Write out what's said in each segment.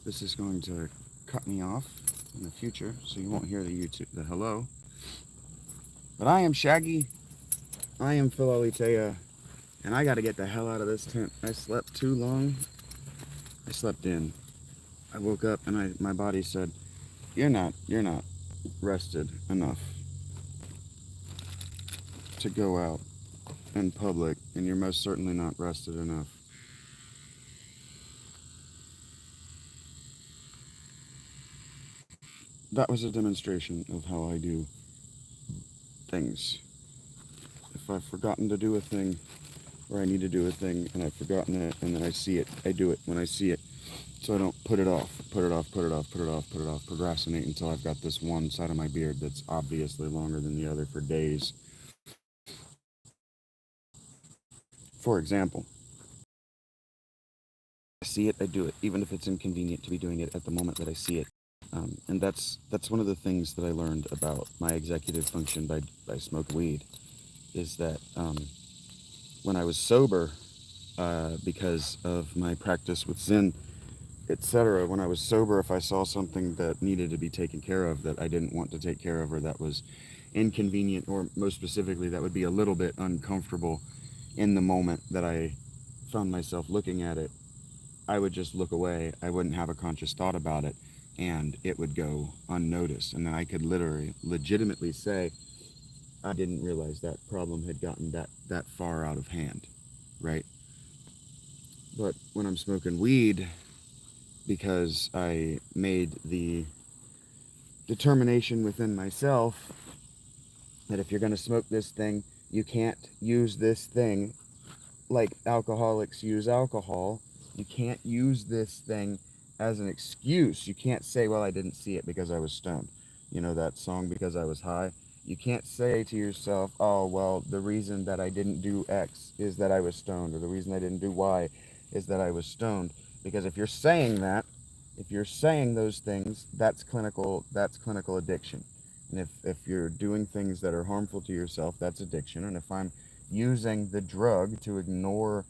This is going to cut me off in the future, so you won't hear the hello. But I am Shaggy. I am Phil Alitea, and I got to get the hell out of this tent. I slept too long. I slept in. I woke up and my body said, you're not rested enough to go out in public, and you're most certainly not rested enough. That was a demonstration of how I do things. If I've forgotten to do a thing, or I need to do a thing, and I've forgotten it, and then I see it, I do it when I see it. So I don't put it off, procrastinate until I've got this one side of my beard that's obviously longer than the other for days. For example, I see it, I do it, even if it's inconvenient to be doing it at the moment that I see it. And that's one of the things that I learned about my executive function by smoking weed, is that when I was sober, because of my practice with Zen, etc., when I was sober, if I saw something that needed to be taken care of that I didn't want to take care of, or that was inconvenient, or most specifically that would be a little bit uncomfortable in the moment that I found myself looking at it, I would just look away. I wouldn't have a conscious thought about it, and it would go unnoticed. And then I could legitimately say, I didn't realize that problem had gotten that far out of hand, right? But when I'm smoking weed, because I made the determination within myself that if you're going to smoke this thing, you can't use this thing like alcoholics use alcohol. You can't use this thing as an excuse. You can't say, well, I didn't see it because I was stoned. You know that song, Because I Was High? You can't say to yourself, oh, well, the reason that I didn't do X is that I was stoned, or the reason I didn't do Y is that I was stoned. Because if you're saying that, if you're saying those things, that's clinical addiction. And if you're doing things that are harmful to yourself, that's addiction. And if I'm using the drug to ignore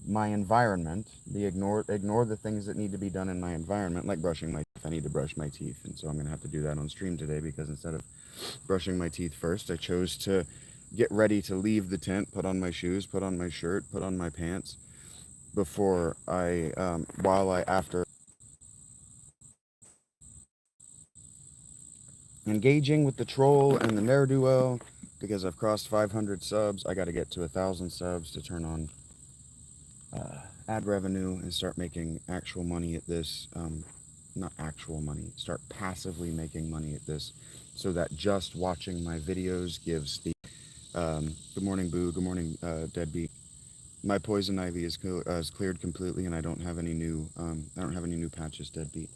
my environment, ignore the things that need to be done in my environment, like brushing my teeth. I need to brush my teeth, and so I'm going to have to do that on stream today, because instead of brushing my teeth first, I chose to get ready to leave the tent, put on my shoes, put on my shirt, put on my pants, before after engaging with the troll and the ne'er-do-well, because I've crossed 500 subs. I got to get to 1,000 subs to turn on ad revenue and start making actual money at this. Not actual money, start passively making money at this, so that just watching my videos gives the good morning, Boo, good morning, Deadbeat. My poison ivy is cleared completely, and I don't have any new patches, Deadbeat.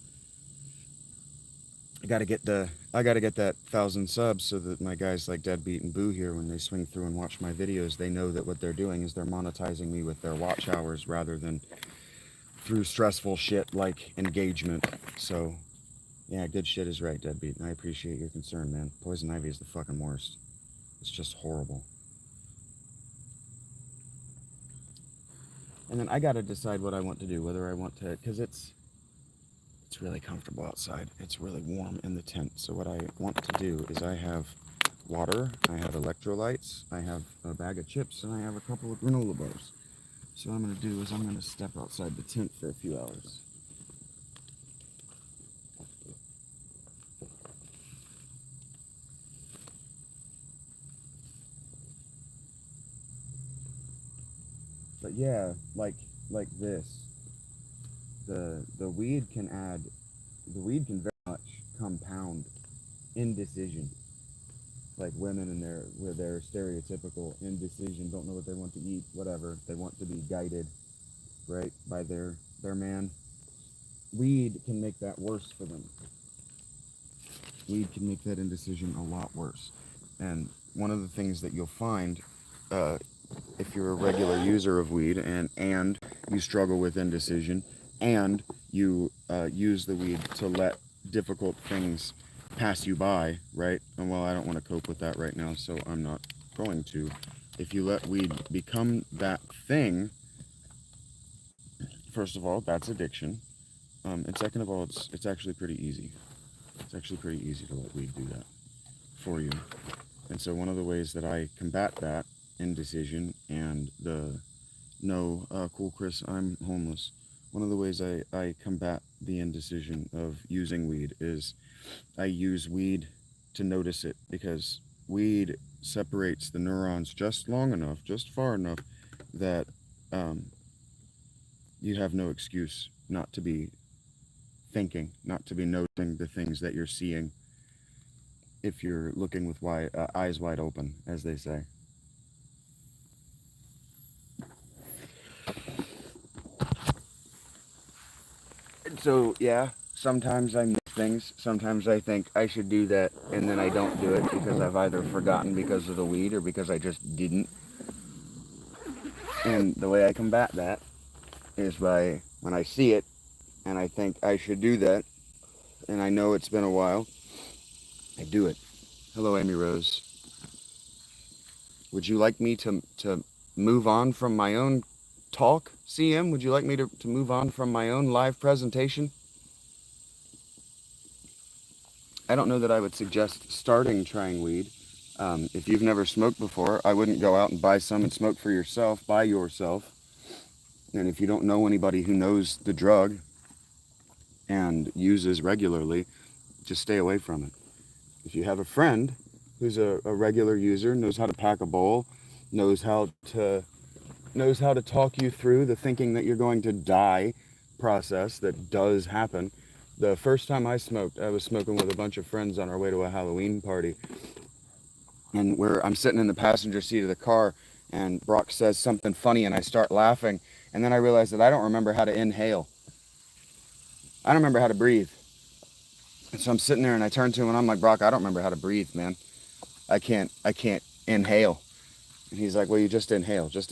I gotta get that 1,000 subs, so that my guys like Deadbeat and Boo here, when they swing through and watch my videos, they know that what they're doing is they're monetizing me with their watch hours rather than through stressful shit like engagement. So, yeah, good shit is right, Deadbeat, and I appreciate your concern, man. Poison ivy is the fucking worst. It's just horrible. And then I gotta decide what I want to do, whether I want to, because it's really comfortable outside. It's really warm in the tent. So what I want to do is, I have water, I have electrolytes, I have a bag of chips, and I have a couple of granola bars. So what I'm going to do is I'm going to step outside the tent for a few hours. But yeah, like this, the weed can very much compound indecision. Like women and their stereotypical indecision, don't know what they want to eat, whatever. They want to be guided, right, by their man. Weed can make that worse for them. Weed can make that indecision a lot worse. And one of the things that you'll find, if you're a regular user of weed and you struggle with indecision, and you use the weed to let difficult things pass you by, right? And well, I don't want to cope with that right now, so I'm not going to. If you let weed become that thing, first of all, that's addiction. And second of all, it's actually pretty easy. It's actually pretty easy to let weed do that for you. And so one of the ways that I combat that indecision and the no, cool Chris, I'm homeless. One of the ways I combat the indecision of using weed is I use weed to notice it, because weed separates the neurons just long enough, just far enough, that um, you have no excuse not to be thinking, not to be noticing the things that you're seeing if you're looking with eyes wide open, as they say. And so, yeah, sometimes I miss things. Sometimes I think I should do that, and then I don't do it because I've either forgotten because of the weed or because I just didn't. And the way I combat that is by, when I see it and I think I should do that, and I know it's been a while, I do it. Hello, Amy Rose. Would you like me to move on from my own talk, CM? Would you like me to move on from my own live presentation? I don't know that I would suggest starting trying weed. If you've never smoked before, I wouldn't go out and buy some and smoke for yourself, by yourself. And if you don't know anybody who knows the drug and uses regularly, just stay away from it. If you have a friend who's a regular user, knows how to pack a bowl, knows how to talk you through the thinking that you're going to die process that does happen. The first time I smoked, I was smoking with a bunch of friends on our way to a Halloween party. And I'm sitting in the passenger seat of the car, and Brock says something funny, and I start laughing. And then I realize that I don't remember how to inhale. I don't remember how to breathe. And so I'm sitting there, and I turn to him, and I'm like, Brock, I don't remember how to breathe, man. I can't inhale. And he's like, well, you just inhale. Just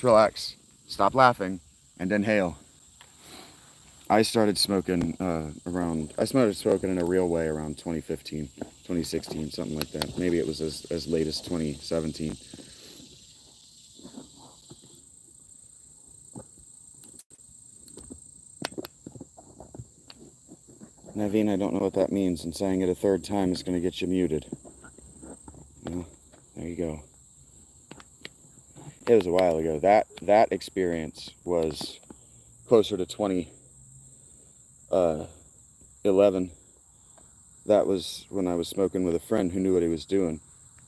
relax. Stop laughing and inhale. I started smoking in a real way around 2015, 2016, something like that. Maybe it was as late as 2017. Naveen, I don't know what that means, and saying it a third time is going to get you muted. Well, there you go. It was a while ago. That experience was closer to 2011. That was when I was smoking with a friend who knew what he was doing.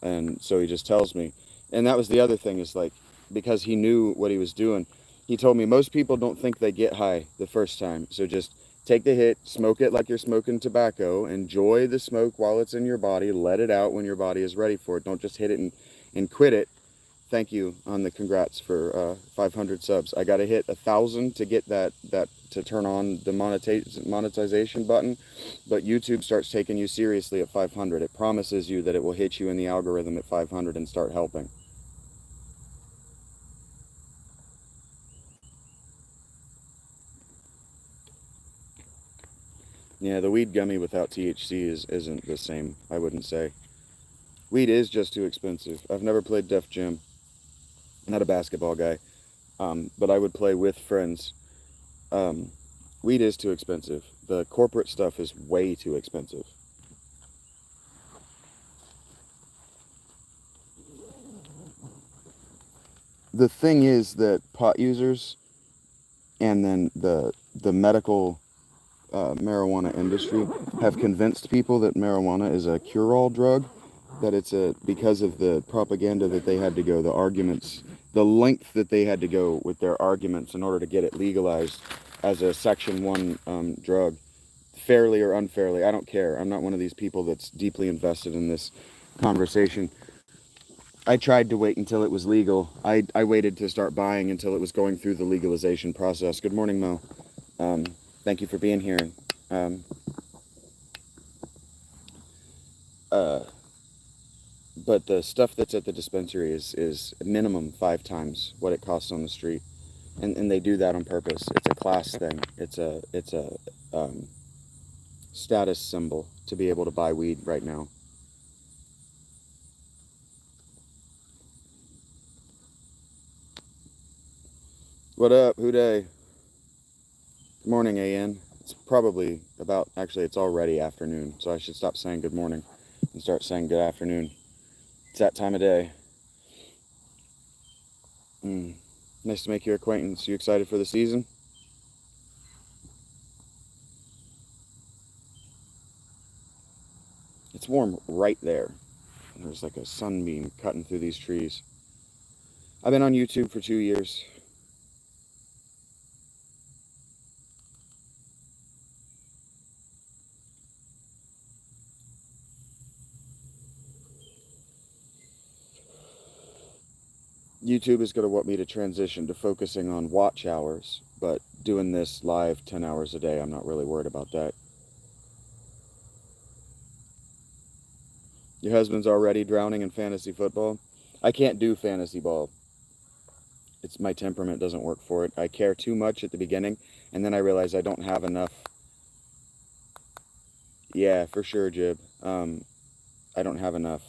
And so he just tells me. And that was the other thing, is like, because he knew what he was doing, he told me most people don't think they get high the first time. So just take the hit, smoke it like you're smoking tobacco, enjoy the smoke while it's in your body, let it out when your body is ready for it. Don't just hit it and quit it. Thank you on the congrats for 500 subs. I got to hit 1,000 to get that to turn on the monetization button, but YouTube starts taking you seriously at 500. It promises you that it will hit you in the algorithm at 500 and start helping. Yeah, the weed gummy without THC isn't the same, I wouldn't say. Weed is just too expensive. I've never played Def Jam. I'm not a basketball guy, but I would play with friends. Weed is too expensive. The corporate stuff is way too expensive. The thing is that pot users and then the medical marijuana industry have convinced people that marijuana is a cure-all drug, that it's because of the propaganda that they had to go, the arguments, the length that they had to go with their arguments in order to get it legalized as a Section 1 drug, fairly or unfairly. I don't care. I'm not one of these people that's deeply invested in this conversation. I tried to wait until it was legal. I waited to start buying until it was going through the legalization process. Good morning, Mo. Thank you for being here. But the stuff that's at the dispensary is minimum 5 times what it costs on the street, and they do that on purpose. It's a class thing. It's a status symbol to be able to buy weed right now. What up, Houday? Good morning, AN. It's probably about, actually, it's already afternoon, so I should stop saying good morning and start saying good afternoon. It's that time of day. Nice to make your acquaintance. You excited for the season? It's warm right there. There's like a sunbeam cutting through these trees. I've been on YouTube for 2 years. YouTube is going to want me to transition to focusing on watch hours, but doing this live 10 hours a day, I'm not really worried about that. Your husband's already drowning in fantasy football? I can't do fantasy ball. It's my temperament doesn't work for it. I care too much at the beginning, and then I realize I don't have enough. Yeah, for sure, Jib. I don't have enough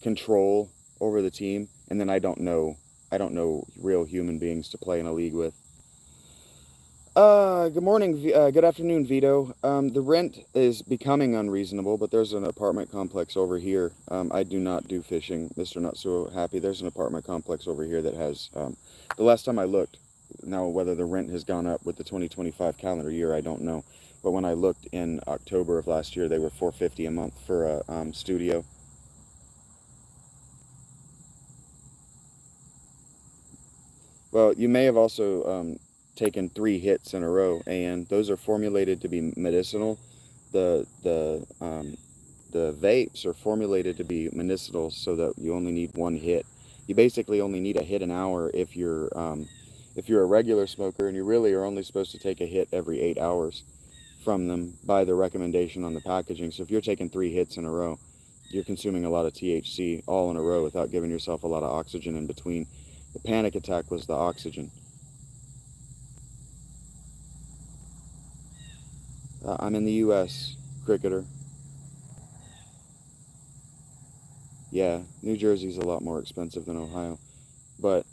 control over the team, and then I don't know real human beings to play in a league with. Good morning, good afternoon, Vito. The rent is becoming unreasonable, but there's an apartment complex over here. I do not do fishing, Mr. Not So Happy. There's an apartment complex over here that has, the last time I looked, now whether the rent has gone up with the 2025 calendar year, I don't know. But when I looked in October of last year, they were $450 a month for a studio. Well, you may have also taken 3 hits in a row, and those are formulated to be medicinal. The vapes are formulated to be medicinal so that you only need 1 hit. You basically only need a hit an hour if you're a regular smoker, and you really are only supposed to take a hit every 8 hours from them by the recommendation on the packaging. So if you're taking 3 hits in a row, you're consuming a lot of THC all in a row without giving yourself a lot of oxygen in between. The panic attack was the oxygen. I'm in the U.S., cricketer. Yeah, New Jersey's a lot more expensive than Ohio, but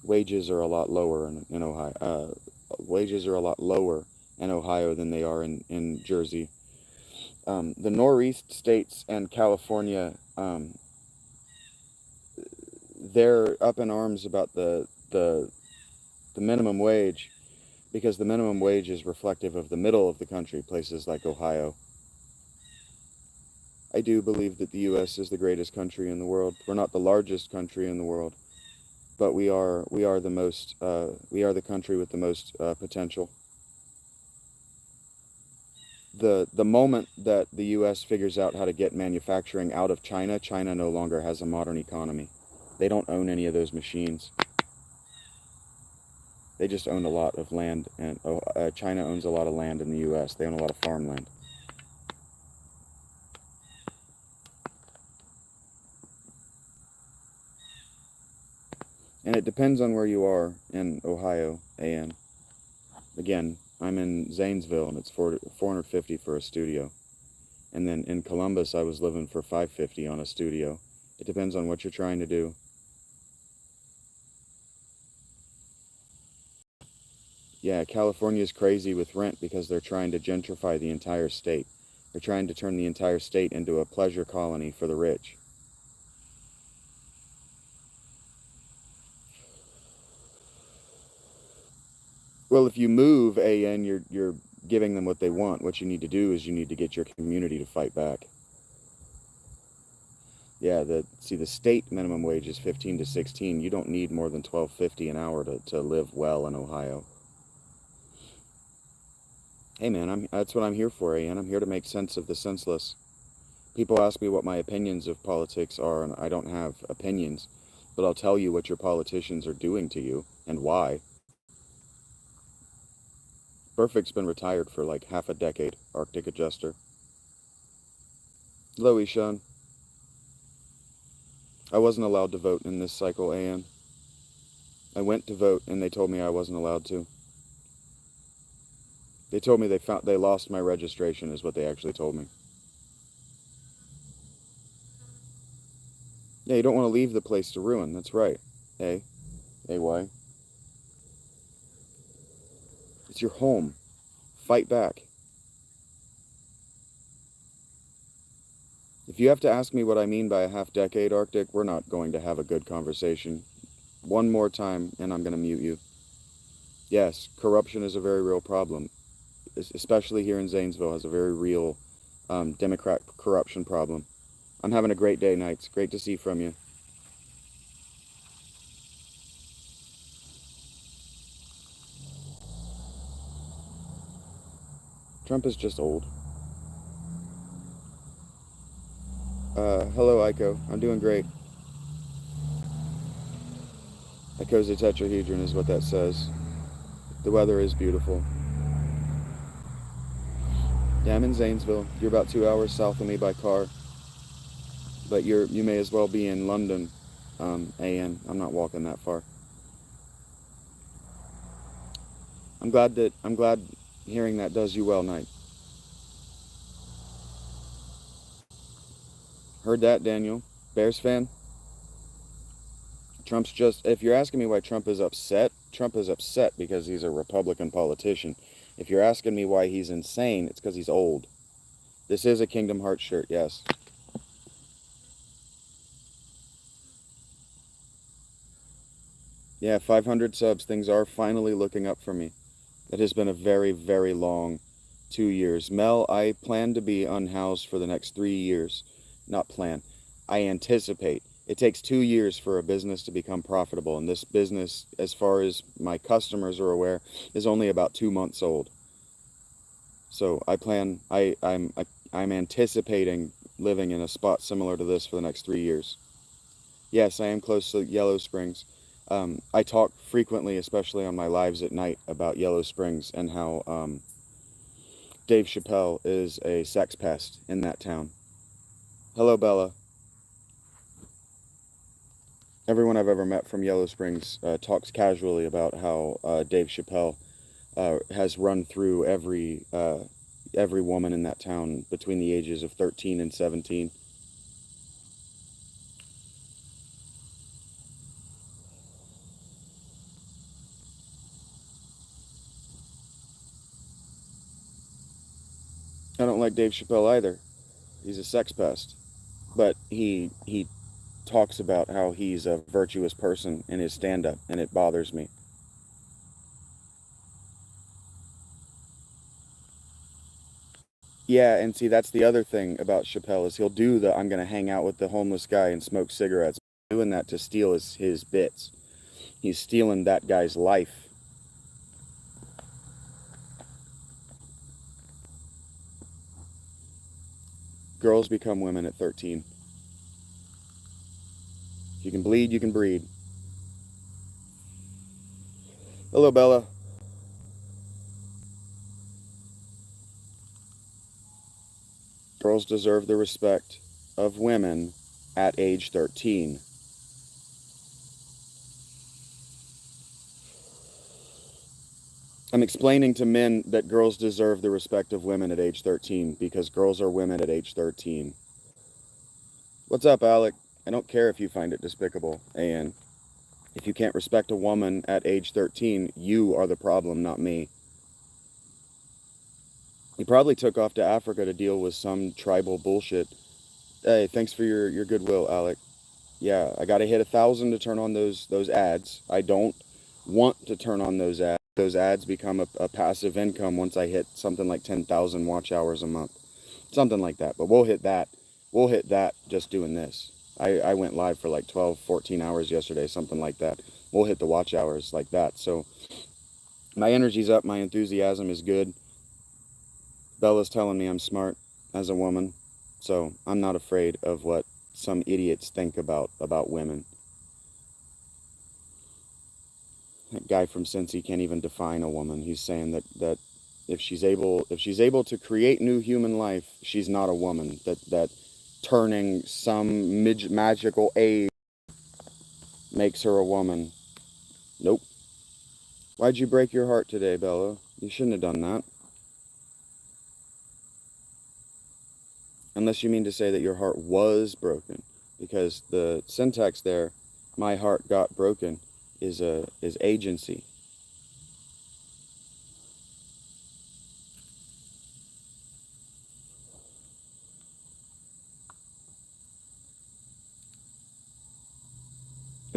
wages are a lot lower in Ohio. Wages are a lot lower in Ohio than they are in Jersey. The Northeast states and California, they're up in arms about the minimum wage, because the minimum wage is reflective of the middle of the country, places like Ohio. I do believe that the U.S. is the greatest country in the world. We're not the largest country in the world, but we are the most, we are the country with the most potential. The moment that the U.S. figures out how to get manufacturing out of China, China no longer has a modern economy. They don't own any of those machines. They just own a lot of land, and China owns a lot of land in the U.S. They own a lot of farmland. And it depends on where you are in Ohio, and again, I'm in Zanesville, and it's $450 for a studio. And then in Columbus, I was living for $550 on a studio. It depends on what you're trying to do. Yeah, California's crazy with rent because they're trying to gentrify the entire state. They're trying to turn the entire state into a pleasure colony for the rich. Well, if you move, AN, you're giving them what they want. What you need to do is you need to get your community to fight back. Yeah, the state minimum wage is 15 to 16. You don't need more than $12.50 an hour to live well in Ohio. Hey man, that's what I'm here for, AN. I'm here to make sense of the senseless. People ask me what my opinions of politics are, and I don't have opinions, but I'll tell you what your politicians are doing to you and why. Perfect's been retired for like half a decade, Arctic Adjuster. Hello, Ishan. I wasn't allowed to vote in this cycle, AN. I went to vote, and they told me I wasn't allowed to. They told me they lost my registration, is what they actually told me. Yeah, you don't want to leave the place to ruin. That's right. AY. It's your home. fight back. If you have to ask me what I mean by a half-decade, Arctic, we're not going to have a good conversation. One more time, and I'm going to mute you. Yes, corruption is a very real problem, especially here in Zanesville, has a very real Democrat corruption problem. I'm having a great day, Knights. Great to see from you. Trump is just old. Hello, Aiko. I'm doing great. Icosahedron is what that says. The weather is beautiful. Yeah, I'm in Zanesville. You're about 2 hours south of me by car. But you may as well be in London, AN. I'm not walking that far. I'm glad hearing that does you well, Knight. Heard that, Daniel. Bears fan? Trump's just, if you're asking me why Trump is upset because he's a Republican politician. If you're asking me why he's insane, it's because he's old. This is a Kingdom Hearts shirt, yes. Yeah, 500 subs. Things are finally looking up for me. It has been a very, very long 2 years. Mel, I plan to be unhoused for the next 3 years. Not plan. I anticipate. It takes 2 years for a business to become profitable, and this business, as far as my customers are aware, is only about 2 months old. So I'm anticipating living in a spot similar to this for the next 3 years. Yes, I am close to Yellow Springs. I talk frequently, especially on my lives at night, about Yellow Springs and how Dave Chappelle is a sex pest in that town. Hello, Bella. Everyone I've ever met from Yellow Springs talks casually about how Dave Chappelle has run through every woman in that town between the ages of 13 and 17. I don't like Dave Chappelle either. He's a sex pest. But he talks about how he's a virtuous person in his stand-up, and it bothers me. Yeah, and see, that's the other thing about Chappelle is he'll do the I'm going to hang out with the homeless guy and smoke cigarettes. Doing that to steal his bits. He's stealing that guy's life. Girls become women at 13. If you can bleed, you can breed. Hello, Bella. Girls deserve the respect of women at age 13. I'm explaining to men that girls deserve the respect of women at age 13 because girls are women at age 13. What's up, Alec? I don't care if you find it despicable, and if you can't respect a woman at age 13, you are the problem, not me. He probably took off to Africa to deal with some tribal bullshit. Hey, thanks for your goodwill, Alec. Yeah, I gotta hit 1,000 to turn on those ads. I don't want to turn on those ads. Those ads become a passive income once I hit something like 10,000 watch hours a month. Something like that. But we'll hit that. We'll hit that just doing this. I went live for like 12, 14 hours yesterday, something like that. We'll hit the watch hours like that. So my energy's up. My enthusiasm is good. Bella's telling me I'm smart as a woman. So I'm not afraid of what some idiots think about women. That guy from Cincy can't even define a woman. He's saying that if she's able to create new human life, she's not a woman. That turning some magical aid makes her a woman. Nope. Why'd you break your heart today, Bella? You shouldn't have done that. Unless you mean to say that your heart was broken, because the syntax there, my heart got broken, is agency.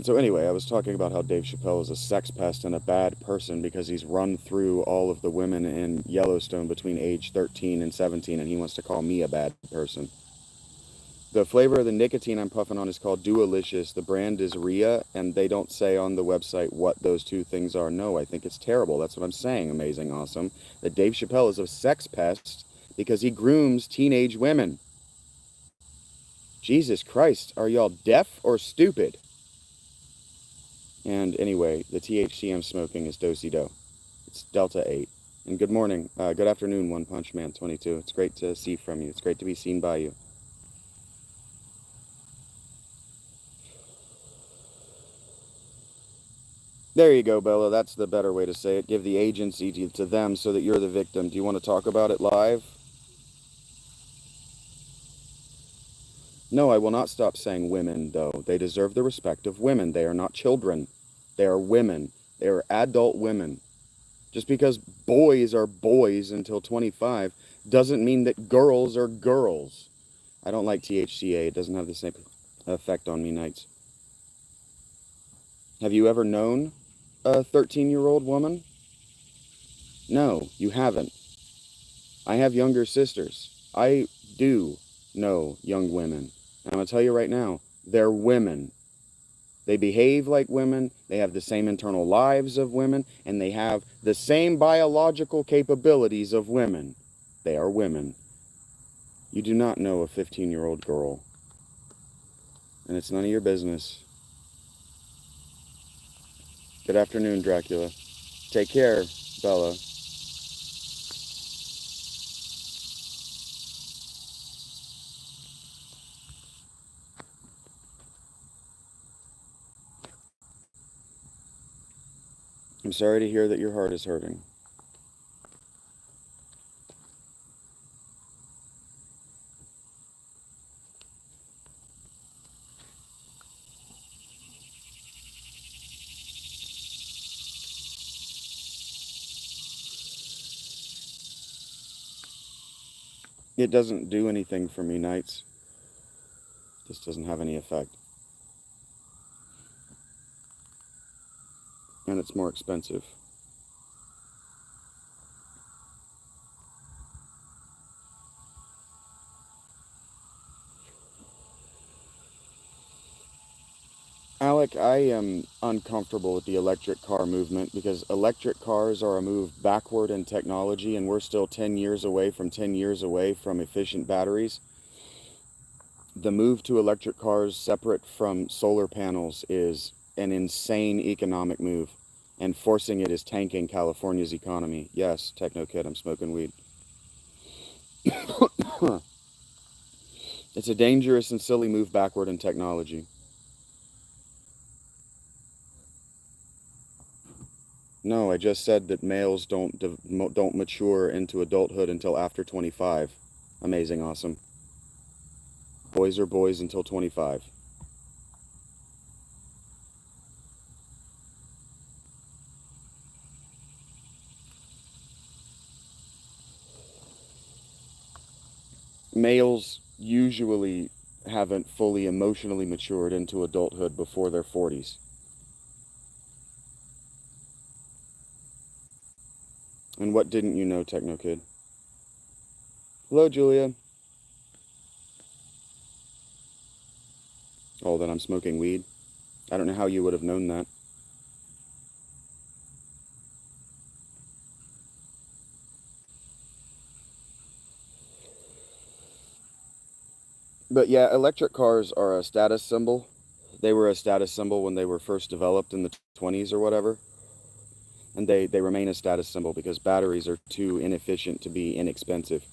And so anyway, I was talking about how Dave Chappelle is a sex pest and a bad person because he's run through all of the women in Yellowstone between age 13 and 17, and he wants to call me a bad person. The flavor of the nicotine I'm puffing on is called Dualicious. The brand is Rhea, and they don't say on the website what those two things are. No, I think it's terrible. That's what I'm saying, amazing, awesome. That Dave Chappelle is a sex pest because he grooms teenage women. Jesus Christ, are y'all deaf or stupid? And anyway, the THC I'm smoking is Do-Si-Do. It's Delta 8. And good morning, good afternoon, One Punch Man 22. It's great to see from you. It's great to be seen by you. There you go, Bella. That's the better way to say it. Give the agency to them so that you're the victim. Do you want to talk about it live? No, I will not stop saying women, though. They deserve the respect of women. They are not children. They are women. They are adult women. Just because boys are boys until 25 doesn't mean that girls are girls. I don't like THCA. It doesn't have the same effect on me nights. Have you ever known a 13-year-old woman? No, you haven't. I have younger sisters. I do know young women. And I'm going to tell you right now, they're women. They behave like women, they have the same internal lives of women, and they have the same biological capabilities of women. They are women. You do not know a 15-year-old girl. And it's none of your business. Good afternoon, Dracula. Take care, Bella. I'm sorry to hear that your heart is hurting. It doesn't do anything for me nights. This doesn't have any effect. And it's more expensive. Alec, I am uncomfortable with the electric car movement because electric cars are a move backward in technology, and we're still 10 years away from efficient batteries. The move to electric cars separate from solar panels is an insane economic move, and forcing it is tanking California's economy. Yes, Techno Kid, I'm smoking weed. It's a dangerous and silly move backward in technology. No, I just said that males don't mature into adulthood until after 25. Amazing, awesome. Boys are boys until 25. Males usually haven't fully emotionally matured into adulthood before their 40s. And what didn't you know, Techno Kid? Hello, Julia. Oh, that I'm smoking weed? I don't know how you would have known that. But yeah, electric cars are a status symbol. They were a status symbol when they were first developed in the 20s or whatever. And they remain a status symbol because batteries are too inefficient to be inexpensive.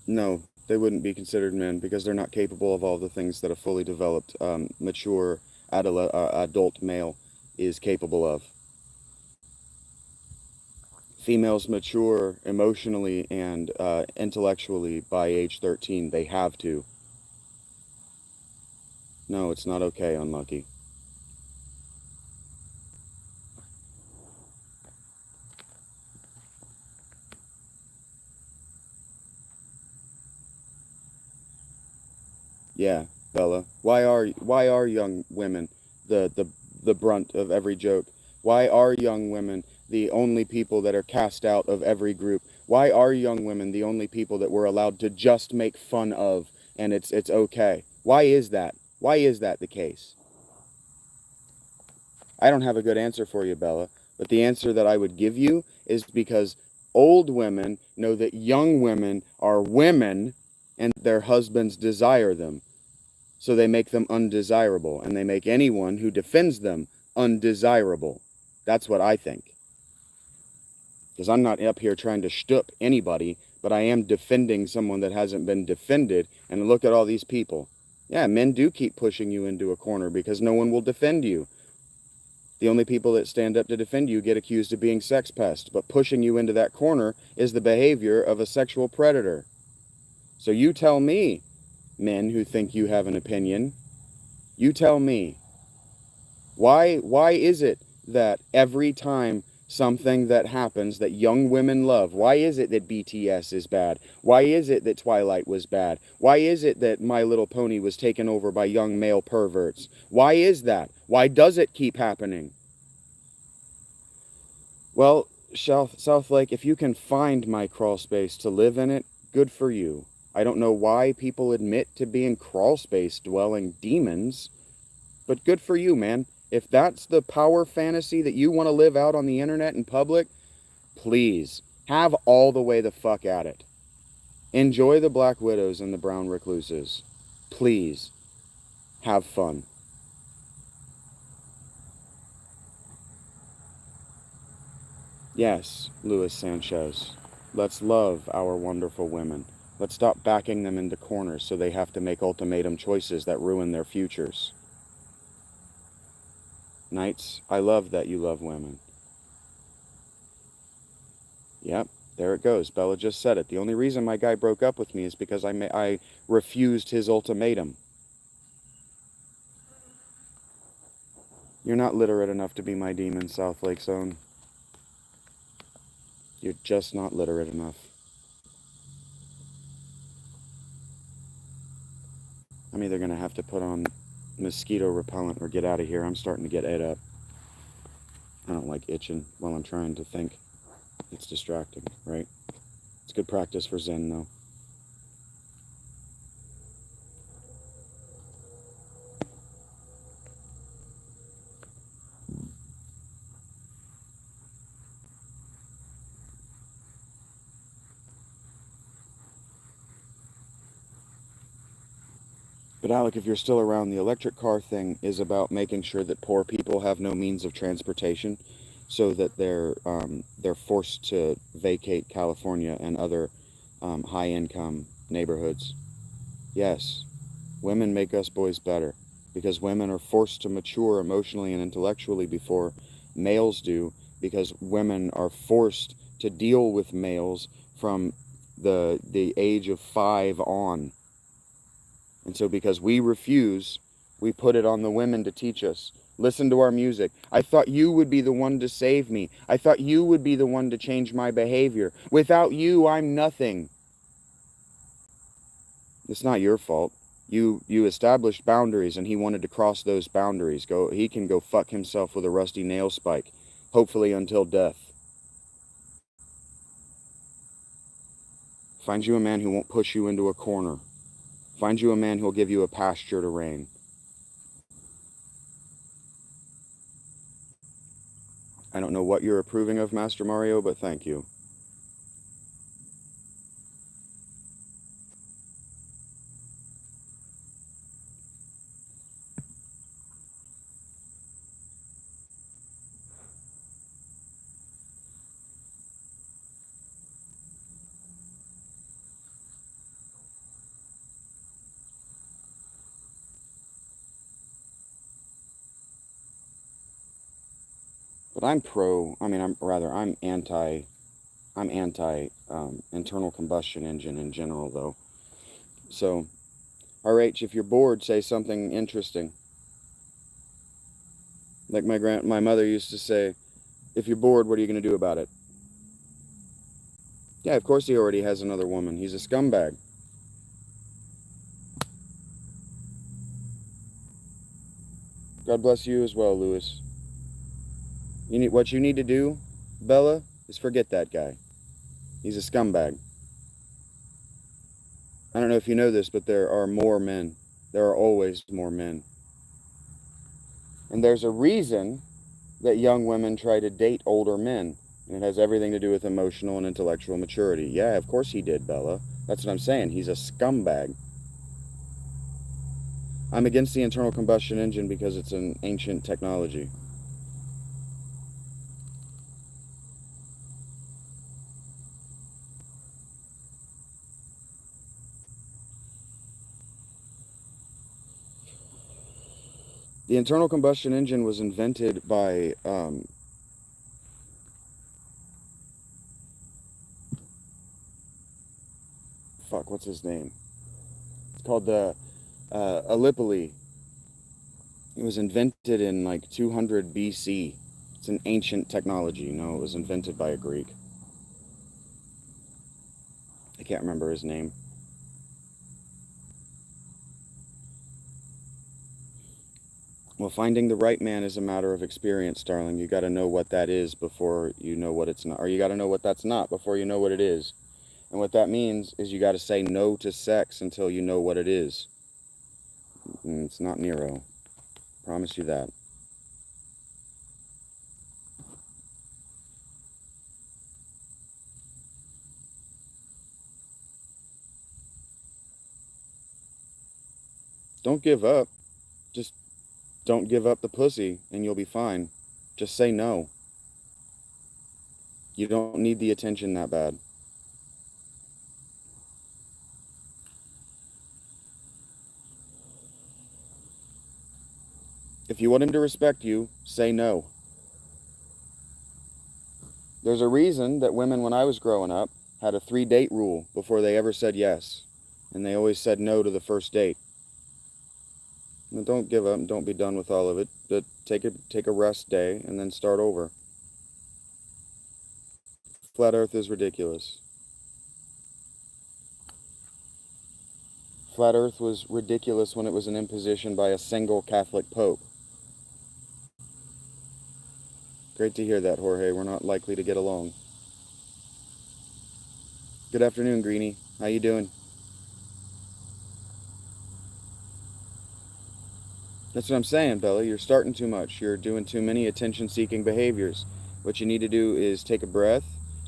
No, they wouldn't be considered men because they're not capable of all the things that a fully developed, mature adult male is capable of. Females mature emotionally and intellectually by age 13. They have to. No, it's not okay, Unlucky. Yeah, Bella. Why are young women the brunt of every joke? Why are young women the only people that are cast out of every group? Why are young women the only people that we're allowed to just make fun of and it's okay? Why is that? Why is that the case? I don't have a good answer for you, Bella, but the answer that I would give you is because old women know that young women are women and their husbands desire them. So they make them undesirable, and they make anyone who defends them undesirable. That's what I think. Because I'm not up here trying to shtup anybody, but I am defending someone that hasn't been defended. And look at all these people. Yeah, men do keep pushing you into a corner because no one will defend you. The only people that stand up to defend you get accused of being sex pests, but pushing you into that corner is the behavior of a sexual predator. So you tell me, men who think you have an opinion, you tell me, why is it that every time something that happens that young women love, why is it that BTS is bad? Why is it that Twilight was bad? Why is it that My Little Pony was taken over by young male perverts? Why is that? Why does it keep happening? Well, South Lake, if you can find my crawl space to live in it, good for you. I don't know why people admit to being crawl space dwelling demons, but good for you, man. If that's the power fantasy that you want to live out on the internet in public, please have all the way the fuck at it. Enjoy the Black Widows and the Brown Recluses. Please have fun. Yes, Luis Sanchez. Let's love our wonderful women. Let's stop backing them into corners so they have to make ultimatum choices that ruin their futures. Knights, I love that you love women. Yep, there it goes. Bella just said it. The only reason my guy broke up with me is because I refused his ultimatum. You're not literate enough to be my demon, South Lake Zone. You're just not literate enough. I'm either going to have to put on mosquito repellent or get out of here. I'm starting to get ate up. I don't like itching while I'm trying to think. It's distracting, right? It's good practice for Zen, though. But Alec, if you're still around, the electric car thing is about making sure that poor people have no means of transportation, so that they're forced to vacate California and other high-income neighborhoods. Yes, women make us boys better because women are forced to mature emotionally and intellectually before males do, because women are forced to deal with males from the age of 5 on. And so because we refuse, we put it on the women to teach us. Listen to our music. I thought you would be the one to save me. I thought you would be the one to change my behavior. Without you, I'm nothing. It's not your fault. You established boundaries and he wanted to cross those boundaries. He can go fuck himself with a rusty nail spike, hopefully until death. Find you a man who won't push you into a corner. Find you a man who will give you a pasture to reign. I don't know what you're approving of, Master Mario, but thank you. But I'm anti internal combustion engine in general, though. So, RH, if you're bored, say something interesting. Like my mother used to say, if you're bored, what are you going to do about it? Yeah, of course he already has another woman. He's a scumbag. God bless you as well, Lewis. What you need to do, Bella, is forget that guy. He's a scumbag. I don't know if you know this, but there are more men. There are always more men. And there's a reason that young women try to date older men. And it has everything to do with emotional and intellectual maturity. Yeah, of course he did, Bella. That's what I'm saying. He's a scumbag. I'm against the internal combustion engine because it's an ancient technology. The internal combustion engine was invented by what's his name? It's called the Gallipoli. It was invented in like 200 BC. It's an ancient technology. No, it was invented by a Greek. I can't remember his name. Well, finding the right man is a matter of experience, darling. You got to know what that is before you know what it's not. Or you got to know what that's not before you know what it is. And what that means is you got to say no to sex until you know what it is. And it's not Nero. Promise you that. Don't give up. Just don't give up the pussy and you'll be fine. Just say no. You don't need the attention that bad. If you want him to respect you, say no. There's a reason that women, when I was growing up, had a 3-date rule before they ever said yes. And they always said no to the first date. Now, don't give up and don't be done with all of it. But take a rest day and then start over. Flat Earth is ridiculous. Flat Earth was ridiculous when it was an imposition by a single Catholic Pope. Great to hear that, Jorge. We're not likely to get along. Good afternoon, Greenie. How you doing? That's what I'm saying, Bella. You're starting too much. You're doing too many attention-seeking behaviors. What you need to do is take a breath,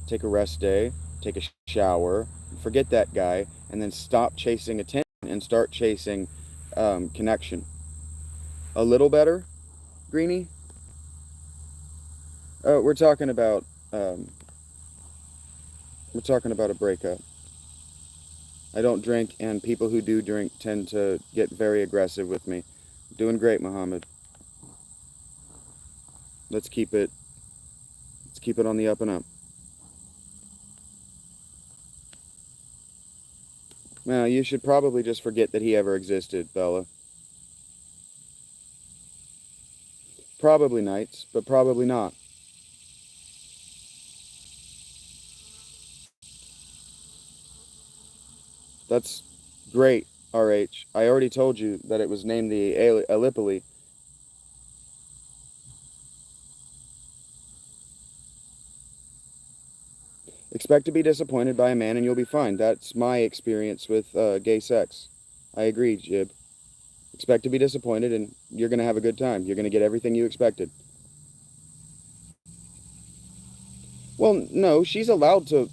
take a rest day, take a shower, forget that guy, and then stop chasing attention and start chasing connection. A little better, Greenie? We're talking about a breakup. I don't drink, and people who do drink tend to get very aggressive with me. Doing great, Muhammad. Let's keep it on the up and up. Now, you should probably just forget that he ever existed, Bella. Probably nights, but probably not. That's great, RH. I already told you that it was named the Gallipoli. Expect to be disappointed by a man and you'll be fine. That's my experience with gay sex. I agree, Jib. Expect to be disappointed and you're going to have a good time. You're going to get everything you expected. Well, no, she's allowed to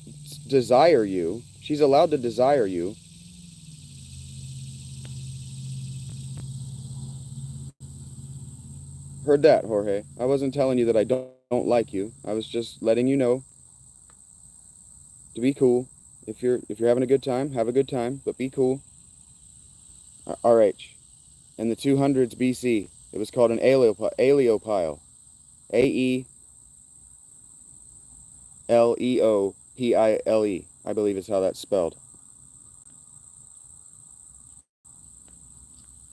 desire you. She's allowed to desire you. Heard that, Jorge. I wasn't telling you that I don't like you. I was just letting you know to be cool. If you're having a good time, have a good time, but be cool. RH. In the 200s BC, it was called an aleopile. Aleopile. I believe is how that's spelled.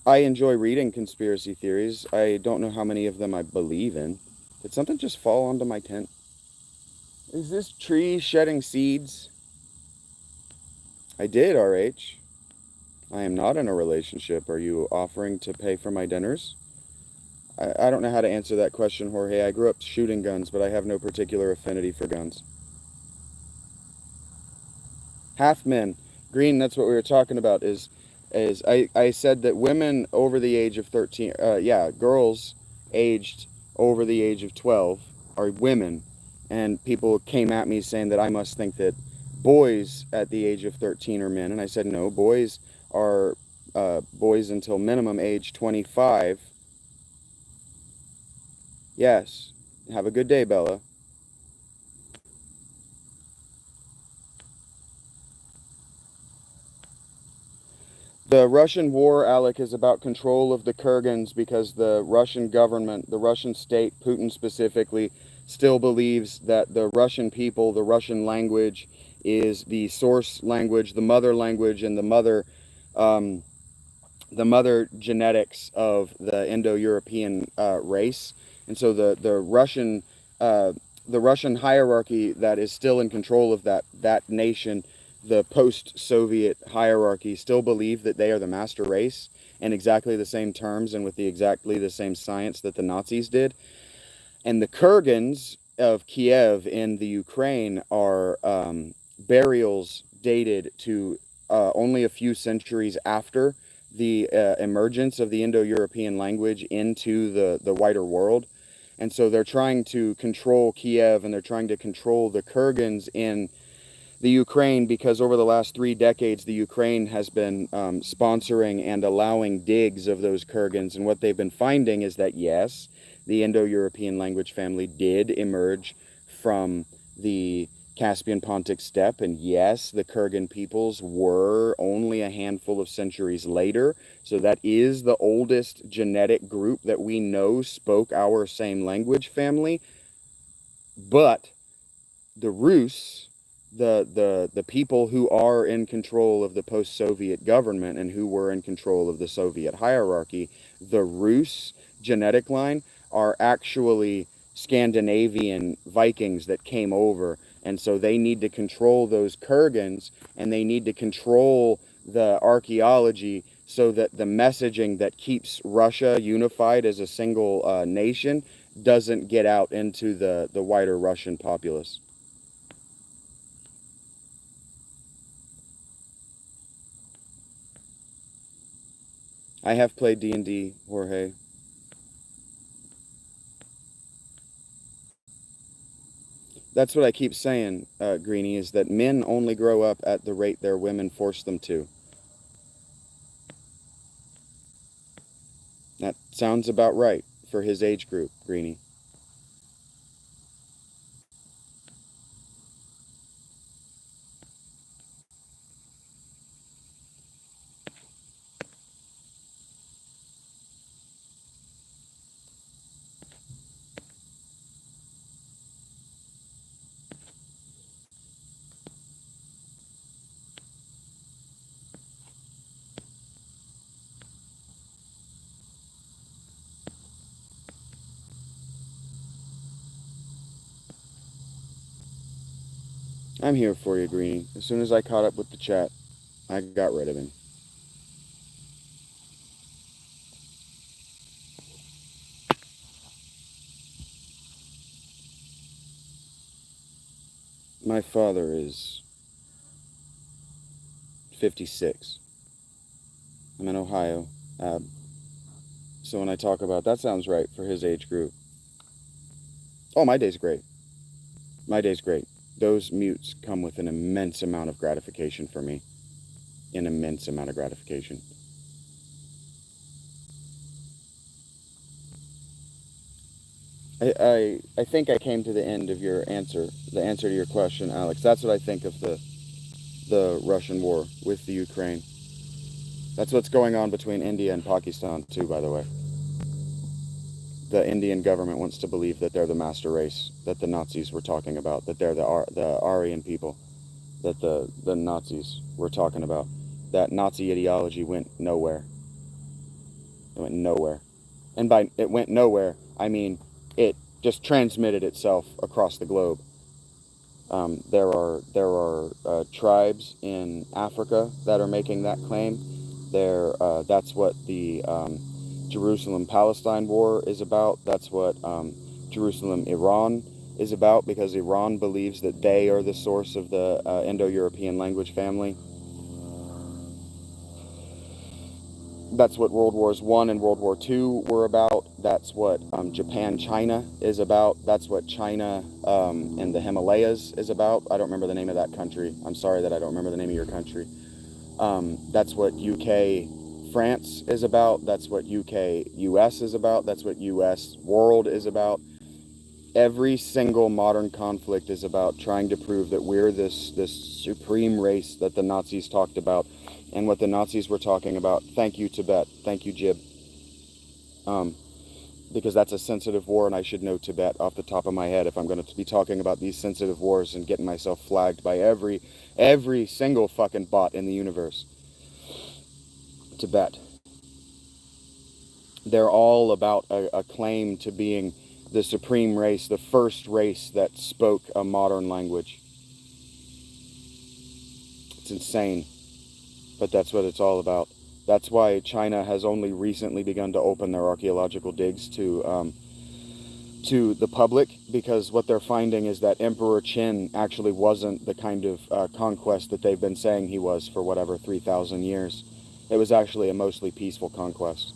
I enjoy reading conspiracy theories. I don't know how many of them I believe in. Did something just fall onto my tent? Is this tree shedding seeds? I did, RH. I am not in a relationship. Are you offering to pay for my dinners? I don't know how to answer that question, Jorge. I grew up shooting guns, but I have no particular affinity for guns. Half men. Green, that's what we were talking about, is I said that women over the age of 13, yeah, girls aged over the age of 12 are women, and people came at me saying that I must think that boys at the age of 13 are men, and I said no, boys are boys until minimum age 25. Yes. Have a good day, Bella. The Russian war, Alec, is about control of the Kurgans because the Russian government, the Russian state, Putin specifically, still believes that the Russian people, the Russian language, is the source language, the mother language, and um, the mother genetics of the Indo-European race. And so uh, the Russian hierarchy that is still in control of that nation, the post-Soviet hierarchy, still believe that they are the master race in exactly the same terms and with exactly the same science that the Nazis did. And the Kurgans of Kiev in the Ukraine are burials dated to only a few centuries after the emergence of the Indo-European language into the wider world. And so they're trying to control Kiev, and they're trying to control the Kurgans in the Ukraine because over the last 3 decades, the Ukraine has been sponsoring and allowing digs of those Kurgans. And what they've been finding is that, yes, the Indo-European language family did emerge from the Caspian Pontic steppe. And yes, the Kurgan peoples were only a handful of centuries later. So that is the oldest genetic group that we know spoke our same language family. But the Rus, the people who are in control of the post-Soviet government and who were in control of the Soviet hierarchy, the Rus genetic line are actually Scandinavian Vikings that came over, and so they need to control those Kurgans, and they need to control the archaeology so that the messaging that keeps Russia unified as a single nation doesn't get out into the wider Russian populace. I have played D&D, Jorge. That's what I keep saying, Greenie, is that men only grow up at the rate their women force them to. That sounds about right for his age group, Greenie. I'm here for you, Greenie. As soon as I caught up with the chat, I got rid of him. My father is 56. I'm in Ohio. So when I talk about that sounds right for his age group. Oh, my day's great. My day's great. Those mutes come with an immense amount of gratification for me. An immense amount of gratification. I think I came to the end of your answer, the answer to your question, Alex. That's what I think of the Russian war with the Ukraine. That's what's going on between India and Pakistan too, by the way. The Indian government wants to believe that they're the master race that the Nazis were talking about, that they're the Aryan people that the Nazis were talking about. That Nazi ideology went nowhere. It went nowhere. And by it went nowhere, I mean it just transmitted itself across the globe. There are tribes in Africa that are making that claim. That's what Jerusalem-Palestine war is about. That's what Jerusalem-Iran is about, because Iran believes that they are the source of the Indo-European language family. That's what World Wars I and World War II were about. That's what Japan-China is about. That's what China and the Himalayas is about. I don't remember the name of that country. I'm sorry that I don't remember the name of your country. That's what UK-France is about. That's what UK-US is about. That's what US-world is about. Every single modern conflict is about trying to prove that we're this supreme race that the Nazis talked about, and what the Nazis were talking about. Thank you, Tibet. Thank you, Jib. Because that's a sensitive war, and I should know Tibet off the top of my head if I'm going to be talking about these sensitive wars and getting myself flagged by every single fucking bot in the universe. Tibet. They're all about a claim to being the supreme race, the first race that spoke a modern language. It's insane, but that's what it's all about. That's why China has only recently begun to open their archaeological digs to the public, because what they're finding is that Emperor Qin actually wasn't the kind of conquest that they've been saying he was for whatever 3,000 years. It was actually a mostly peaceful conquest.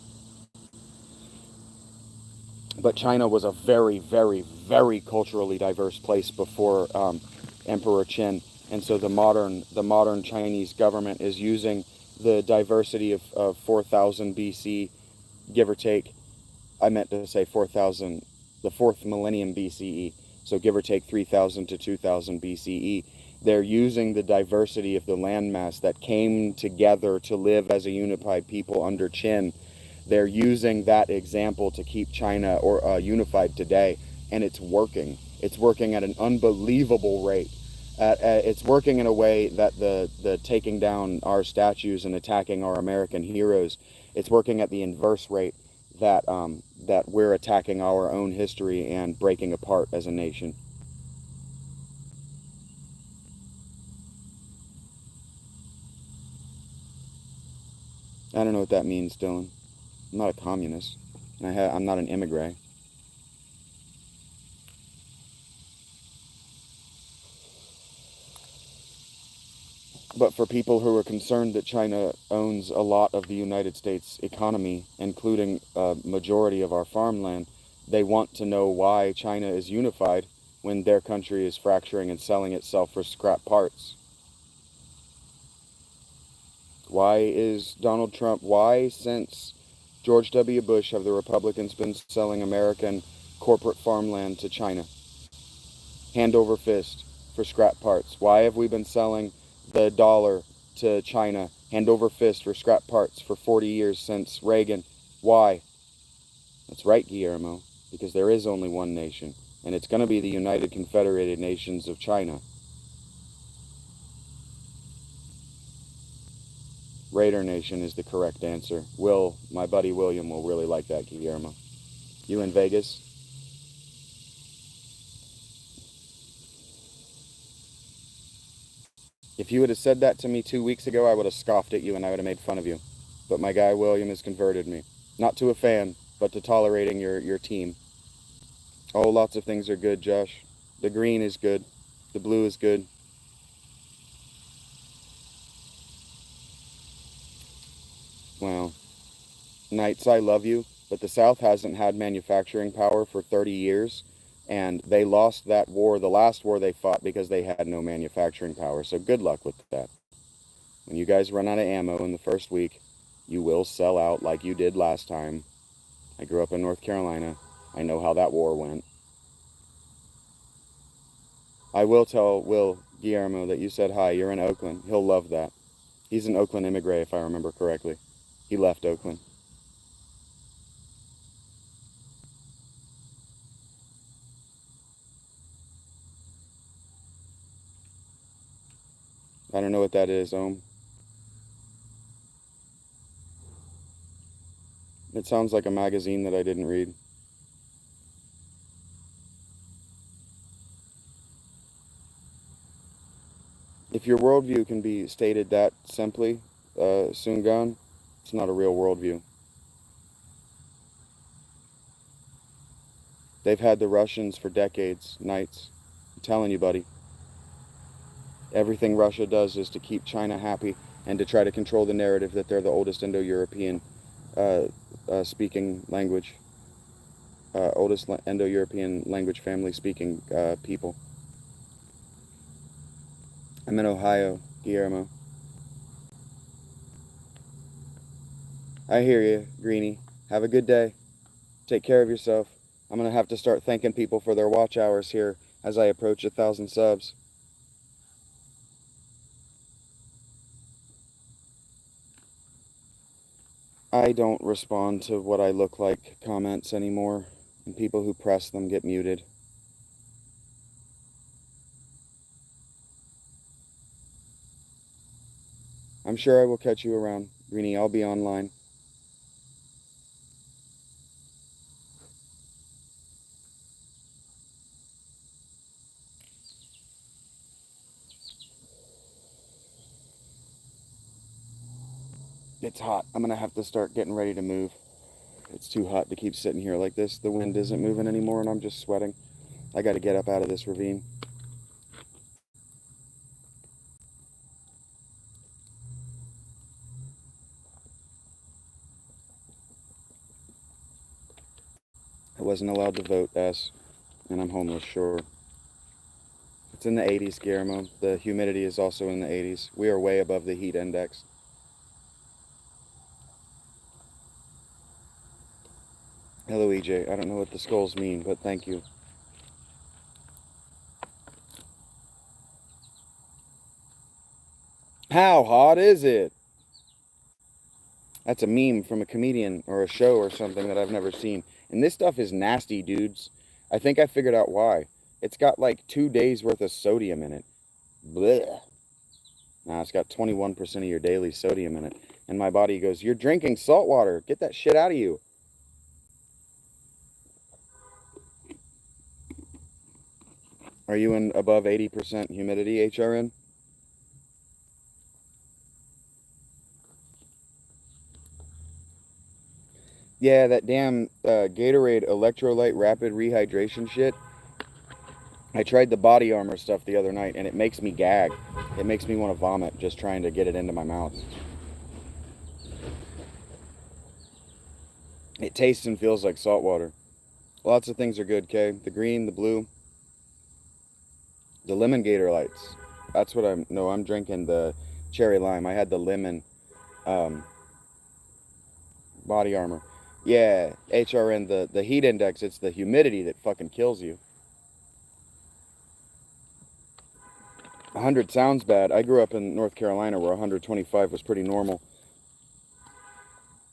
But China was a very, very, very culturally diverse place before Emperor Qin, and so the modern Chinese government is using the diversity of 4,000 BC, give or take. I meant to say 4,000, the fourth millennium BCE. So give or take 3,000 to 2,000 BCE. They're using the diversity of the landmass that came together to live as a unified people under Qin. They're using that example to keep China unified today, and it's working. It's working at an unbelievable rate. It's working in a way that the taking down our statues and attacking our American heroes, it's working at the inverse rate that that we're attacking our own history and breaking apart as a nation. I don't know what that means, Dylan. I'm not a communist. I'm not an immigrant. But for people who are concerned that China owns a lot of the United States economy, including a majority of our farmland, they want to know why China is unified when their country is fracturing and selling itself for scrap parts. Why is Donald Trump, why since George W. Bush have the Republicans been selling American corporate farmland to China, hand over fist, for scrap parts? Why have we been selling the dollar to China, hand over fist, for scrap parts for 40 years since Reagan? Why? That's right, Guillermo, because there is only one nation, and it's going to be the United Confederated Nations of China. Raider Nation is the correct answer. My buddy William will really like that, Guillermo. You in Vegas? If you would have said that to me 2 weeks ago, I would have scoffed at you and I would have made fun of you. But my guy William has converted me. Not to a fan, but to tolerating your team. Oh, lots of things are good, Josh. The green is good. The blue is good. Well, Knights, I love you, but the South hasn't had manufacturing power for 30 years, and they lost that war, the last war they fought, because they had no manufacturing power. So good luck with that. When you guys run out of ammo in the first week, you will sell out like you did last time. I grew up in North Carolina. I know how that war went. I will tell Will Guillermo that you said hi. You're in Oakland. He'll love that. He's an Oakland immigrant, if I remember correctly. He left Oakland. I don't know what that is, Ohm. It sounds like a magazine that I didn't read. If your worldview can be stated that simply, Sungan, it's not a real worldview. They've had the Russians for decades, nights. I'm telling you, buddy. Everything Russia does is to keep China happy and to try to control the narrative that they're the oldest Indo-European speaking language, oldest Indo-European language family speaking people. I'm in Ohio, Guillermo. I hear you, Greenie. Have a good day. Take care of yourself. I'm going to have to start thanking people for their watch hours here as I approach 1,000 subs. I don't respond to what I look like comments anymore, and people who press them get muted. I'm sure I will catch you around, Greenie. I'll be online. It's hot. I'm going to have to start getting ready to move. It's too hot to keep sitting here like this. The wind isn't moving anymore and I'm just sweating. I got to get up out of this ravine. I wasn't allowed to vote, S, and I'm homeless, sure. It's in the 80s, Guillermo. The humidity is also in the 80s. We are way above the heat index. Hello, EJ. I don't know what the skulls mean, but thank you. How hot is it? That's a meme from a comedian or a show or something that I've never seen. And this stuff is nasty, dudes. I think I figured out why. It's got like 2 days worth of sodium in it. Blech. Nah, it's got 21% of your daily sodium in it. And my body goes, you're drinking salt water. Get that shit out of you. Are you in above 80% humidity, HRN? Yeah, that damn Gatorade electrolyte rapid rehydration shit. I tried the body armor stuff the other night and it makes me gag. It makes me want to vomit just trying to get it into my mouth. It tastes and feels like salt water. Lots of things are good, Kay. The green, the blue, the lemon Gator lights. That's what I'm drinking the cherry lime. I had the lemon body armor. Yeah, HRN, the heat index, it's the humidity that fucking kills you. 100 sounds bad. I grew up in North Carolina where 125 was pretty normal.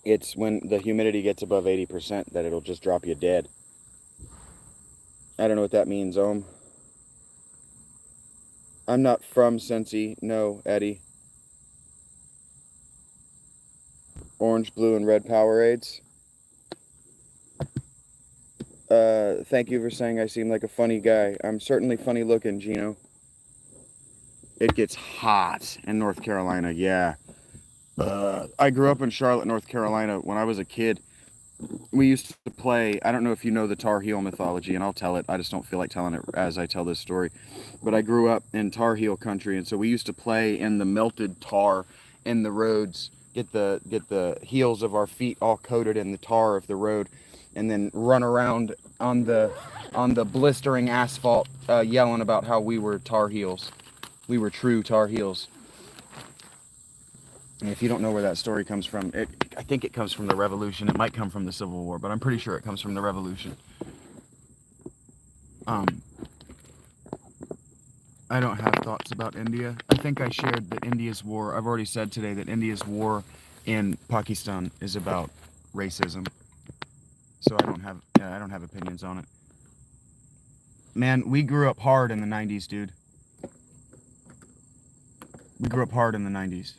It's when the humidity gets above 80% that it'll just drop you dead. I don't know what that means, Ohm. I'm not from Cincy. No, Eddie. Orange, blue, and red Powerades. Thank you for saying I seem like a funny guy. I'm certainly funny looking, Gino. It gets hot in North Carolina, yeah. I grew up in Charlotte, North Carolina. When I was a kid, we used to play, I don't know if you know the Tar Heel mythology, and I'll tell it. I just don't feel like telling it as I tell this story. But I grew up in Tar Heel country, and so we used to play in the melted tar in the roads, get the heels of our feet all coated in the tar of the road, and then run around on the blistering asphalt yelling about how we were Tar Heels. We were true Tar Heels. And if you don't know where that story comes from, I think it comes from the Revolution. It might come from the Civil War, but I'm pretty sure it comes from the Revolution. I don't have thoughts about India. I think I shared that India's war. I've already said today that India's war in Pakistan is about racism. So I don't have opinions on it. Man, we grew up hard in the 90s, dude. We grew up hard in the 90s.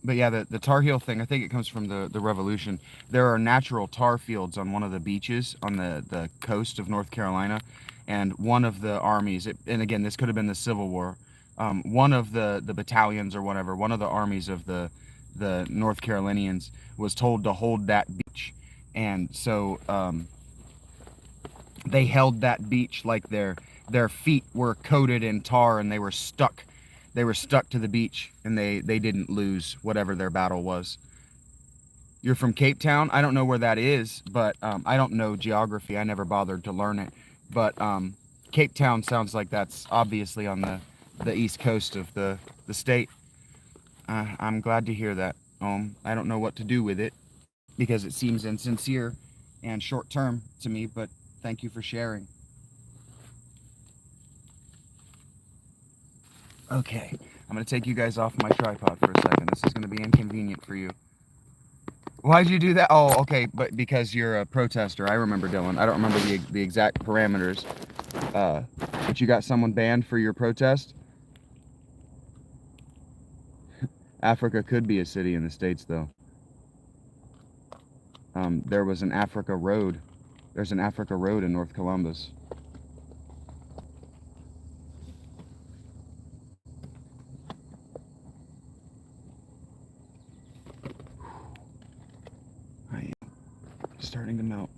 But yeah, the Tar Heel thing, I think it comes from the Revolution. There are natural tar fields on one of the beaches on the coast of North Carolina. And one of the armies, and again, this could have been the Civil War, one of the battalions or whatever, one of the armies of the North Carolinians was told to hold that beach And so they held that beach like their feet were coated in tar, and they were stuck to the beach, and they didn't lose whatever their battle was. You're from Cape Town? I don't know where that is, but I don't know geography. I never bothered to learn it. But Cape Town sounds like that's obviously on the east coast of the state. I'm glad to hear that. I don't know what to do with it because it seems insincere and short term to me, but thank you for sharing. Okay, I'm gonna take you guys off my tripod for a second. This is gonna be inconvenient for you. Why'd you do that? Oh, okay, but because you're a protester. I remember, Dylan. I don't remember the exact parameters. But you got someone banned for your protest? Africa could be a city in the States, though. There was an Africa Road. There's an Africa Road in North Columbus. I am starting to melt.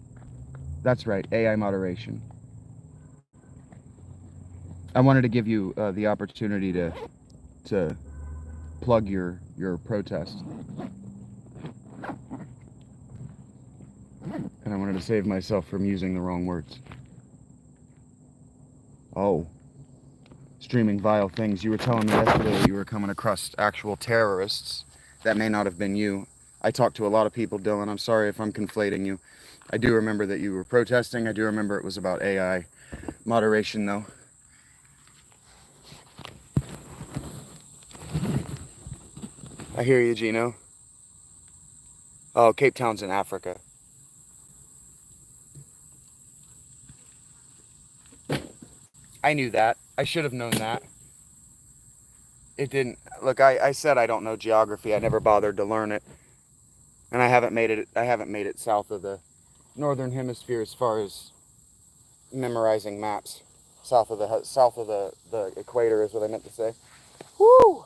That's right, AI moderation. I wanted to give you the opportunity to plug your protest. And I wanted to save myself from using the wrong words. Oh. Streaming vile things. You were telling me yesterday that you were coming across actual terrorists. That may not have been you. I talked to a lot of people, Dylan. I'm sorry if I'm conflating you. I do remember that you were protesting. I do remember it was about AI moderation, though. I hear you, Gino. Oh, Cape Town's in Africa. I knew that. I should have known that. It didn't. Look, I said I don't know geography. I never bothered to learn it. And I haven't made it south of the northern hemisphere as far as memorizing maps. South of the equator is what I meant to say. Woo!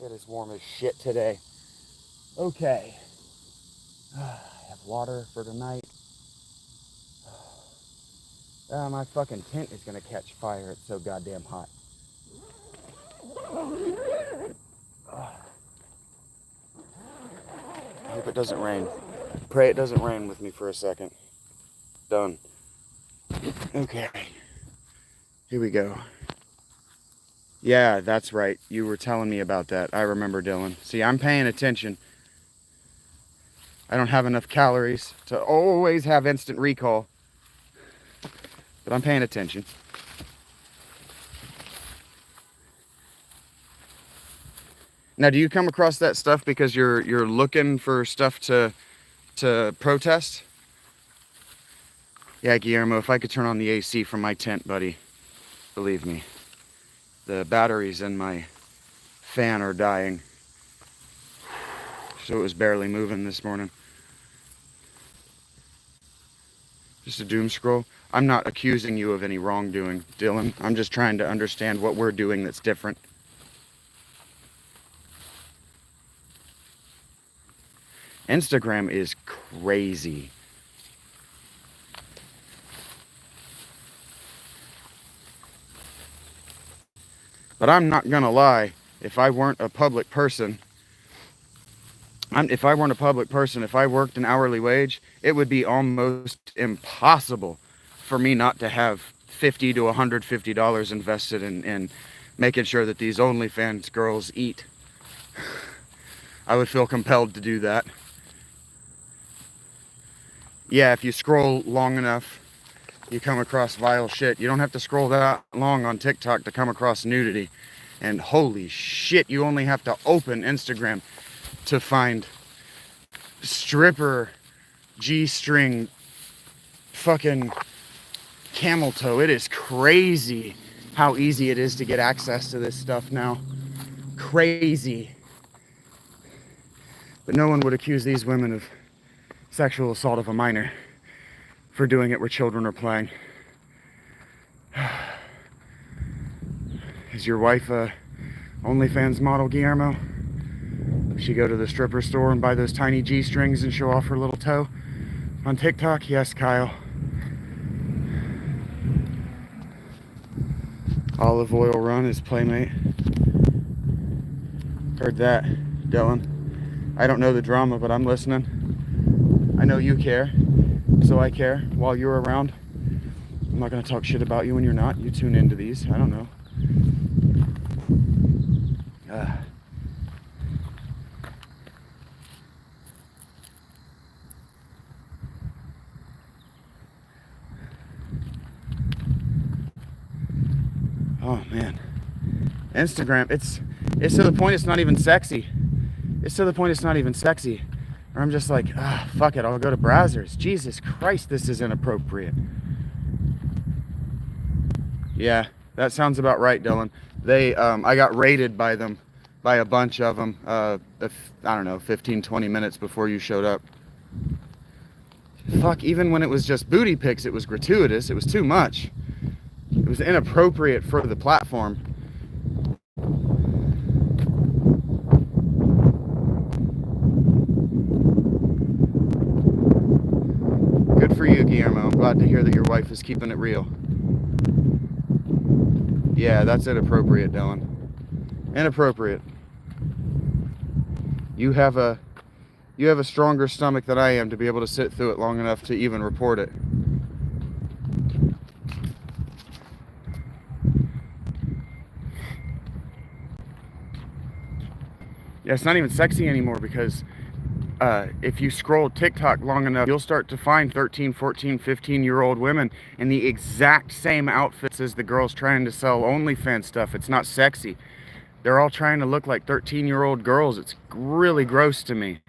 It is warm as shit today. Okay. I have water for tonight. My fucking tent is gonna catch fire. It's so goddamn hot. I hope it doesn't rain. Pray it doesn't rain with me for a second. Done. Okay. Here we go. Yeah, that's right. You were telling me about that. I remember, Dylan. See, I'm paying attention. I don't have enough calories to always have instant recall. But I'm paying attention. Now, do you come across that stuff because you're looking for stuff to protest? Yeah, Guillermo, if I could turn on the AC from my tent, buddy, believe me, the batteries in my fan are dying. So it was barely moving this morning. Just a doom scroll. I'm not accusing you of any wrongdoing, Dylan. I'm just trying to understand what we're doing that's different. Instagram is crazy. But I'm not gonna lie, if I weren't a public person, if I worked an hourly wage, it would be almost impossible for me not to have $50 to $150 invested in making sure that these OnlyFans girls eat. I would feel compelled to do that. Yeah, if you scroll long enough, you come across vile shit. You don't have to scroll that long on TikTok to come across nudity. And holy shit, you only have to open Instagram to find stripper G-string fucking camel toe. It is crazy how easy it is to get access to this stuff now. Crazy. But no one would accuse these women of sexual assault of a minor for doing it where children are playing. Is your wife a OnlyFans model, Guillermo? Does she go to the stripper store and buy those tiny G-strings and show off her little toe? On TikTok, yes, Kyle. Olive oil run is Playmate. Heard that, Dylan. I don't know the drama, but I'm listening. I know you care, so I care while you're around. I'm not gonna talk shit about you when you're not. You tune into these. I don't know. Oh man, Instagram. It's to the point it's not even sexy. It's to the point it's not even sexy. Or I'm just like, fuck it. I'll go to browsers. Jesus Christ, this is inappropriate. Yeah, that sounds about right, Dylan. They, I got raided by them, by a bunch of them. I don't know, 15, 20 minutes before you showed up. Fuck, even when it was just booty pics, it was gratuitous. It was too much. It was inappropriate for the platform. Good for you, Guillermo. I'm glad to hear that your wife is keeping it real. Yeah, that's inappropriate, Dylan. Inappropriate. You have a stronger stomach than I am to be able to sit through it long enough to even report it. Yeah, it's not even sexy anymore because if you scroll TikTok long enough, you'll start to find 13, 14, 15-year-old women in the exact same outfits as the girls trying to sell OnlyFans stuff. It's not sexy. They're all trying to look like 13-year-old girls. It's really gross to me.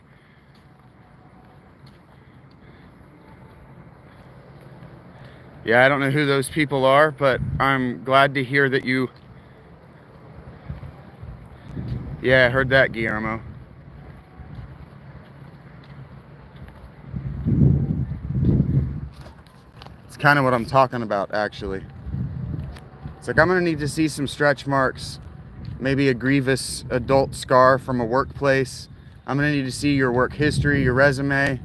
Yeah, I don't know who those people are, but I'm glad to hear that you... Yeah, I heard that, Guillermo. It's kind of what I'm talking about, actually. It's like I'm going to need to see some stretch marks, maybe a grievous adult scar from a workplace. I'm going to need to see your work history, your resume.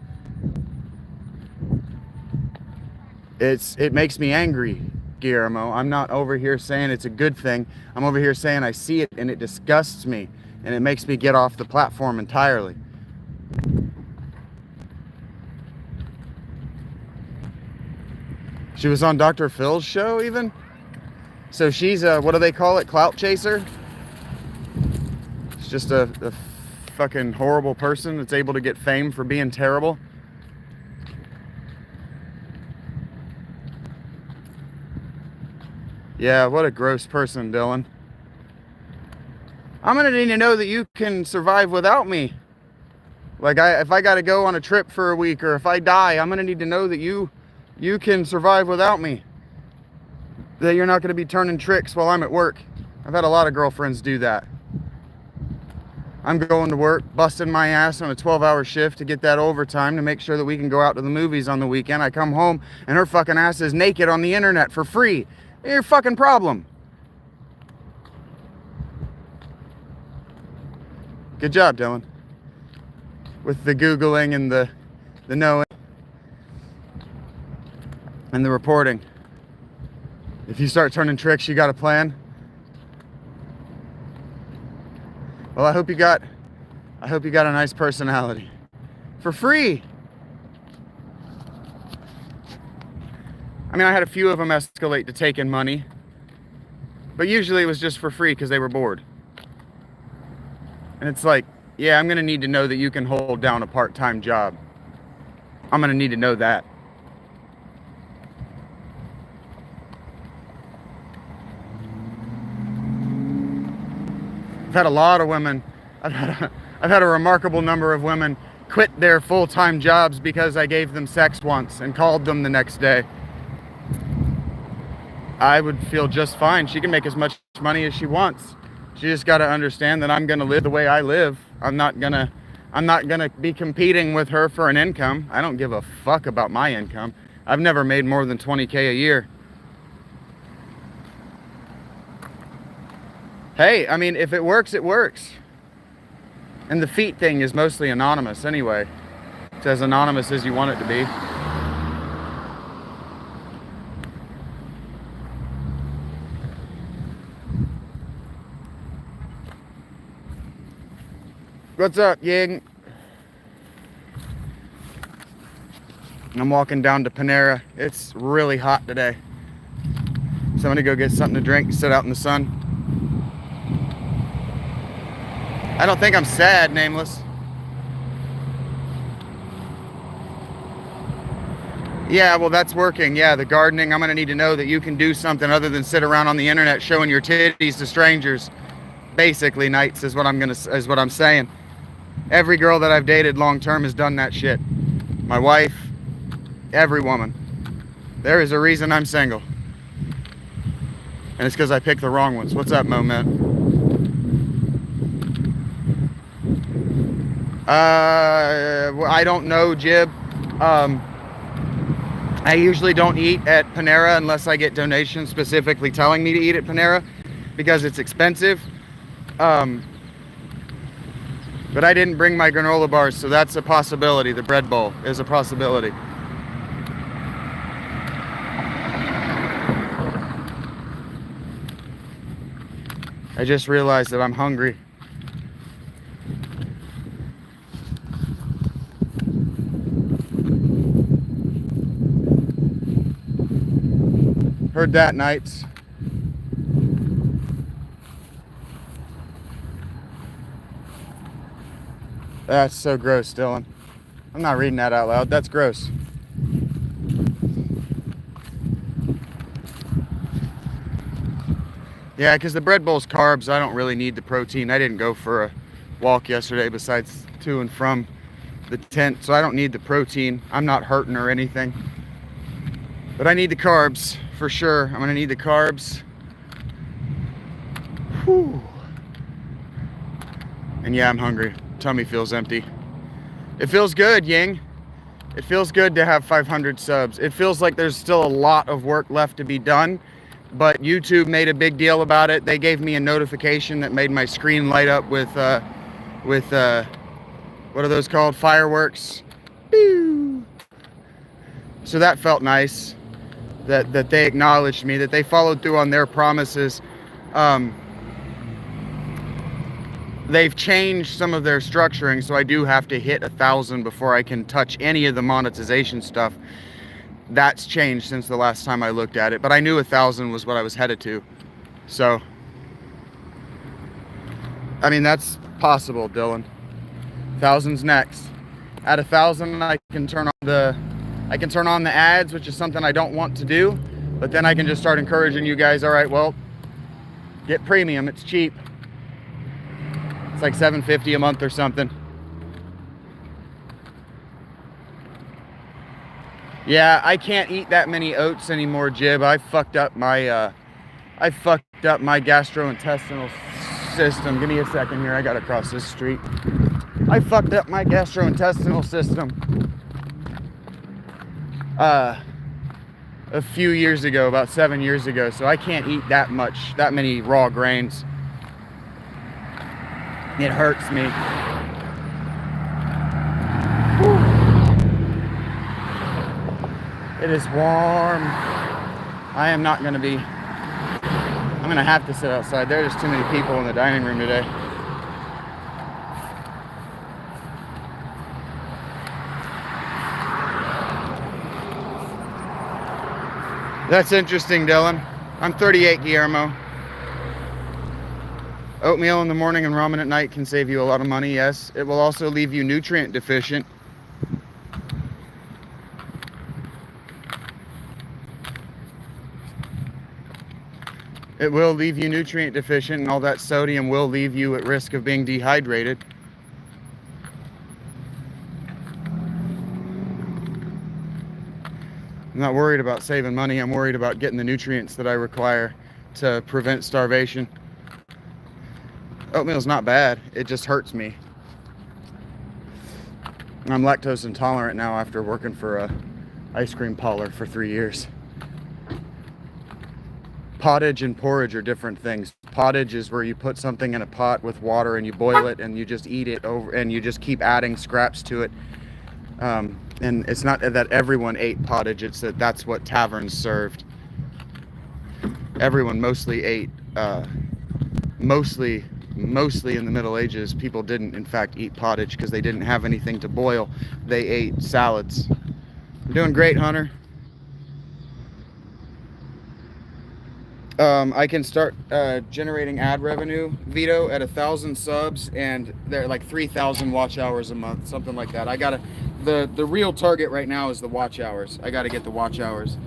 It makes me angry, Guillermo. I'm not over here saying it's a good thing. I'm over here saying I see it and it disgusts me and it makes me get off the platform entirely. She was on Dr. Phil's show even? So she's a, what do they call it, clout chaser? It's just a fucking horrible person that's able to get fame for being terrible. Yeah, what a gross person, Dylan. I'm gonna need to know that you can survive without me. Like, if I gotta go on a trip for a week, or if I die, I'm gonna need to know that you can survive without me. That you're not gonna be turning tricks while I'm at work. I've had a lot of girlfriends do that. I'm going to work, busting my ass on a 12-hour shift to get that overtime to make sure that we can go out to the movies on the weekend. I come home and her fucking ass is naked on the internet for free. Your fucking problem. Good job, Dylan. With the Googling and the knowing and the reporting. If you start turning tricks, you got a plan. Well, I hope you got a nice personality. For free. I mean, I had a few of them escalate to taking money, but usually it was just for free because they were bored. And it's like, yeah, I'm going to need to know that you can hold down a part-time job. I'm going to need to know that. I've had a lot of women, I've had a remarkable number of women quit their full-time jobs because I gave them sex once and called them the next day. I would feel just fine. She can make as much money as she wants. She just got to understand that I'm going to live the way I live. I'm not going to be competing with her for an income. I don't give a fuck about my income. I've never made more than 20K a year. Hey, I mean, if it works, it works. And the feet thing is mostly anonymous anyway. It's as anonymous as you want it to be. What's up, Ying? I'm walking down to Panera. It's really hot today. So I'm gonna go get something to drink and sit out in the sun. I don't think I'm sad, Nameless. Yeah, well, that's working. Yeah, the gardening. I'm gonna need to know that you can do something other than sit around on the internet showing your titties to strangers. Basically, Knights, is what I'm saying. Every girl that I've dated long term has done that shit. My wife, every woman. There is a reason I'm single. And it's because I picked the wrong ones. What's up, Moment? I don't know, Jib. I usually don't eat at Panera unless I get donations specifically telling me to eat at Panera because it's expensive. But I didn't bring my granola bars, so that's a possibility. The bread bowl is a possibility. I just realized that I'm hungry. Heard that, Knights. That's so gross, Dylan. I'm not reading that out loud. That's gross. Yeah, because the bread bowl's carbs. I don't really need the protein. I didn't go for a walk yesterday besides to and from the tent, so I don't need the protein. I'm not hurting or anything. But I need the carbs, for sure. I'm gonna need the carbs. Whew. And yeah, I'm hungry. Tummy feels empty. It feels good, Ying. It feels good to have 500 subs. It feels like there's still a lot of work left to be done, but YouTube made a big deal about it. They gave me a notification that made my screen light up with what are those called? Fireworks. Pew! So that felt nice. That they acknowledged me, that they followed through on their promises. They've changed some of their structuring, so I do have to hit 1,000 before I can touch any of the monetization stuff. That's changed since the last time I looked at it, but I knew 1,000 was what I was headed to. So, I mean, that's possible, Dylan. 1,000's next. At 1,000, I can turn on the ads, which is something I don't want to do, but then I can just start encouraging you guys. All right, well, get premium. It's cheap. It's like $7.50 a month or something. Yeah, I can't eat that many oats anymore, Jib. I fucked up my gastrointestinal system. Give me a second here. I gotta cross this street. I fucked up my gastrointestinal system a few years ago, about 7 years ago. So I can't eat that many raw grains. It hurts me. Whew. It is warm. I'm gonna have to sit outside. There's too many people in the dining room today. That's interesting, Dylan. I'm 38, Guillermo. Oatmeal in the morning and ramen at night can save you a lot of money, yes. It will also leave you nutrient deficient. It will leave you nutrient deficient, and all that sodium will leave you at risk of being dehydrated. I'm not worried about saving money. I'm worried about getting the nutrients that I require to prevent starvation. Oatmeal's not bad. It just hurts me. I'm lactose intolerant now after working for a ice cream parlor for 3 years. Pottage and porridge are different things. Pottage is where you put something in a pot with water and you boil it and you just eat it over and you just keep adding scraps to it. And it's not that everyone ate pottage, it's that that's what taverns served. Everyone mostly ate, mostly mostly in the Middle Ages, people didn't, in fact, eat pottage because they didn't have anything to boil. They ate salads. I'm doing great, Hunter. I can start generating ad revenue, Vito, at 1,000 subs, and they're like 3,000 watch hours a month, something like that. I gotta, the real target right now is the watch hours. I gotta get the watch hours.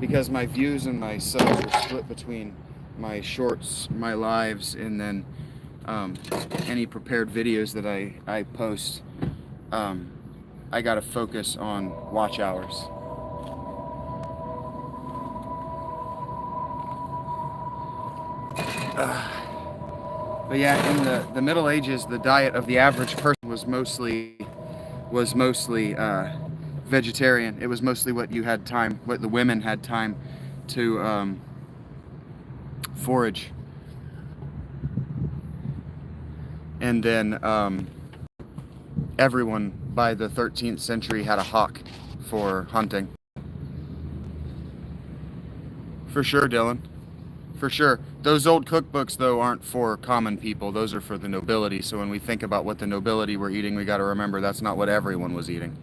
Because my views and my subs are split between my shorts, my lives, and then any prepared videos that I post. I gotta focus on watch hours. But yeah, in the Middle Ages, the diet of the average person was mostly vegetarian. It was mostly what the women had time to forage. And then everyone by the 13th century had a hawk for hunting. For sure, Dylan. For sure. Those old cookbooks, though, aren't for common people. Those are for the nobility. So when we think about what the nobility were eating, we got to remember that's not what everyone was eating.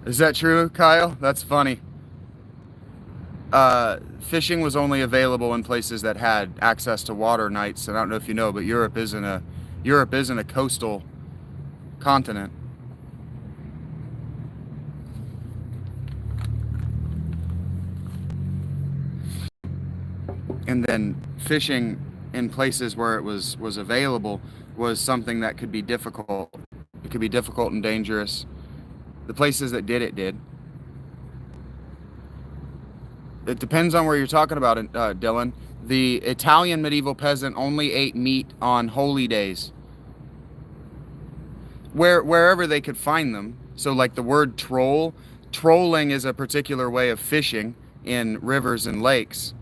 Is that true, Kyle? That's funny. Fishing was only available in places that had access to water nights. And I don't know if you know, but Europe isn't a coastal continent. And then fishing in places where it was available was something that could be difficult. It could be difficult and dangerous. The places that did it did. It depends on where you're talking about, Dylan. The Italian medieval peasant only ate meat on holy days, wherever they could find them. So like the word trolling is a particular way of fishing in rivers and lakes.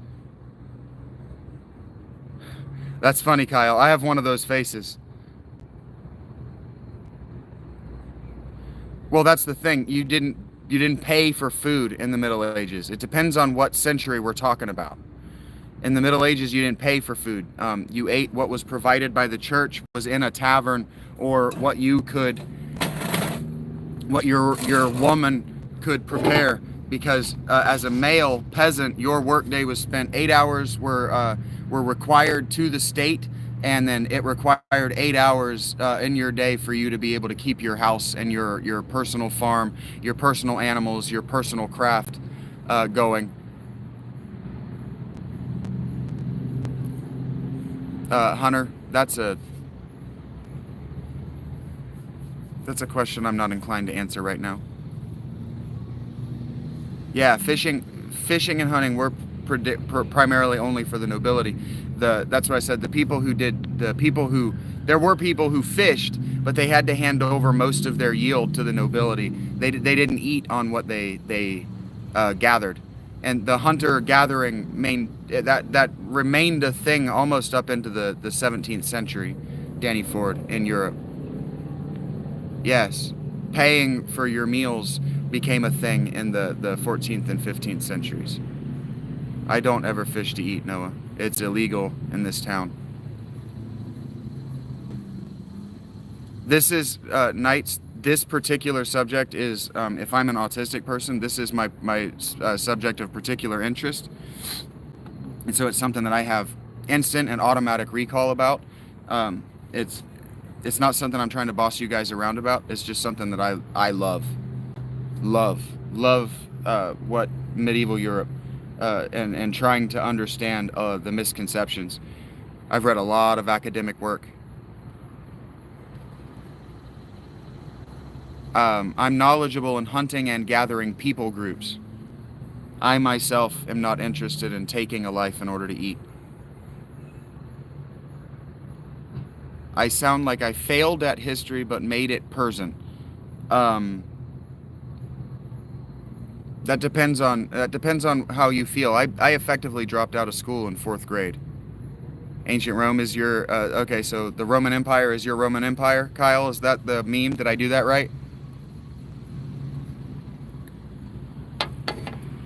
That's funny, Kyle. I have one of those faces. Well, that's the thing. You didn't pay for food in the Middle Ages. It depends on what century we're talking about. In the Middle Ages, you didn't pay for food. You ate what was provided by the church, was in a tavern, or what your woman could prepare. Because as a male peasant, your workday was spent 8 hours were required to the state, and then it required 8 hours in your day for you to be able to keep your house and your personal farm, your personal animals, your personal craft going. Hunter, that's a question I'm not inclined to answer right now. Yeah, fishing and hunting were primarily only for the nobility. That's what I said. There were people who fished, but they had to hand over most of their yield to the nobility. They didn't eat on what they gathered, and the hunter gathering that remained a thing almost up into the 17th century. Danny Ford in Europe. Yes, paying for your meals became a thing in the 14th and 15th centuries. I don't ever fish to eat, Noah. It's illegal in this town. This is Knight's. This particular subject is, if I'm an autistic person, this is my subject of particular interest. And so it's something that I have instant and automatic recall about. It's not something I'm trying to boss you guys around about. It's just something that I love what medieval Europe and trying to understand the misconceptions. I've read a lot of academic work. I'm knowledgeable in hunting and gathering people groups. I myself am not interested in taking a life in order to eat. I sound like I failed at history but made it Persian. That depends on how you feel. I effectively dropped out of school in 4th grade. Ancient Rome is your okay, so the Roman Empire is your Roman Empire, Kyle? Is that the meme? Did I do that right?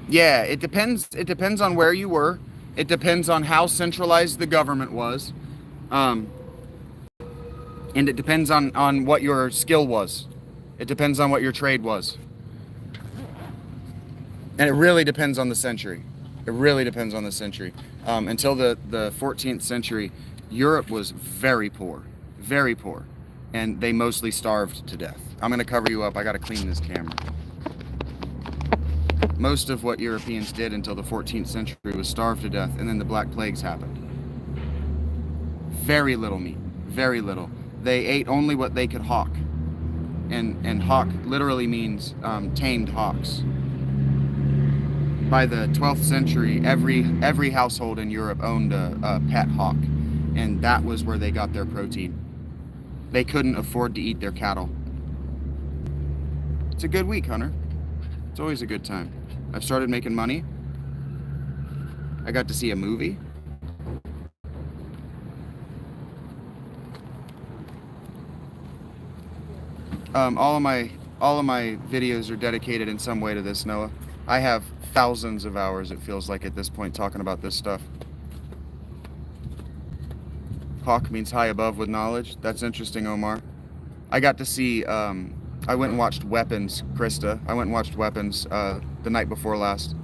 Yeah, it depends. It depends on where you were. It depends on how centralized the government was, um, and it depends on what your skill was. It depends on what your trade was, and it really depends on the century. It really depends on the century. Until the 14th century, Europe was very poor, and they mostly starved to death. I'm gonna cover you up. I gotta clean this camera. Most of what Europeans did until the 14th century was starve to death, and then the Black Plagues happened. Very little meat, very little. They ate only what they could hawk, and hawk literally means tamed hawks. By the 12th century, every household in Europe owned a pet hawk, and that was where they got their protein. They couldn't afford to eat their cattle. It's a good week, Hunter. It's always a good time. I've started making money. I got to see a movie. All of my videos are dedicated in some way to this, Noah. I have thousands of hours, it feels like, at this point, talking about this stuff. Hawk means high above with knowledge. That's interesting, Omar. I got to see, I went and watched Weapons, Krista. I went and watched Weapons the night before last.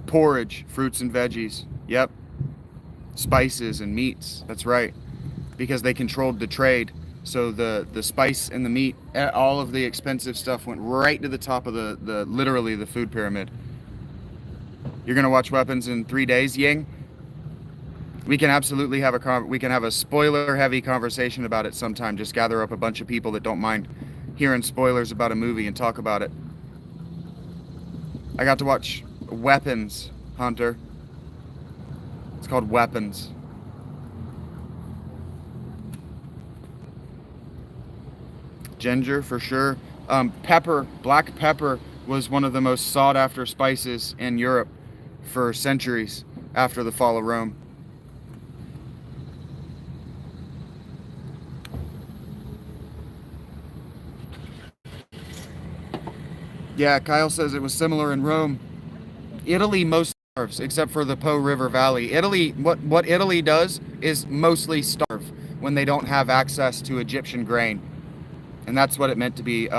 Porridge, fruits and veggies. Yep. Spices and meats. That's right. Because they controlled the trade. So the spice and the meat, all of the expensive stuff went right to the top of the literally the food pyramid. You're gonna watch Weapons in 3 days, Ying? We can absolutely have a spoiler-heavy conversation about it sometime. Just gather up a bunch of people that don't mind hearing spoilers about a movie and talk about it. I got to watch Weapons, Hunter. It's called Weapons. Ginger, for sure. Pepper, black pepper, was one of the most sought-after spices in Europe for centuries after the fall of Rome. Yeah, Kyle says it was similar in Rome. Italy most starves, except for the Po River Valley. Italy, what Italy does is mostly starve when they don't have access to Egyptian grain. And that's what it meant to be.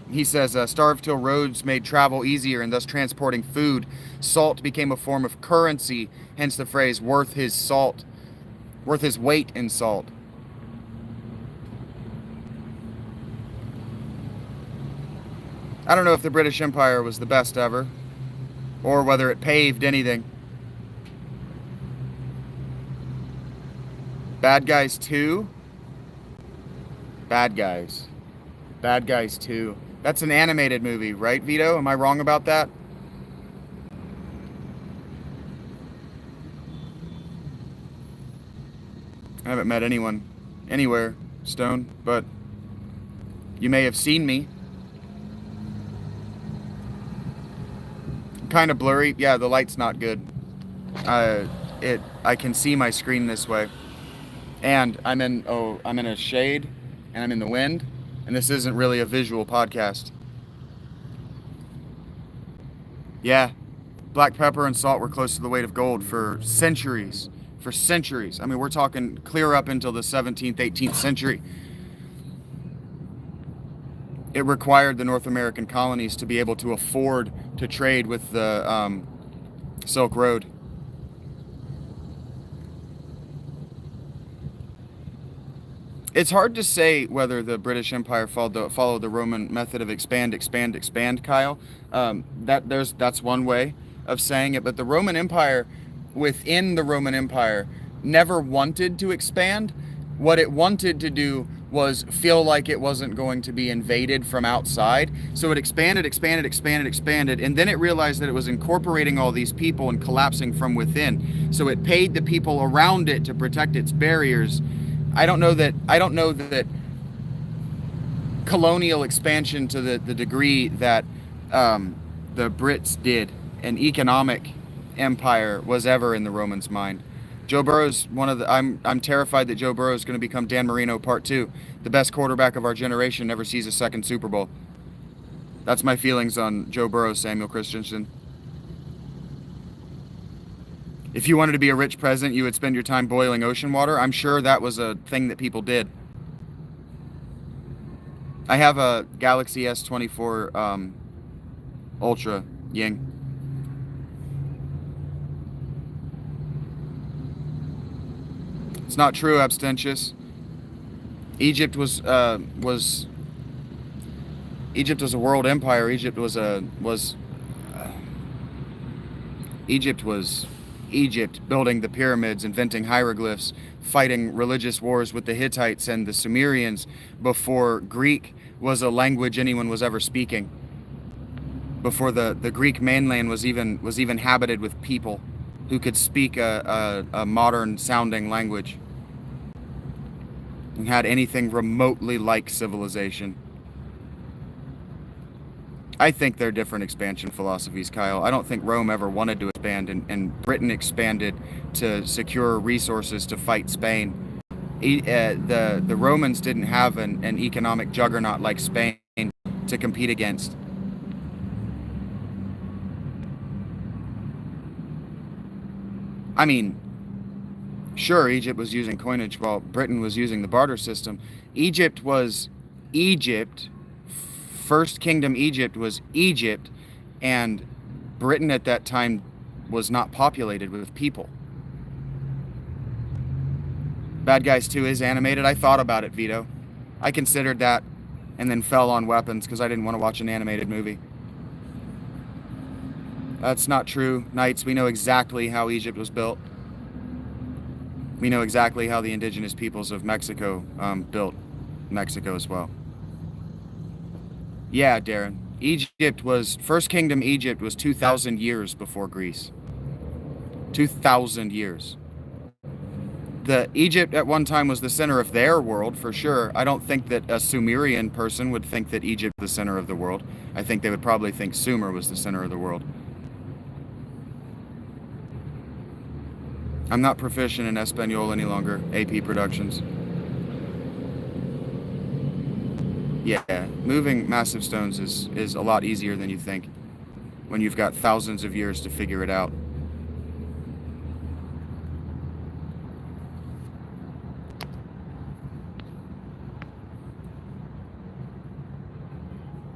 He says, starved till roads made travel easier and thus transporting food. Salt became a form of currency, hence the phrase worth his salt, worth his weight in salt. I don't know if the British Empire was the best ever, or whether it paved anything. Bad Guys 2? Bad Guys. Bad Guys 2. That's an animated movie, right, Vito? Am I wrong about that? I haven't met anyone anywhere, Stone, but you may have seen me. Kind of blurry. Yeah, the light's not good. I can see my screen this way. And I'm in a shade and I'm in the wind, and this isn't really a visual podcast. Yeah. Black pepper and salt were close to the weight of gold for centuries. For centuries. I mean, we're talking clear up until the 17th, 18th century. It required the North American colonies to be able to afford to trade with the Silk Road. It's hard to say whether the British Empire followed the Roman method of expand, Kyle. That's one way of saying it, but the Roman Empire, within the Roman Empire, never wanted to expand. What it wanted to do was feel like it wasn't going to be invaded from outside. So it expanded, and then it realized that it was incorporating all these people and collapsing from within. So it paid the people around it to protect its barriers. I don't know that colonial expansion to the degree that the Brits did, an economic empire, was ever in the Romans' mind. Joe Burrow's I'm terrified that Joe Burrow is going to become Dan Marino Part 2. The best quarterback of our generation never sees a second Super Bowl. That's my feelings on Joe Burrow, Samuel Christensen. If you wanted to be a rich president, you would spend your time boiling ocean water. I'm sure that was a thing that people did. I have a Galaxy S24 Ultra Ying. It's not true, abstentious. Egypt was a world empire. Egypt was Egypt, building the pyramids, inventing hieroglyphs, fighting religious wars with the Hittites and the Sumerians before Greek was a language anyone was ever speaking. Before the Greek mainland was even habited with people who could speak a modern sounding language and had anything remotely like civilization. I think they're different expansion philosophies, Kyle. I don't think Rome ever wanted to expand, and Britain expanded to secure resources to fight Spain. The Romans didn't have an economic juggernaut like Spain to compete against. I mean, sure, Egypt was using coinage while Britain was using the barter system. First Kingdom Egypt was Egypt, and Britain at that time was not populated with people. Bad Guys 2 is animated. I thought about it, Vito. I considered that and then fell on weapons because I didn't want to watch an animated movie. That's not true, Knights. We know exactly how Egypt was built. We know exactly how the indigenous peoples of Mexico built Mexico as well. Yeah, Darren. First Kingdom Egypt was 2,000 years before Greece. 2,000 years. The Egypt at one time was the center of their world, for sure. I don't think that a Sumerian person would think that Egypt was the center of the world. I think they would probably think Sumer was the center of the world. I'm not proficient in Espanol any longer, AP Productions. Yeah, moving massive stones is a lot easier than you think when you've got thousands of years to figure it out.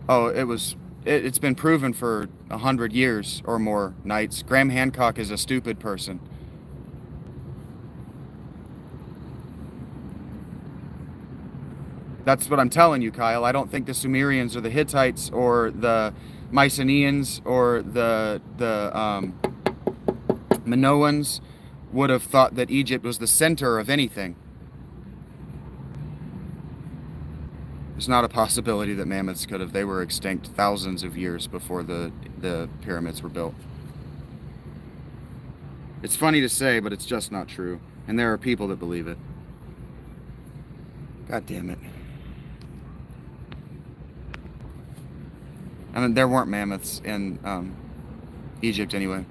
Oh, it's been proven for 100 years or more, Knights. Graham Hancock is a stupid person. That's what I'm telling you, Kyle. I don't think the Sumerians or the Hittites or the Mycenaeans or the Minoans would have thought that Egypt was the center of anything. There's not a possibility that mammoths could have. They were extinct thousands of years before the pyramids were built. It's funny to say, but it's just not true. And there are people that believe it. God damn it. I mean, there weren't mammoths in Egypt anyway.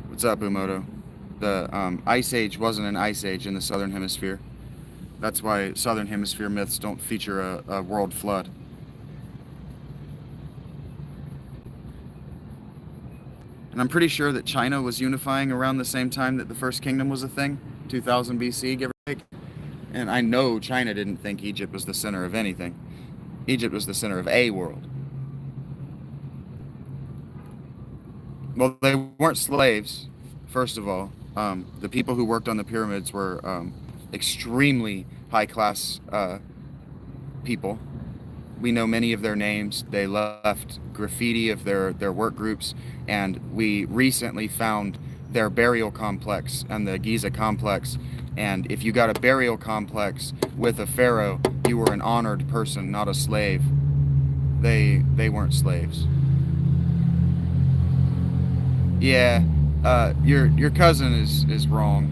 What's up, Umoto? The Ice Age wasn't an ice age in the Southern Hemisphere. That's why Southern Hemisphere myths don't feature a world flood. And I'm pretty sure that China was unifying around the same time that the First Kingdom was a thing, 2000 BC, give or take. And I know China didn't think Egypt was the center of anything. Egypt was the center of a world. Well, they weren't slaves, first of all. The people who worked on the pyramids were extremely high-class people. We know many of their names. They left graffiti of their work groups, and we recently found their burial complex and the Giza complex. And if you got a burial complex with a pharaoh, you were an honored person, not a slave. They weren't slaves. Yeah, your cousin is wrong.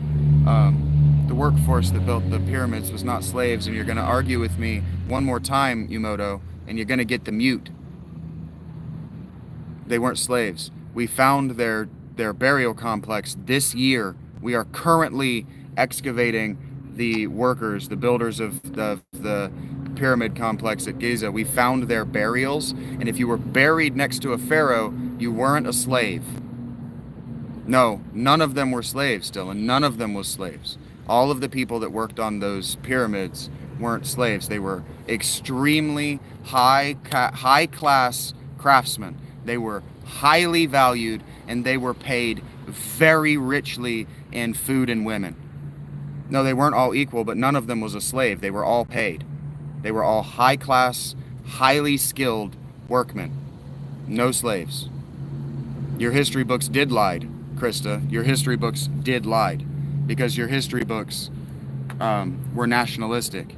The workforce that built the pyramids was not slaves, and you're going to argue with me one more time, Yumoto, and you're going to get the mute. They weren't slaves. We found their burial complex this year. We are currently excavating the workers, the builders of the pyramid complex at Giza, we found their burials, and if you were buried next to a pharaoh, you weren't a slave. No, none of them were slaves still, and none of them was slaves. All of the people that worked on those pyramids weren't slaves. They were extremely high-class craftsmen. They were highly valued, and they were paid very richly in food and women. No, they weren't all equal, but none of them was a slave. They were all paid. They were all high-class, highly skilled workmen. No slaves. Your history books did lie, Krista. Your history books did lie, because your history books were nationalistic.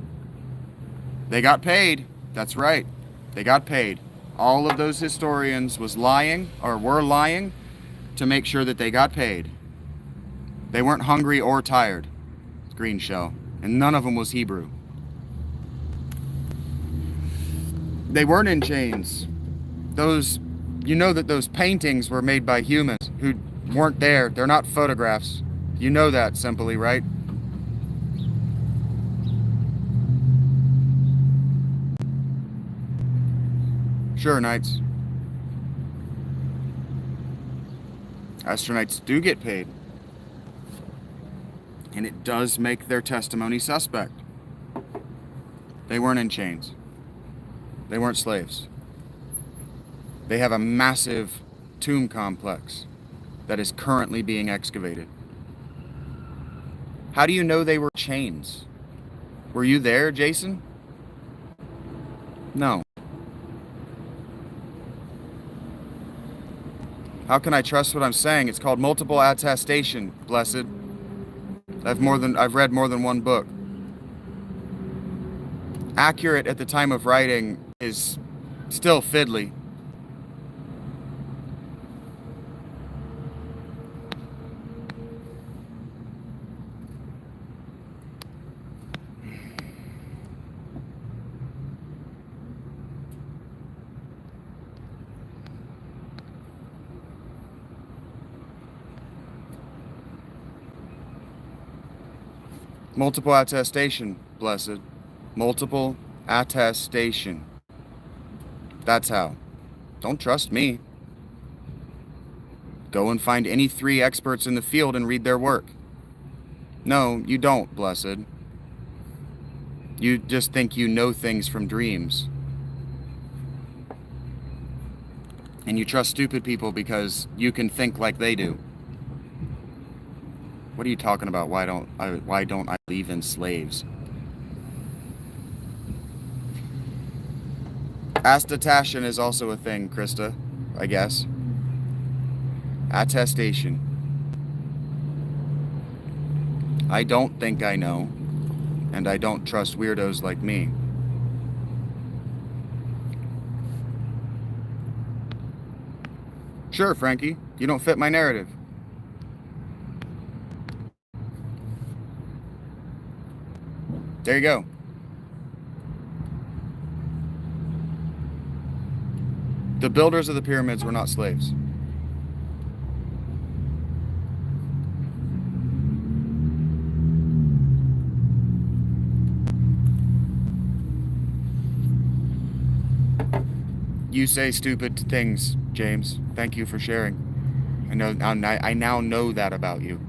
They got paid. That's right. They got paid. All of those historians were lying to make sure that they got paid. They weren't hungry or tired. Green shell. And none of them was Hebrew. They weren't in chains. You know that those paintings were made by humans who weren't there. They're not photographs. You know that simply, right? Sure, Knights. Astronauts do get paid. And it does make their testimony suspect. They weren't in chains. They weren't slaves. They have a massive tomb complex that is currently being excavated. How do you know they were chains? Were you there, Jason? No. How can I trust what I'm saying? It's called multiple attestation, blessed. I've read more than one book. Accurate at the time of writing is still fiddly. Multiple attestation, blessed. Multiple attestation. That's how. Don't trust me. Go and find any 3 experts in the field and read their work. No, you don't, blessed. You just think you know things from dreams. And you trust stupid people because you can think like they do. What are you talking about? Why don't I believe in slaves? Attestation is also a thing, Krista, I guess. Attestation. I don't think I know, and I don't trust weirdos like me. Sure, Frankie, you don't fit my narrative. There you go. The builders of the pyramids were not slaves. You say stupid things, James. Thank you for sharing. I now know that about you.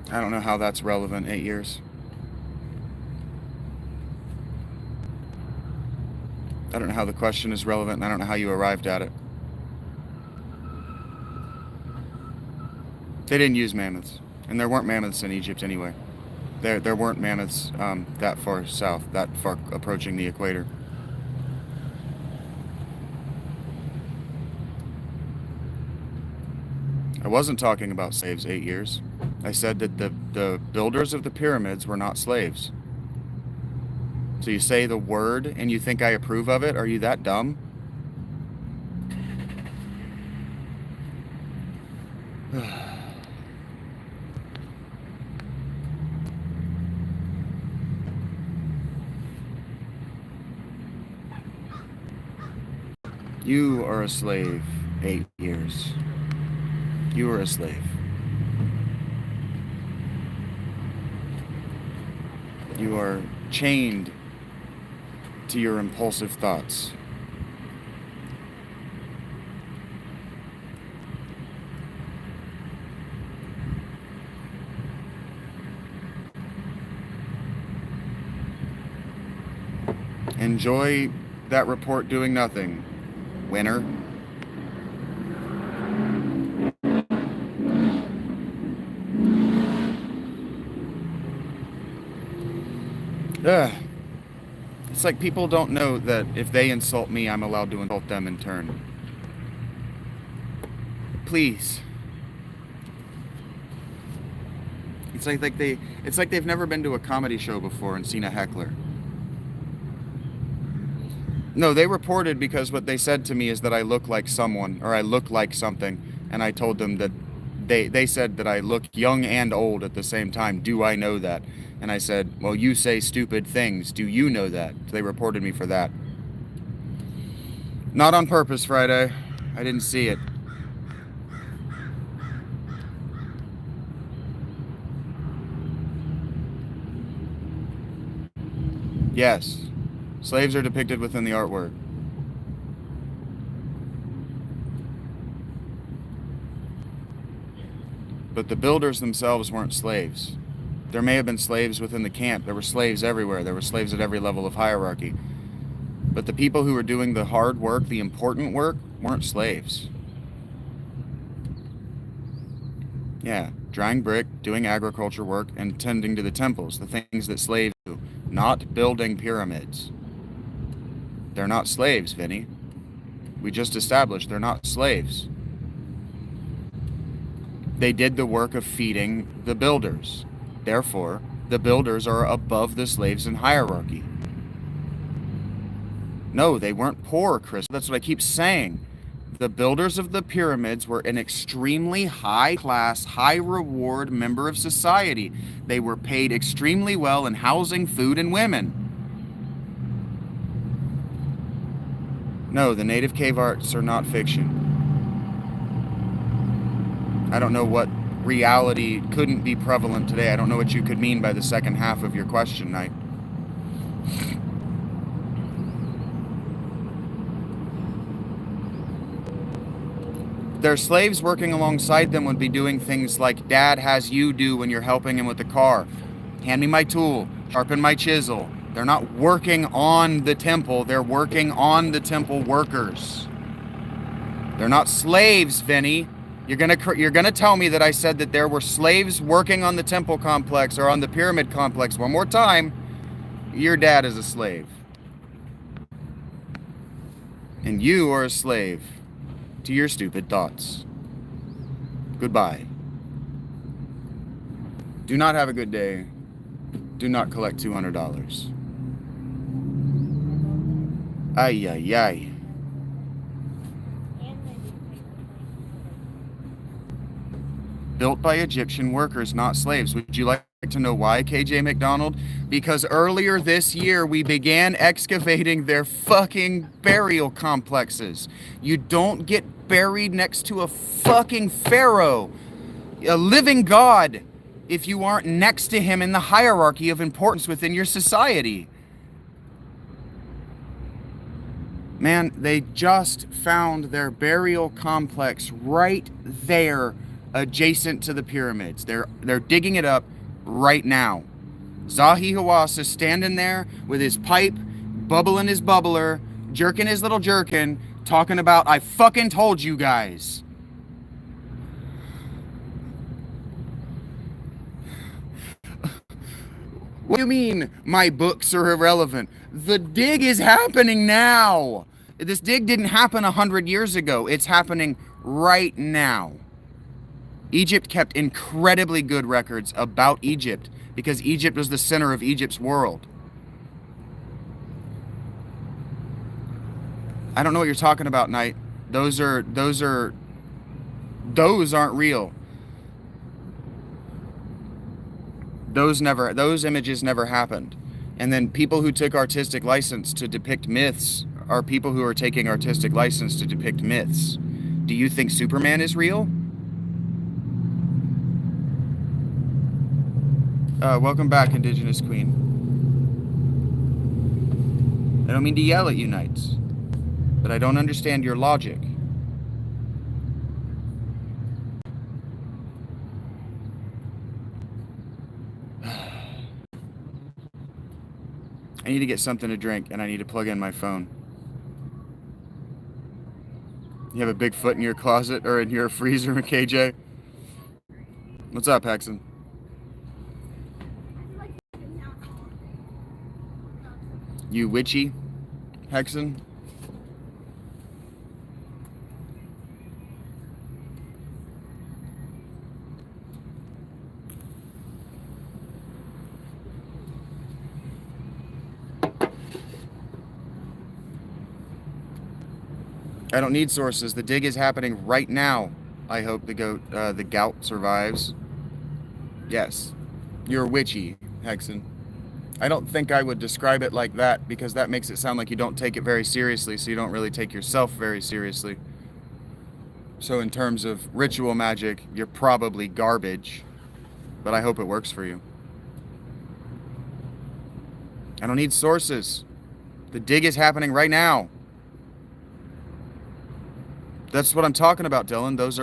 I don't know how that's relevant, 8 years. I don't know how the question is relevant, and I don't know how you arrived at it. They didn't use mammoths, and there weren't mammoths in Egypt anyway. There weren't mammoths that far south, that far approaching the equator. I wasn't talking about slaves 8 years. I said that the builders of the pyramids were not slaves. So you say the word and you think I approve of it? Are you that dumb? You are a slave. 8 years. You are a slave. You are chained to your impulsive thoughts. Enjoy that report doing nothing, winner. Ugh. It's like people don't know that if they insult me, I'm allowed to insult them in turn. Please. It's like they've never been to a comedy show before and seen a heckler. No, they reported because what they said to me is that I look like someone, or I look like something, and I told them that they said that I look young and old at the same time. Do I know that? And I said, well, you say stupid things. Do you know that? So they reported me for that. Not on purpose, Friday. I didn't see it. Yes. Slaves are depicted within the artwork. But the builders themselves weren't slaves. There may have been slaves within the camp. There were slaves everywhere. There were slaves at every level of hierarchy. But the people who were doing the hard work, the important work, weren't slaves. Yeah, drying brick, doing agriculture work, and tending to the temples, the things that slaves do, not building pyramids. They're not slaves, Vinny. We just established they're not slaves. They did the work of feeding the builders. Therefore, the builders are above the slaves in hierarchy. No, they weren't poor, Chris. That's what I keep saying. The builders of the pyramids were an extremely high-class, high-reward member of society. They were paid extremely well in housing, food, and women. No, the native cave arts are not fiction. I don't know what reality couldn't be prevalent today. I don't know what you could mean by the second half of your question, Knight. Their slaves working alongside them would be doing things like Dad has you do when you're helping him with the car. Hand me my tool, sharpen my chisel. They're not working on the temple, they're working on the temple workers. They're not slaves, Vinny. You're gonna tell me that I said that there were slaves working on the temple complex or on the pyramid complex one more time. Your dad is a slave. And you are a slave to your stupid thoughts. Goodbye. Do not have a good day. Do not collect $200. Ay, ay, ay. Built by Egyptian workers, not slaves. Would you like to know why, KJ McDonald? Because earlier this year, we began excavating their fucking burial complexes. You don't get buried next to a fucking pharaoh, a living god, if you aren't next to him in the hierarchy of importance within your society. Man, they just found their burial complex right there, adjacent to the pyramids. They're digging it up right now. Zahi Hawass is standing there with his pipe, bubbling his bubbler, jerking his little jerkin, talking about, I fucking told you guys. What do you mean my books are irrelevant? The dig is happening now. This dig didn't happen 100 years ago. It's happening right now. Egypt kept incredibly good records about Egypt because Egypt was the center of Egypt's world. I don't know what you're talking about, Knight. Those aren't real. Those images never happened. And then people who took artistic license to depict myths are people who are taking artistic license to depict myths. Do you think Superman is real? Welcome back, Indigenous Queen. I don't mean to yell at you, Knights, but I don't understand your logic. I need to get something to drink, and I need to plug in my phone. You have a Bigfoot in your closet or in your freezer, KJ? What's up, Hexen? You witchy, Hexen? I don't need sources. The dig is happening right now. I hope the gout survives. Yes. You're witchy, Hexen. I don't think I would describe it like that, because that makes it sound like you don't take it very seriously, so you don't really take yourself very seriously. So in terms of ritual magic, you're probably garbage, but I hope it works for you. I don't need sources. The dig is happening right now. That's what I'm talking about, Dylan. Those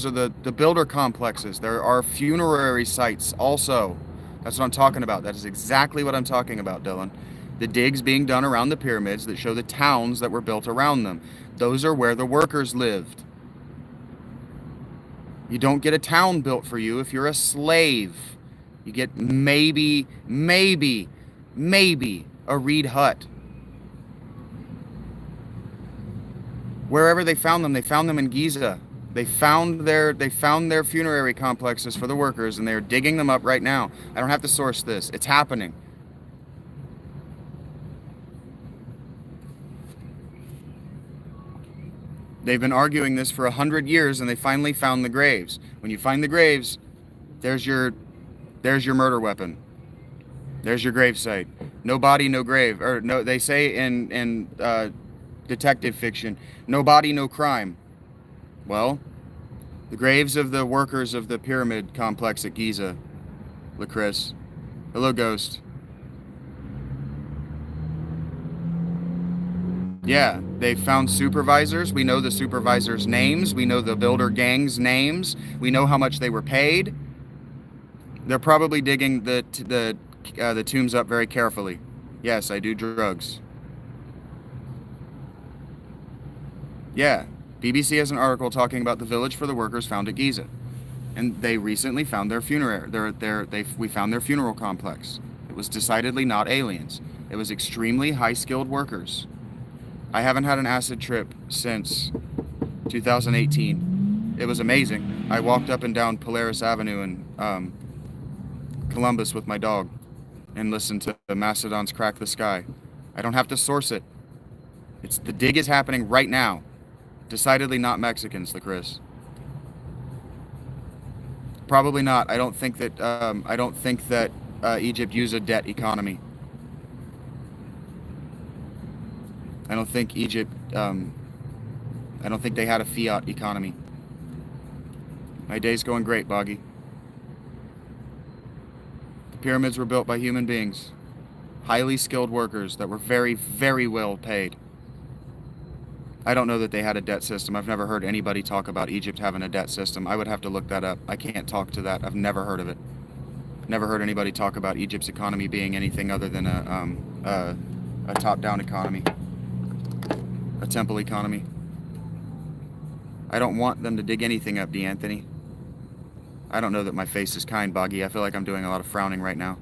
are the builder complexes. There are funerary sites also. That's what I'm talking about. That is exactly what I'm talking about, Dylan. The digs being done around the pyramids that show the towns that were built around them. Those are where the workers lived. You don't get a town built for you if you're a slave. You get maybe a reed hut. Wherever they found them in Giza. They found their funerary complexes for the workers, and they're digging them up right now. I don't have to source this. It's happening. They've been arguing this for 100 years, and they finally found the graves. When you find the graves, there's your murder weapon. There's your grave site. No body, no grave. Or no, they say in detective fiction, no body, no crime. Well, the graves of the workers of the pyramid complex at Giza, LaChris. Hello, Ghost. Yeah, they found supervisors. We know the supervisors' names. We know the builder gang's names. We know how much they were paid. They're probably digging the tombs up very carefully. Yes, I do drugs. Yeah, BBC has an article talking about the village for the workers found at Giza, and they recently found their we found their funeral complex. It was decidedly not aliens. It was extremely high-skilled workers. I haven't had an acid trip since 2018. It was amazing. I walked up and down Polaris Avenue in Columbus with my dog and listened to the Mastodons crack the sky. I don't have to source it. The dig is happening right now. Decidedly not Mexicans, LaChris. Probably not. I don't think that Egypt used a debt economy. I don't think Egypt. I don't think they had a fiat economy. My day's going great, Boggy. The pyramids were built by human beings, highly skilled workers that were very, very well paid. I don't know that they had a debt system. I've never heard anybody talk about Egypt having a debt system. I would have to look that up. I can't talk to that. I've never heard of it. Never heard anybody talk about Egypt's economy being anything other than a top-down economy. A temple economy. I don't want them to dig anything up, D'Anthony. I don't know that my face is kind, Boggy. I feel like I'm doing a lot of frowning right now.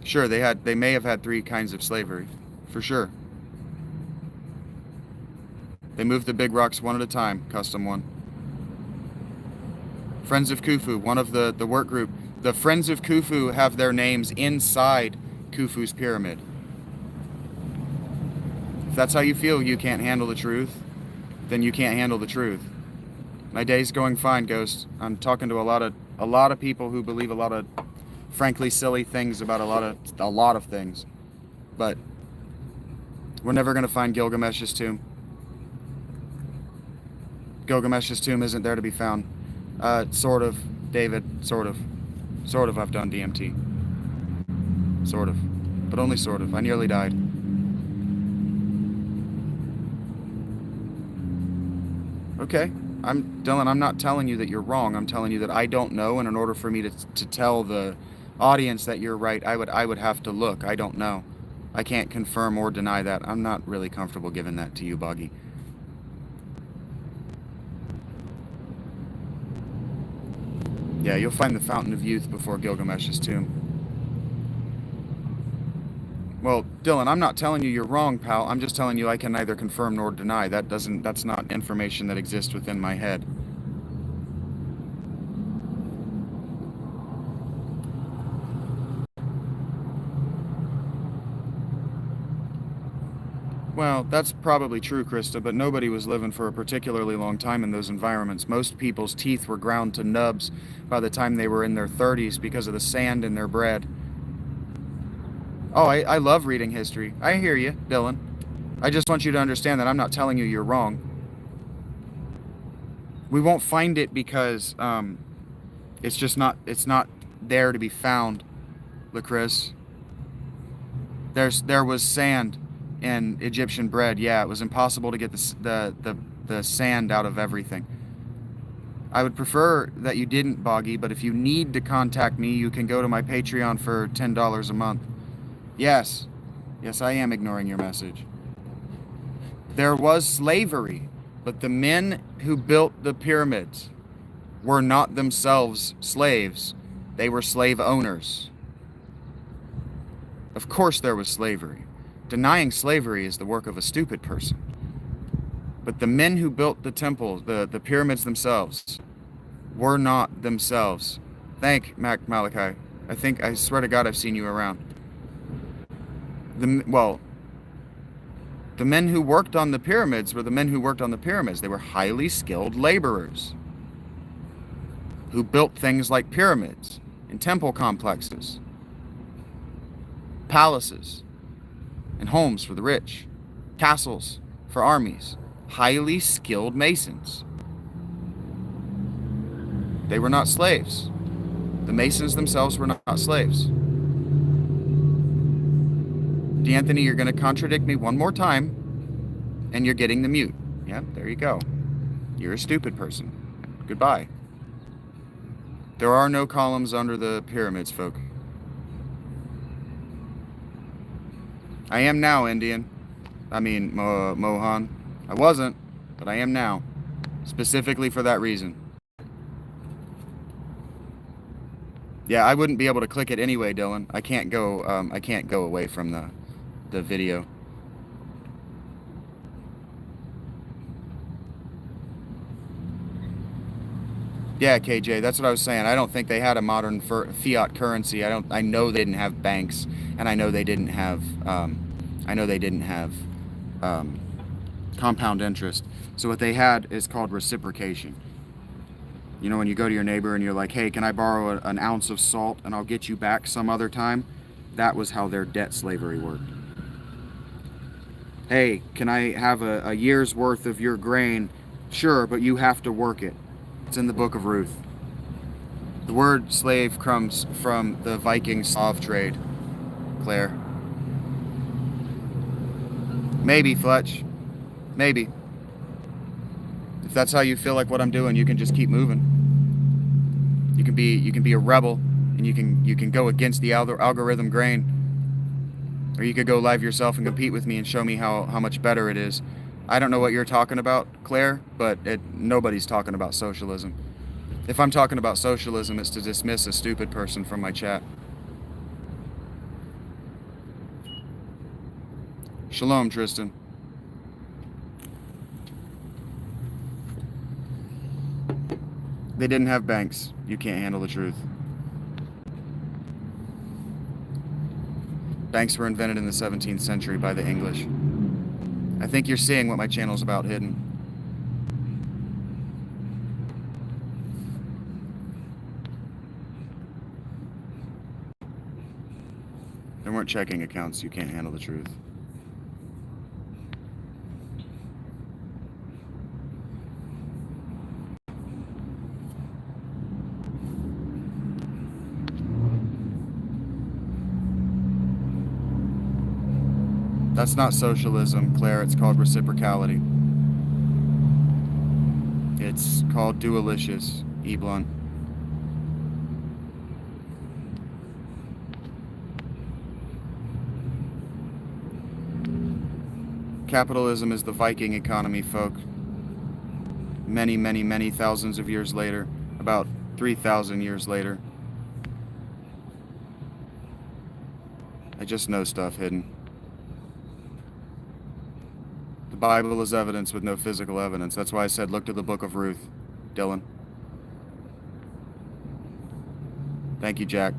Sure, they may have had 3 kinds of slavery. For sure. They moved the big rocks one at a time, custom one. Friends of Khufu, one of the work group. The Friends of Khufu have their names inside Khufu's pyramid. If that's how you feel, you can't handle the truth, then you can't handle the truth. My day's going fine, Ghost. I'm talking to a lot of people who believe a lot of frankly silly things about a lot of things. But We're never going to find Gilgamesh's tomb. Gilgamesh's tomb isn't there to be found. Sort of, David, sort of. Sort of, I've done DMT. Sort of. But only sort of. I nearly died. Okay. Dylan, I'm not telling you that you're wrong. I'm telling you that I don't know, and in order for me to tell the audience that you're right, I would have to look. I don't know. I can't confirm or deny that. I'm not really comfortable giving that to you, Boggy. Yeah, you'll find the Fountain of Youth before Gilgamesh's tomb. Well, Dylan, I'm not telling you you're wrong, pal. I'm just telling you I can neither confirm nor deny. That's not information that exists within my head. Well, that's probably true, Krista, but nobody was living for a particularly long time in those environments. Most people's teeth were ground to nubs by the time they were in their 30s because of the sand in their bread. Oh, I love reading history. I hear you, Dylan. I just want you to understand that I'm not telling you you're wrong. We won't find it because it's not there to be found, LaChris. There was sand in Egyptian bread. Yeah, it was impossible to get the sand out of everything. I would prefer that you didn't, Boggy, but if you need to contact me, you can go to my Patreon for $10 a month. Yes. Yes, I am ignoring your message. There was slavery, but the men who built the pyramids were not themselves slaves. They were slave owners. Of course there was slavery. Denying slavery is the work of a stupid person. But the men who built the temples, the pyramids themselves, were not themselves. Thank Malachi. I swear to God I've seen you around. The men who worked on the pyramids were the men who worked on the pyramids. They were highly skilled laborers who built things like pyramids and temple complexes, palaces and homes for the rich, castles for armies, highly skilled masons. They were not slaves. The masons themselves were not slaves. D'Anthony, you're going to contradict me one more time, and you're getting the mute. Yep, there you go. You're a stupid person. Goodbye. There are no columns under the pyramids, folk. I am now, Indian. Mohan. I wasn't, but I am now. Specifically for that reason. Yeah, I wouldn't be able to click it anyway, Dylan. I can't go away from the video. Yeah, KJ, that's what I was saying. I don't think they had a modern fiat currency. I know they didn't have banks, and I know they didn't have compound interest. So what they had is called reciprocation. You know, when you go to your neighbor and you're like, hey, can I borrow an ounce of salt and I'll get you back some other time? That was how their debt slavery worked. Hey, can I have a year's worth of your grain? Sure, but you have to work it. It's in the book of Ruth. The word slave comes from the Viking slave trade, Claire. Maybe, Fletch. Maybe. If that's how you feel like what I'm doing, you can just keep moving. You can be a rebel, and you can go against the algorithm grain. Or you could go live yourself and compete with me and show me how much better it is. I don't know what you're talking about, Claire, but nobody's talking about socialism. If I'm talking about socialism, it's to dismiss a stupid person from my chat. Shalom, Tristan. They didn't have banks. You can't handle the truth. Banks were invented in the 17th century by the English. I think you're seeing what my channel's about hidden. There weren't checking accounts. You can't handle the truth. That's not socialism, Claire. It's called reciprocality. It's called dualicious, E. Blunt. Capitalism is the Viking economy, folk. Many, many, many thousands of years later. About 3,000 years later. I just know stuff hidden. The Bible is evidence with no physical evidence. That's why I said look to the Book of Ruth, Dylan. Thank you, Jack.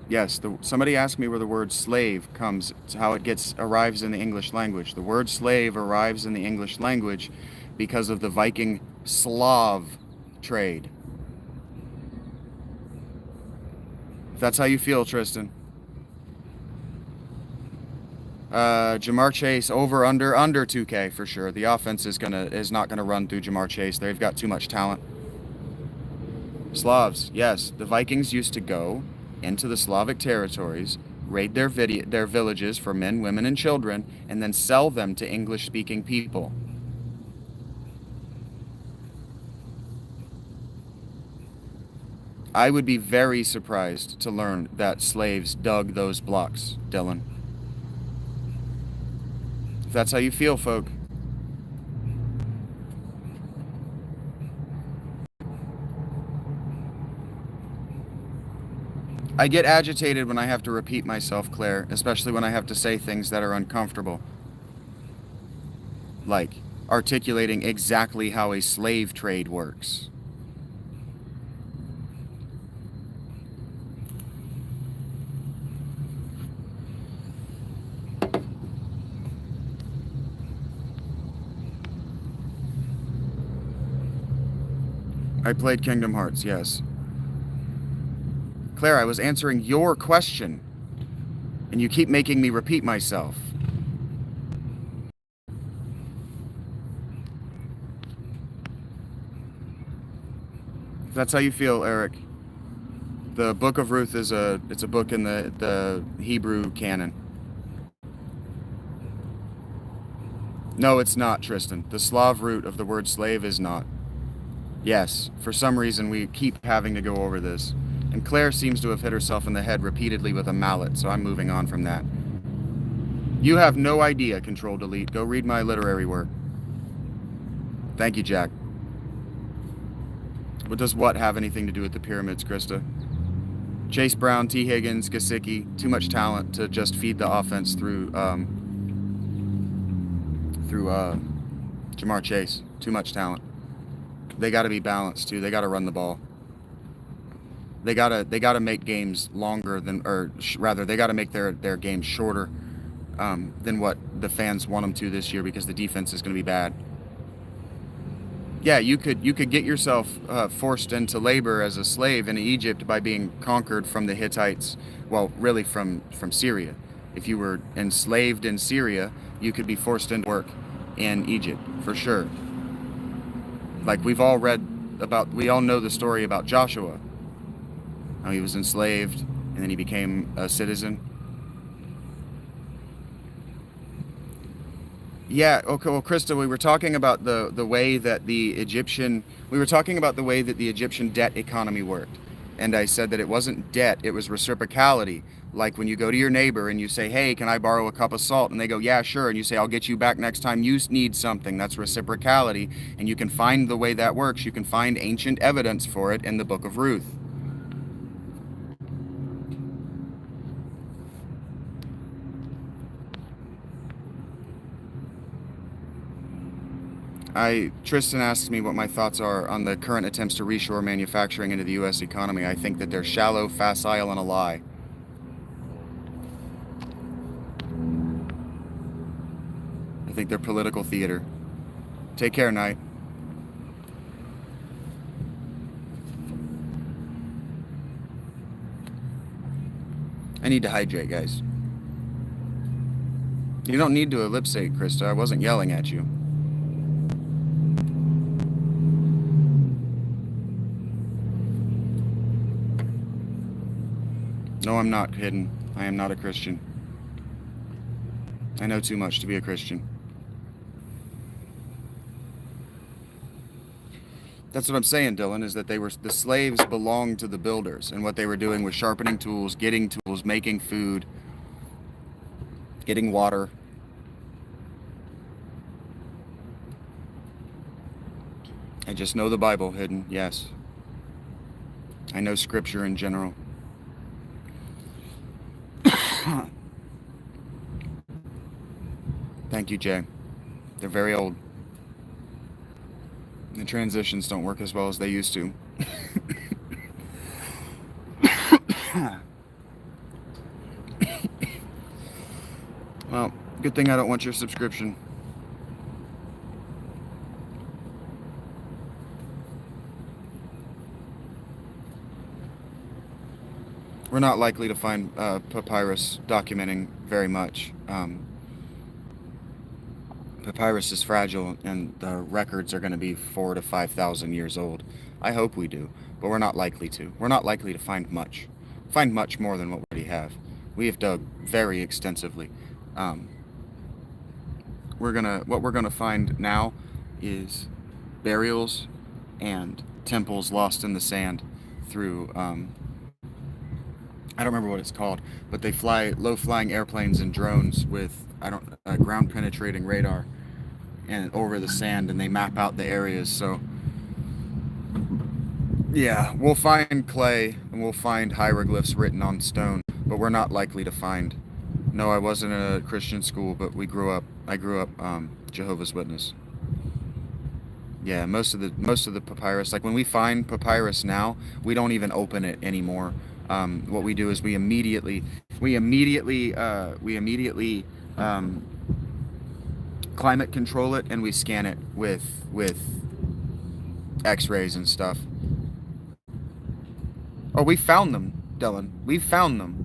Yes, somebody asked me where the word slave comes, how it arrives in the English language. The word slave arrives in the English language because of the Viking Slav trade. If that's how you feel, Tristan. Jamar Chase over under 2K for sure. The offense is not gonna run through Jamar Chase. They've got too much talent. Slavs, yes, the Vikings used to go into the Slavic territories, raid their villages for men, women, and children, and then sell them to English-speaking people. I would be very surprised to learn that slaves dug those blocks, Dylan. If that's how you feel, folk. I get agitated when I have to repeat myself, Claire, especially when I have to say things that are uncomfortable. Like articulating exactly how a slave trade works. I played Kingdom Hearts, yes. Claire, I was answering your question, and you keep making me repeat myself. If that's how you feel, Eric. The Book of Ruth is it's a book in the Hebrew canon. No, it's not, Tristan. The Slav root of the word slave is not. Yes, for some reason we keep having to go over this. And Claire seems to have hit herself in the head repeatedly with a mallet, so I'm moving on from that. You have no idea, Control-Delete. Go read my literary work. Thank you, Jack. But does what have anything to do with the pyramids, Krista? Chase Brown, T. Higgins, Gesicki, too much talent to just feed the offense through Jamar Chase. Too much talent. They got to be balanced too. They got to run the ball. They gotta make games longer than, or rather, they gotta make their games shorter than what the fans want them to this year because the defense is gonna be bad. Yeah, you could get yourself forced into labor as a slave in Egypt by being conquered from the Hittites. Well, really from Syria. If you were enslaved in Syria, you could be forced into work in Egypt for sure. Like we all know the story about Joshua. How he was enslaved and then he became a citizen. Yeah, okay, well, Krista, we were talking about the way that the Egyptian debt economy worked. And I said that it wasn't debt, it was reciprocality. Like when you go to your neighbor and you say, hey, can I borrow a cup of salt? And they go, yeah, sure. And you say, I'll get you back next time you need something. That's reciprocality. And you can find the way that works. You can find ancient evidence for it in the Book of Ruth. Tristan asks me what my thoughts are on the current attempts to reshore manufacturing into the U.S. economy. I think that they're shallow, facile, and a lie. I think they're political theater. Take care, Knight. I need to hydrate, guys. You don't need to ellipsate, Krista. I wasn't yelling at you. No, I'm not hidden. I am not a Christian. I know too much to be a Christian. That's what I'm saying, Dylan, is that the slaves belonged to the builders, and what they were doing was sharpening tools, getting tools, making food, getting water. I just know the Bible hidden, yes. I know scripture in general. Thank you, Jay. They're very old. The transitions don't work as well as they used to. Well, good thing I don't want your subscription. We're not likely to find papyrus documenting very much. Papyrus is fragile, and the records are going to be 4,000 to 5,000 years old. I hope we do, but we're not likely to. We're not likely to find much more than what we already have. We have dug very extensively. What we're gonna find now is burials and temples lost in the sand through. I don't remember what it's called, but they fly low-flying airplanes and drones with ground-penetrating radar and over the sand, and they map out the areas. So yeah, we'll find clay and we'll find hieroglyphs written on stone, but we're not likely to find. No, I wasn't in a Christian school, but I grew up Jehovah's Witness. Yeah, most of the papyrus, like when we find papyrus now, we don't even open it anymore. What we do is we immediately climate control it, and we scan it with X-rays and stuff. Oh, we found them, Dylan. We found them.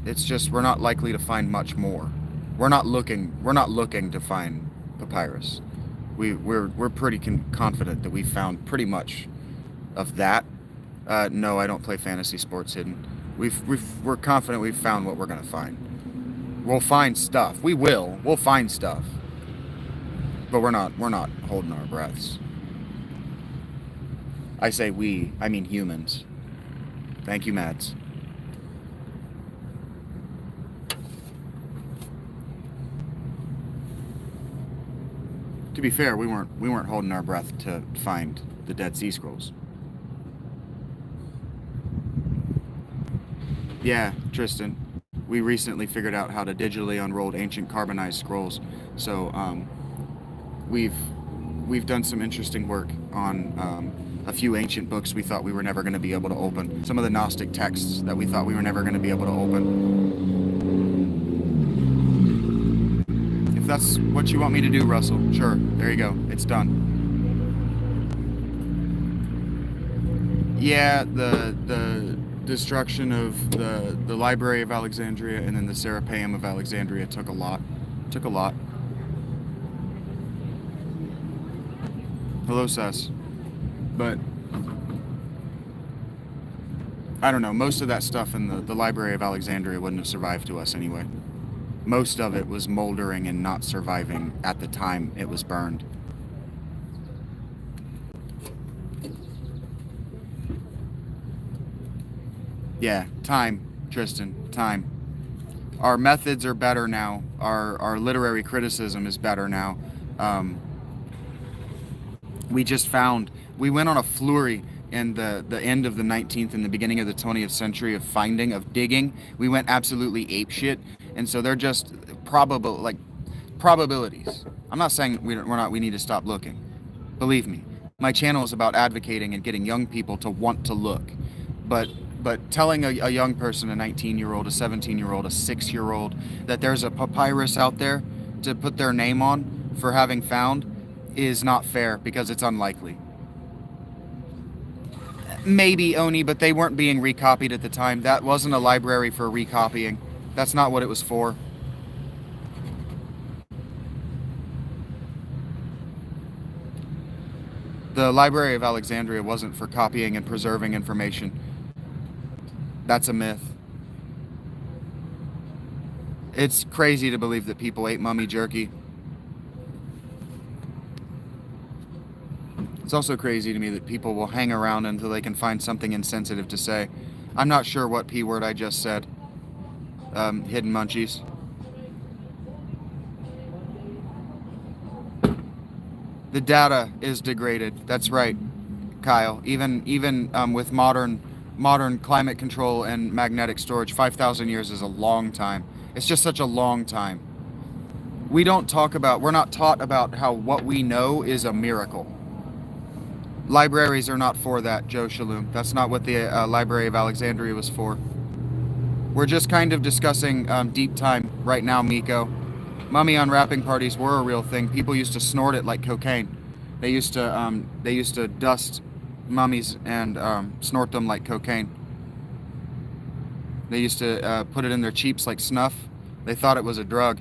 It's just we're not likely to find much more. We're not looking to find papyrus. We're pretty confident that we found pretty much of that. No, I don't play fantasy sports hidden. We're confident we've found what we're gonna find. We'll find stuff. We'll find stuff. But we're not holding our breaths. I say we, I mean humans. Thank you, Mads. To be fair, we weren't holding our breath to find the Dead Sea Scrolls. Yeah, Tristan. We recently figured out how to digitally unroll ancient carbonized scrolls. So we've done some interesting work on a few ancient books we thought we were never going to be able to open. Some of the Gnostic texts that we thought we were never going to be able to open. If that's what you want me to do, Russell, sure. There you go. It's done. Yeah, the destruction of the Library of Alexandria and then the Serapeum of Alexandria took a lot. Hello, Sess. But I don't know, most of that stuff in the Library of Alexandria wouldn't have survived to us anyway. Most of it was moldering and not surviving at the time it was burned. Yeah, time, Tristan, time. Our methods are better now. Our literary criticism is better now. We went on a flurry in the end of the 19th and the beginning of the 20th century of digging. We went absolutely apeshit, and so they're just probabilities. I'm not saying we need to stop looking. Believe me, my channel is about advocating and getting young people to want to look, but telling a young person, a 19-year-old, a 17-year-old, a 6-year-old, that there's a papyrus out there to put their name on for having found is not fair, because it's unlikely. Maybe Oni, but they weren't being recopied at the time. That wasn't a library for recopying. That's not what it was for. The Library of Alexandria wasn't for copying and preserving information. That's a myth. It's crazy to believe that people ate mummy jerky. It's also crazy to me that people will hang around until they can find something insensitive to say. I'm not sure what P word I just said. Hidden munchies. The data is degraded. That's right, Kyle. Even with modern climate control and magnetic storage, 5,000 years is a long time. It's just such a long time. We're not taught about how what we know is a miracle. Libraries are not for that, Joe Shalom. That's not what the Library of Alexandria was for. We're just kind of discussing deep time right now, Miko. Mummy unwrapping parties were a real thing. People used to snort it like cocaine. They used to dust mummies and snort them like cocaine. They used to put it in their cheeks like snuff. They thought it was a drug.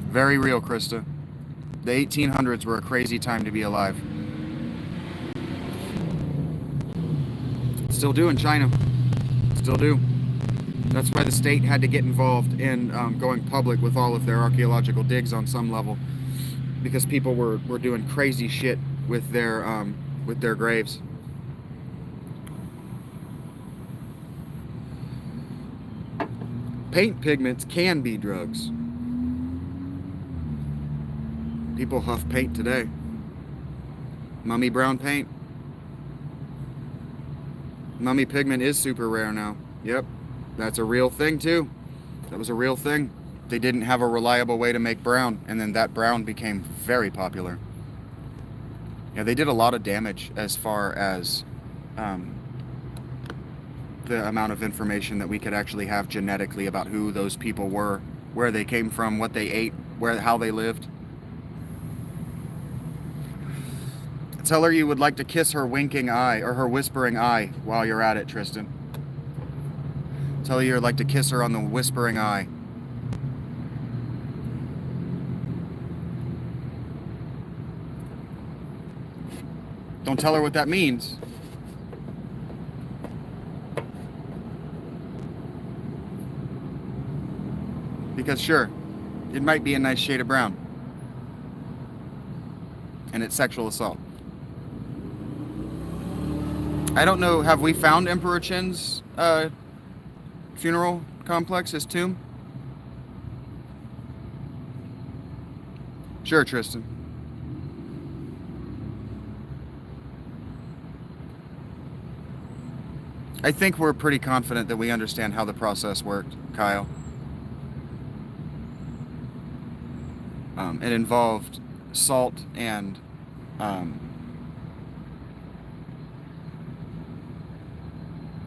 Very real, Krista. The 1800s were a crazy time to be alive. Still do in China. Still do. That's why the state had to get involved in going public with all of their archaeological digs on some level, because people were doing crazy shit with their graves. Paint pigments can be drugs. People huff paint today. Mummy brown paint. Mummy pigment is super rare now. Yep, that's a real thing too. That was a real thing. They didn't have a reliable way to make brown, and then that brown became very popular. Yeah, they did a lot of damage as far as the amount of information that we could actually have genetically about who those people were, where they came from, what they ate, how they lived. Tell her you would like to kiss her winking eye, or her whispering eye, while you're at it, Tristan. Tell her you'd like to kiss her on the whispering eye. Don't tell her what that means. Because sure, it might be a nice shade of brown. And it's sexual assault. I don't know, have we found Emperor Qin's funeral complex, his tomb? Sure, Tristan. I think we're pretty confident that we understand how the process worked, Kyle. It involved salt and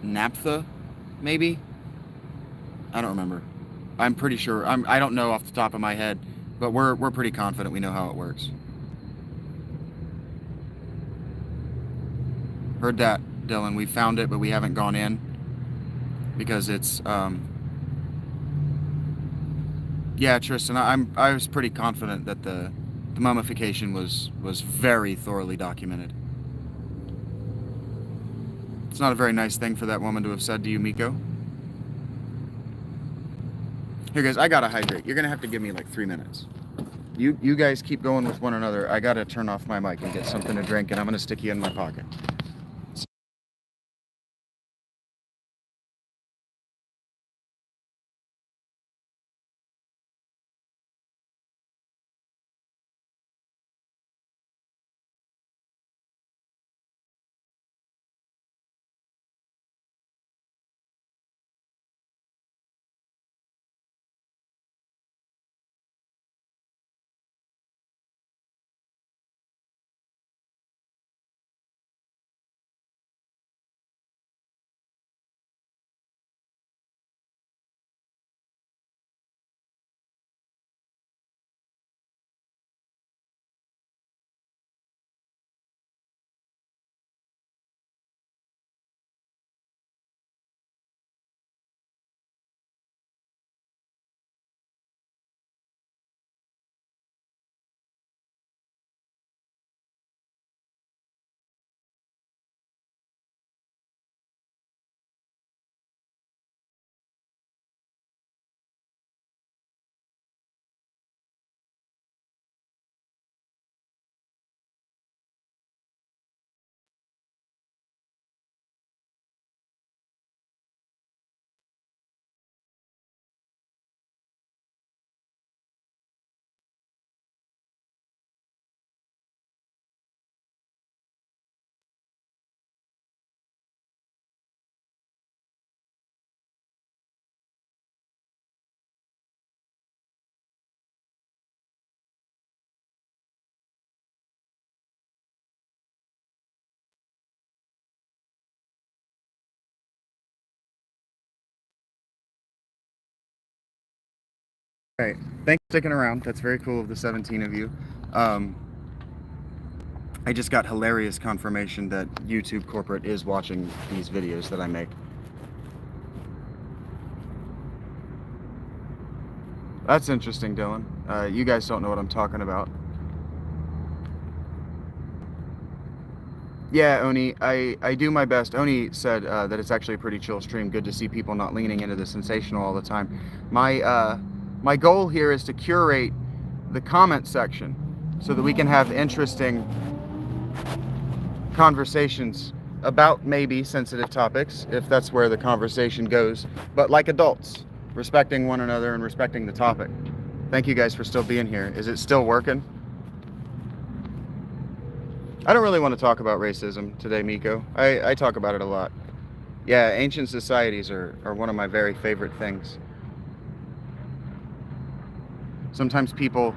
naphtha, maybe? I don't remember. I'm pretty sure. I don't know off the top of my head, but we're pretty confident we know how it works. Heard that, Dylan. We found it, but we haven't gone in because it's yeah, Tristan. I was pretty confident that the mummification was very thoroughly documented. It's not a very nice thing for that woman to have said to you, Miko. Here, guys, I gotta hydrate. You're gonna have to give me like 3 minutes. You guys keep going with one another. I gotta turn off my mic and get something to drink, and I'm gonna stick you in my pocket. All right. Thanks for sticking around. That's very cool of the 17 of you. I just got hilarious confirmation that YouTube corporate is watching these videos that I make. That's interesting, Dylan. You guys don't know what I'm talking about. Yeah, Oni, I do my best. Oni said that it's actually a pretty chill stream. Good to see people not leaning into the sensational all the time. My goal here is to curate the comment section so that we can have interesting conversations about maybe sensitive topics, if that's where the conversation goes, but like adults, respecting one another and respecting the topic. Thank you guys for still being here. Is it still working? I don't really want to talk about racism today, Miko. I talk about it a lot. Yeah, ancient societies are one of my very favorite things. Sometimes people,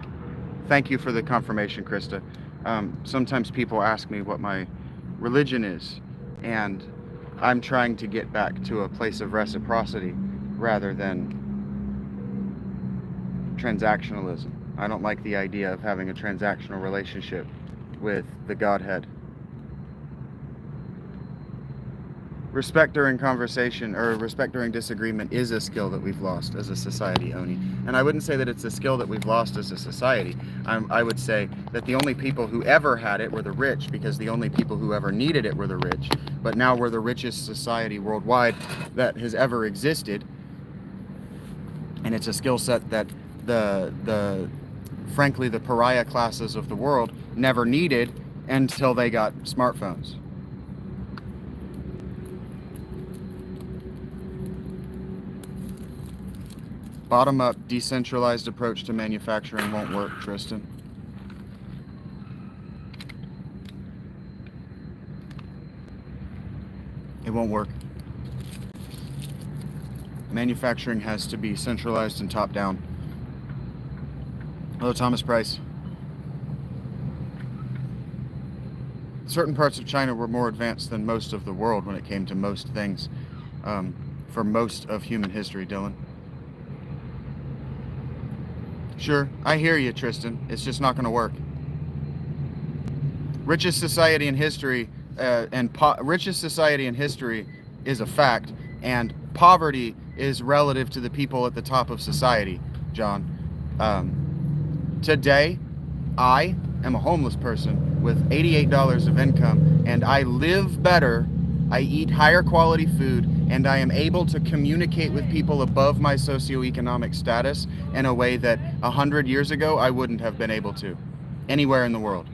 thank you for the confirmation, Krista. Sometimes people ask me what my religion is, and I'm trying to get back to a place of reciprocity rather than transactionalism. I don't like the idea of having a transactional relationship with the Godhead. Respect during conversation, or respect during disagreement, is a skill that we've lost as a society, Oni. And I wouldn't say that it's a skill that we've lost as a society. I would say that the only people who ever had it were the rich, because the only people who ever needed it were the rich. But now we're the richest society worldwide that has ever existed. And it's a skill set that frankly, the pariah classes of the world never needed until they got smartphones. Bottom-up, decentralized approach to manufacturing won't work, Tristan. It won't work. Manufacturing has to be centralized and top-down. Hello, Thomas Price. Certain parts of China were more advanced than most of the world when it came to most things, for most of human history, Dylan. Sure, I hear you, Tristan. It's just not going to work. Richest society in history, richest society in history is a fact, and poverty is relative to the people at the top of society, John. Today, I am a homeless person with $88 of income, and I live better, I eat higher quality food, and I am able to communicate with people above my socioeconomic status in a way that 100 years ago I wouldn't have been able to, anywhere in the world.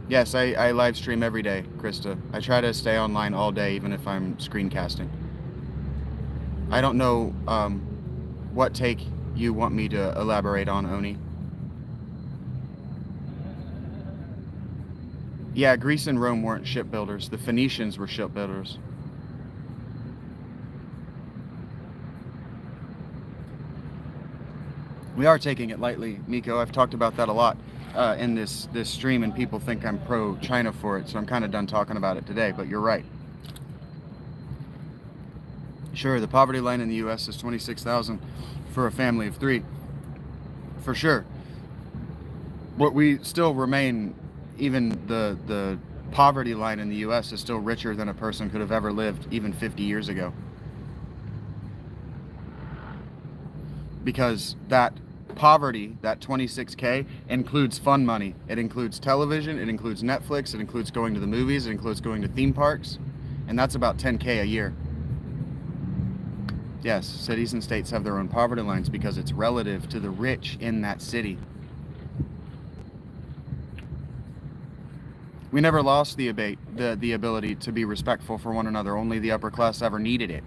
Yes, I live stream every day, Krista. I try to stay online all day, even if I'm screencasting. I don't know what take you want me to elaborate on, Oni. Yeah, Greece and Rome weren't shipbuilders. The Phoenicians were shipbuilders. We are taking it lightly, Miko. I've talked about that a lot in this stream, and people think I'm pro-China for it, so I'm kind of done talking about it today, but you're right. Sure, the poverty line in the U.S. is $26,000 for a family of 3. For sure. But we still remain, even the poverty line in the U.S. is still richer than a person could have ever lived even 50 years ago. Because that poverty, that 26K, includes fun money. It includes television, it includes Netflix, it includes going to the movies, it includes going to theme parks, and that's about 10K a year. Yes, cities and states have their own poverty lines because it's relative to the rich in that city. We never lost the ability to be respectful for one another. Only the upper class ever needed it.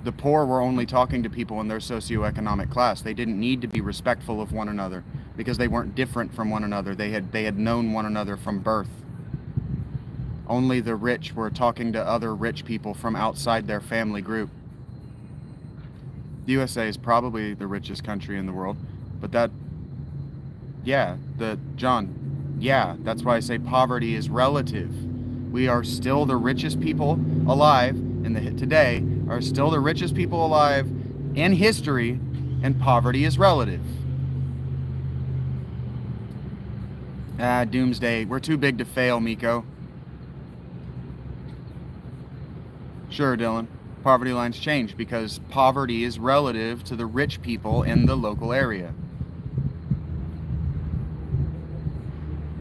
The poor were only talking to people in their socioeconomic class. They didn't need to be respectful of one another because they weren't different from one another. They had known one another from birth. Only the rich were talking to other rich people from outside their family group. The USA is probably the richest country in the world, but that's why I say poverty is relative. We are still the richest people alive today are still the richest people alive in history and poverty is relative. Doomsday. We're too big to fail, Miko. Sure, Dylan. Poverty lines change because poverty is relative to the rich people in the local area.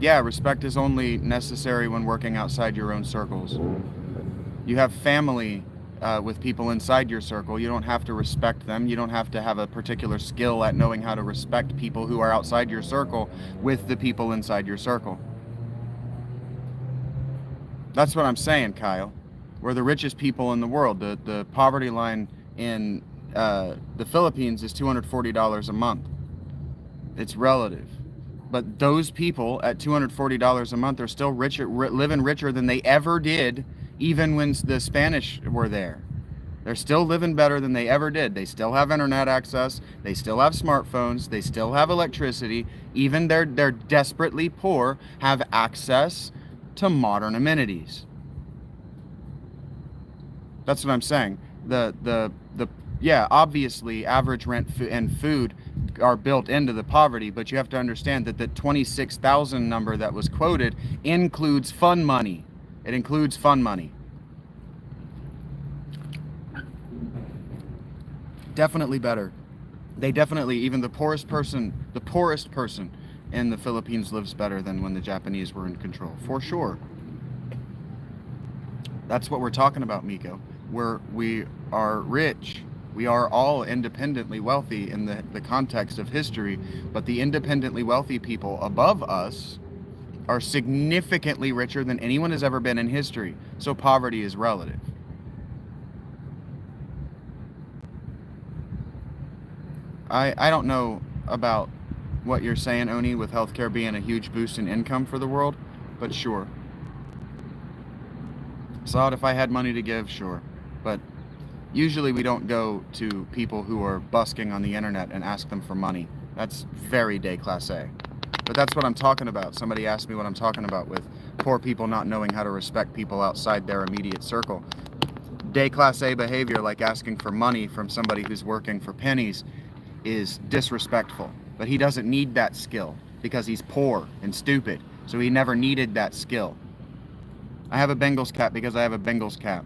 Yeah, respect is only necessary when working outside your own circles. You have family with people inside your circle. You don't have to respect them. You don't have to have a particular skill at knowing how to respect people who are outside your circle with the people inside your circle. That's what I'm saying, Kyle. We're the richest people in the world. The poverty line in the Philippines is $240 a month. It's relative. But those people at $240 a month are still living richer than they ever did, even when the Spanish were there. They're still living better than they ever did. They still have internet access. They still have smartphones. They still have electricity. Even they're desperately poor have access to modern amenities. That's what I'm saying. Yeah, obviously average rent and food are built into the poverty, but you have to understand that the 26,000 number that was quoted includes fund money. It includes fund money. Definitely better. They definitely, even the poorest person in the Philippines lives better than when the Japanese were in control, for sure. That's what we're talking about, Miko. We are rich. We are all independently wealthy in the context of history, but the independently wealthy people above us are significantly richer than anyone has ever been in history. So poverty is relative. I don't know about what you're saying, Oni, with healthcare being a huge boost in income for the world, but sure. Saw it if I had money to give, sure. But usually we don't go to people who are busking on the internet and ask them for money. That's very day class A. But that's what I'm talking about. Somebody asked me what I'm talking about with poor people not knowing how to respect people outside their immediate circle. Day class A behavior, like asking for money from somebody who's working for pennies, is disrespectful. But he doesn't need that skill because he's poor and stupid. So he never needed that skill. I have a Bengals cap because I have a Bengals cap.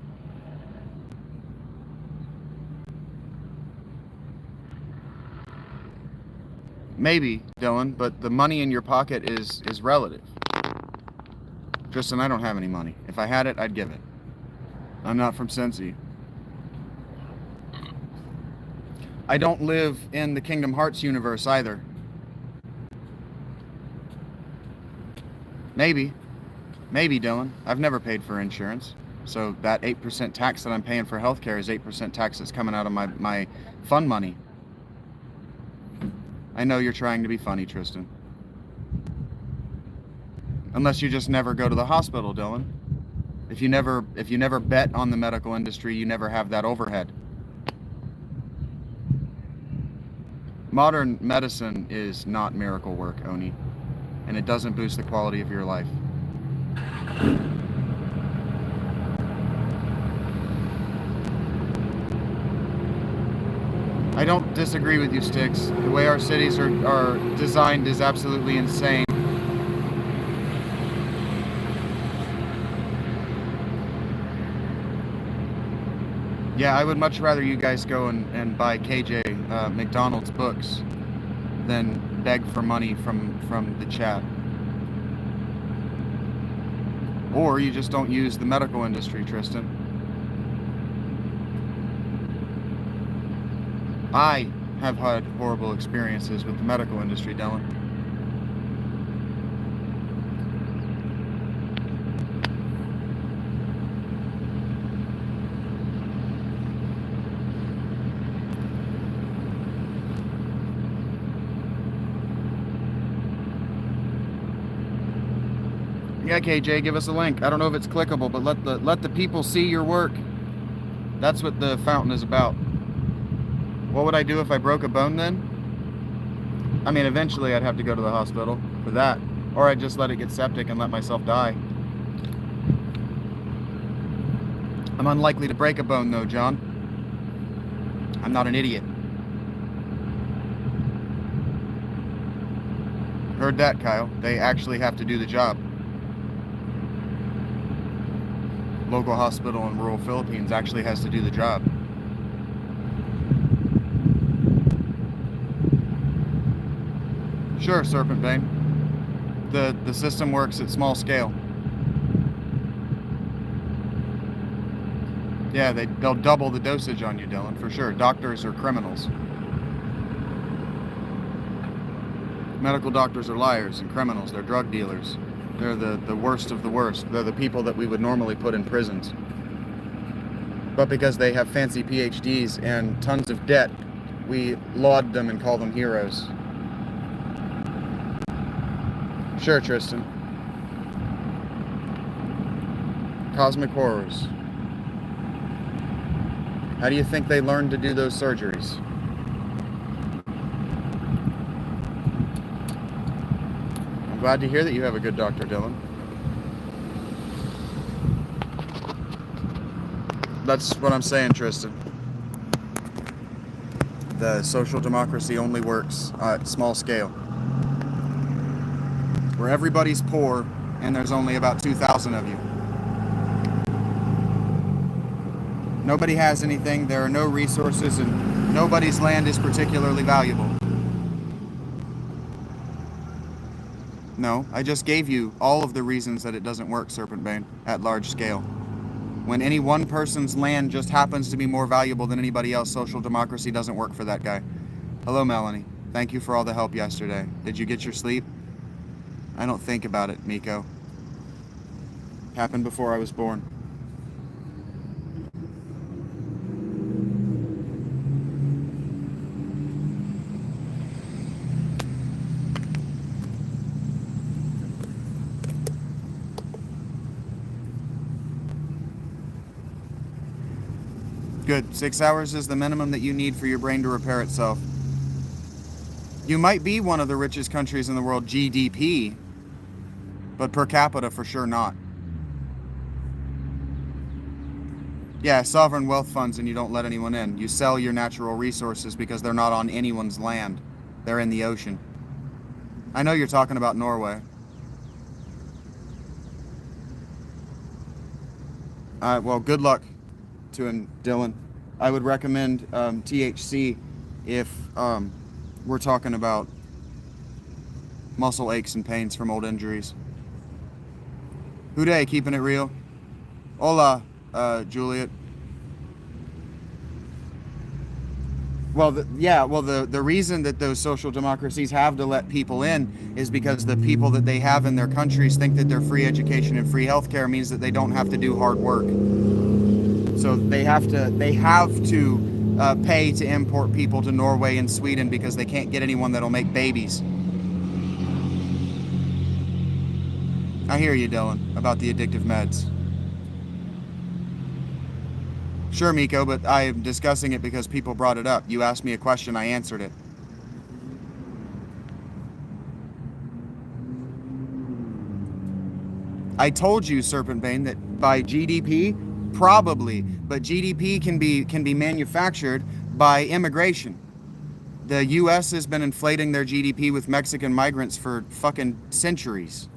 Maybe, Dylan, but the money in your pocket is relative. Tristan, I don't have any money. If I had it, I'd give it. I'm not from Cincy. I don't live in the Kingdom Hearts universe either. Maybe, Dylan. I've never paid for insurance. So that 8% tax that I'm paying for healthcare is 8% tax that's coming out of my fund money. I know you're trying to be funny, Tristan. Unless you just never go to the hospital, Dylan. If you never bet on the medical industry, you never have that overhead. Modern medicine is not miracle work, Oni, and it doesn't boost the quality of your life. I don't disagree with you, Sticks. The way our cities are designed is absolutely insane. Yeah, I would much rather you guys go and buy KJ McDonald's books than beg for money from the chat. Or you just don't use the medical industry, Tristan. I have had horrible experiences with the medical industry, Dylan. Yeah, KJ, give us a link. I don't know if it's clickable, but let the people see your work. That's what the fountain is about. What would I do if I broke a bone then? I mean, eventually I'd have to go to the hospital for that. Or I'd just let it get septic and let myself die. I'm unlikely to break a bone though, John. I'm not an idiot. Heard that, Kyle. They actually have to do the job. Local hospital in rural Philippines actually has to do the job. Sure, Serpent Bane. The system works at small scale. Yeah, they'll double the dosage on you, Dylan, for sure. Doctors are criminals. Medical doctors are liars and criminals. They're drug dealers. They're the worst of the worst. They're the people that we would normally put in prisons. But because they have fancy PhDs and tons of debt, we laud them and call them heroes. Sure, Tristan. Cosmic horrors. How do you think they learned to do those surgeries? I'm glad to hear that you have a good doctor, Dylan. That's what I'm saying, Tristan. The social democracy only works at small scale, where everybody's poor and there's only about 2,000 of you. Nobody has anything, there are no resources, and nobody's land is particularly valuable. No, I just gave you all of the reasons that it doesn't work, Serpent Bane, at large scale. When any one person's land just happens to be more valuable than anybody else, social democracy doesn't work for that guy. Hello, Melanie. Thank you for all the help yesterday. Did you get your sleep? I don't think about it, Miko. Happened before I was born. Good. 6 hours is the minimum that you need for your brain to repair itself. You might be one of the richest countries in the world, GDP, but per capita for sure not. Yeah, sovereign wealth funds, and you don't let anyone in. You sell your natural resources because they're not on anyone's land. They're in the ocean. I know you're talking about Norway. Well, good luck to him, Dylan. I would recommend THC if we're talking about muscle aches and pains from old injuries. Hooday, keeping it real. Hola, Juliet. Well, the reason that those social democracies have to let people in is because the people that they have in their countries think that their free education and free healthcare means that they don't have to do hard work. So they have to pay to import people to Norway and Sweden because they can't get anyone that'll make babies. I hear you, Dylan, about the addictive meds. Sure, Miko, but I am discussing it because people brought it up. You asked me a question, I answered it. I told you, Serpent Bane, that by GDP, probably, but GDP can be manufactured by immigration. The US has been inflating their GDP with Mexican migrants for fucking centuries.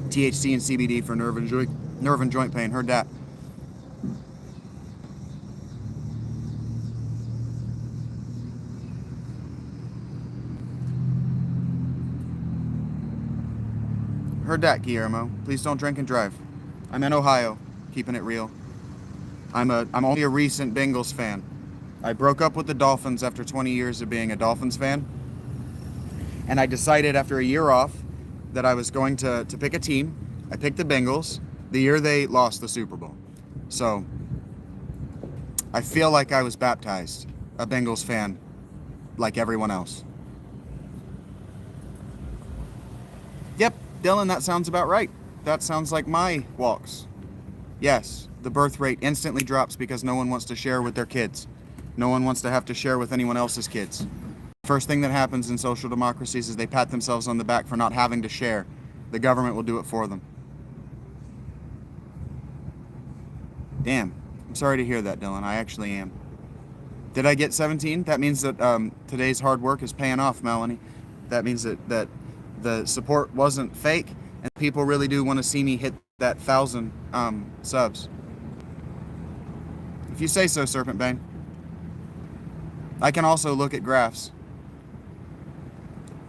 THC and CBD for nerve and joint pain. Heard that. Heard that, Guillermo. Please don't drink and drive. I'm in Ohio, keeping it real. I'm only a recent Bengals fan. I broke up with the Dolphins after 20 years of being a Dolphins fan. And I decided after a year off that I was going to pick a team. I picked the Bengals the year they lost the Super Bowl. So I feel like I was baptized, a Bengals fan, like everyone else. Yep, Dylan, that sounds about right. That sounds like my walks. Yes, the birth rate instantly drops because no one wants to share with their kids. No one wants to have to share with anyone else's kids. First thing that happens in social democracies is they pat themselves on the back for not having to share. The government will do it for them. Damn. I'm sorry to hear that, Dylan. I actually am. Did I get 17? That means that today's hard work is paying off, Melanie. That means that the support wasn't fake, and people really do want to see me hit that 1,000 subs. If you say so, Serpent Bane. I can also look at graphs.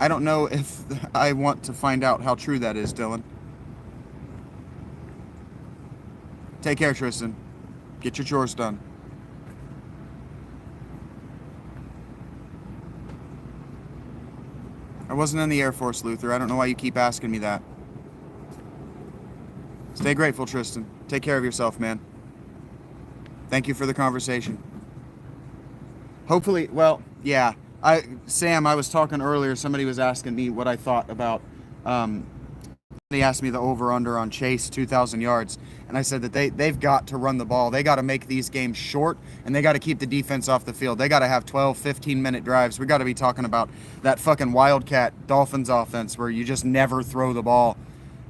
I don't know if I want to find out how true that is, Dylan. Take care, Tristan. Get your chores done. I wasn't in the Air Force, Luther. I don't know why you keep asking me that. Stay grateful, Tristan. Take care of yourself, man. Thank you for the conversation. Hopefully, well, yeah. Sam, I was talking earlier, somebody was asking me what I thought about, they asked me the over-under on Chase, 2,000 yards, and I said that they've got to run the ball. They got to make these games short, and they got to keep the defense off the field. They got to have 12, 15-minute drives. We got to be talking about that fucking Wildcat Dolphins offense where you just never throw the ball.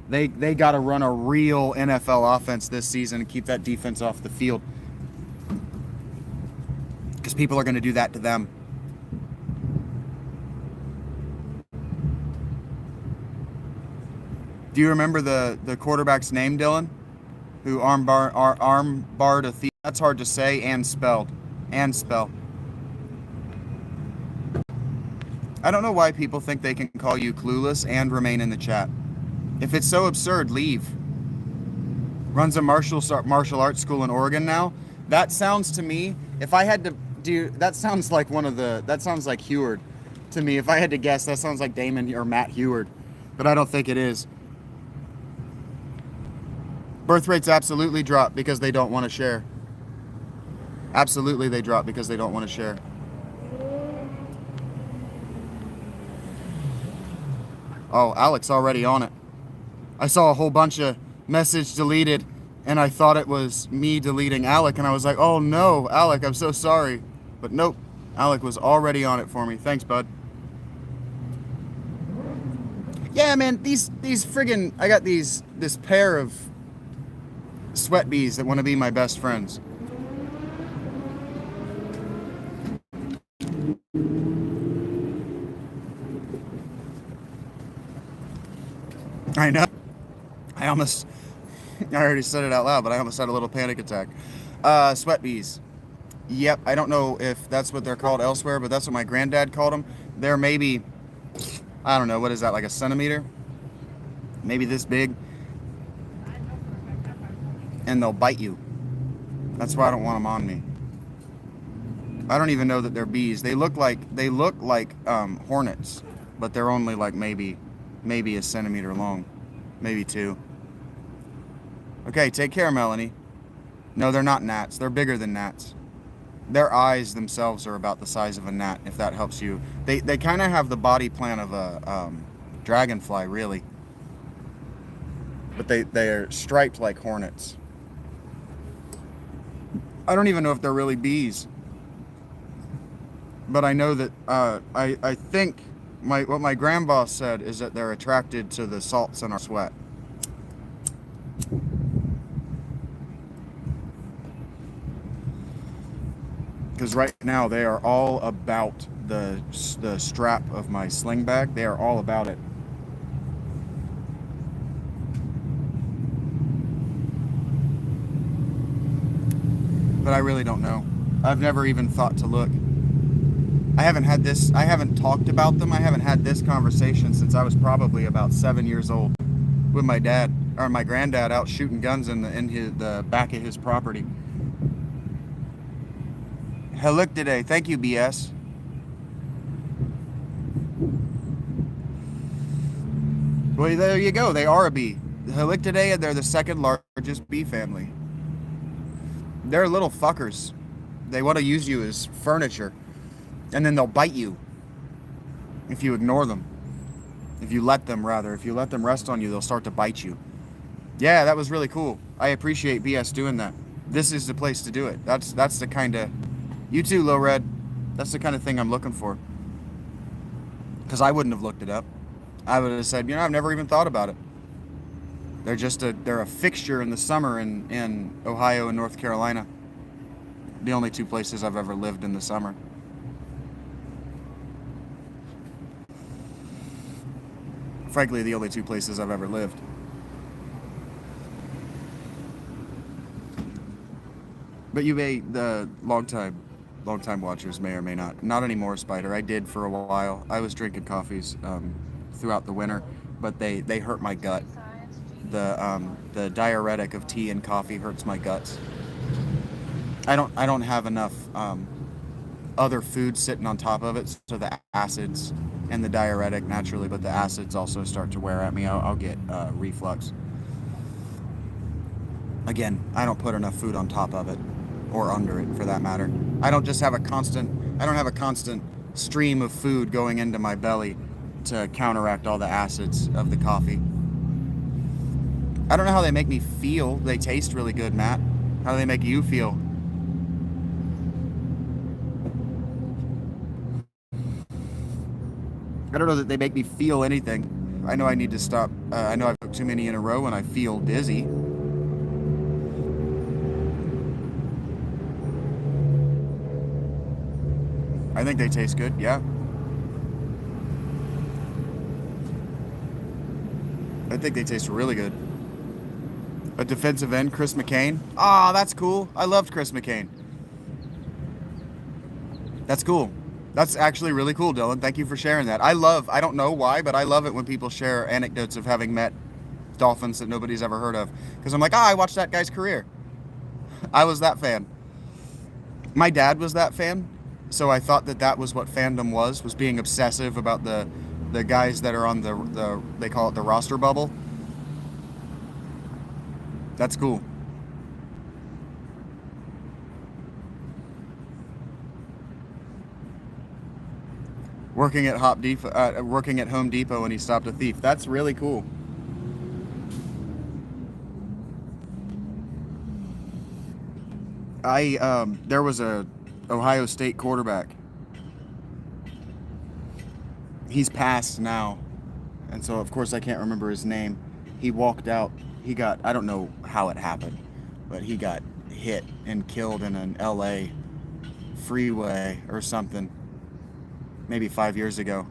They got to run a real NFL offense this season and keep that defense off the field, because people are going to do that to them. Do you remember the quarterback's name, Dylan? Who armbarred a thief? That's hard to say and spell. I don't know why people think they can call you clueless and remain in the chat. If it's so absurd, leave. Runs a martial arts school in Oregon now. That sounds to me, if I had to do, that sounds like Heward to me. If I had to guess, that sounds like Damon or Matt Heward, but I don't think it is. Birth rates absolutely drop because they don't want to share. Absolutely they drop because they don't want to share. Oh, Alex already on it. I saw a whole bunch of message deleted, and I thought it was me deleting Alec, and I was like, oh no, Alec, I'm so sorry. But nope, Alec was already on it for me. Thanks, bud. Yeah, man, these friggin', I got this pair of sweat bees that want to be my best friends. I know. I already said it out loud, but I almost had a little panic attack. Sweat bees. Yep, I don't know if that's what they're called elsewhere, but that's what my granddad called them. They're maybe, I don't know, what is that, like a centimeter? Maybe this big. And they'll bite you. That's why I don't want them on me. I don't even know that they're bees. They look like hornets, but they're only like maybe a centimeter long, maybe 2. Okay, take care, Melanie. No, they're not gnats. They're bigger than gnats. Their eyes themselves are about the size of a gnat, if that helps you. They kind of have the body plan of a dragonfly, really. But they are striped like hornets. I don't even know if they're really bees. But I know that I think what my grandboss said is that they're attracted to the salts in our sweat. Because right now they are all about the strap of my sling bag. They are all about it. But I really don't know. I've never even thought to look. I haven't talked about them. I haven't had this conversation since I was probably about 7 years old with my dad, or my granddad, out shooting guns in the back of his property. Helictidae. Thank you, BS. Well, there you go. They are a bee. The Helictidae, they're the second largest bee family. They're little fuckers. They want to use you as furniture. And then they'll bite you if you ignore them. If you let them rest on you, they'll start to bite you. Yeah, that was really cool. I appreciate BS doing that. This is the place to do it. That's the kind of... You too, Low Red. That's the kind of thing I'm looking for. Because I wouldn't have looked it up. I would have said, I've never even thought about it. They're a fixture in the summer in Ohio and North Carolina. The only two places I've ever lived in the summer. Frankly, the only two places I've ever lived. But you may, the long-time watchers may or may not anymore, Spider. I did for a while. I was drinking coffees throughout the winter, but they hurt my gut. The diuretic of tea and coffee hurts my guts. I don't have enough other food sitting on top of it, so the acids and the diuretic naturally, but the acids also start to wear at me. I'll get reflux. Again, I don't put enough food on top of it, or under it for that matter. I don't have a constant stream of food going into my belly to counteract all the acids of the coffee. I don't know how they make me feel. They taste really good, Matt. How do they make you feel? I don't know that they make me feel anything. I know I need to stop. I know I've took too many in a row and I feel dizzy. I think they taste good, yeah. I think they taste really good. A defensive end, Chris McCain. Ah, that's cool. I loved Chris McCain. That's cool. That's actually really cool, Dylan. Thank you for sharing that. I don't know why, but I love it when people share anecdotes of having met dolphins that nobody's ever heard of. Because I'm like, I watched that guy's career. I was that fan. My dad was that fan. So I thought that was what fandom was being obsessive about the guys that are on the they call it the roster bubble. That's cool. Working at Home Depot and he stopped a thief. That's really cool. There was a Ohio State quarterback. He's passed now, and so of course I can't remember his name. He walked out. I don't know how it happened, but he got hit and killed in an LA freeway or something. Maybe 4 years ago.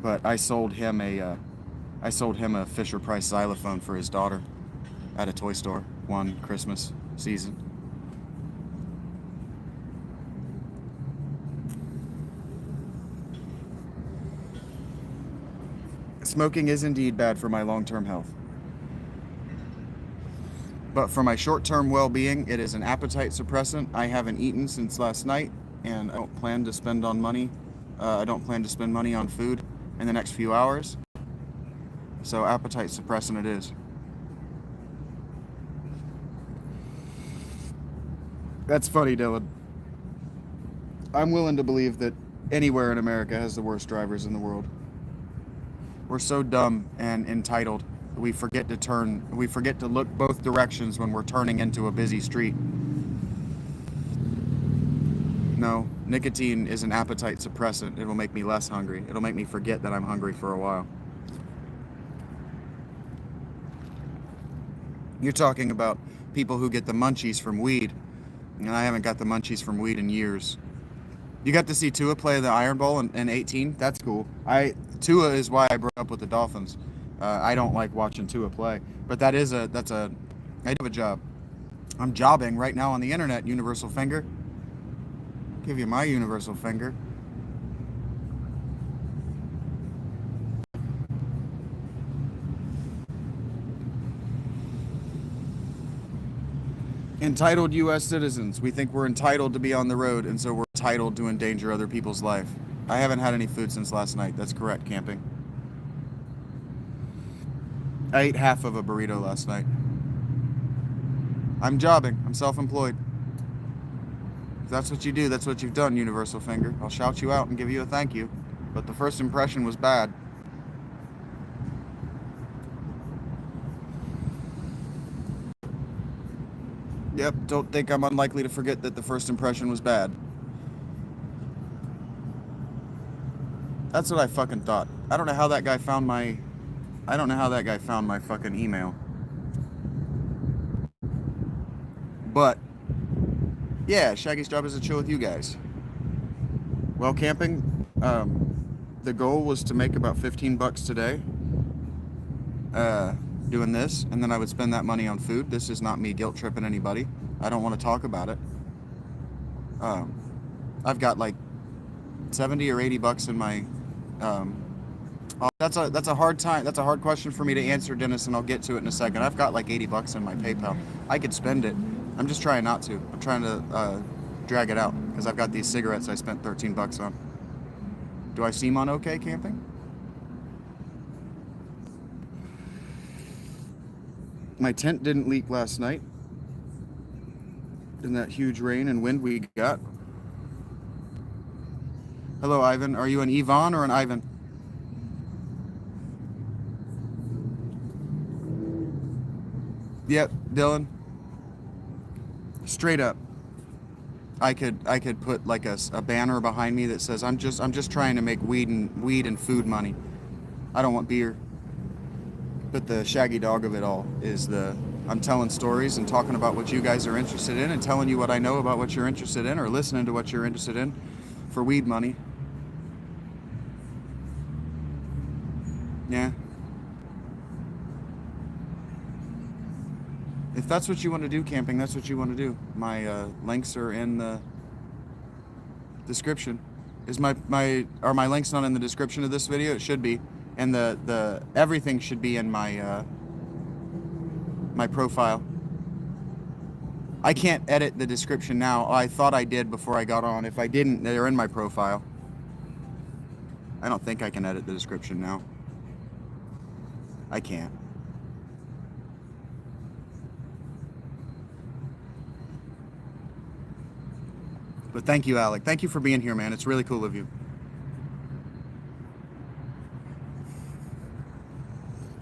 But I sold him a Fisher Price xylophone for his daughter at a toy store one Christmas season. Smoking is indeed bad for my long-term health. But for my short-term well-being, it is an appetite suppressant. I haven't eaten since last night, and I don't plan to spend money on food in the next few hours. So appetite suppressant it is. That's funny, Dylan. I'm willing to believe that anywhere in America has the worst drivers in the world. We're so dumb and entitled. We forget to look both directions when we're turning into a busy street. No, nicotine is an appetite suppressant. It'll make me less hungry. It'll make me forget that I'm hungry for a while. You're talking about people who get the munchies from weed, and I haven't got the munchies from weed in years. You got to see Tua play the Iron Bowl in 18? That's cool. Tua is why I broke up with the Dolphins. I don't like watching Tua play, but I do have a job. I'm jobbing right now on the internet, universal finger. Give you my universal finger. Entitled U.S. citizens. We think we're entitled to be on the road, and so we're entitled to endanger other people's life. I haven't had any food since last night. That's correct, camping. I ate half of a burrito last night. I'm jobbing. I'm self-employed. If that's what you do, that's what you've done, universal finger. I'll shout you out and give you a thank you. But the first impression was bad. Yep, don't think I'm unlikely to forget that the first impression was bad. That's what I fucking thought. I don't know how that guy found my fucking email. But Yeah, Shaggy's job is to chill with you guys. Well, camping, the goal was to make about 15 bucks today doing this, and then I would spend that money on food. This is not me guilt tripping anybody. I don't want to talk about it. I've got like 70 or 80 bucks in my that's a hard time. That's a hard question for me to answer, Dennis, and I'll get to it in a second. I've got like 80 bucks in my PayPal. I could spend it. I'm just trying not to. I'm trying to drag it out because I've got these cigarettes I spent 13 bucks on. Do I seem on okay camping? My tent didn't leak last night in that huge rain and wind we got. Hello, Ivan. Are you an Yvonne or an Ivan? Yep, Dylan. Straight up. I could put like a banner behind me that says I'm just trying to make weed and food money. I don't want beer. But the Shaggy dog of it all is I'm telling stories and talking about what you guys are interested in and telling you what I know about what you're interested in or listening to what you're interested in for weed money. Yeah. If that's what you want to do camping, that's what you want to do. My links are in the description. Are my links not in the description of this video? It should be. And the everything should be in my my profile. I can't edit the description now. I thought I did before I got on. If I didn't, they're in my profile. I don't think I can edit the description now. I can't. But thank you, Alec. Thank you for being here, man. It's really cool of you.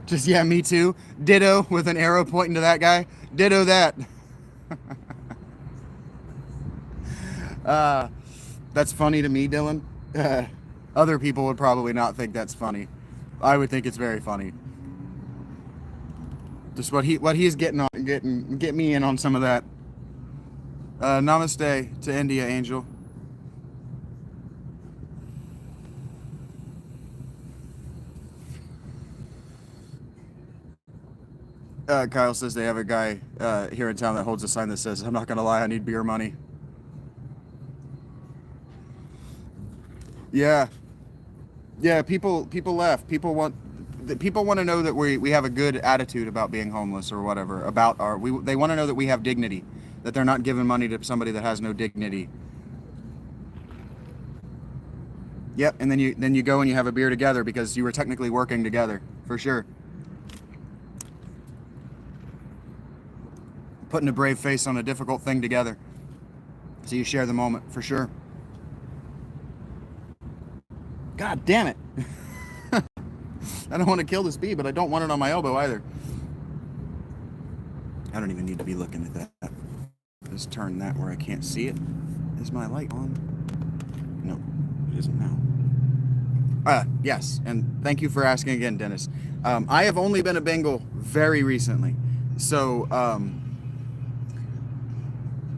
Just, yeah, me too. Ditto with an arrow pointing to that guy. Ditto that. That's funny to me, Dylan. Other people would probably not think that's funny. I would think it's very funny. Just what he's get me in on some of that. Namaste to India, Angel. Kyle says they have a guy here in town that holds a sign that says, "I'm not gonna lie, I need beer money." Yeah, people left. People want to know that we have a good attitude about being homeless or whatever. They want to know that we have dignity. That they're not giving money to somebody that has no dignity. Yep, and then you go and you have a beer together because you were technically working together, for sure. Putting a brave face on a difficult thing together. So you share the moment, for sure. God damn it. I don't want to kill this bee, but I don't want it on my elbow either. I don't even need to be looking at that. Just turn that where I can't see it. Is my light on? No, it isn't now. Yes, and thank you for asking again, Dennis. I have only been a Bengal very recently. So,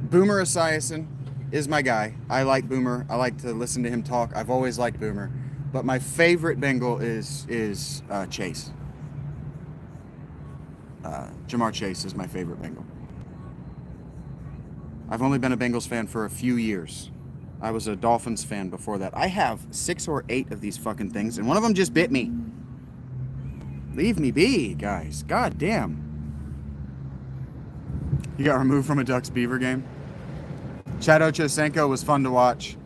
Boomer Esiason is my guy. I like Boomer. I like to listen to him talk. I've always liked Boomer. But my favorite Bengal is Chase. Jamar Chase is my favorite Bengal. I've only been a Bengals fan for a few years. I was a Dolphins fan before that. I have 6 or 8 of these fucking things, and one of them just bit me. Leave me be, guys. God damn. You got removed from a Ducks Beaver game? Chad Ochocinco was fun to watch.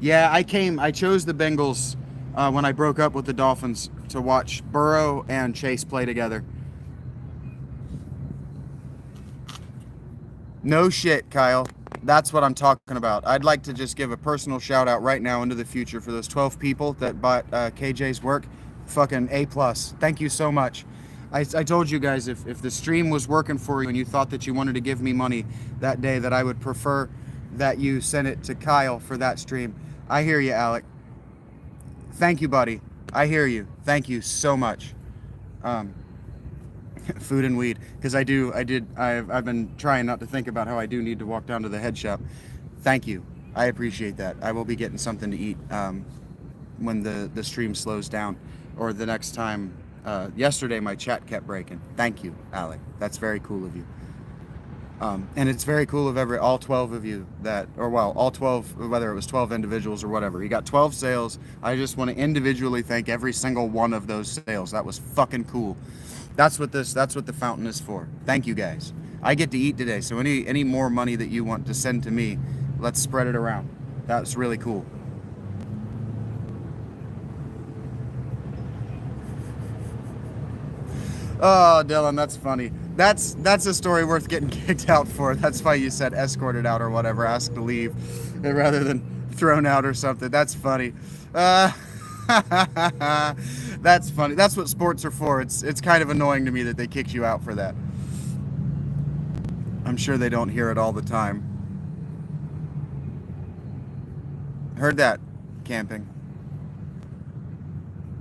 Yeah, I chose the Bengals when I broke up with the Dolphins to watch Burrow and Chase play together. No shit, Kyle. That's what I'm talking about. I'd like to just give a personal shout out right now into the future for those 12 people that bought KJ's work. Fucking A+. Thank you so much. I told you guys if the stream was working for you and you thought that you wanted to give me money that day, that I would prefer that you send it to Kyle for that stream. I hear you, Alec. Thank you, buddy. I hear you. Thank you so much. Food and weed, because I've been trying not to think about how I do need to walk down to the head shop. Thank you. I appreciate that. I will be getting something to eat when the stream slows down, or the next time. Yesterday my chat kept breaking. Thank you, Alec. That's very cool of you. And it's very cool of all 12 of you that, or well, all 12, whether it was 12 individuals or whatever. You got 12 sales. I just want to individually thank every single one of those sales. That was fucking cool. That's what the fountain is for. Thank you guys. I get to eat today, so any more money that you want to send to me, let's spread it around. That's really cool. Oh, Dylan, that's funny. That's a story worth getting kicked out for. That's why you said escorted out or whatever, asked to leave, rather than thrown out or something. That's funny. That's funny. That's what sports are for. It's kind of annoying to me that they kicked you out for that. I'm sure they don't hear it all the time. Heard that, camping.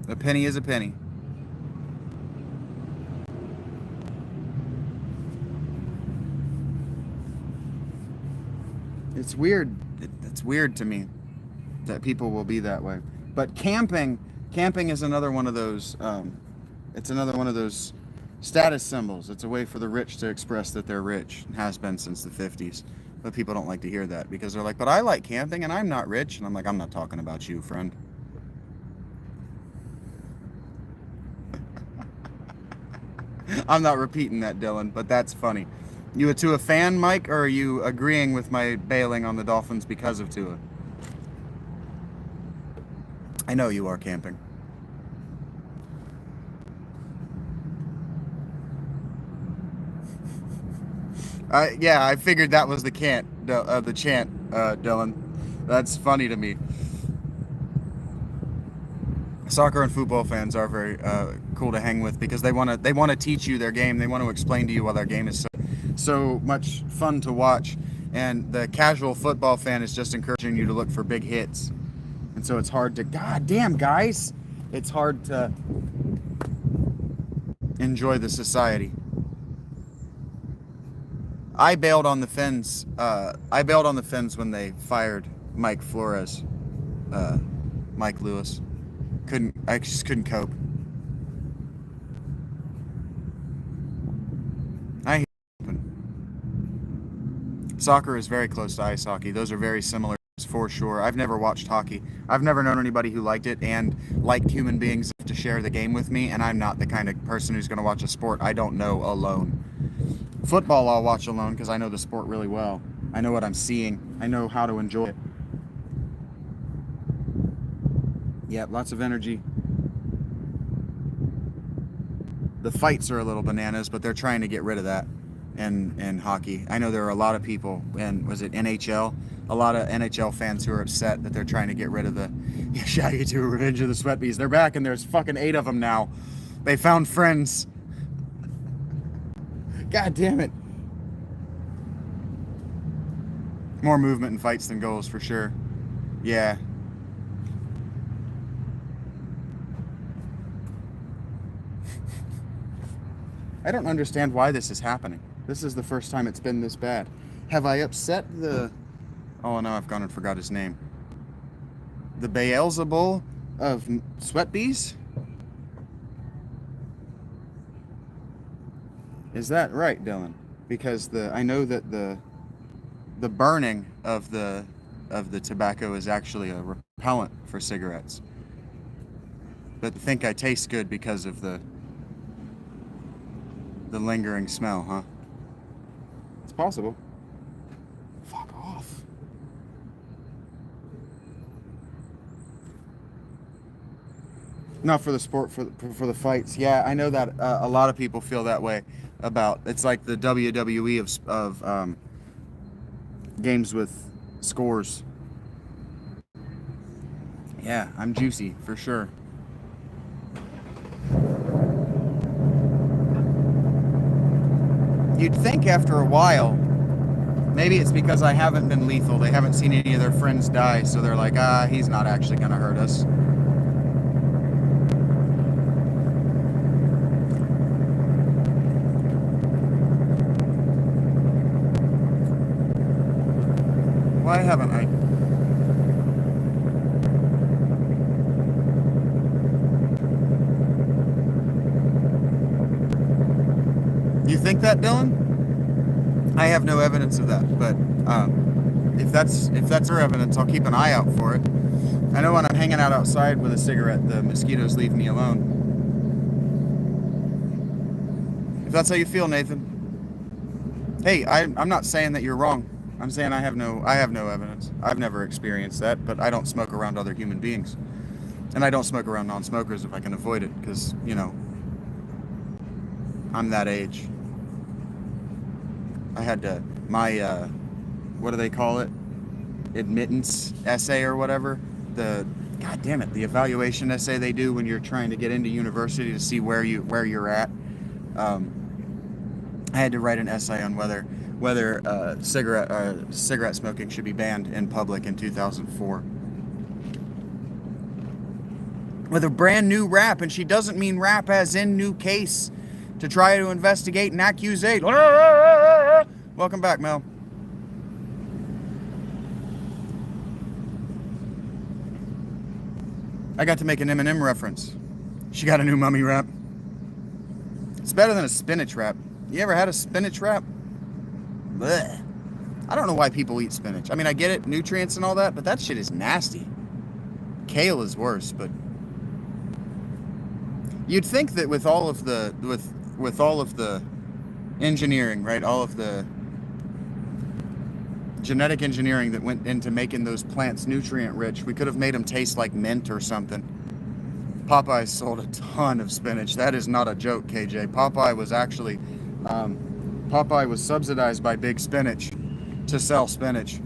A penny is a penny. It's weird. It's weird to me that people will be that way. But camping is another one of those. It's another one of those status symbols. It's a way for the rich to express that they're rich. It has been since the 50s. But people don't like to hear that because they're like, "But I like camping and I'm not rich." And I'm like, "I'm not talking about you, friend." I'm not repeating that, Dylan, but that's funny. You a Tua fan, Mike, or are you agreeing with my bailing on the Dolphins because of Tua? I know you are camping. Yeah, I figured that was the chant, Dylan. That's funny to me. Soccer and football fans are very cool to hang with because they want to teach you their game. They want to explain to you why their game is so much fun to watch. And the casual football fan is just encouraging you to look for big hits. And so it's hard to, God damn, guys, it's hard to enjoy the society. I bailed on the Fins. I bailed on the Fins when they fired Mike Flores, Mike Lewis. I just couldn't cope. I hate soccer is very close to ice hockey. Those are very similar for sure. I've never watched hockey. I've never known anybody who liked it and liked human beings to share the game with me, and I'm not the kind of person who's going to watch a sport I don't know alone. Football I'll watch alone because I know the sport really well. I know what I'm seeing. I know how to enjoy it. Yeah, lots of energy. The fights are a little bananas, but they're trying to get rid of that in hockey. I know there are a lot of people, and was it NHL? A lot of NHL fans who are upset that they're trying to get rid of the Shaggy 2 Revenge of the Sweat Bees. They're back, and there's fucking 8 of them now. They found friends. God damn it. More movement and fights than goals, for sure. Yeah. I don't understand why this is happening. This is the first time it's been this bad. Have I upset the... Oh, no, I've gone and forgot his name. The Beelzebul of Sweat Bees? Is that right, Dylan? Because I know that the burning of the tobacco is actually a repellent for cigarettes. But I think I taste good because of the lingering smell, huh? It's possible. Fuck off. Not for the sport, for the fights. Yeah, I know that a lot of people feel that way about. It's like the WWE of games with scores. Yeah, I'm juicy for sure. You'd think after a while, maybe it's because I haven't been lethal. They haven't seen any of their friends die, so they're like, he's not actually gonna hurt us. Why haven't I? You think that, Dylan? I have no evidence of that, but if that's her evidence, I'll keep an eye out for it. I know when I'm hanging out outside with a cigarette, the mosquitoes leave me alone. If that's how you feel, Nathan. Hey, I'm not saying that you're wrong. I'm saying I have no evidence. I've never experienced that, but I don't smoke around other human beings. And I don't smoke around non-smokers if I can avoid it, because, you know, I'm that age. I had to, my, what do they call it? Admittance essay or whatever. God damn it, the evaluation essay they do when you're trying to get into university to see where you're at. I had to write an essay on whether cigarette smoking should be banned in public in 2004. With a brand new rap, and she doesn't mean rap as in new case to try to investigate and accusate. Welcome back, Mel. I got to make an Eminem reference. She got a new mummy wrap. It's better than a spinach wrap. You ever had a spinach wrap? Blech. I don't know why people eat spinach. I mean, I get it, nutrients and all that, but that shit is nasty. Kale is worse, but you'd think that with all of the with all of the engineering, right? All of the genetic engineering that went into making those plants nutrient rich, we could have made them taste like mint or something. Popeye sold a ton of spinach. That is not a joke, KJ. Popeye was actually Popeye was subsidized by Big Spinach to sell spinach.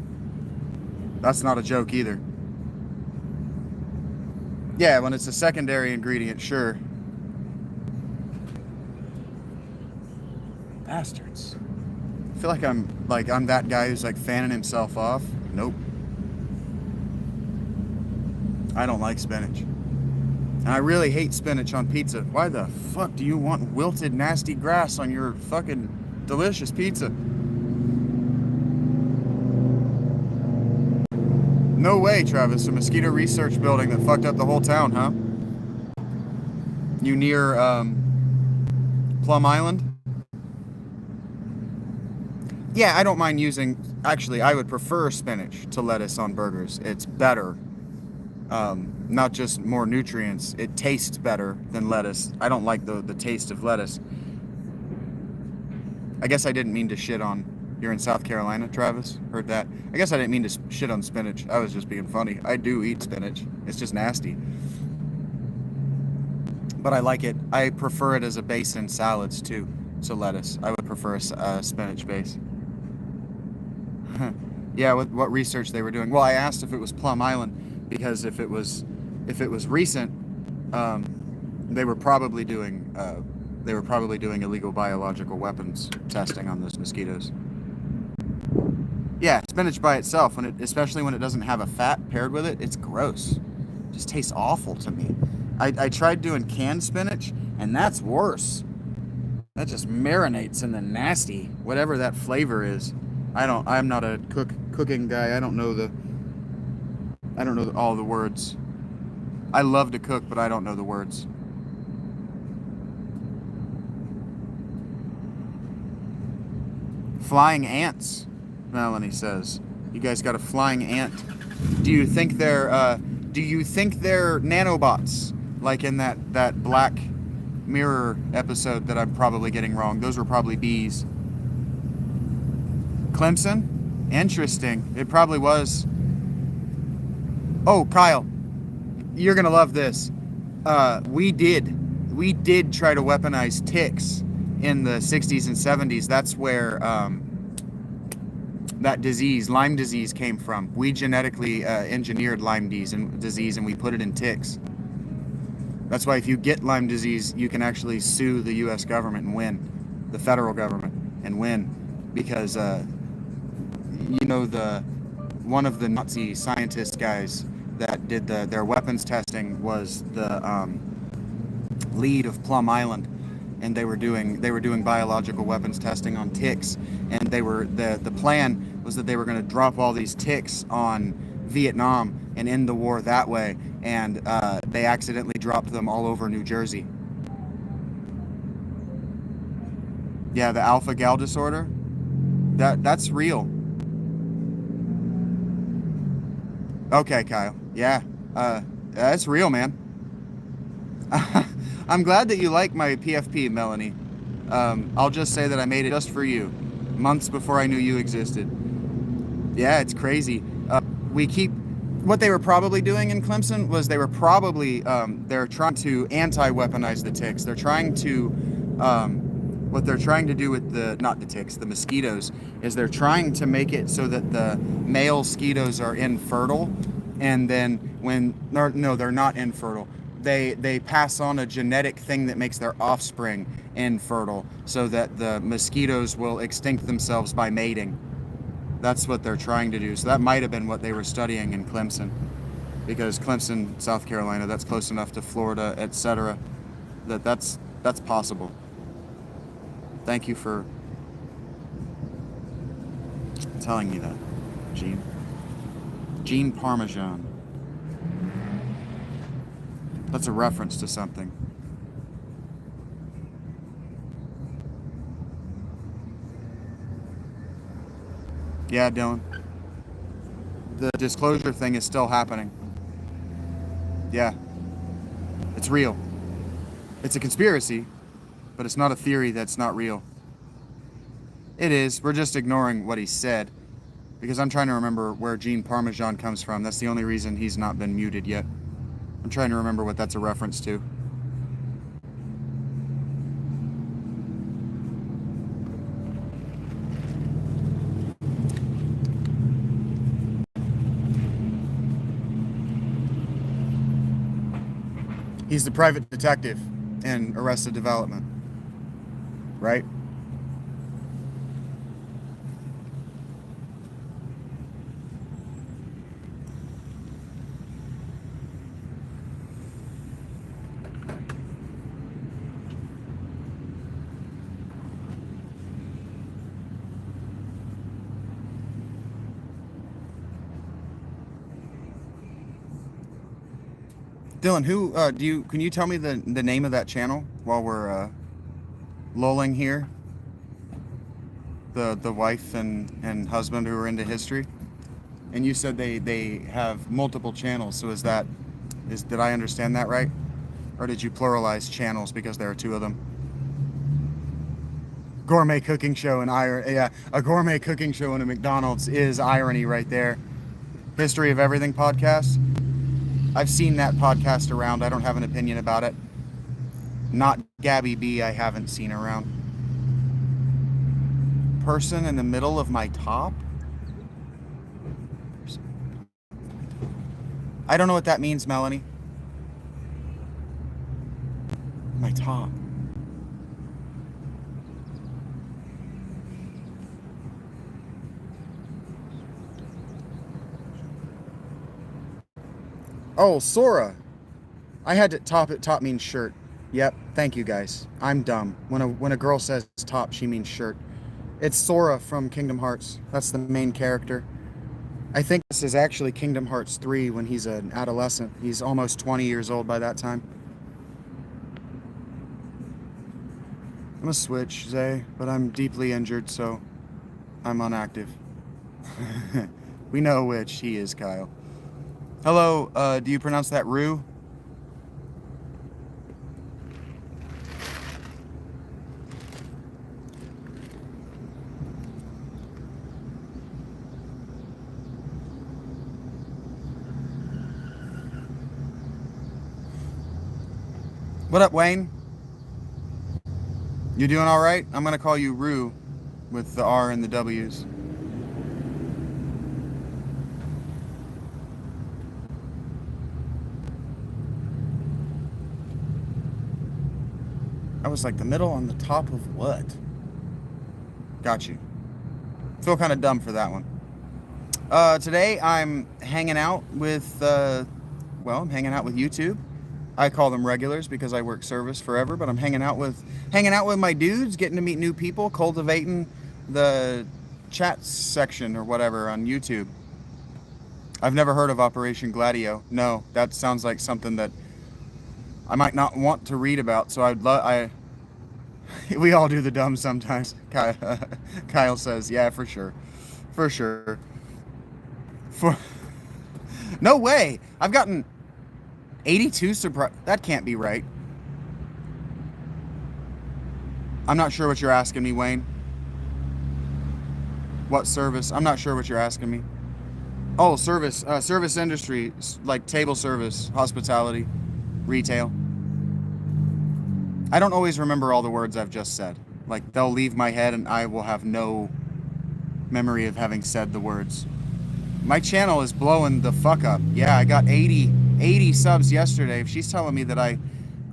That's not a joke either. Yeah, when it's a secondary ingredient, sure. Bastards. I feel like I'm that guy who's like fanning himself off. Nope. I don't like spinach. And I really hate spinach on pizza. Why the fuck do you want wilted nasty grass on your fucking delicious pizza? No way, Travis. A mosquito research building that fucked up the whole town, huh? You near Plum Island? Yeah, I don't mind using... Actually, I would prefer spinach to lettuce on burgers. It's better. Not just more nutrients. It tastes better than lettuce. I don't like the taste of lettuce. I guess I didn't mean to shit on... You're in South Carolina, Travis? Heard that? I guess I didn't mean to shit on spinach. I was just being funny. I do eat spinach. It's just nasty. But I like it. I prefer it as a base in salads, too, to lettuce. I would prefer a spinach base. Yeah, what research they were doing. Well, I asked if it was Plum Island, because if it was recent, they were probably doing illegal biological weapons testing on those mosquitoes. Yeah, spinach by itself, especially when it doesn't have a fat paired with it, it's gross. It just tastes awful to me. I tried doing canned spinach, and that's worse. That just marinates in the nasty, whatever that flavor is. I'm not a cooking guy. I don't know all the words. I love to cook, but I don't know the words. Flying ants, Melanie says. You guys got a flying ant. Do you think they're nanobots? Like in that Black Mirror episode that I'm probably getting wrong. Those were probably bees. Clemson? Interesting. It probably was. Oh, Kyle, you're gonna love this. We did try to weaponize ticks in the 60s and 70s. That's where that disease, Lyme disease, came from. We genetically engineered Lyme disease and we put it in ticks. That's why if you get Lyme disease, you can actually sue the U.S. government and win, the federal government, and win, because one of the Nazi scientist guys that did their weapons testing was the lead of Plum Island, and they were doing biological weapons testing on ticks, and the plan was that they were going to drop all these ticks on Vietnam and end the war that way, and they accidentally dropped them all over New Jersey. Yeah, the alpha-gal disorder, that's real. Okay, Kyle. Yeah, that's real, man. I'm glad that you like my PFP, Melanie. I'll just say that I made it just for you, months before I knew you existed. Yeah, it's crazy. What they were probably doing in Clemson was they were probably, they're trying to anti-weaponize the ticks. They're trying to, what they're trying to do with not the ticks, the mosquitoes, is they're trying to make it so that the male mosquitoes are infertile, and then no, they're not infertile. They pass on a genetic thing that makes their offspring infertile, so that the mosquitoes will extinct themselves by mating. That's what they're trying to do. So that might have been what they were studying in Clemson, because Clemson, South Carolina, that's close enough to Florida, etc. That's possible. Thank you for telling me that, Gene. Gene Parmesan. That's a reference to something. Yeah, Dylan. The disclosure thing is still happening. Yeah. It's real. It's a conspiracy, but it's not a theory that's not real. It is. We're just ignoring what he said, because I'm trying to remember where Gene Parmesan comes from. That's the only reason he's not been muted yet. I'm trying to remember what that's a reference to. He's the private detective in Arrested Development, right? Dylan, can you tell me the name of that channel while we're lolling here? The wife and husband who are into history, and you said they have multiple channels. So did I understand that right, or did you pluralize channels because there are two of them? Gourmet cooking show and irony. Yeah, a gourmet cooking show and a McDonald's is irony right there. History of Everything podcast. I've seen that podcast around. I don't have an opinion about it. Not Gabby B, I haven't seen around. Person in the middle of my top? I don't know what that means, Melanie. My top. Oh, Sora. I had to top means shirt. Yep, thank you guys. I'm dumb. When a girl says top, she means shirt. It's Sora from Kingdom Hearts. That's the main character. I think this is actually Kingdom Hearts 3 when he's an adolescent. He's almost 20 years old by that time. I'm a switch, Zay, but I'm deeply injured, so I'm unactive. We know which he is, Kyle. Hello, do you pronounce that Rue? What up, Wayne? You doing all right? I'm gonna call you Rue with the R and the W's. I was like, the middle on the top of what? Got you. Feel kind of dumb for that one. Today I'm hanging out with, I'm hanging out with YouTube. I call them regulars because I work service forever, but I'm hanging out with my dudes, getting to meet new people, cultivating the chat section or whatever on YouTube. I've never heard of Operation Gladio. No, that sounds like something that I might not want to read about. So we all do the dumb sometimes. Kyle says, yeah, for sure. For sure. No way. I've gotten 82 that can't be right. I'm not sure what you're asking me, Wayne. What service? I'm not sure what you're asking me. Oh, service industry, like table service, hospitality, retail. I don't always remember all the words I've just said. Like, they'll leave my head and I will have no memory of having said the words. My channel is blowing the fuck up. Yeah, I got 80 subs yesterday. If she's telling me that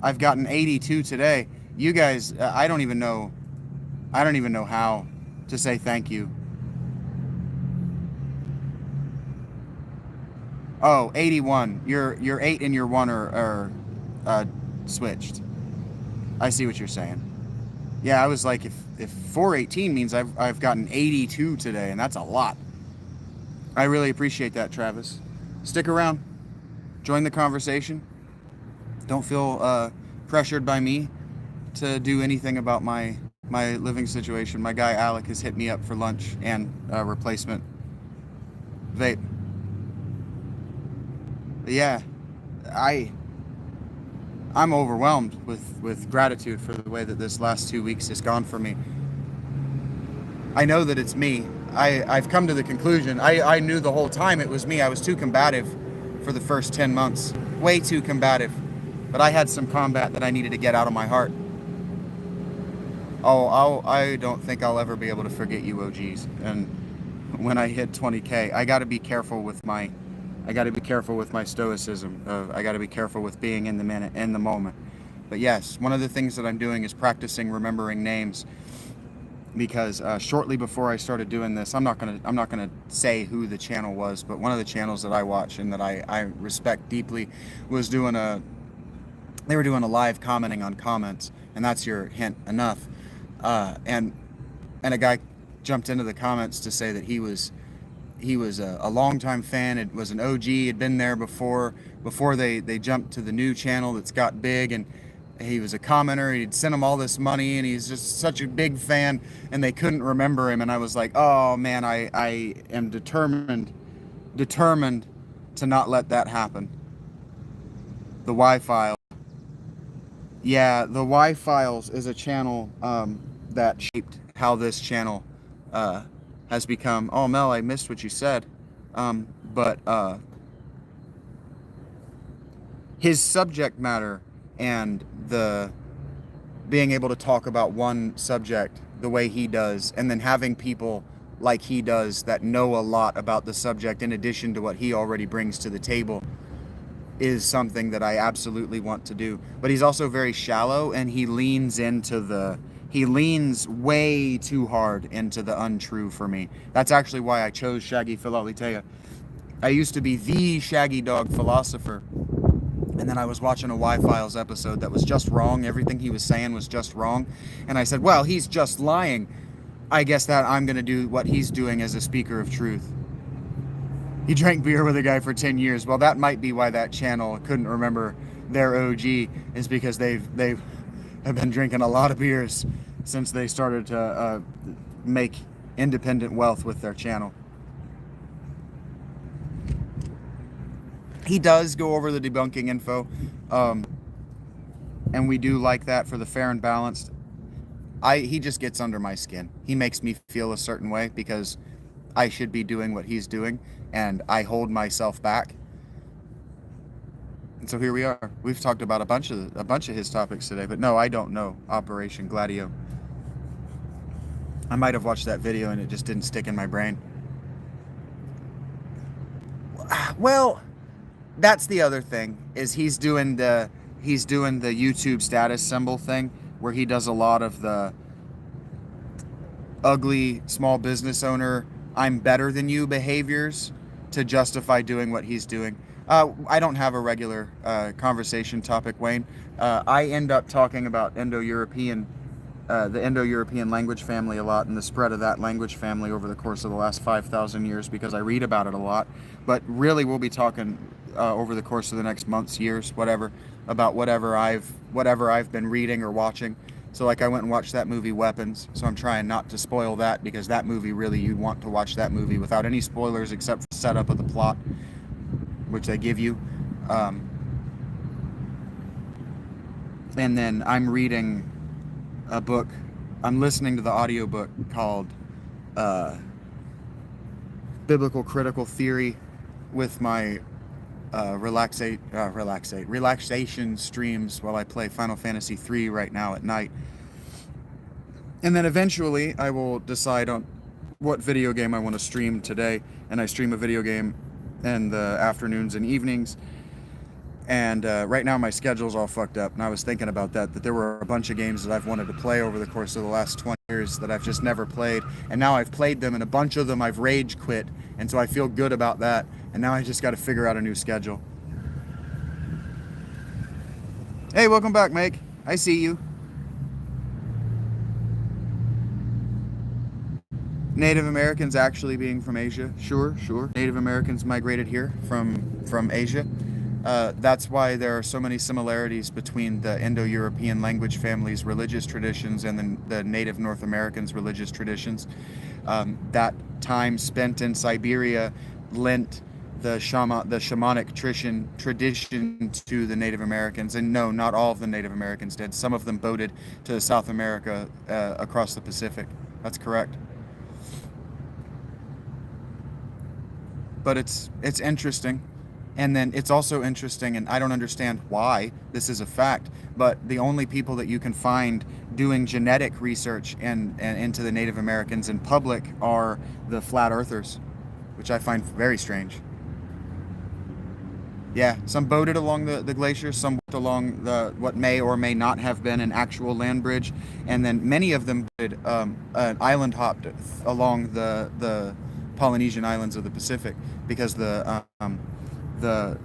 I've gotten 82 today, you guys, I don't even know how to say thank you. Oh, 81. Your 8 and your 1 are switched. I see what you're saying. Yeah, I was like, if 418 means I've gotten 82 today, and that's a lot. I really appreciate that, Travis. Stick around. Join the conversation. Don't feel pressured by me to do anything about my living situation. My guy Alec has hit me up for lunch and replacement vape. But yeah, I'm overwhelmed with gratitude for the way that this last 2 weeks has gone for me. I know that it's me. I've come to the conclusion. I knew the whole time it was me. I was too combative for the first 10 months. Way too combative. But I had some combat that I needed to get out of my heart. I don't think I'll ever be able to forget you, OGs. And when I hit 20K, I got to be careful with my stoicism. I got to be careful with being in the minute, in the moment. But yes, one of the things that I'm doing is practicing remembering names, because shortly before I started doing this, I'm not gonna say who the channel was, but one of the channels that I watch and that I respect deeply was they were doing a live commenting on comments, and that's your hint enough. And a guy jumped into the comments to say that he was a longtime fan. It was an OG. Had been there before they jumped to the new channel that's got big, and he was a commenter. He'd sent him all this money, and he's just such a big fan, and they couldn't remember him. And I was like, oh man, I am determined to not let that happen. The Y-Files. Yeah, the Y-Files is a channel that shaped how this channel has become. Oh, Mel, I missed what you said. But his subject matter and the being able to talk about one subject the way he does, and then having people like he does that know a lot about the subject in addition to what he already brings to the table, is something that I absolutely want to do. But he's also very shallow, and he leans way too hard into the untrue for me. That's actually why I chose Shaggy Philolitea. I used to be the Shaggy Dog philosopher, and then I was watching a Y-Files episode that was just wrong. Everything he was saying was just wrong. And I said, well, he's just lying. I guess that I'm going to do what he's doing as a speaker of truth. He drank beer with a guy for 10 years. Well, that might be why that channel couldn't remember their OG, is because they have been drinking a lot of beers since they started to make independent wealth with their channel. He does go over the debunking info, and we do like that for the fair and balanced. He just gets under my skin. He makes me feel a certain way because I should be doing what he's doing, and I hold myself back. And so here we are. We've talked about a bunch of his topics today, but no, I don't know Operation Gladio. I might have watched that video and it just didn't stick in my brain. Well, that's the other thing, is he's doing the YouTube status symbol thing, where he does a lot of the ugly small business owner, I'm better than you behaviors to justify doing what he's doing. I don't have a regular conversation topic, Wayne. I end up talking about Indo-European the Indo-European language family a lot and the spread of that language family over the course of the last 5,000 years because I read about it a lot. But really, we'll be talking over the course of the next months, years, whatever, about whatever I've been reading or watching. So like I went and watched that movie Weapons, so I'm trying not to spoil that because that movie, really, you want to watch that movie without any spoilers except for the setup of the plot, which they give you. And then I'm reading a book. I'm listening to the audiobook called Biblical Critical Theory with my relaxation streams while I play Final Fantasy III right now at night. And then eventually I will decide on what video game I want to stream today, and I stream a video game in the afternoons and evenings. And right now my schedule's all fucked up, and I was thinking about that there were a bunch of games that I've wanted to play over the course of the last 20 years that I've just never played, and now I've played them, and a bunch of them I've rage quit, and so I feel good about that, and now I just got to figure out a new schedule. Hey, welcome back, Meg. I see you. Native Americans actually being from Asia. Sure. Native Americans migrated here from Asia. That's why there are so many similarities between the Indo-European language family's religious traditions and the Native North Americans' religious traditions. That time spent in Siberia lent the shamanic tradition to the Native Americans. And no, not all of the Native Americans did. Some of them boated to South America across the Pacific. That's correct. But it's interesting. And then it's also interesting, and I don't understand why this is a fact, but the only people that you can find doing genetic research and into the Native Americans in public are the flat earthers, which I find very strange. Yeah, some boated along the glaciers, some walked along what may or may not have been an actual land bridge, and then many of them did an island hopped along the Polynesian islands of the Pacific because the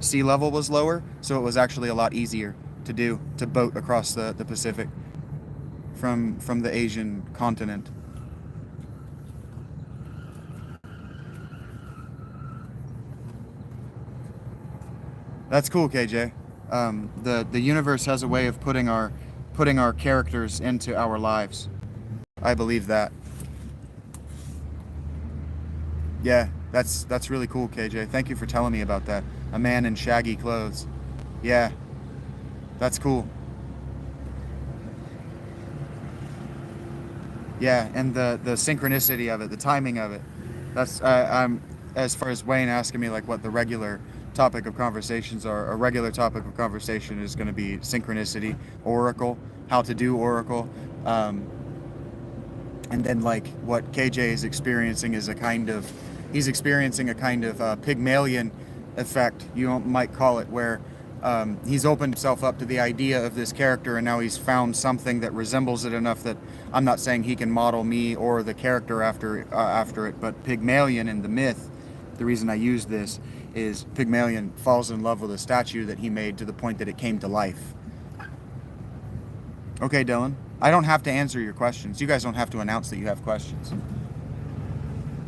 sea level was lower, so it was actually a lot easier to boat across the Pacific from the Asian continent. That's cool, KJ. The universe has a way of putting our characters into our lives. I believe that. Yeah, that's really cool, KJ. Thank you for telling me about that. A man in shaggy clothes. Yeah, that's cool. Yeah, and the synchronicity of it, the timing of it. That's I'm as far as Wayne asking me like what the regular topic of conversations are. A regular topic of conversation is going to be synchronicity, oracle, how to do oracle, and then like what KJ is experiencing is he's experiencing a kind of Pygmalion effect, you might call it, where he's opened himself up to the idea of this character, and now he's found something that resembles it enough that I'm not saying he can model me or the character after it, but Pygmalion in the myth, the reason I use this is Pygmalion falls in love with a statue that he made to the point that it came to life. Okay, Dylan, I don't have to answer your questions. You guys don't have to announce that you have questions.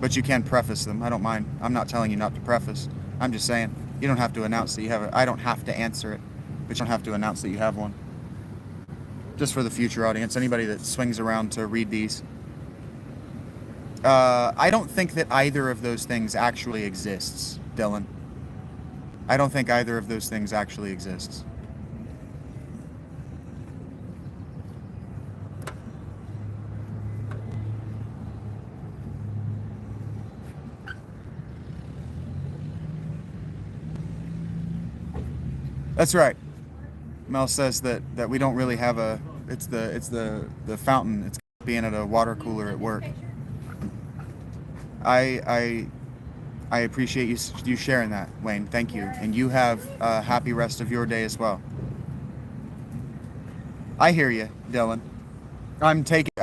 But you can preface them. I don't mind. I'm not telling you not to preface. I'm just saying, you don't have to announce that you have it. I don't have to answer it, but you don't have to announce that you have one. Just for the future audience, anybody that swings around to read these. I don't think that either of those things actually exists, Dylan. I don't think either of those things actually exists. That's right. Mel says that we don't really have it's the fountain. It's being at a water cooler at work. I appreciate you sharing that, Wayne. Thank you. And you have a happy rest of your day as well. I hear you, Dylan. I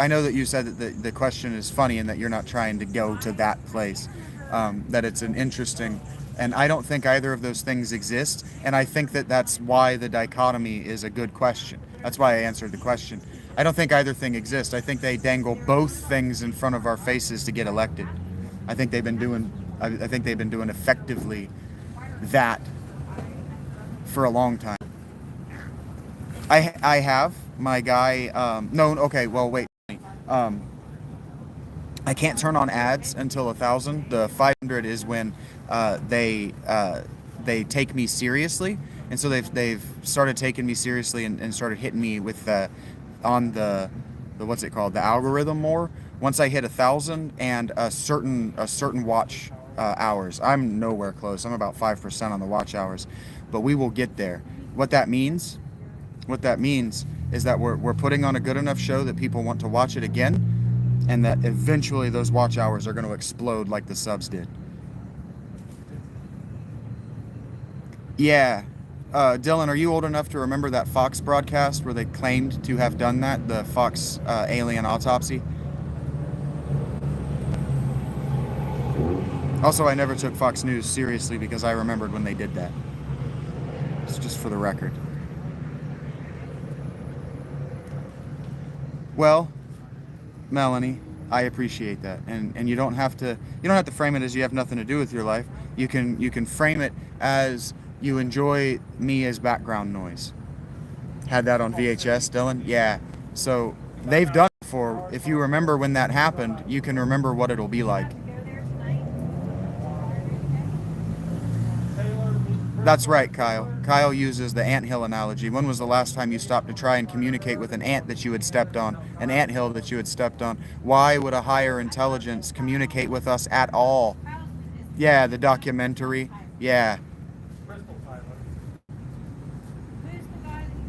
know that you said that the question is funny and that you're not trying to go to that place. That it's an interesting, and I don't think either of those things exist, and I think that that's why the dichotomy is a good question. That's why I answered the question. I don't think either thing exists. I think they dangle both things in front of our faces to get elected. I think they've been doing effectively that for a long time. I have my guy. No, okay. Well, wait. I can't turn on ads until 1,000. The 500 is when they take me seriously, and so they've started taking me seriously and started hitting me with on the what's it called, the algorithm more. Once I hit 1,000 and a certain watch hours, I'm nowhere close. I'm about 5% on the watch hours, but we will get there. What that means is that we're putting on a good enough show that people want to watch it again, and that eventually those watch hours are going to explode like the subs did. Yeah. Dylan, are you old enough to remember that Fox broadcast where they claimed to have done that, the Fox alien autopsy? Also, I never took Fox News seriously because I remembered when they did that. It's just for the record. Well, Melanie, I appreciate that, and you don't have to frame it as you have nothing to do with your life. You can frame it as you enjoy me as background noise. Had that on VHS, Dylan? Yeah. So they've done it before. If you remember when that happened, you can remember what it'll be like. That's right, Kyle. Kyle uses the anthill analogy. When was the last time you stopped to try and communicate with an ant that you had stepped on, an anthill that you had stepped on? Why would a higher intelligence communicate with us at all? Yeah, the documentary. Yeah.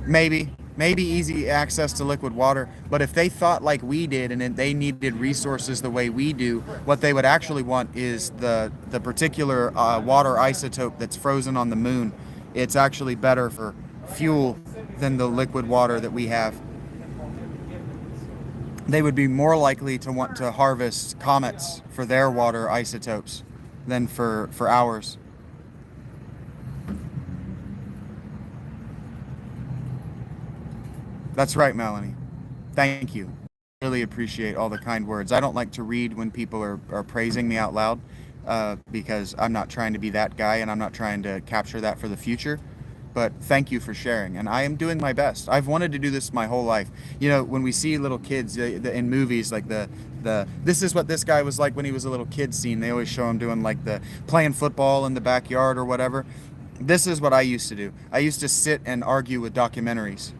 Maybe easy access to liquid water, but if they thought like we did and they needed resources the way we do, what they would actually want is the particular water isotope that's frozen on the moon. It's actually better for fuel than the liquid water that we have. They would be more likely to want to harvest comets for their water isotopes than for ours. That's right, Melanie. Thank you. Really appreciate all the kind words. I don't like to read when people are praising me out loud because I'm not trying to be that guy and I'm not trying to capture that for the future. But thank you for sharing, and I am doing my best. I've wanted to do this my whole life. You know, when we see little kids in movies, like the this is what this guy was like when he was a little kid scene, they always show him doing like the playing football in the backyard or whatever. This is what I used to do. I used to sit and argue with documentaries.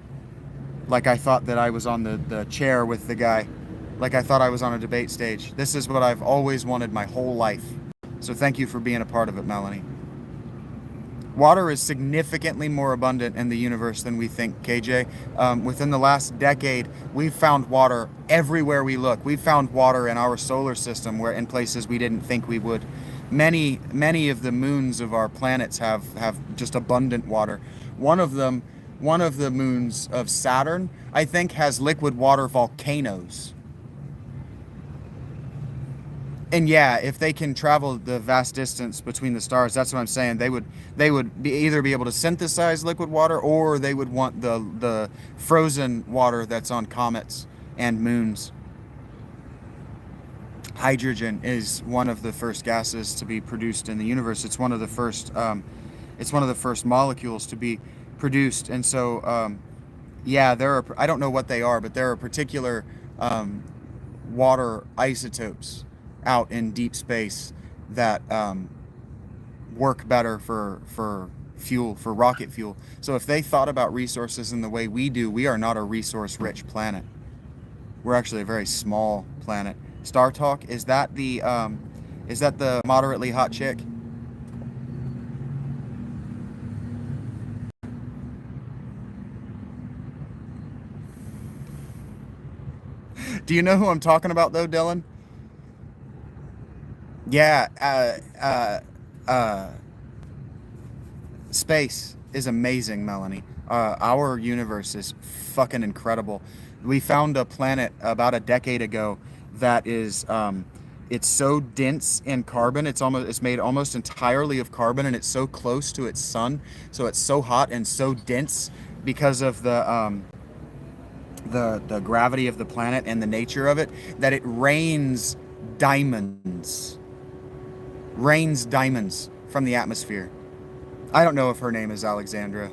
Like I thought that I was on the chair with the guy. Like I thought I was on a debate stage. This is what I've always wanted my whole life. So thank you for being a part of it, Melanie. Water is significantly more abundant in the universe than we think, KJ. Within the last decade, we've found water everywhere we look. We've found water in our solar system, where in places we didn't think we would. Many of the moons of our planets have just abundant water. One of the moons of Saturn, I think, has liquid water volcanoes. And yeah, if they can travel the vast distance between the stars, that's what I'm saying. They would either be able to synthesize liquid water, or they would want the frozen water that's on comets and moons. Hydrogen is one of the first gases to be produced in the universe. It's one of the first molecules to be produced, and so yeah, I don't know what they are, but there are particular water isotopes out in deep space that work better for fuel, for rocket fuel. So if they thought about resources in the way we do, we are not a resource-rich planet. We're actually a very small planet. Star Talk, is that the moderately hot chick? Do you know who I'm talking about, though, Dylan? Yeah, space is amazing, Melanie. Our universe is fucking incredible. We found a planet about a decade ago that is, it's so dense in carbon. It's made almost entirely of carbon, and it's so close to its sun, so it's so hot and so dense because of the gravity of the planet and the nature of it, that it rains diamonds. Rains diamonds from the atmosphere. I don't know if her name is Alexandra,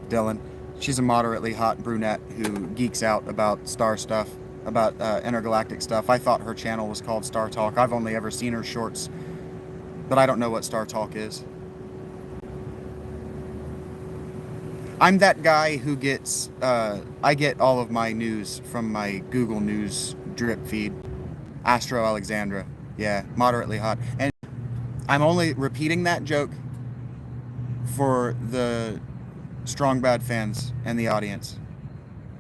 Dylan. She's a moderately hot brunette who geeks out about star stuff, about intergalactic stuff. I thought her channel was called Star Talk. I've only ever seen her shorts, but I don't know what Star Talk is. I'm that guy who gets, I get all of my news from my Google News drip feed. Astro Alexandra. Yeah, moderately hot. And I'm only repeating that joke for the Strong Bad fans and the audience.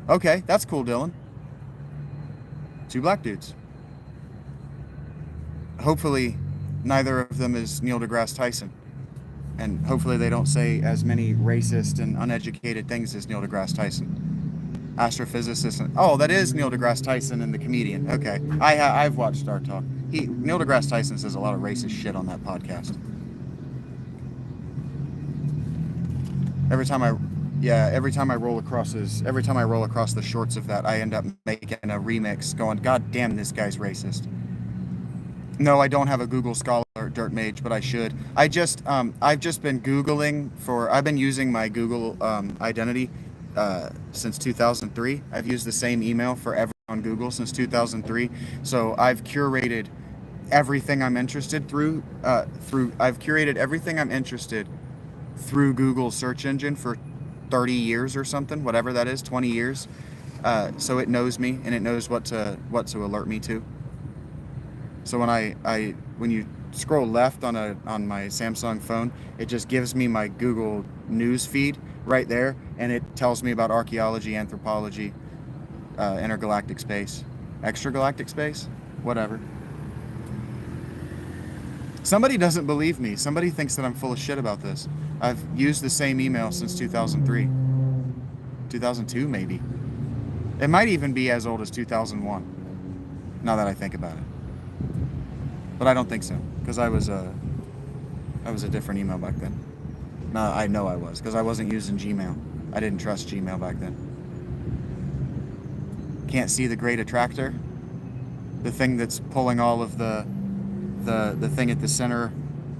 Okay, that's cool, Dylan. 2 black dudes. Hopefully, neither of them is Neil deGrasse Tyson. And hopefully they don't say as many racist and uneducated things as Neil deGrasse Tyson. Astrophysicist. Oh, that is Neil deGrasse Tyson and the comedian. Okay, I've watched Star Talk. Neil deGrasse Tyson says a lot of racist shit on that podcast. Every time I roll across the shorts of that, I end up making a remix going, God damn, this guy's racist. No, I don't have a Google Scholar Dirt Mage, but I should. I've just been Googling I've been using my Google identity since 2003. I've used the same email forever on Google since 2003. So I've curated everything I'm interested through Google search engine for 30 years or something, whatever that is, 20 years. So it knows me and it knows what to alert me to. So when you scroll left on my Samsung phone, it just gives me my Google News feed right there, and it tells me about archaeology, anthropology, intergalactic space, extragalactic space, whatever. Somebody doesn't believe me. Somebody thinks that I'm full of shit about this. I've used the same email since 2003, 2002 maybe. It might even be as old as 2001, now that I think about it. But I don't think so, because I was a different email back then. No, I know I was, because I wasn't using Gmail. I didn't trust Gmail back then. Can't see the great attractor? The thing that's pulling all of the thing at the center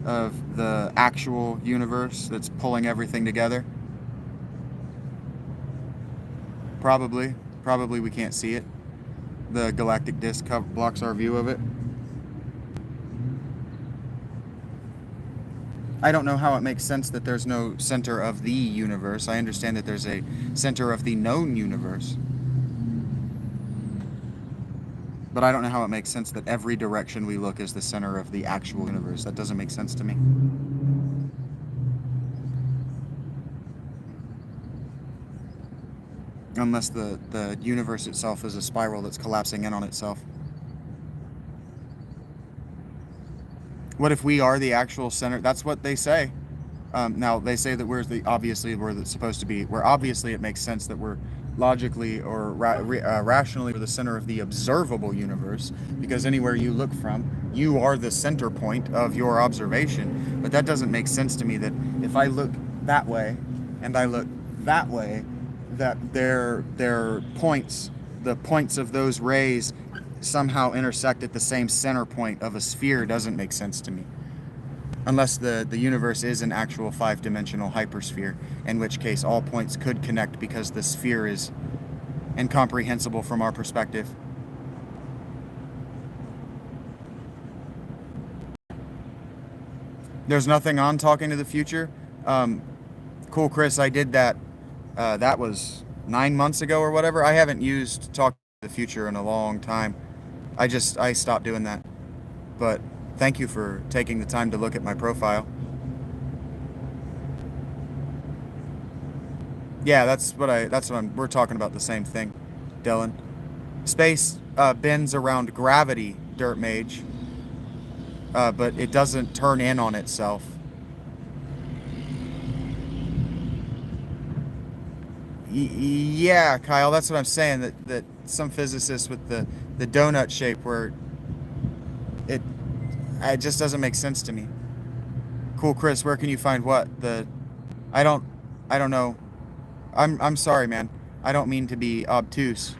of the actual universe that's pulling everything together? Probably we can't see it. The galactic disk blocks our view of it. I don't know how it makes sense that there's no center of the universe. I understand that there's a center of the known universe. But I don't know how it makes sense that every direction we look is the center of the actual universe. That doesn't make sense to me. Unless the universe itself is a spiral that's collapsing in on itself. What if we are the actual center? That's what they say. Now, they say that we're supposed to be, where obviously it makes sense that we're logically or rationally we're the center of the observable universe, because anywhere you look from, you are the center point of your observation. But that doesn't make sense to me, that if I look that way and I look that way, that their points, the points of those rays somehow intersect at the same center point of a sphere. Doesn't make sense to me. Unless the universe is an actual 5-dimensional hypersphere, in which case all points could connect because the sphere is incomprehensible from our perspective. There's nothing on Talking to the Future. Cool, Chris, I did that. That was 9 months ago or whatever. I haven't used Talking to the Future in a long time. I stopped doing that. But thank you for taking the time to look at my profile. Yeah, we're talking about the same thing, Dylan. Space bends around gravity, Dirt Mage, but it doesn't turn in on itself. Yeah, Kyle, that's what I'm saying, that some physicists with the donut shape where it just doesn't make sense to me. Cool, Chris, where can you find what? I don't know. I'm sorry, man. I don't mean to be obtuse.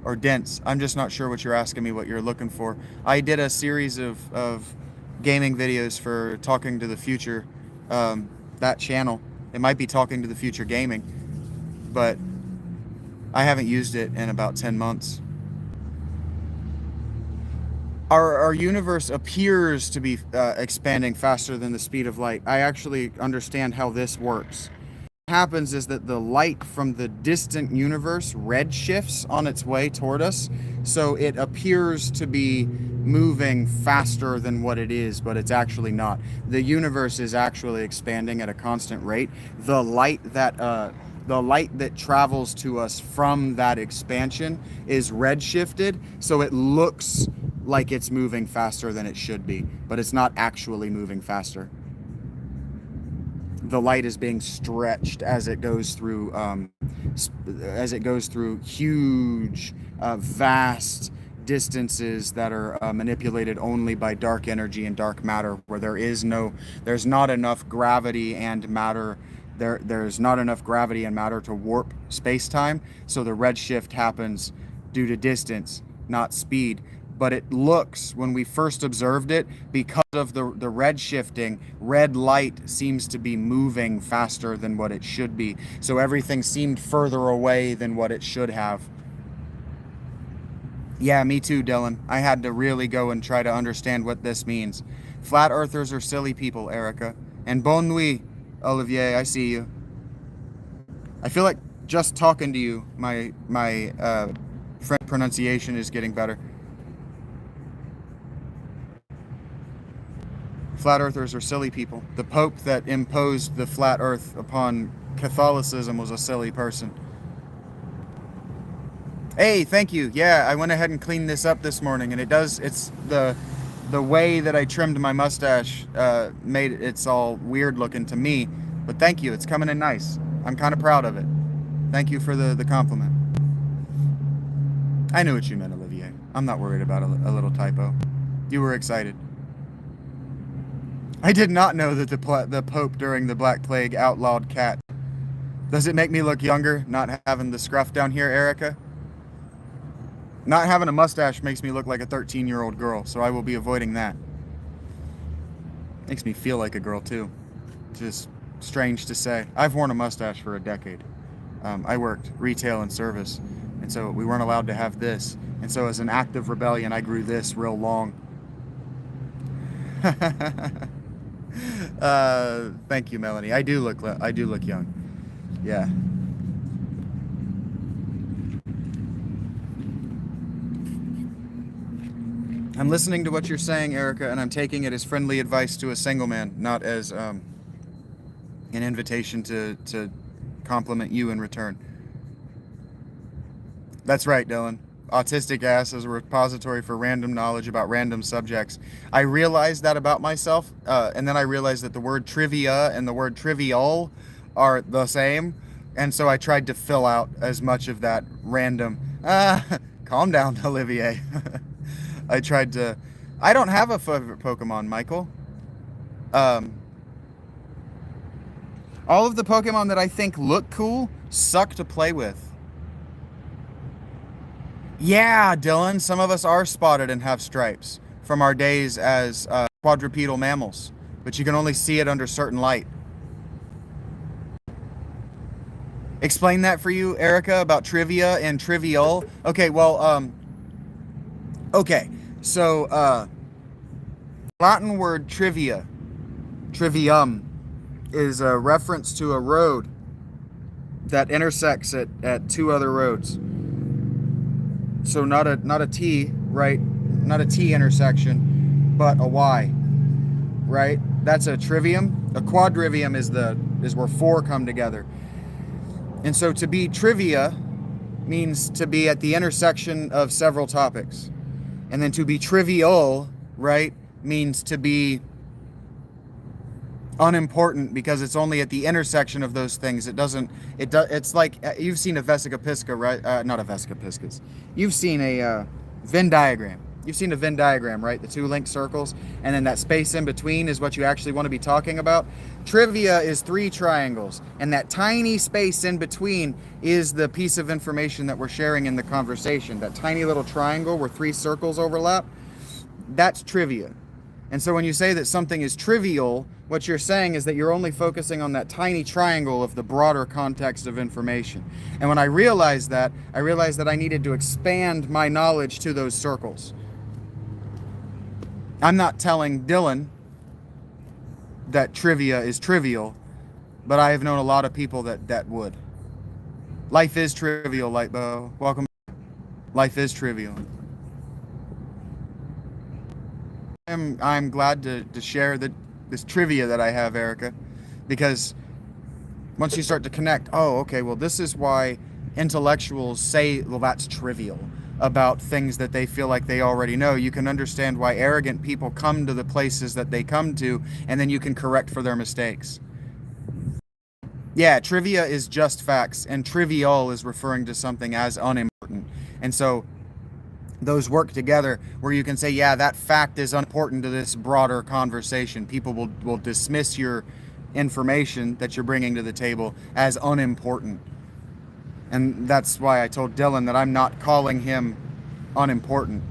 or dense. I'm just not sure what you're asking me, what you're looking for. I did a series of gaming videos for Talking to the Future, that channel. It might be Talking to the Future Gaming, but I haven't used it in about 10 months. Our universe appears to be expanding faster than the speed of light. I actually understand how this works. What happens is that the light from the distant universe redshifts on its way toward us, so it appears to be moving faster than what it is, but it's actually not. The universe is actually expanding at a constant rate. The light that travels to us from that expansion is redshifted, so it looks like it's moving faster than it should be, but it's not actually moving faster. The light is being stretched as it goes through huge, vast distances that are manipulated only by dark energy and dark matter, where there's not enough gravity and matter. There's not enough gravity and matter to warp space-time, so the redshift happens due to distance, not speed. But it looks, when we first observed it, because of the red shifting, red light seems to be moving faster than what it should be. So everything seemed further away than what it should have. Yeah, me too, Dylan. I had to really go and try to understand what this means. Flat earthers are silly people, Erica. And bonne nuit, Olivier, I see you. I feel like just talking to you, my French pronunciation is getting better. Flat earthers are silly people. The Pope that imposed the flat earth upon Catholicism was a silly person. Hey, thank you. Yeah, I went ahead and cleaned this up this morning, and it's the way that I trimmed my mustache made it's all weird looking to me. But thank you. It's coming in nice. I'm kind of proud of it. Thank you for the compliment. I knew what you meant, Olivier. I'm not worried about a little typo. You were excited. I did not know that the Pope during the Black Plague outlawed cat. Does it make me look younger, not having the scruff down here, Erica? Not having a mustache makes me look like a 13-year-old girl, so I will be avoiding that. Makes me feel like a girl, too. Just strange to say. I've worn a mustache for a decade. I worked retail and service, and so we weren't allowed to have this. And so as an act of rebellion, I grew this real long. Thank you, Melanie. I do look young. Yeah. I'm listening to what you're saying, Erica, and I'm taking it as friendly advice to a single man, not as an invitation to compliment you in return. That's right, Dylan. Autistic ass as a repository for random knowledge about random subjects. I realized that about myself, and then I realized that the word trivia and the word trivial are the same, and so I tried to fill out as much of that random. Calm down, Olivier. I don't have a favorite Pokemon, Michael. All of the Pokemon that I think look cool suck to play with. Yeah, Dylan, some of us are spotted and have stripes from our days as quadrupedal mammals, but you can only see it under certain light. Explain that for you, Erica, about trivia and trivial. Okay, well, okay, so Latin word trivia, trivium, is a reference to a road that intersects at two other roads. So not a T, right? Not a T intersection, but a Y, right? That's a trivium. A quadrivium is where four come together. And so to be trivia means to be at the intersection of several topics. And then to be trivial, right, means to be unimportant because it's only at the intersection of those things. It's like, you've seen a Vesica Pisca, right? Not a Vesica Piscis. You've seen a Venn diagram, you've seen a Venn diagram, right? The two linked circles, and then that space in between is what you actually want to be talking about. Trivia is 3 triangles, and that tiny space in between is the piece of information that we're sharing in the conversation. That tiny little triangle where 3 circles overlap, that's trivia. And so when you say that something is trivial, what you're saying is that you're only focusing on that tiny triangle of the broader context of information. And when I realized that I needed to expand my knowledge to those circles. I'm not telling Dylan that trivia is trivial, but I have known a lot of people that would. Life is trivial, Lightbow. Welcome. Life is trivial. I'm glad to share this trivia that I have, Erica, because once you start to connect, oh, okay, well, this is why intellectuals say, well, that's trivial about things that they feel like they already know. You can understand why arrogant people come to the places that they come to, and then you can correct for their mistakes. Yeah, trivia is just facts, and trivial is referring to something as unimportant. And so those work together where you can say, yeah, that fact is unimportant to this broader conversation. People will dismiss your information that you're bringing to the table as unimportant. And that's why I told Dylan that I'm not calling him unimportant.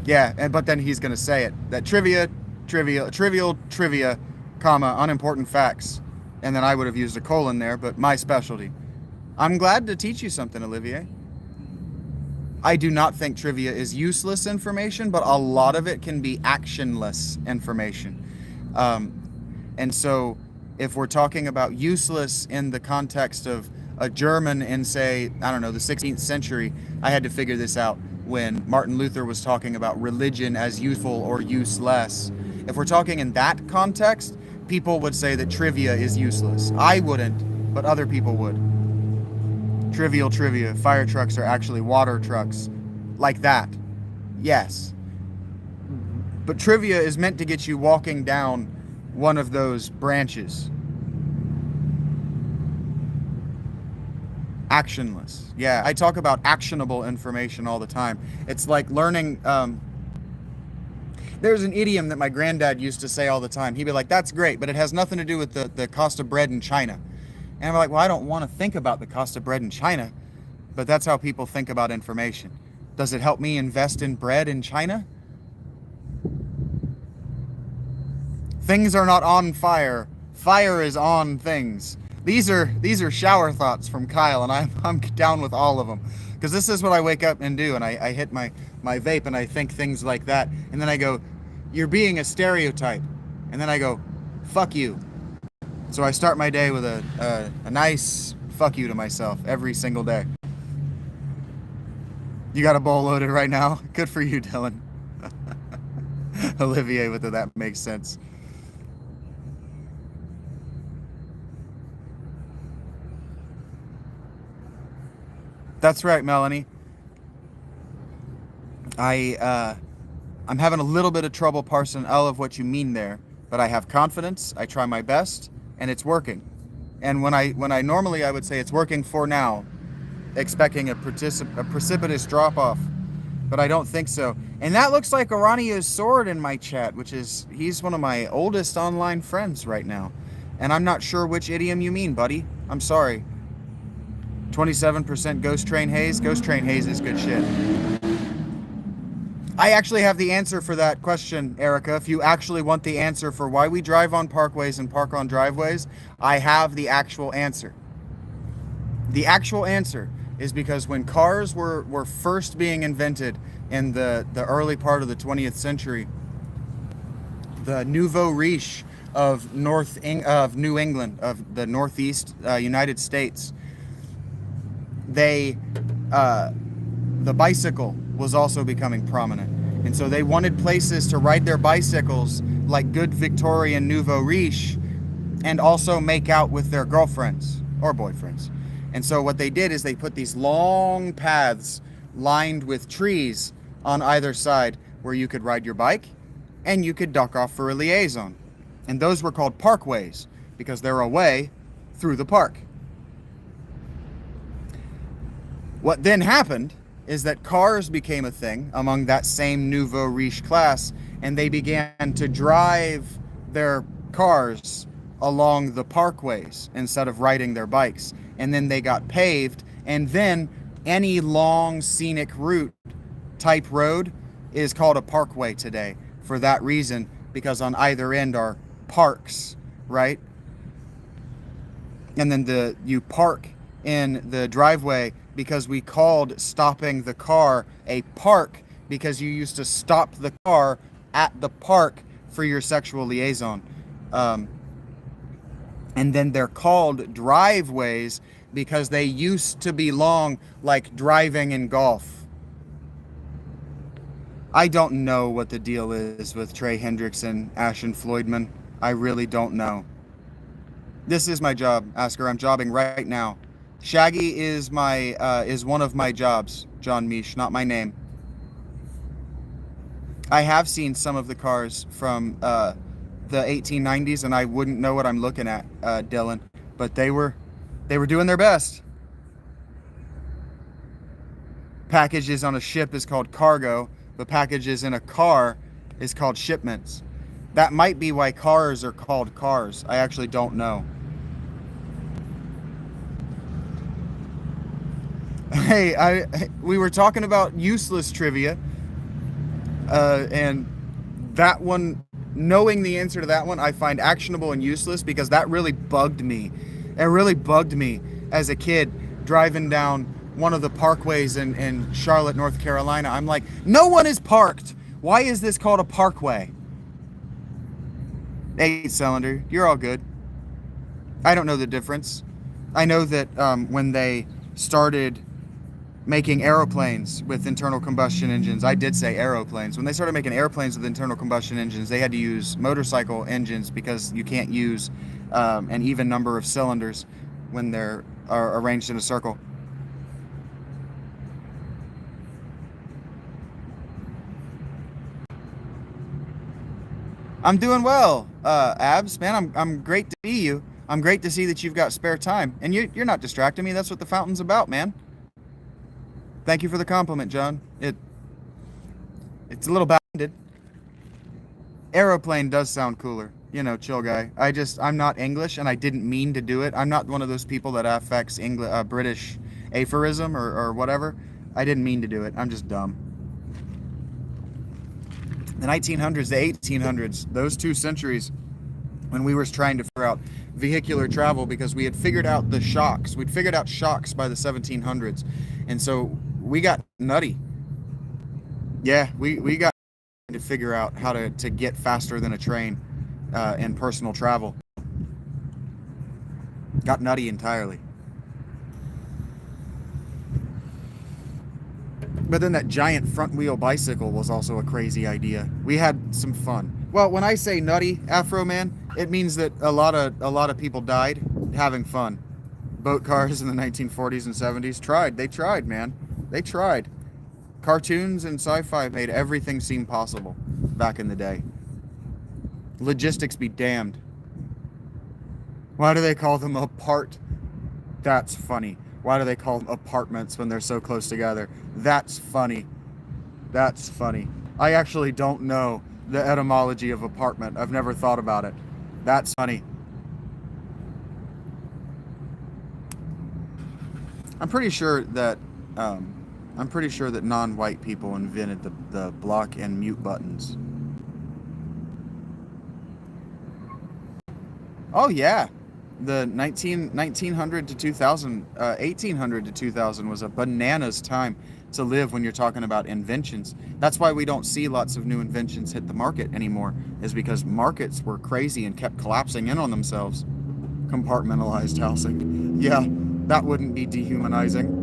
Yeah, but then he's going to say it. That trivial, comma, unimportant facts. And then I would have used a colon there, but my specialty. I'm glad to teach you something, Olivier. I do not think trivia is useless information, but a lot of it can be actionless information. And so if we're talking about useless in the context of a German in, say, I don't know, the 16th century, I had to figure this out when Martin Luther was talking about religion as useful or useless. If we're talking in that context, people would say that trivia is useless. I wouldn't, but other people would. Trivial trivia. Fire trucks are actually water trucks. Like that. Yes. But trivia is meant to get you walking down one of those branches. Actionless. Yeah, I talk about actionable information all the time. It's like learning... there's an idiom that my granddad used to say all the time. He'd be like, that's great, but it has nothing to do with the cost of bread in China. And I'm like, well, I don't want to think about the cost of bread in China, but that's how people think about information. Does it help me invest in bread in China? Things are not on fire. Fire is on things. These are shower thoughts from Kyle, and I'm down with all of them. Because this is what I wake up and do, and I hit my vape, and I think things like that. And then I go, you're being a stereotype. And then I go, fuck you. So I start my day with a nice fuck you to myself every single day. You got a bowl loaded right now? Good for you, Dylan. Olivier, whether that makes sense. That's right, Melanie. I'm having a little bit of trouble parsing all of what you mean there, but I have confidence. I try my best. And it's working. And when I normally I would say it's working for now, expecting a precipitous drop off, but I don't think so. And that looks like Aranio's sword in my chat, which is he's one of my oldest online friends right now, and I'm not sure which idiom you mean, buddy. I'm sorry. 27% Ghost Train Haze. Ghost Train Haze is good shit. I actually have the answer for that question, Erica. If you actually want the answer for why we drive on parkways and park on driveways, I have the actual answer. The actual answer is because when cars were first being invented in the early part of the 20th century, the nouveau riche of New England, of the Northeast United States, the bicycle was also becoming prominent. And so they wanted places to ride their bicycles like good Victorian nouveau riche and also make out with their girlfriends or boyfriends. And so what they did is they put these long paths lined with trees on either side where you could ride your bike and you could dock off for a liaison. And those were called parkways because they're a way through the park. What then happened is that cars became a thing among that same nouveau riche class, and they began to drive their cars along the parkways instead of riding their bikes. And then they got paved, and then any long scenic route type road is called a parkway today for that reason, because on either end are parks, right? And then you park in the driveway because we called stopping the car a park because you used to stop the car at the park for your sexual liaison. And then they're called driveways because they used to belong like driving in golf. I don't know what the deal is with Trey Hendrickson, Ashen Floydman. I really don't know. This is my job, Asker. I'm jobbing right now. Shaggy is one of my jobs, John Misch, not my name. I have seen some of the cars from the 1890s, and I wouldn't know what I'm looking at, Dylan. But they were doing their best. Packages on a ship is called cargo, but packages in a car is called shipments. That might be why cars are called cars. I actually don't know. Hey, we were talking about useless trivia, and that one, knowing the answer to that one, I find actionable and useless because that really bugged me. It really bugged me as a kid driving down one of the parkways in Charlotte, North Carolina. I'm like, no one is parked. Why is this called a parkway? 8-cylinder, you're all good. I don't know the difference. I know that when they started making aeroplanes with internal combustion engines, I did say aeroplanes. When they started making airplanes with internal combustion engines, they had to use motorcycle engines because you can't use an even number of cylinders when they're arranged in a circle. I'm doing well, Abs, man. I'm great to see you. I'm great to see that you've got spare time, and you're not distracting me. That's what the fountain's about, man. Thank you for the compliment, John. It's a little bounded. Aeroplane does sound cooler. You know, chill guy. I'm not English, and I didn't mean to do it. I'm not one of those people that affects British aphorism or whatever. I didn't mean to do it. I'm just dumb. The 1900s, the 1800s, those 2 centuries, when we were trying to figure out vehicular travel because we had figured out the shocks. We'd figured out shocks by the 1700s. And so we got nutty. Yeah, we got to figure out how to get faster than a train in personal travel. Got nutty entirely. But then that giant front wheel bicycle was also a crazy idea. We had some fun. Well, when I say nutty, Afro Man, it means that a lot of people died having fun. Boat cars in the 1940s and 70s tried. They tried, man. They tried. Cartoons and sci-fi made everything seem possible back in the day. Logistics be damned. Why do they call them apart? That's funny. Why do they call them apartments when they're so close together? That's funny. That's funny. I actually don't know the etymology of apartment. I've never thought about it. That's funny. I'm pretty sure that non-white people invented the block and mute buttons. Oh yeah. The 1900 to 2000, 1800 to 2000 was a bananas time to live when you're talking about inventions. That's why we don't see lots of new inventions hit the market anymore, is because markets were crazy and kept collapsing in on themselves. Compartmentalized housing. Yeah, that wouldn't be dehumanizing.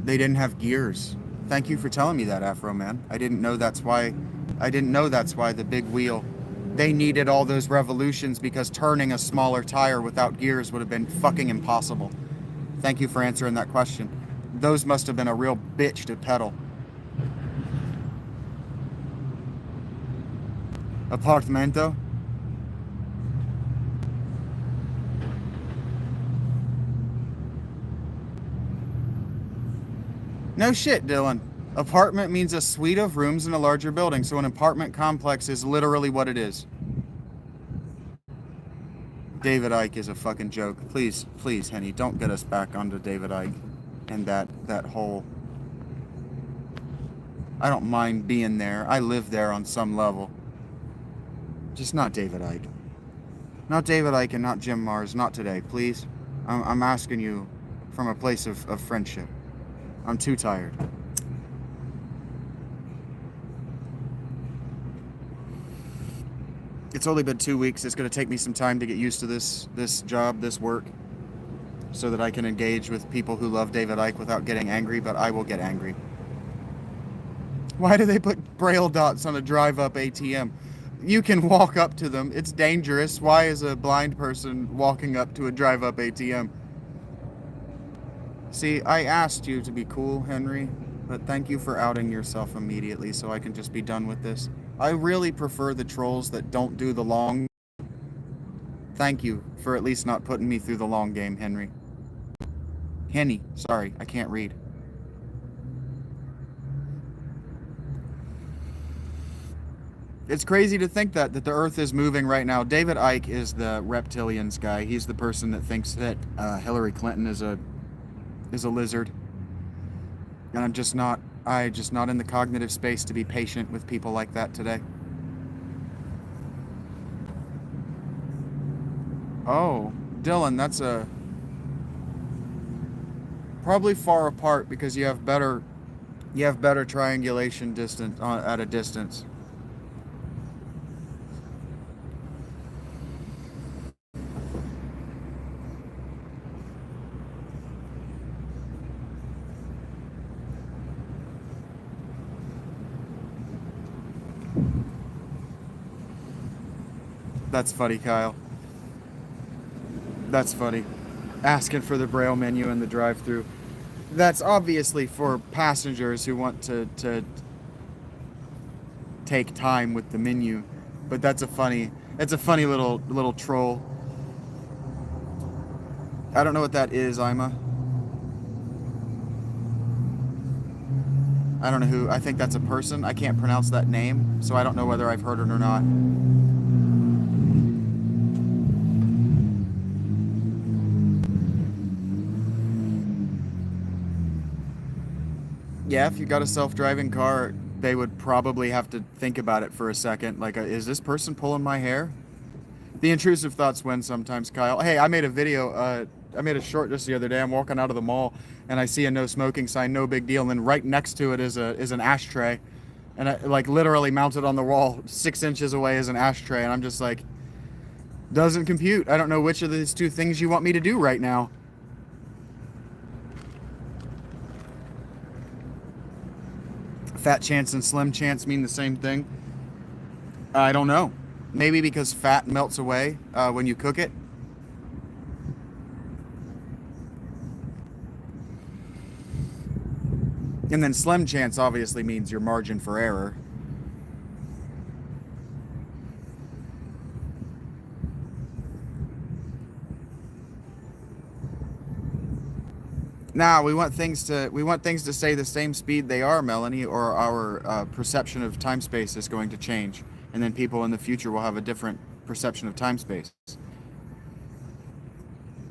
They didn't have gears. Thank you for telling me that, Afro Man. I didn't know that's why the big wheel. They needed all those revolutions because turning a smaller tire without gears would have been fucking impossible. Thank you for answering that question. Those must have been a real bitch to pedal. Apartamento? No shit, Dylan. Apartment means a suite of rooms in a larger building, so an apartment complex is literally what it is. David Icke is a fucking joke. Please, please, Henny, don't get us back onto David Icke and that whole... I don't mind being there. I live there on some level. Just not David Icke. Not David Icke and not Jim Mars. Not today, please. I'm asking you from a place of friendship. I'm too tired. It's only been 2 weeks. It's going to take me some time to get used to this job, this work, so that I can engage with people who love David Icke without getting angry, but I will get angry. Why do they put braille dots on a drive-up ATM? You can walk up to them. It's dangerous. Why is a blind person walking up to a drive-up ATM? See, I asked you to be cool, Henry, but thank you for outing yourself immediately so I can just be done with this. I really prefer the trolls that don't do the long. Thank you for at least not putting me through the long game, Henry. Henny, sorry, I can't read. It's crazy to think that the Earth is moving right now. David Icke is the reptilians guy. He's the person that thinks that Hillary Clinton is a lizard. And I'm just not in the cognitive space to be patient with people like that today. Oh, Dylan, that's probably far apart because you have better triangulation distance at a distance. That's funny, Kyle. That's funny. Asking for the braille menu in the drive-thru. That's obviously for passengers who want to take time with the menu. But it's a funny little troll. I don't know what that is, Ima. I don't know who. I think that's a person. I can't pronounce that name, so I don't know whether I've heard it or not. Yeah, if you got a self-driving car, they would probably have to think about it for a second. Like, is this person pulling my hair? The intrusive thoughts win sometimes, Kyle. Hey, I made a video, I made a short just the other day. I'm walking out of the mall, and I see a no smoking sign, no big deal. And then right next to it is an ashtray. And I, like, literally mounted on the wall 6 inches away is an ashtray. And I'm just like, doesn't compute. I don't know which of these two things you want me to do right now. Fat chance and slim chance mean the same thing? I don't know. Maybe because fat melts away when you cook it. And then slim chance obviously means your margin for error. Nah, we want things to stay the same speed they are, Melanie, or our perception of time space is going to change, and then people in the future will have a different perception of time space.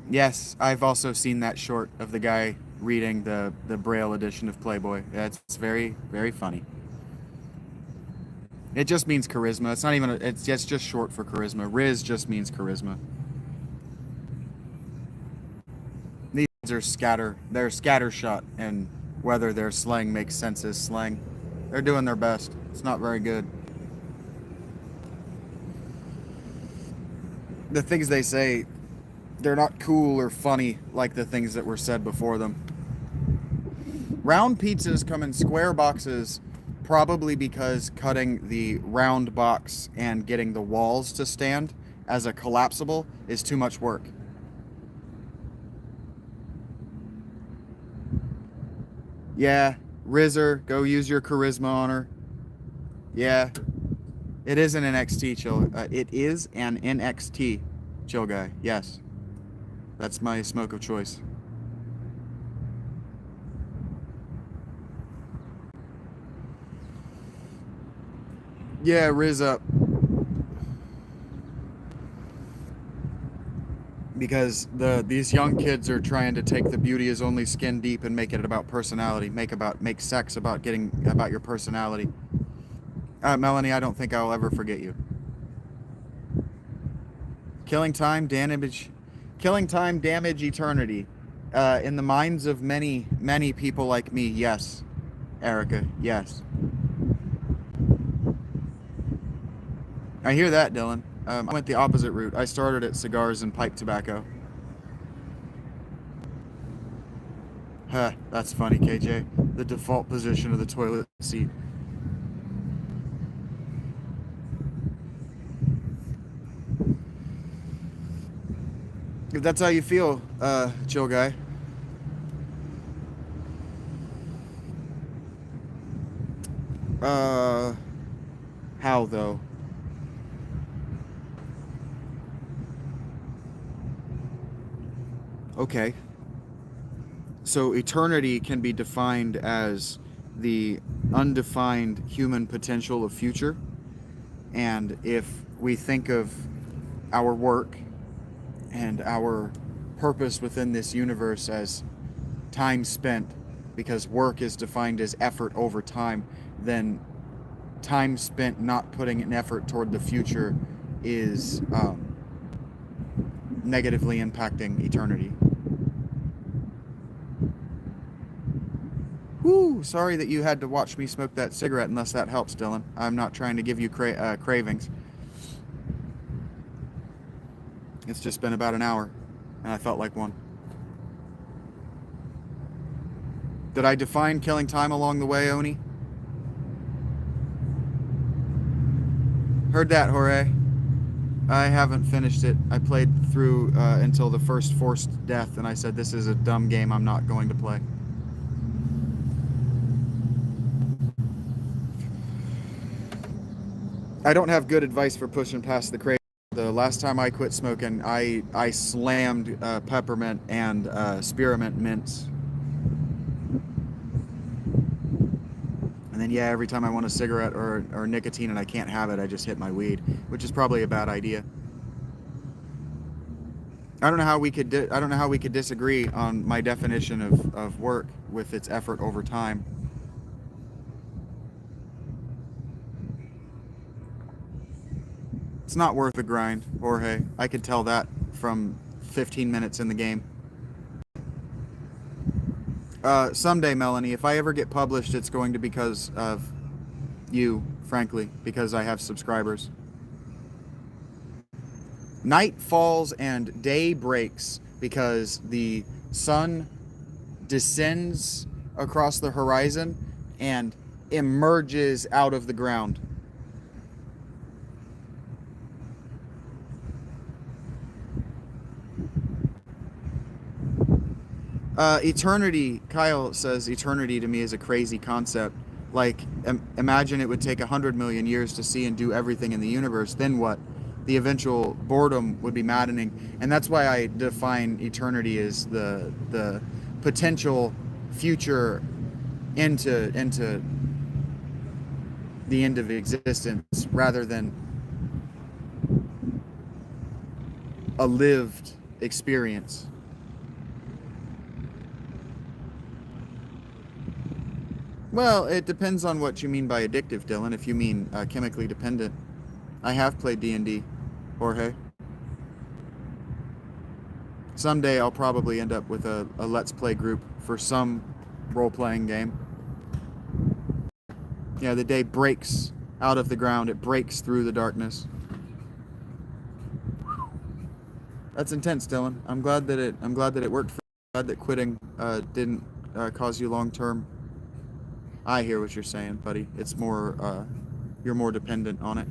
Yes, I've also seen that short of the guy reading the Braille edition of Playboy. Yeah, it's very, very funny. It just means charisma. It's not even. It's just short for charisma. Riz just means charisma. They're scattershot, and whether their slang makes sense as slang. They're doing their best. It's not very good. The things they say, they're not cool or funny like the things that were said before them. Round pizzas come in square boxes, probably because cutting the round box and getting the walls to stand as a collapsible is too much work. Yeah, Rizzer, go use your charisma on her. Yeah. It is an NXT, chill. It is an NXT, chill guy. Yes. That's my smoke of choice. Yeah, Riz up. Because these young kids are trying to take the beauty is only skin deep and make it about personality, make sex about your personality. Melanie, I don't think I'll ever forget you. Killing time, damage eternity. In the minds of many people like me, yes. Erica, yes. I hear that, Dylan. I went the opposite route. I started at cigars and pipe tobacco. Huh, that's funny, KJ. The default position of the toilet seat. If that's how you feel, chill guy. How though? Okay. So eternity can be defined as the undefined human potential of future. And if we think of our work and our purpose within this universe as time spent, because work is defined as effort over time, then time spent not putting an effort toward the future is negatively impacting eternity. Whoo! Sorry that you had to watch me smoke that cigarette, unless that helps, Dylan. I'm not trying to give you cravings. It's just been about an hour, and I felt like one. Did I define killing time along the way, Oni? Heard that, Jorge. I haven't finished it. I played through until the first forced death, and I said, this is a dumb game I'm not going to play. I don't have good advice for pushing past the crave. The last time I quit smoking, I slammed peppermint and spearmint mints. And then, yeah, every time I want a cigarette or nicotine and I can't have it, I just hit my weed, which is probably a bad idea. I don't know how we could disagree on my definition of work with its effort over time. It's not worth the grind, Jorge. I could tell that from 15 minutes in the game. Someday, Melanie, if I ever get published, it's going to be because of you, frankly, because I have subscribers. Night falls and day breaks because the sun descends across the horizon and emerges out of the ground. Eternity, Kyle says eternity to me is a crazy concept. Like, imagine it would take 100 million years to see and do everything in the universe. Then what? The eventual boredom would be maddening. And that's why I define eternity as the potential future into the end of existence, rather than a lived experience. Well, it depends on what you mean by addictive, Dylan. If you mean chemically dependent. I have played D&D, Jorge. Someday I'll probably end up with a Let's Play group for some role-playing game. Yeah, the day breaks out of the ground. It breaks through the darkness. That's intense, Dylan. I'm glad that it worked for you. I'm glad that quitting didn't cause you long-term. I hear what you're saying, buddy. It's more, you're more dependent on it.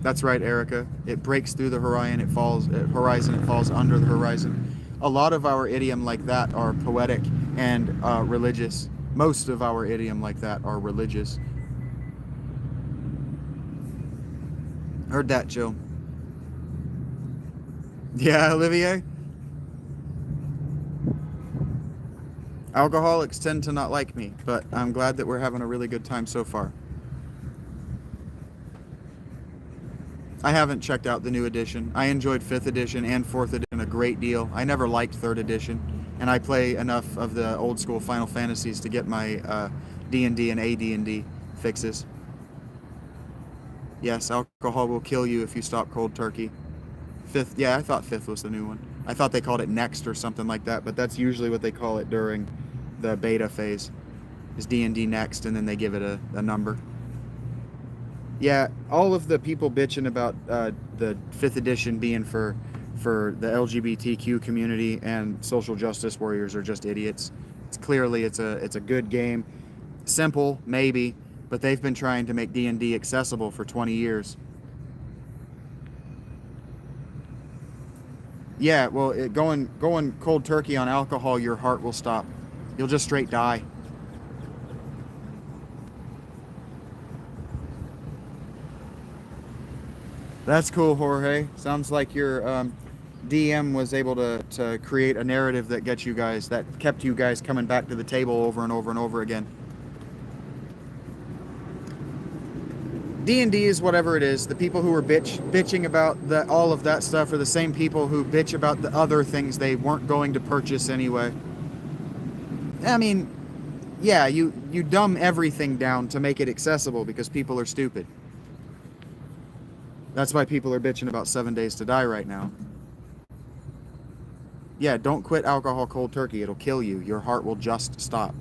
That's right, Erica. It breaks through the horizon, it falls under the horizon. A lot of our idiom like that are poetic and religious. Most of our idiom like that are religious. Heard that, Joe. Yeah, Olivier? Alcoholics tend to not like me, but I'm glad that we're having a really good time so far. I haven't checked out the new edition. I enjoyed 5th edition and 4th edition a great deal. I never liked 3rd edition, and I play enough of the old school Final Fantasies to get my D&D and AD&D fixes. Yes, alcohol will kill you if you stop cold turkey. 5th, yeah, I thought 5th was the new one. I thought they called it Next or something like that, but that's usually what they call it during the beta phase, is D&D Next, and then they give it a number. Yeah, all of the people bitching about the 5th edition being for the LGBTQ community and social justice warriors are just idiots. It's clearly it's a good game, simple maybe, but they've been trying to make D&D accessible for 20 years. Yeah, well, going cold turkey on alcohol, your heart will stop. You'll just straight die. That's cool, Jorge. Sounds like your DM was able to create a narrative that kept you guys coming back to the table over and over and over again. D&D is whatever it is. The people who are bitching about all of that stuff are the same people who bitch about the other things they weren't going to purchase anyway. I mean, yeah, you dumb everything down to make it accessible because people are stupid. That's why people are bitching about 7 Days to Die right now. Yeah, don't quit alcohol cold turkey. It'll kill you. Your heart will just stop.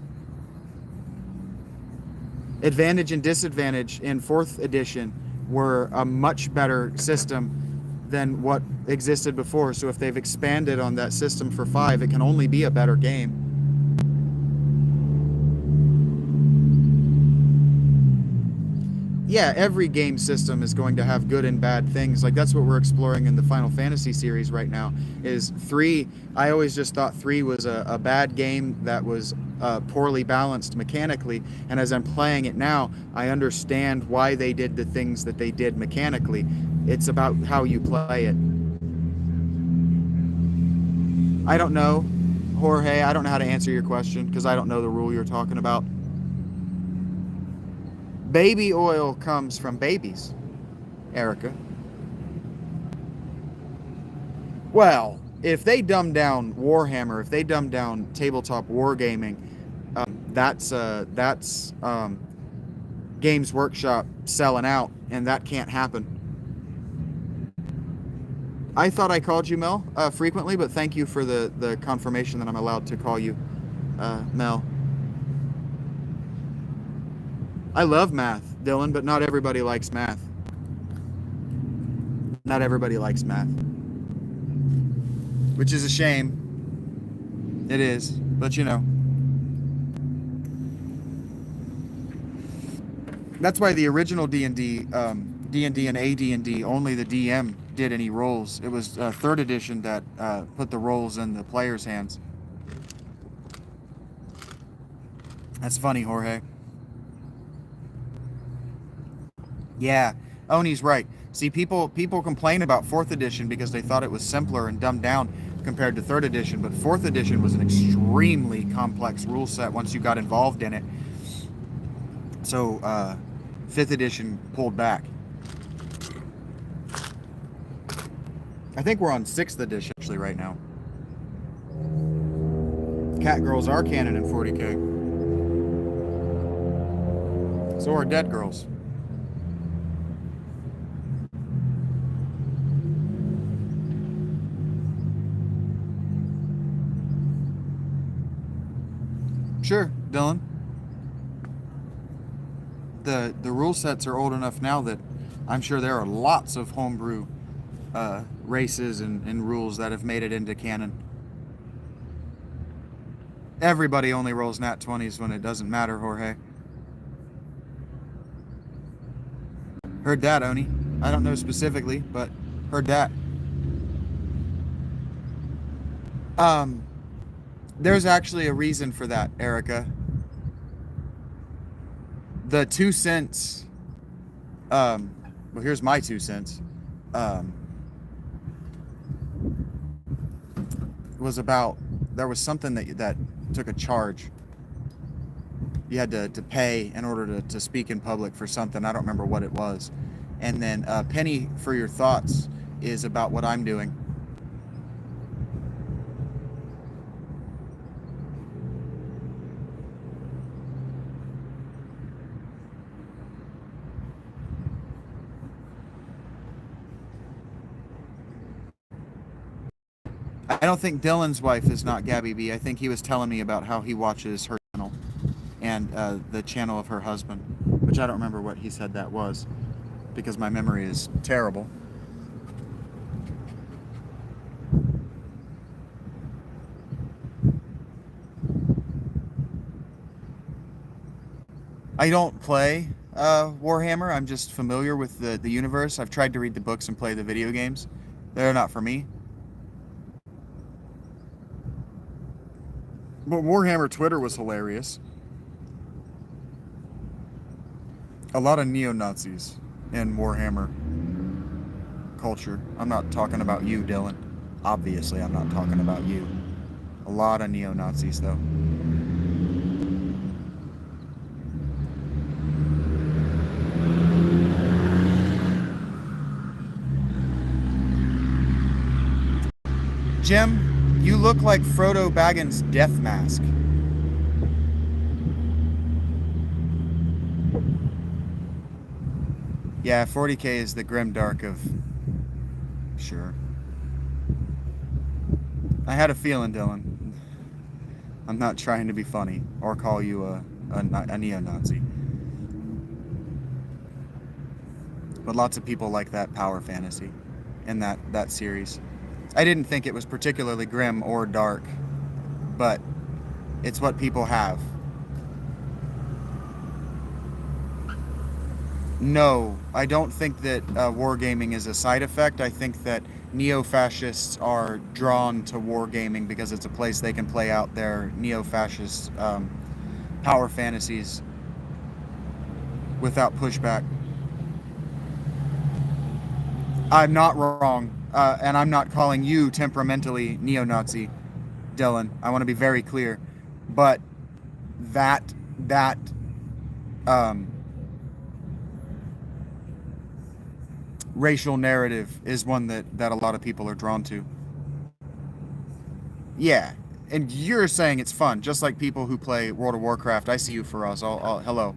Advantage and disadvantage in 4th edition were a much better system than what existed before. So if they've expanded on that system for 5, it can only be a better game. Yeah, every game system is going to have good and bad things. Like, that's what we're exploring in the Final Fantasy series right now, is 3. I always just thought 3 was a bad game that was poorly balanced mechanically. And as I'm playing it now, I understand why they did the things that they did mechanically. It's about how you play it. I don't know, Jorge. I don't know how to answer your question because I don't know the rule you're talking about. Baby oil comes from babies, Erica. Well, if they dumb down Warhammer, if they dumb down tabletop wargaming, that's Games Workshop selling out, and that can't happen. I thought I called you Mel frequently, but thank you for the confirmation that I'm allowed to call you Mel. I love math, Dylan, but not everybody likes math. Not everybody likes math. Which is a shame. It is, but you know. That's why the original D&D and AD&D, only the DM did any rolls. It was 3rd edition that put the rolls in the player's hands. That's funny, Jorge. Yeah, Oni's right. See, people complain about 4th edition because they thought it was simpler and dumbed down compared to 3rd edition, but 4th edition was an extremely complex rule set once you got involved in it. So 5th edition pulled back. I think we're on 6th edition actually right now. Cat girls are canon in 40K. So are dead girls. Sure, Dylan. The rule sets are old enough now that I'm sure there are lots of homebrew races and rules that have made it into canon. Everybody only rolls nat 20s when it doesn't matter, Jorge. Heard that, Oni. I don't know specifically, but heard that. There's actually a reason for that, Erica. The 2 cents well, here's my 2 cents. Was about, there was something that took a charge. You had to pay in order to speak in public for something. I don't remember what it was. And then Penny for your thoughts is about what I'm doing. I don't think Dylan's wife is not Gabby B. I think he was telling me about how he watches her channel and the channel of her husband, which I don't remember what he said that was because my memory is terrible. I don't play Warhammer. I'm just familiar with the universe. I've tried to read the books and play the video games. They're not for me. But Warhammer Twitter was hilarious. A lot of neo-Nazis in Warhammer culture. I'm not talking about you, Dylan. Obviously, I'm not talking about you. A lot of neo-Nazis, though. Jim, you look like Frodo Baggins' death mask. Yeah, 40k is the grim dark of... Sure. I had a feeling, Dylan. I'm not trying to be funny or call you a neo-Nazi. But lots of people like that power fantasy in that series. I didn't think it was particularly grim or dark, but it's what people have. No, I don't think that wargaming is a side effect. I think that neo-fascists are drawn to wargaming because it's a place they can play out their neo-fascist power fantasies without pushback. I'm not wrong, and I'm not calling you temperamentally neo-Nazi, Dylan. I want to be very clear, but that racial narrative is one that a lot of people are drawn to. Yeah, and you're saying it's fun, just like people who play World of Warcraft. I see you, Faraz. Hello.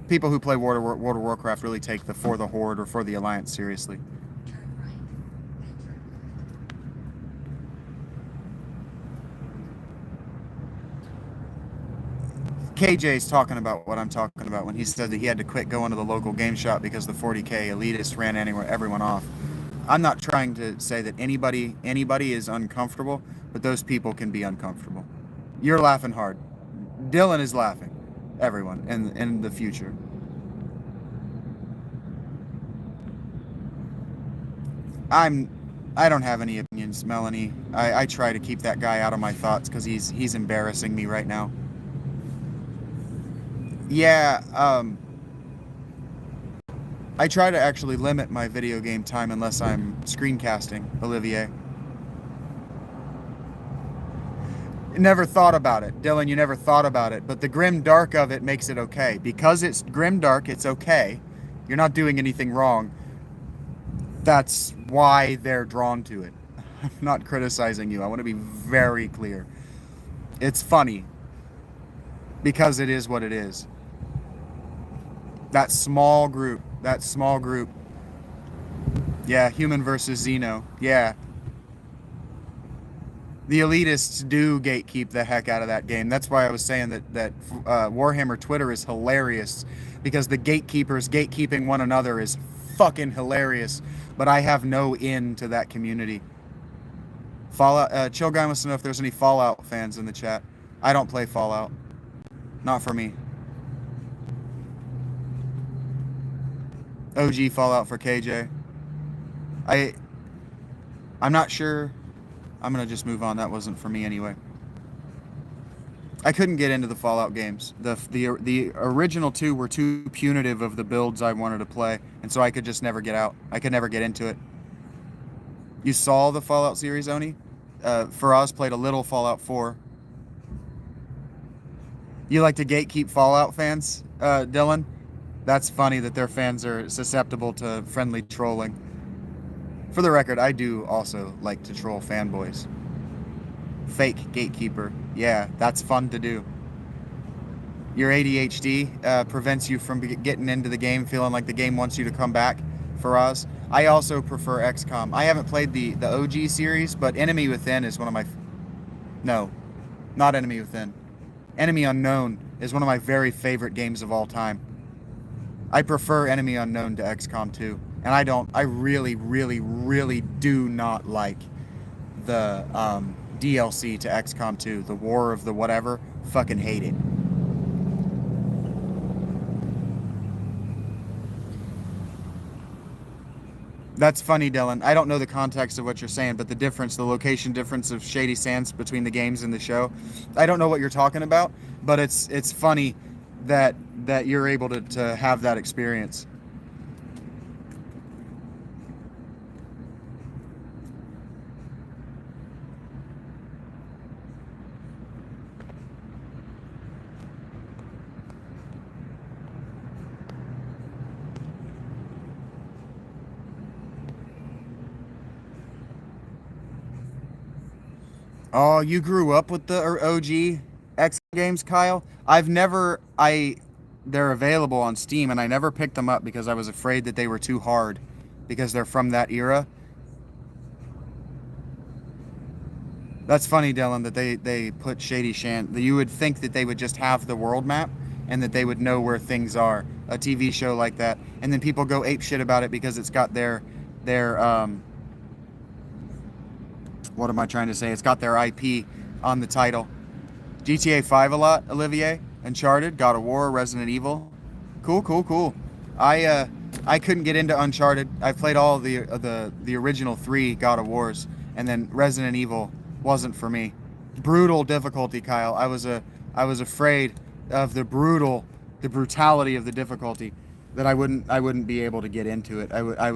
People who play World of Warcraft really take the For the Horde or For the Alliance seriously. KJ's talking about what I'm talking about when he said that he had to quit going to the local game shop because the 40k elitists ran everyone off. I'm not trying to say that anybody is uncomfortable, but those people can be uncomfortable. You're laughing hard. Dylan is laughing. Everyone in the future. I don't have any opinions, Melanie. I try to keep that guy out of my thoughts because he's embarrassing me right now. Yeah, I try to actually limit my video game time unless I'm screencasting, Olivier. Never thought about it. Dylan, you never thought about it, but the grim dark of it makes it okay. Because it's grim dark, it's okay. You're not doing anything wrong. That's why they're drawn to it. I'm not criticizing you. I want to be very clear. It's funny because it is what it is. That small group. Yeah, human versus Xeno. Yeah. The elitists do gatekeep the heck out of that game. That's why I was saying that Warhammer Twitter is hilarious, because the gatekeepers gatekeeping one another is fucking hilarious. But I have no in to that community. Fallout. Chill Guy wants to know if there's any Fallout fans in the chat. I don't play Fallout. Not for me. OG Fallout for KJ. I'm not sure. I'm gonna just move on. That wasn't for me anyway. I couldn't get into the Fallout games. The original two were too punitive of the builds I wanted to play, and so I could just never get out. I could never get into it. You saw the Fallout series, Oni? Faraz played a little Fallout 4. You like to gatekeep Fallout fans, Dylan? That's funny that their fans are susceptible to friendly trolling. For the record, I do also like to troll fanboys. Fake gatekeeper. Yeah, that's fun to do. Your ADHD prevents you from getting into the game feeling like the game wants you to come back, Faraz. I also prefer XCOM. I haven't played the OG series, but Enemy Within is one of my... No, not Enemy Within. Enemy Unknown is one of my very favorite games of all time. I prefer Enemy Unknown to XCOM 2. And I really, really, really do not like the DLC to XCOM 2, the War of the whatever. Fucking hate it. That's funny, Dylan. I don't know the context of what you're saying, but the location difference of Shady Sands between the games and the show, I don't know what you're talking about, but it's funny that you're able to have that experience. Oh, you grew up with the OG X games, Kyle? They're available on Steam, and I never picked them up because I was afraid that they were too hard because they're from that era. That's funny, Dylan, that they put Shady Shan. You would think that they would just have the world map and that they would know where things are. A TV show like that, and then people go ape shit about it because it's got their what am I trying to say? It's got their IP on the title. GTA 5 a lot, Olivier. Uncharted, God of War, Resident Evil. Cool. I couldn't get into Uncharted. I played all the original 3 God of Wars, and then Resident Evil wasn't for me. Brutal difficulty, Kyle. I was afraid of the brutality of the difficulty, that I wouldn't be able to get into it. I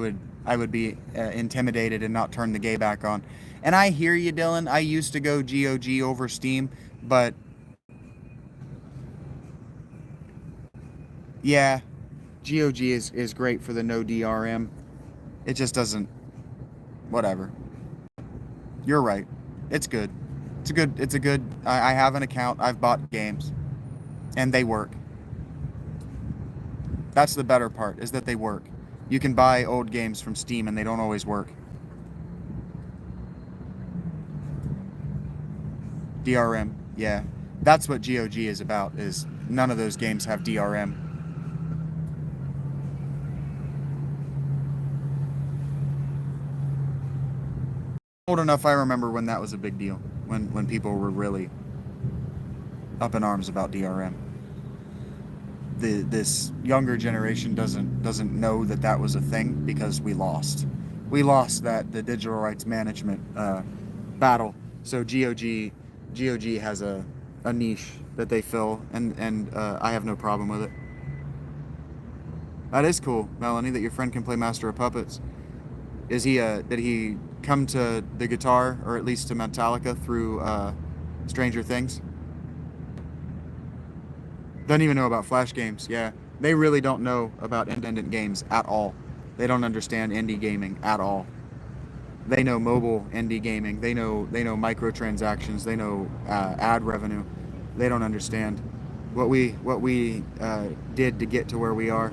would be intimidated and not turn the game back on. And I hear you, Dylan. I used to go GOG over Steam, but yeah, GOG is great for the no DRM. It just doesn't. Whatever. You're right. It's good. It's a good. I have an account. I've bought games, and they work. That's the better part, is that they work. You can buy old games from Steam, and they don't always work. DRM, yeah. That's what GOG is about, is none of those games have DRM. Old enough, I remember when that was a big deal, when people were really up in arms about DRM. This younger generation doesn't know that was a thing because we lost the digital rights management battle. So GOG has a niche that they fill, and I have no problem with it. That is cool, Melanie, that your friend can play Master of Puppets. Did he come to the guitar, or at least to Metallica, through Stranger Things? Doesn't even know about Flash games. Yeah, they really don't know about independent games at all. They don't understand indie gaming at all. They know mobile indie gaming. They know microtransactions. They know ad revenue. They don't understand what we did to get to where we are.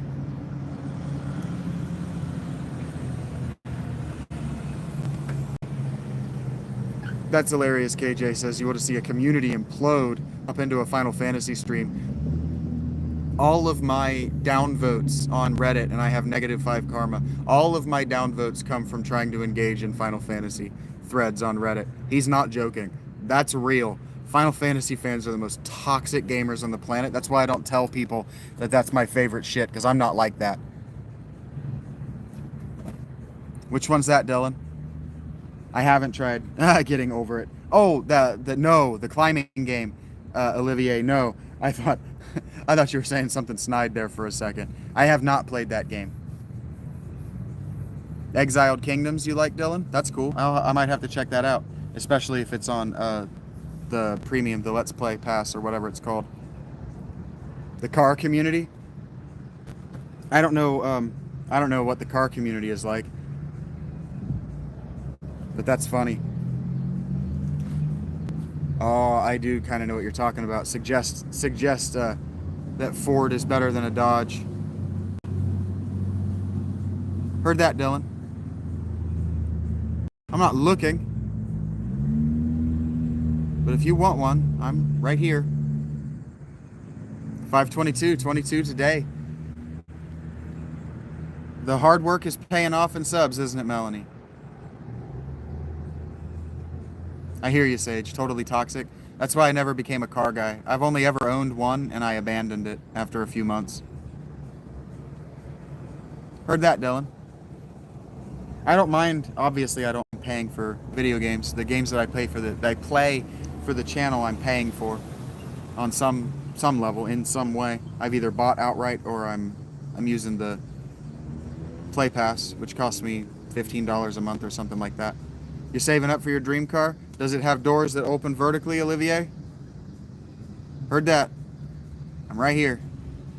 That's hilarious. KJ says you want to see a community implode up into a Final Fantasy stream. All of my downvotes on Reddit, and I have -5 karma, all of my downvotes come from trying to engage in Final Fantasy threads on Reddit. He's not joking. That's real. Final Fantasy fans are the most toxic gamers on the planet. That's why I don't tell people that that's my favorite shit, because I'm not like that. Which one's that, Dylan? I haven't tried getting over it. Oh, the climbing game. Olivier, no. I thought I thought you were saying something snide there for a second. I have not played that game. Exiled Kingdoms you like, Dylan? That's cool. I might have to check that out, especially if it's on the premium, the Let's Play Pass or whatever it's called. The car community. I don't know what the car community is like, but that's funny. Oh, I do kind of know what you're talking about. Suggest that Ford is better than a Dodge. Heard that, Dylan? I'm not looking, but if you want one, I'm right here. 522 today. The hard work is paying off in subs, isn't it, Melanie? I hear you, Sage. Totally toxic. That's why I never became a car guy. I've only ever owned one, and I abandoned it after a few months. Heard that, Dylan? I don't mind. Obviously, I don't mind paying for video games. The games that I play for the channel, I'm paying for on some level, in some way. I've either bought outright or I'm using the Play Pass, which costs me $15 a month or something like that. You're saving up for your dream car? Does it have doors that open vertically, Olivier? Heard that. I'm right here.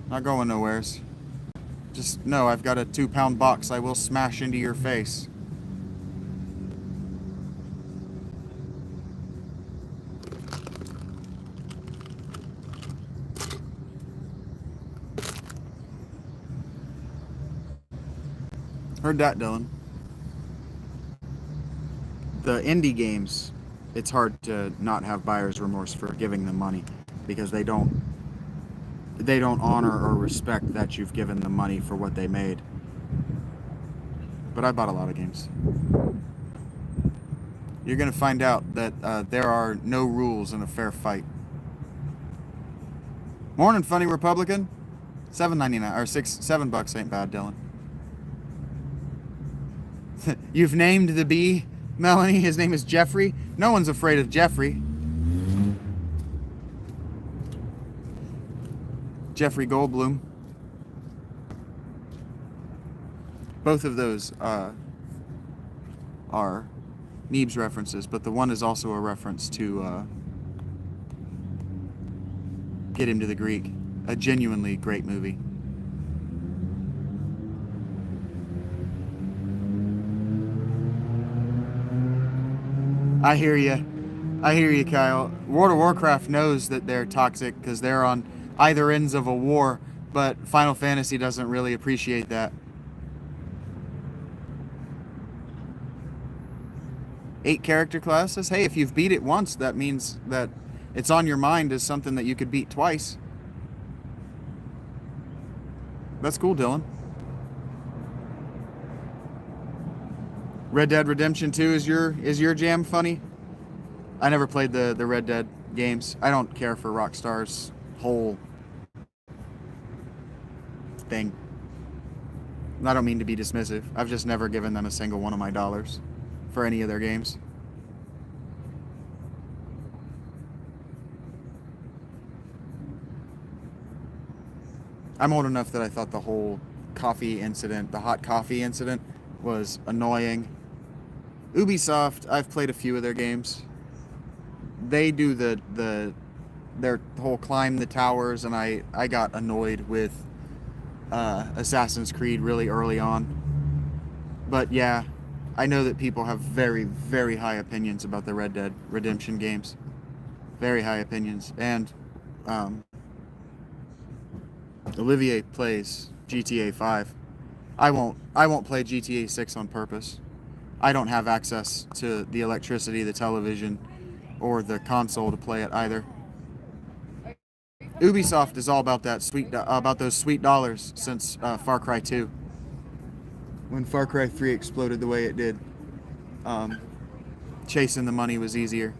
Not going nowheres. Just know I've got a 2-pound box I will smash into your face. Heard that, Dylan. The indie games, it's hard to not have buyer's remorse for giving them money because they don't honor or respect that you've given them money for what they made. But I bought a lot of games. You're gonna find out that there are no rules in a fair fight. Morning, funny Republican. $7.99 or $7 ain't bad, Dylan. You've named the bee, Melanie. His name is Jeffrey. No one's afraid of Jeffrey. Jeffrey Goldblum. Both of those are Neebs references, but the one is also a reference to Get Him to the Greek, a genuinely great movie. I hear you, Kyle. World of Warcraft knows that they're toxic because they're on either ends of a war, but Final Fantasy doesn't really appreciate that. 8 character classes? Hey, if you've beat it once, that means that it's on your mind as something that you could beat twice. That's cool, Dylan. Red Dead Redemption 2 is your jam, funny? I never played the Red Dead games. I don't care for Rockstar's whole thing. I don't mean to be dismissive. I've just never given them a single one of my dollars for any of their games. I'm old enough that I thought the whole coffee incident, the hot coffee incident, was annoying. Ubisoft, I've played a few of their games. They do their whole climb the towers, and I got annoyed with Assassin's Creed really early on. But yeah, I know that people have very, very high opinions about the Red Dead Redemption games. Very high opinions. And Olivier plays GTA 5. I won't play GTA 6 on purpose. I don't have access to the electricity, the television, or the console to play it either. Ubisoft is all about about those sweet dollars since Far Cry 2. When Far Cry 3 exploded the way it did, chasing the money was easier.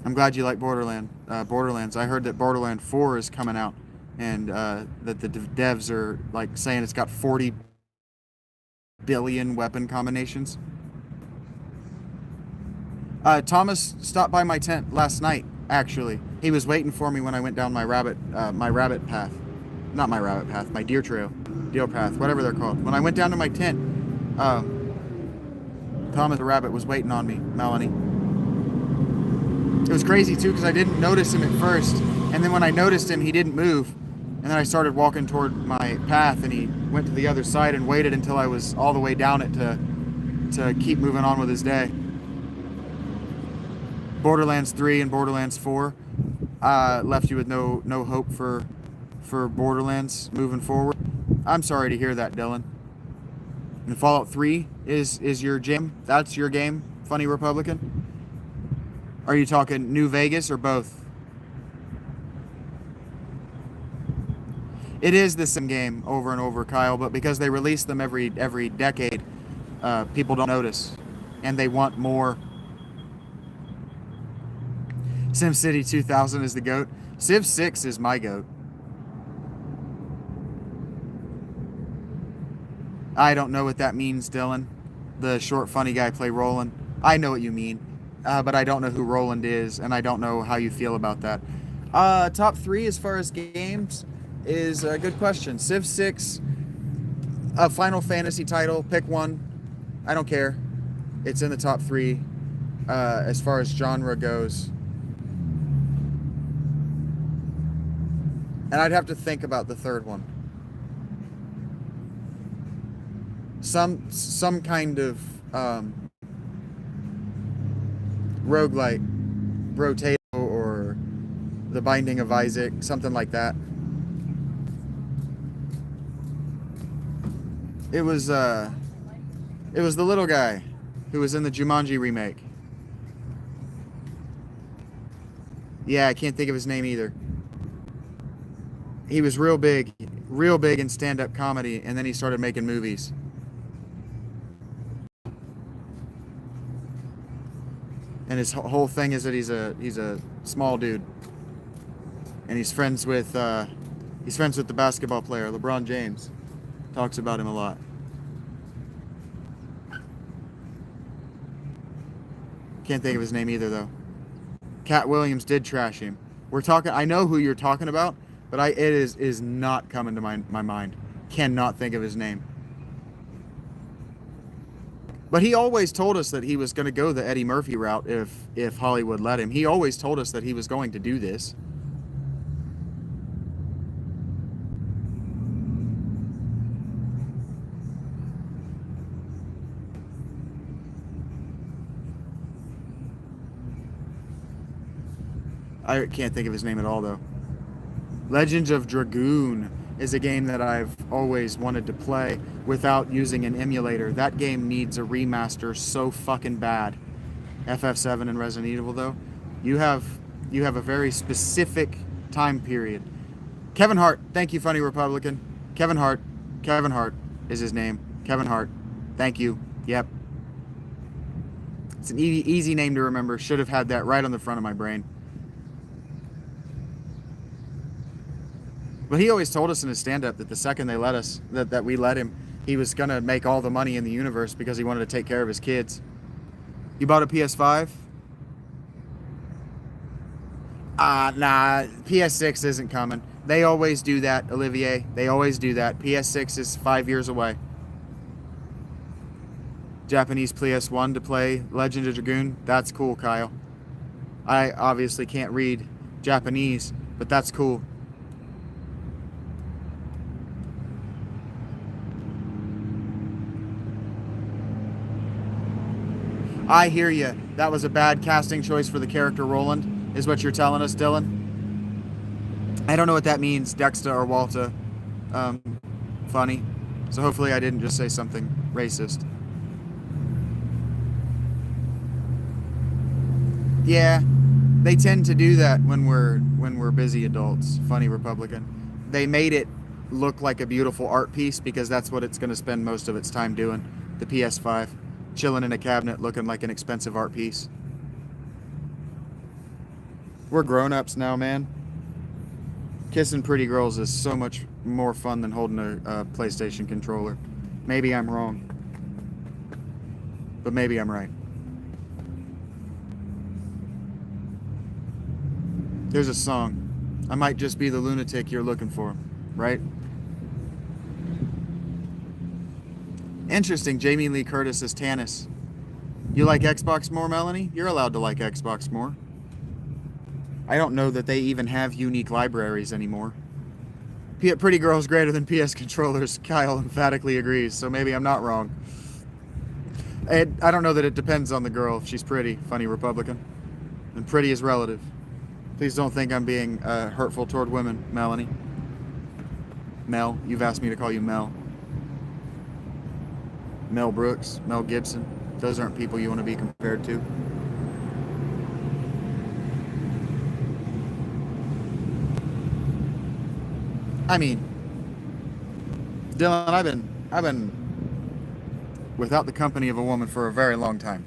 I'm glad you like Borderlands. I heard that Borderlands 4 is coming out, and that the devs are like saying it's got 40 billion weapon combinations. Thomas stopped by my tent last night, actually. He was waiting for me when I went down my rabbit path. Not my rabbit path, my deer path, whatever they're called. When I went down to my tent, Thomas the rabbit was waiting on me, Melanie. It was crazy too, because I didn't notice him at first. And then when I noticed him, he didn't move. And then I started walking toward my path, and he went to the other side and waited until I was all the way down it to keep moving on with his day. Borderlands 3 and Borderlands 4 left you with no hope for Borderlands moving forward. I'm sorry to hear that, Dylan. And Fallout 3 is your jam? That's your game, Funny Republican? Are you talking New Vegas or both? It is the same game over and over, Kyle, but because they release them every decade, people don't notice, and they want more. SimCity 2000 is the GOAT. Civ 6 is my GOAT. I don't know what that means, Dylan. The short, funny guy play Roland. I know what you mean, but I don't know who Roland is, and I don't know how you feel about that. Top 3 as far as games is a good question. Civ 6, a Final Fantasy title, pick one. I don't care. It's in the top 3 as far as genre goes. And I'd have to think about the third one. Some kind of roguelite, Rotato or The Binding of Isaac, something like that. It was the little guy who was in the Jumanji remake. Yeah, I can't think of his name either. He was real big in stand-up comedy, and then he started making movies. And his whole thing is that he's a small dude, and he's friends with the basketball player LeBron James. Talks about him a lot. Can't think of his name either though. Cat Williams did trash him. I know who you're talking about, but it is not coming to my mind. Cannot think of his name. But he always told us that he was going to go the Eddie Murphy route if Hollywood let him. He always told us that he was going to do this. I can't think of his name at all, though. Legends of Dragoon is a game that I've always wanted to play without using an emulator. That game needs a remaster so fucking bad. FF7 and Resident Evil, though, you have a very specific time period. Kevin Hart, thank you, Funny Republican. Kevin Hart is his name. Kevin Hart, thank you. Yep. It's an easy name to remember. Should have had that right on the front of my brain. But he always told us in his stand-up that the second they let us, that we let him, he was going to make all the money in the universe because he wanted to take care of his kids. You bought a PS5? Nah, PS6 isn't coming. They always do that, Olivier. They always do that. PS6 is 5 years away. Japanese PS1 to play Legend of Dragoon? That's cool, Kyle. I obviously can't read Japanese, but that's cool. I hear you. That was a bad casting choice for the character Roland, is what you're telling us, Dylan. I don't know what that means, Dexter or Walter. Funny. So hopefully I didn't just say something racist. Yeah, they tend to do that when we're busy adults. Funny Republican. They made it look like a beautiful art piece because that's what it's going to spend most of its time doing. The PS5. Chilling in a cabinet looking like an expensive art piece. We're grown-ups now, man. Kissing pretty girls is so much more fun than holding a PlayStation controller. Maybe I'm wrong. But maybe I'm right. There's a song. I might just be the lunatic you're looking for, right? Interesting. Jamie Lee Curtis as Tannis. You like Xbox more, Melanie? You're allowed to like Xbox more. I don't know that they even have unique libraries anymore. Pretty girls greater than PS controllers, Kyle emphatically agrees, so maybe I'm not wrong. I don't know that it depends on the girl if she's pretty, funny Republican. And pretty is relative. Please don't think I'm being hurtful toward women, Melanie. Mel, you've asked me to call you Mel. Mel Brooks, Mel Gibson. Those aren't people you want to be compared to. I mean, Dylan, I've been without the company of a woman for a very long time.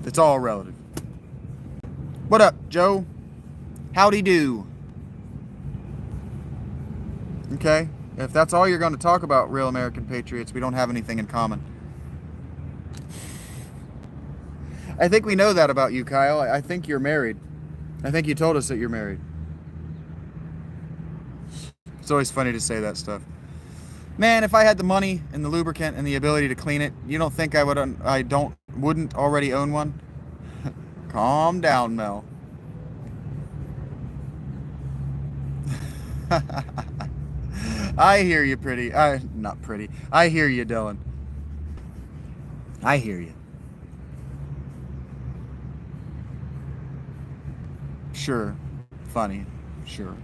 It's all relative. What up, Joe? Howdy do. Okay, if that's all you're going to talk about, real American patriots, we don't have anything in common. I think we know that about you, Kyle. I think you're married. I think you told us that you're married. It's always funny to say that stuff. Man, if I had the money and the lubricant and the ability to clean it, you don't think I wouldn't already own one? Calm down, Mel. I hear you, pretty. Not pretty. I hear you, Dylan. I hear you. Sure. Funny. Sure.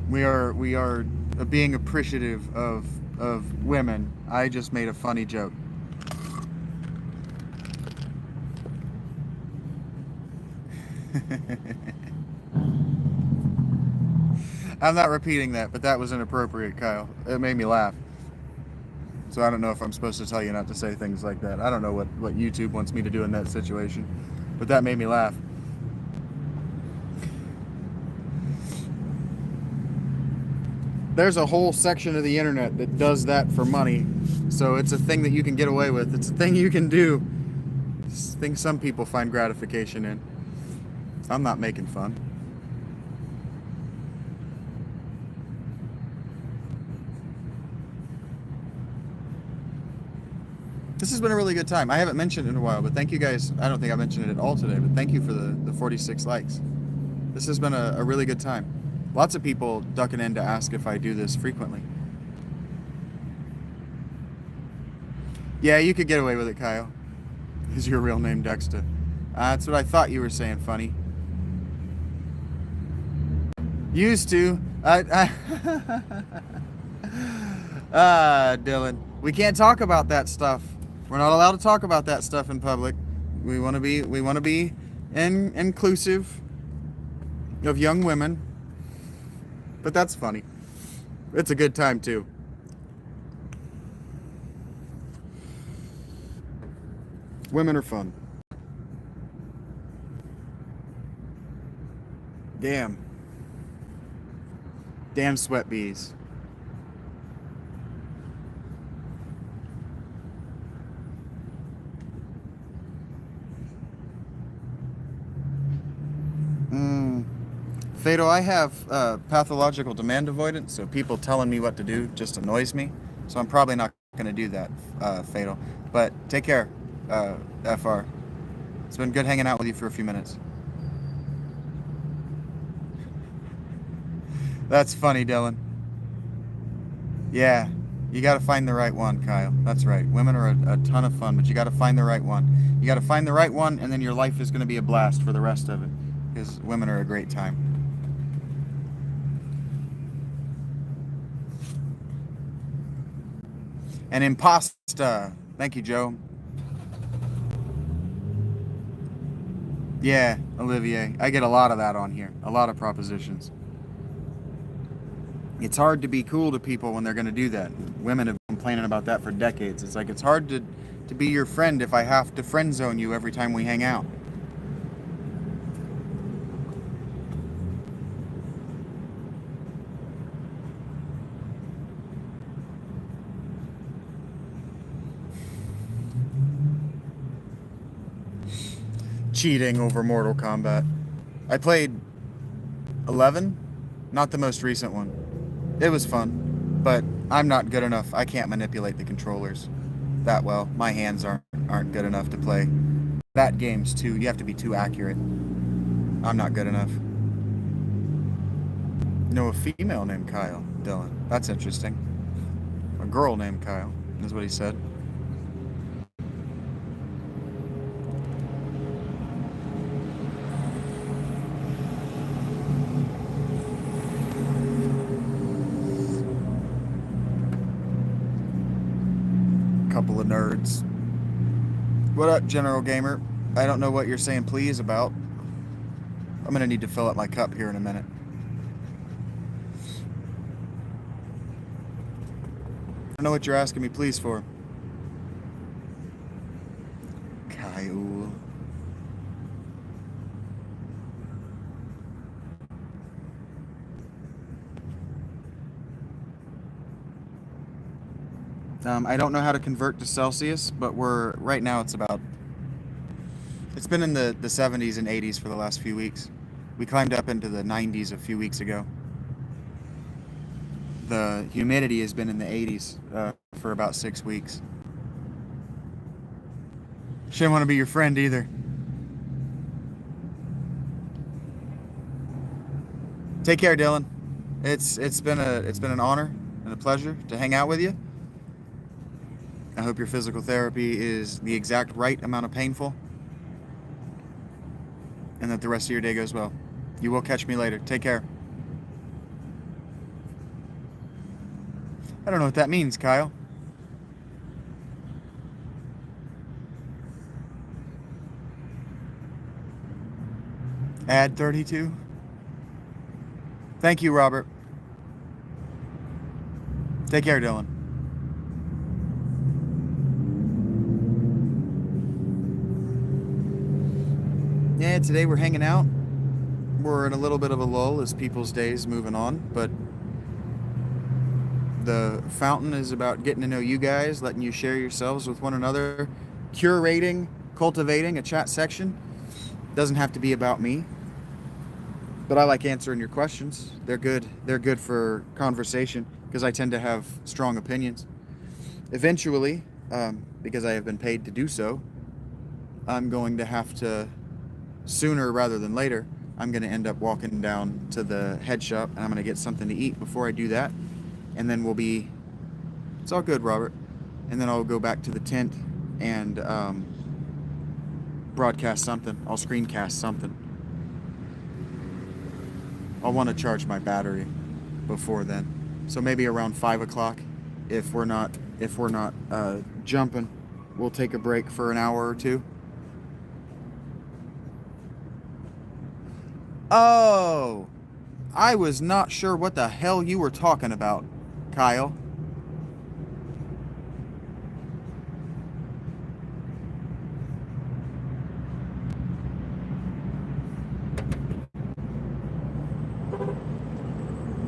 We are being appreciative of women. I just made a funny joke. I'm not repeating that, but that was inappropriate, Kyle. It made me laugh. So I don't know if I'm supposed to tell you not to say things like that. I don't know what YouTube wants me to do in that situation, but that made me laugh. There's a whole section of the internet that does that for money. So it's a thing that you can get away with. It's a thing you can do. It's a thing some people find gratification in. I'm not making fun. This has been a really good time. I haven't mentioned it in a while, but thank you guys. I don't think I mentioned it at all today, but thank you for the 46 likes. This has been a really good time. Lots of people ducking in to ask if I do this frequently. Yeah, you could get away with it, Kyle. Is your real name Dexter? That's what I thought you were saying, funny. Used to. Dylan. We can't talk about that stuff. We're not allowed to talk about that stuff in public. We want to be inclusive of young women. But that's funny. It's a good time too. Women are fun. Damn sweat bees. Fatal, I have pathological demand avoidance, so people telling me what to do just annoys me. So I'm probably not going to do that, Fatal. But take care, FR. It's been good hanging out with you for a few minutes. That's funny, Dylan. Yeah, you got to find the right one, Kyle. That's right. Women are a ton of fun, but you got to find the right one. You got to find the right one, and then your life is going to be a blast for the rest of it, because women are a great time. An impasta. Thank you, Joe. Yeah, Olivier. I get a lot of that on here. A lot of propositions. It's hard to be cool to people when they're going to do that. Women have been complaining about that for decades. It's like, it's hard to be your friend if I have to friend zone you every time we hang out. cheating over Mortal Kombat. I played 11, not the most recent one. It was fun, but I'm not good enough. I can't manipulate the controllers that well. My hands aren't good enough to play. That game's too, you have to be too accurate. I'm not good enough. You know, a female named Kyle, Dylan. That's interesting. A girl named Kyle, is what he said. Couple of nerds. What up, General Gamer? I don't know what you're saying please about. I'm gonna need to fill up my cup here in a minute. I don't know what you're asking me please for. Kyle. I don't know how to convert to Celsius, but right now it's been in the 70s and 80s for the last few weeks. We climbed up into the 90s a few weeks ago. The humidity has been in the 80s for about 6 weeks. Shouldn't want to be your friend either. Take care, Dylan. It's been an honor and a pleasure to hang out with you. I hope your physical therapy is the exact right amount of painful, and that the rest of your day goes well. You will catch me later. Take care. I don't know what that means, Kyle. Add 32. Thank you, Robert. Take care, Dylan. Yeah, today we're hanging out. We're in a little bit of a lull as people's days moving on, but the fountain is about getting to know you guys, letting you share yourselves with one another, curating, cultivating a chat section. Doesn't have to be about me, but I like answering your questions. They're good for conversation because I tend to have strong opinions. Eventually, because I have been paid to do so, I'm going to have to, sooner rather than later, I'm going to end up walking down to the head shop and I'm going to get something to eat before I do that. And then it's all good, Robert. And then I'll go back to the tent and broadcast something. I'll screencast something. I'll want to charge my battery before then. So maybe around 5 o'clock, if we're not jumping, we'll take a break for an hour or two. Oh, I was not sure what the hell you were talking about, Kyle.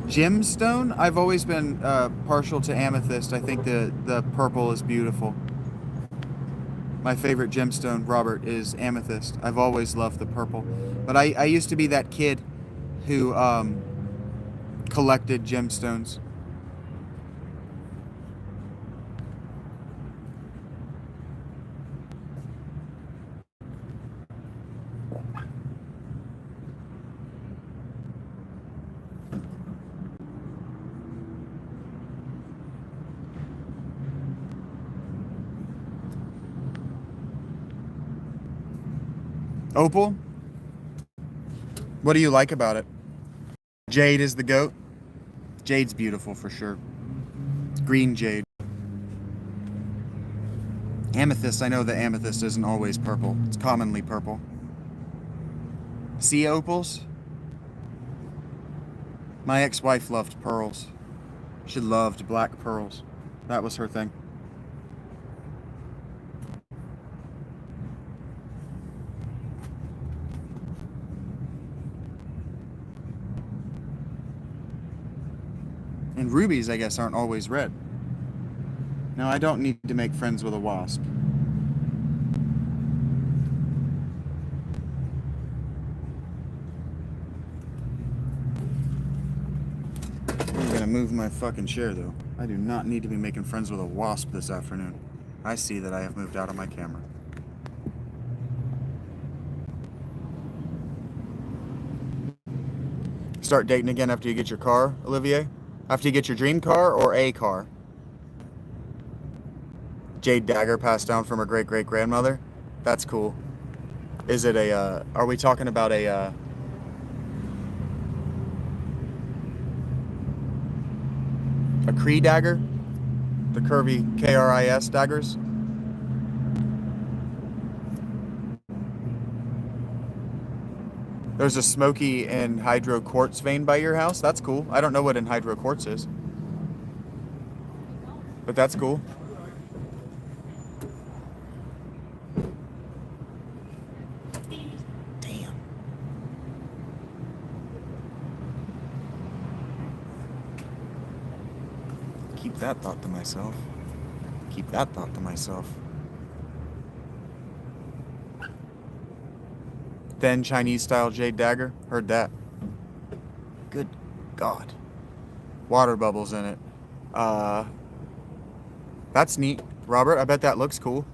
Gemstone? I've always been partial to amethyst. I think the purple is beautiful. My favorite gemstone, Robert, is amethyst. I've always loved the purple. But I used to be that kid who collected gemstones. Opal? What do you like about it? Jade is the goat? Jade's beautiful for sure. Green jade. Amethyst, I know that amethyst isn't always purple. It's commonly purple. Sea opals? My ex-wife loved pearls. She loved black pearls. That was her thing. And rubies, I guess, aren't always red. Now, I don't need to make friends with a wasp. I move my fucking chair, though. I do not need to be making friends with a wasp this afternoon. I see that I have moved out of my camera. Start dating again after you get your car, Olivier? After you get your dream car or a car? Jade dagger passed down from her great-great-grandmother? That's cool. Is it a, are we talking about a Cree dagger? The curvy KRIS daggers? There's a smoky anhydro quartz vein by your house? That's cool. I don't know what anhydro quartz is. But that's cool. Damn. Keep that thought to myself. Keep that thought to myself. Then Chinese style jade dagger? Heard that. Good God. Water bubbles in it. That's neat. Robert, I bet that looks cool.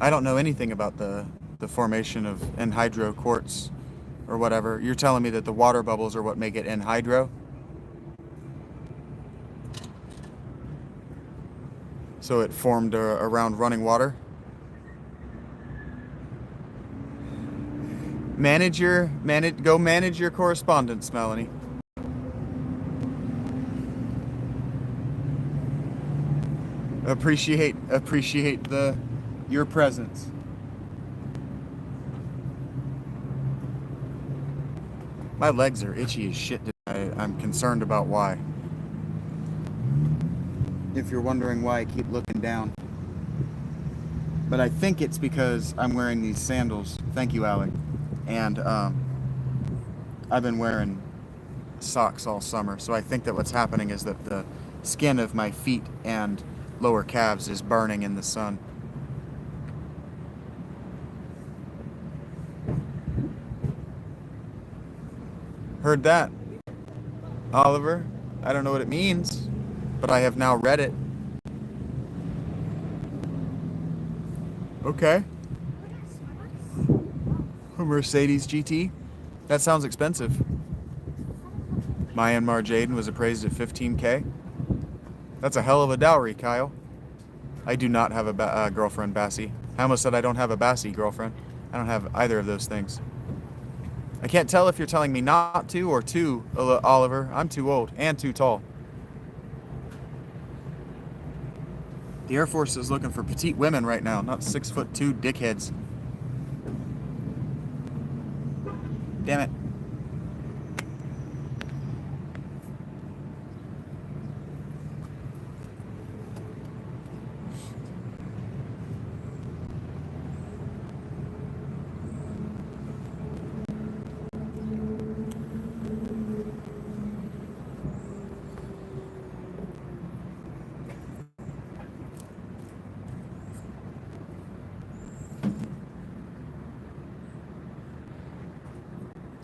I don't know anything about the formation of anhydro quartz or whatever. You're telling me that the water bubbles are what make it anhydro? So it formed around running water? Go manage your correspondence, Melanie. Appreciate your presence. My legs are itchy as shit today. I'm concerned about why. If you're wondering why I keep looking down. But I think it's because I'm wearing these sandals. Thank you, Alec. And I've been wearing socks all summer. So I think that what's happening is that the skin of my feet and lower calves is burning in the sun. Heard that, Oliver. I don't know what it means, but I have now read it. Okay. A Mercedes GT? That sounds expensive. Myanmar Jaden was appraised at $15K. That's a hell of a dowry, Kyle. I do not have a girlfriend, Bassie. I almost said I don't have a Bassie girlfriend. I don't have either of those things. I can't tell if you're telling me not to or to, Oliver. I'm too old and too tall. The Air Force is looking for petite women right now, not 6'2" dickheads. Damn it.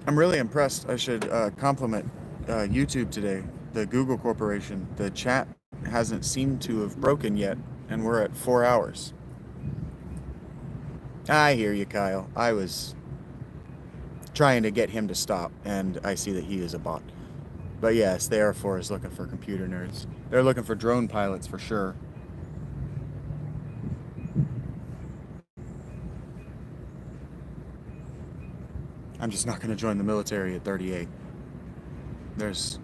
I'm really impressed. I should compliment YouTube today, the Google Corporation. The chat hasn't seemed to have broken yet, and we're at 4 hours. I hear you, Kyle. I was trying to get him to stop, and I see that he is a bot. But yes, the Air Force is looking for computer nerds. They're looking for drone pilots for sure. I'm just not going to join the military at 38. There's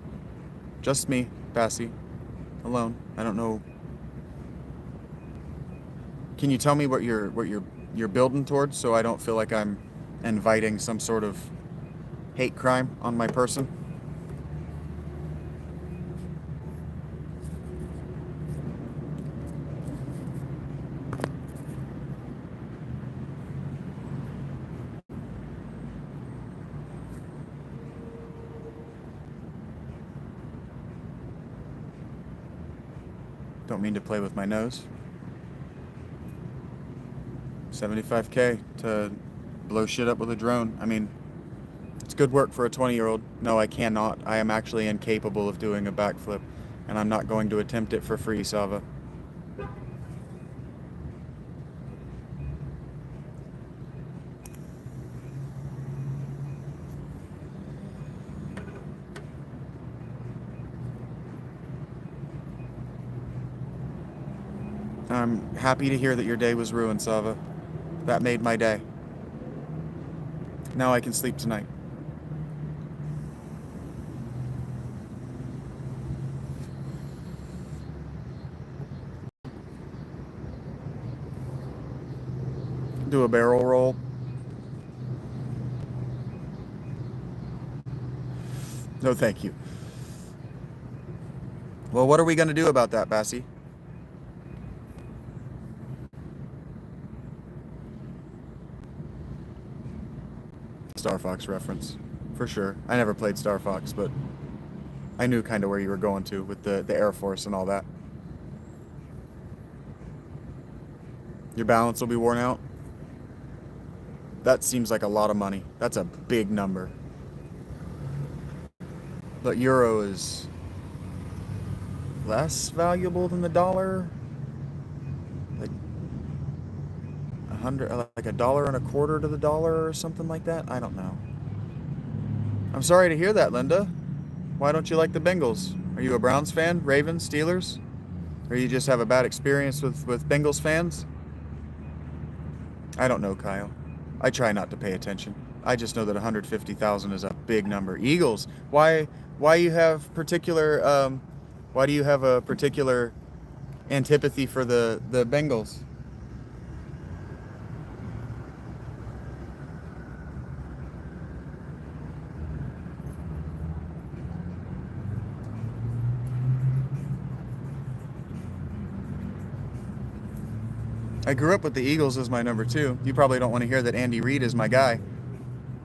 just me, Bassie, alone. I don't know. Can you tell me what you're building towards, so I don't feel like I'm inviting some sort of hate crime on my person? Don't mean to play with my nose. $75K to blow shit up with a drone. I mean, it's good work for a 20-year-old. No, I cannot. I am actually incapable of doing a backflip, and I'm not going to attempt it for free, Sava. I'm happy to hear that your day was ruined, Sava. That made my day. Now I can sleep tonight. Do a barrel roll. No, thank you. Well, what are we going to do about that, Bassie? Star Fox reference, for sure. I never played Star Fox, but I knew kind of where you were going to with the Air Force and all that. Your balance will be worn out? That seems like a lot of money. That's a big number. But euro is less valuable than the dollar? Like like $1.25 to the dollar or something like that? I don't know. I'm sorry to hear that, Linda. Why don't you like the Bengals? Are you a Browns fan? Ravens? Steelers? Or you just have a bad experience with Bengals fans? I don't know, Kyle. I try not to pay attention. I just know that 150,000 is a big number. Eagles. Why you have particular why do you have a particular antipathy for the Bengals? I grew up with the Eagles as my number 2. You probably don't want to hear that Andy Reid is my guy.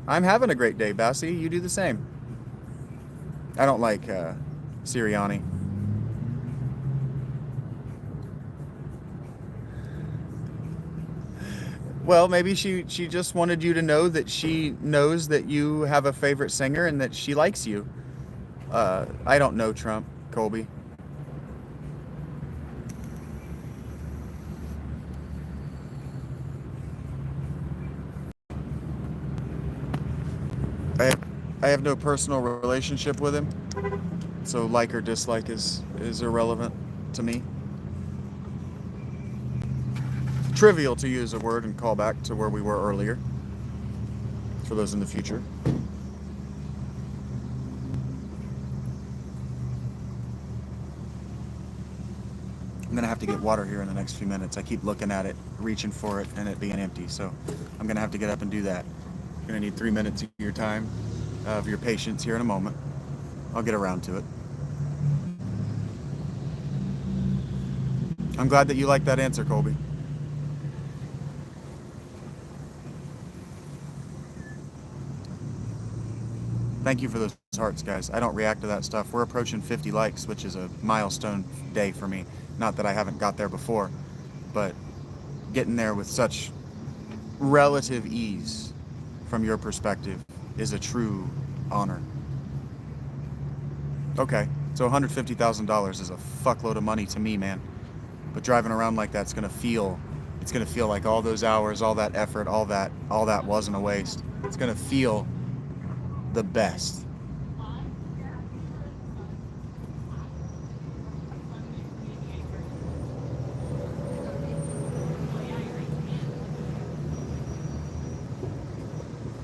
I'm having a great day, Bassie. You do the same. I don't like Sirianni. Well, maybe she just wanted you to know that she knows that you have a favorite singer and that she likes you. I don't know Trump, Colby. I have no personal relationship with him, so like or dislike is irrelevant to me. Trivial, to use a word and call back to where we were earlier, for those in the future. I'm gonna have to get water here in the next few minutes. I keep looking at it, reaching for it, and it being empty, so I'm gonna have to get up and do that. I'm gonna need 3 minutes of your time, of your patience here in a moment. I'll get around to it. I'm glad that you like that answer, Colby. Thank you for those hearts, guys. I don't react to that stuff. We're approaching 50 likes, which is a milestone day for me. Not that I haven't got there before, but getting there with such relative ease from your perspective is a true honor. Okay, so $150,000 is a fuckload of money to me, man. But driving around like that's gonna feel like all those hours, all that effort, all that wasn't a waste. It's gonna feel the best.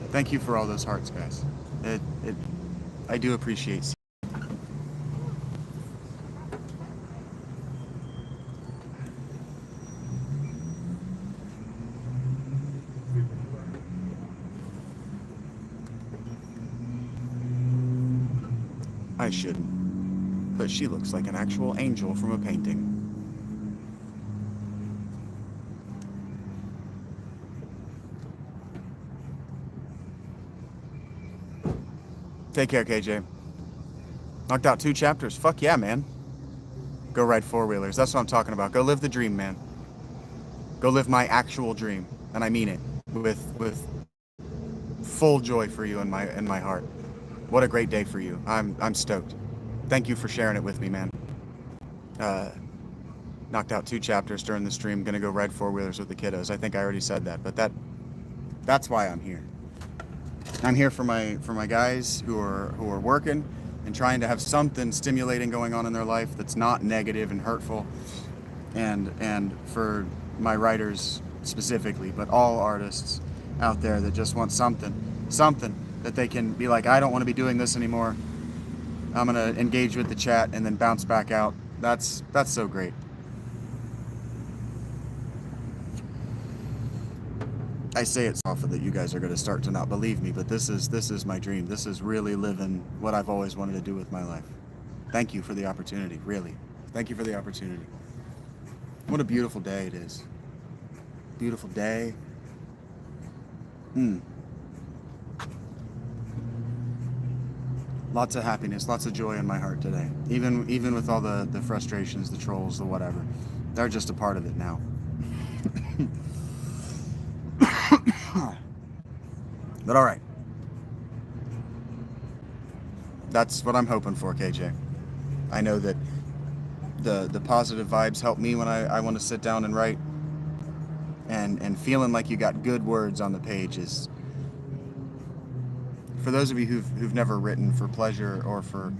Thank you for all those hearts, guys. I do appreciate. I shouldn't, but she looks like an actual angel from a painting. Take care, KJ. Knocked out 2 chapters. Fuck yeah, man. Go ride 4-wheelers. That's what I'm talking about. Go live the dream, man. Go live my actual dream. and I mean it with full joy for you in my heart. What a great day for you. I'm stoked. Thank you for sharing it with me, man. Knocked out 2 chapters during the stream. Gonna go ride 4-wheelers with the kiddos. I think I already said that, but that's why I'm here. I'm here for my guys who are working and trying to have something stimulating going on in their life that's not negative and hurtful, and for my writers specifically, but all artists out there that just want something that they can be like, I don't want to be doing this anymore. I'm gonna engage with the chat and then bounce back out. That's so great. I say it so often that you guys are going to start to not believe me, but this is my dream. This is really living what I've always wanted to do with my life. Thank you for the opportunity, really. Thank you for the opportunity. What a beautiful day it is. Beautiful day. Lots of happiness, lots of joy in my heart today. Even with all the frustrations, the trolls, the whatever. They're just a part of it now. But all right. That's what I'm hoping for, KJ. I know that the positive vibes help me when I want to sit down and write. And feeling like you got good words on the page is, for those of you who've never written for pleasure or for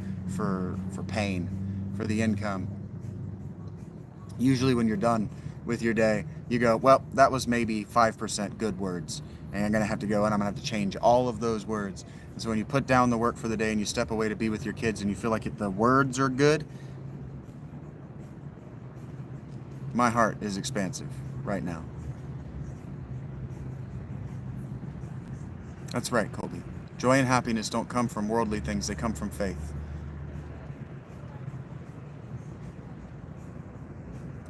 pain, for the income, usually when you're done with your day, you go, well, that was maybe 5% good words, and I'm gonna have to go and I'm gonna have to change all of those words. And so when you put down the work for the day and you step away to be with your kids and you feel like the words are good, my heart is expansive right now. That's right, Colby. Joy and happiness don't come from worldly things, they come from faith.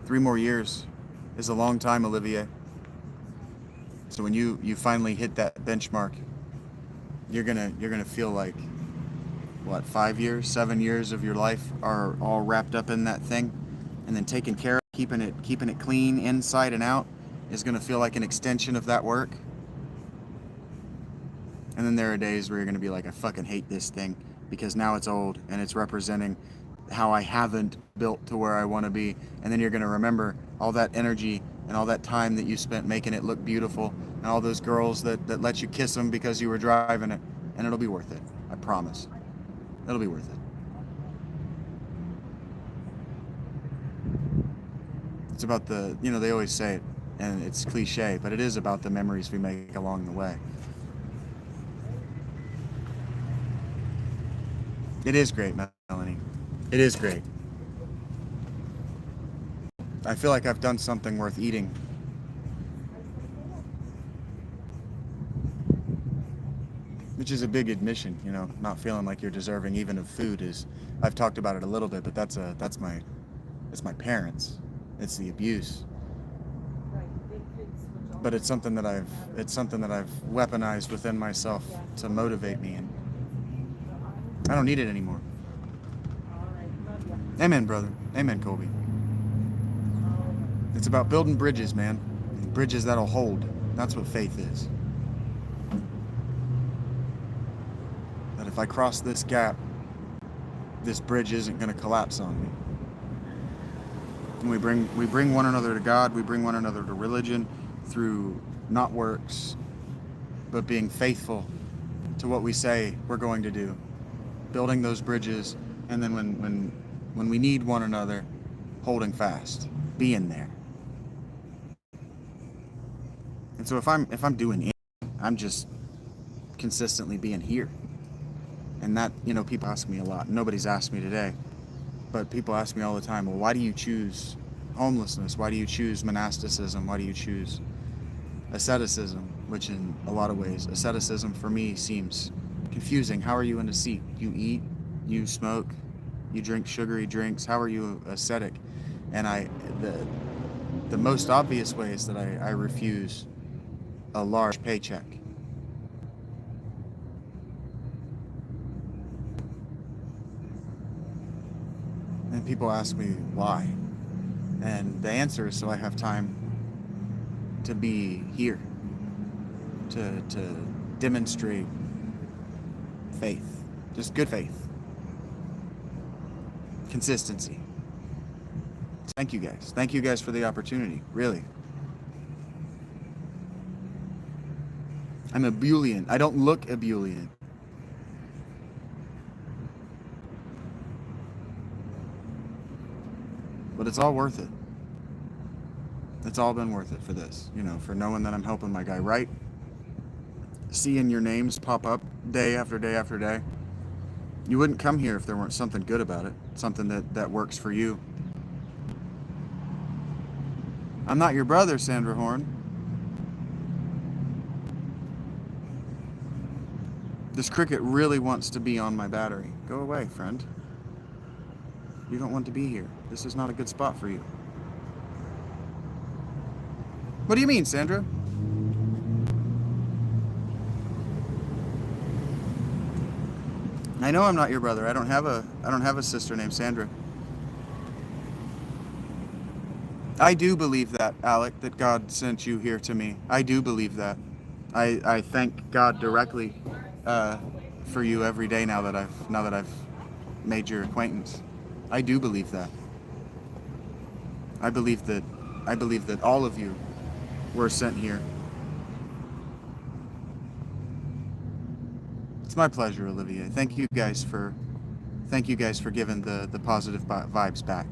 3 more years is a long time, Olivier. So when you finally hit that benchmark, you're gonna feel like, what, 5 years, 7 years of your life are all wrapped up in that thing, and then taking care of keeping it clean inside and out is gonna feel like an extension of that work. And then there are days where you're gonna be like, I fucking hate this thing because now it's old and it's representing how I haven't built to where I want to be. And then you're going to remember all that energy and all that time that you spent making it look beautiful, and all those girls that let you kiss them because you were driving it, and it'll be worth it. I promise. It'll be worth it. It's about they always say it, and it's cliche, but it is about the memories we make along the way. It is great, Melanie. It is great. I feel like I've done something worth eating. Which is a big admission, not feeling like you're deserving even of food is, I've talked about it a little bit, but that's my parents. It's the abuse. But it's something that I've weaponized within myself to motivate me, and I don't need it anymore. Amen, brother. Amen, Colby. It's about building bridges, man. Bridges that'll hold. That's what faith is. That if I cross this gap, this bridge isn't going to collapse on me. And we bring one another to God. We bring one another to religion through not works, but being faithful to what we say we're going to do. Building those bridges, and then when we need one another, holding fast, being there. And so if I'm doing it, I'm just consistently being here. And that, people ask me a lot. Nobody's asked me today, but people ask me all the time, well, why do you choose homelessness? Why do you choose monasticism? Why do you choose asceticism? Which in a lot of ways, asceticism for me seems confusing. How are you an ascete? You eat, you smoke, you drink sugary drinks. How are you ascetic? And the most obvious way is that I refuse a large paycheck. And people ask me why. And the answer is so I have time to be here to demonstrate faith, just good faith, consistency. Thank you guys. Thank you guys for the opportunity, really. I'm ebullient. I don't look ebullient. But it's all worth it. It's all been worth it for this, for knowing that I'm helping my guy write, seeing your names pop up day after day after day. You wouldn't come here if there weren't something good about it, something that works for you. I'm not your brother, Sandra Horn. This cricket really wants to be on my battery. Go away, friend. You don't want to be here. This is not a good spot for you. What do you mean, Sandra? I know I'm not your brother. I don't have a sister named Sandra. I do believe that, Alec, that God sent you here to me. I do believe that. I thank God directly for you every day now that I've made your acquaintance. I do believe that. I believe that all of you were sent here. It's my pleasure, Olivier. Thank you guys for giving the positive vibes back.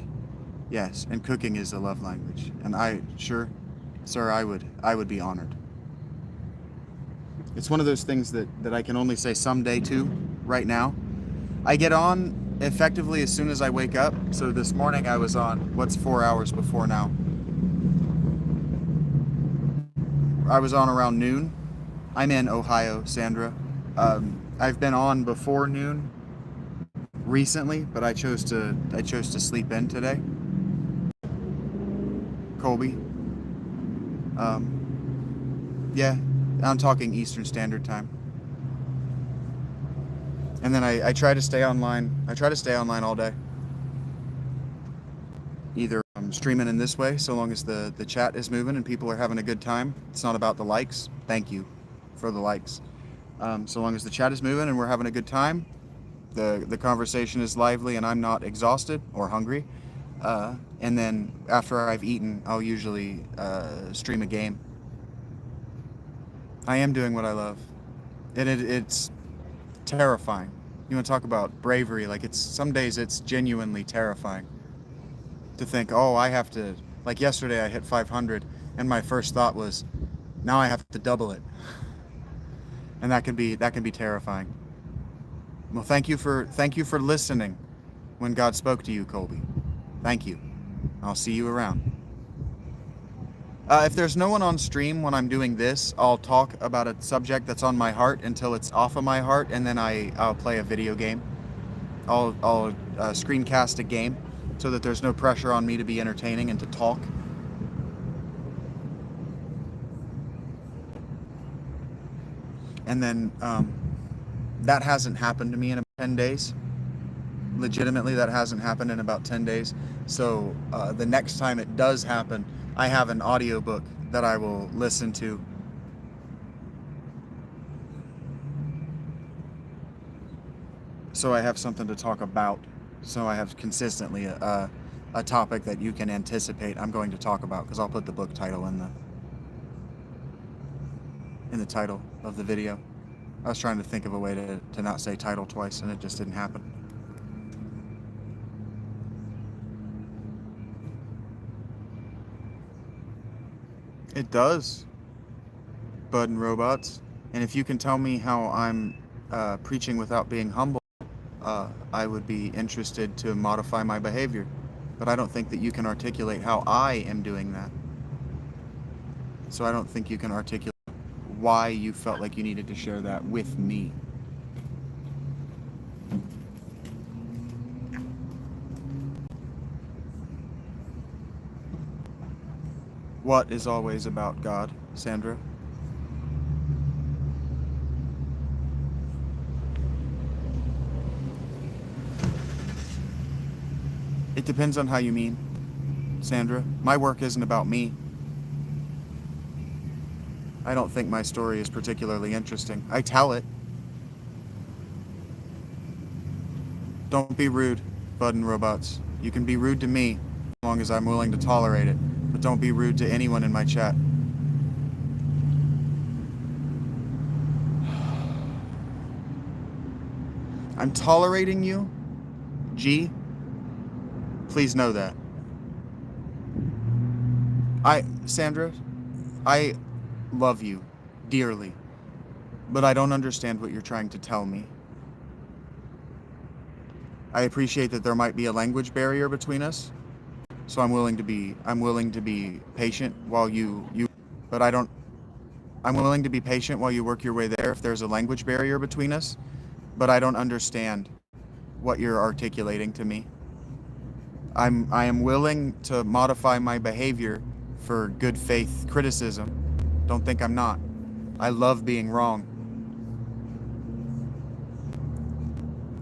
Yes, and cooking is a love language. And sir, I would be honored. It's one of those things that I can only say someday too, right now. I get on effectively as soon as I wake up. So this morning I was on, what's 4 hours before now? I was on around noon. I'm in Ohio, Sandra. I've been on before noon recently, but I chose to sleep in today. Colby. Yeah, I'm talking Eastern Standard Time. And then I try to stay online. I try to stay online all day. Either I'm streaming in this way, so long as the chat is moving and people are having a good time. It's not about the likes. Thank you for the likes. So long as the chat is moving and we're having a good time, the conversation is lively and I'm not exhausted or hungry. And then after I've eaten, I'll usually stream a game. I am doing what I love. And it's terrifying. You want to talk about bravery? Like, some days it's genuinely terrifying to think, oh, I have to, like yesterday I hit 500 and my first thought was, now I have to double it. And that can be terrifying. Well, thank you for listening when God spoke to you, Colby. Thank you. I'll see you around. If there's no one on stream when I'm doing this, I'll talk about a subject that's on my heart until it's off of my heart, and then I'll play a video game. I'll screencast a game so that there's no pressure on me to be entertaining and to talk. And then that hasn't happened to me in about 10 days. Legitimately, that hasn't happened in about 10 days. So the next time it does happen, I have an audiobook that I will listen to. So I have something to talk about. So I have consistently a topic that you can anticipate I'm going to talk about, because I'll put the book title in the title of the video. I was trying to think of a way to not say title twice, and it just didn't happen. It does, Bud and Robots. And if you can tell me how I'm preaching without being humble, I would be interested to modify my behavior. But I don't think that you can articulate how I am doing that. So I don't think you can articulate why you felt like you needed to share that with me. What is always about God, Sandra? It depends on how you mean, Sandra. My work isn't about me. I don't think my story is particularly interesting. I tell it. Don't be rude, Bud and Robots. You can be rude to me as long as I'm willing to tolerate it, but don't be rude to anyone in my chat. I'm tolerating you, G. Please know that. Sandra, I love you dearly, but I don't understand what you're trying to tell me. I appreciate that there might be a language barrier between us, so I'm willing to be patient while but I'm willing to be patient while you work your way there if there's a language barrier between us, but I don't understand what you're articulating to me. I am willing to modify my behavior for good faith criticism. Don't think I'm not. I love being wrong.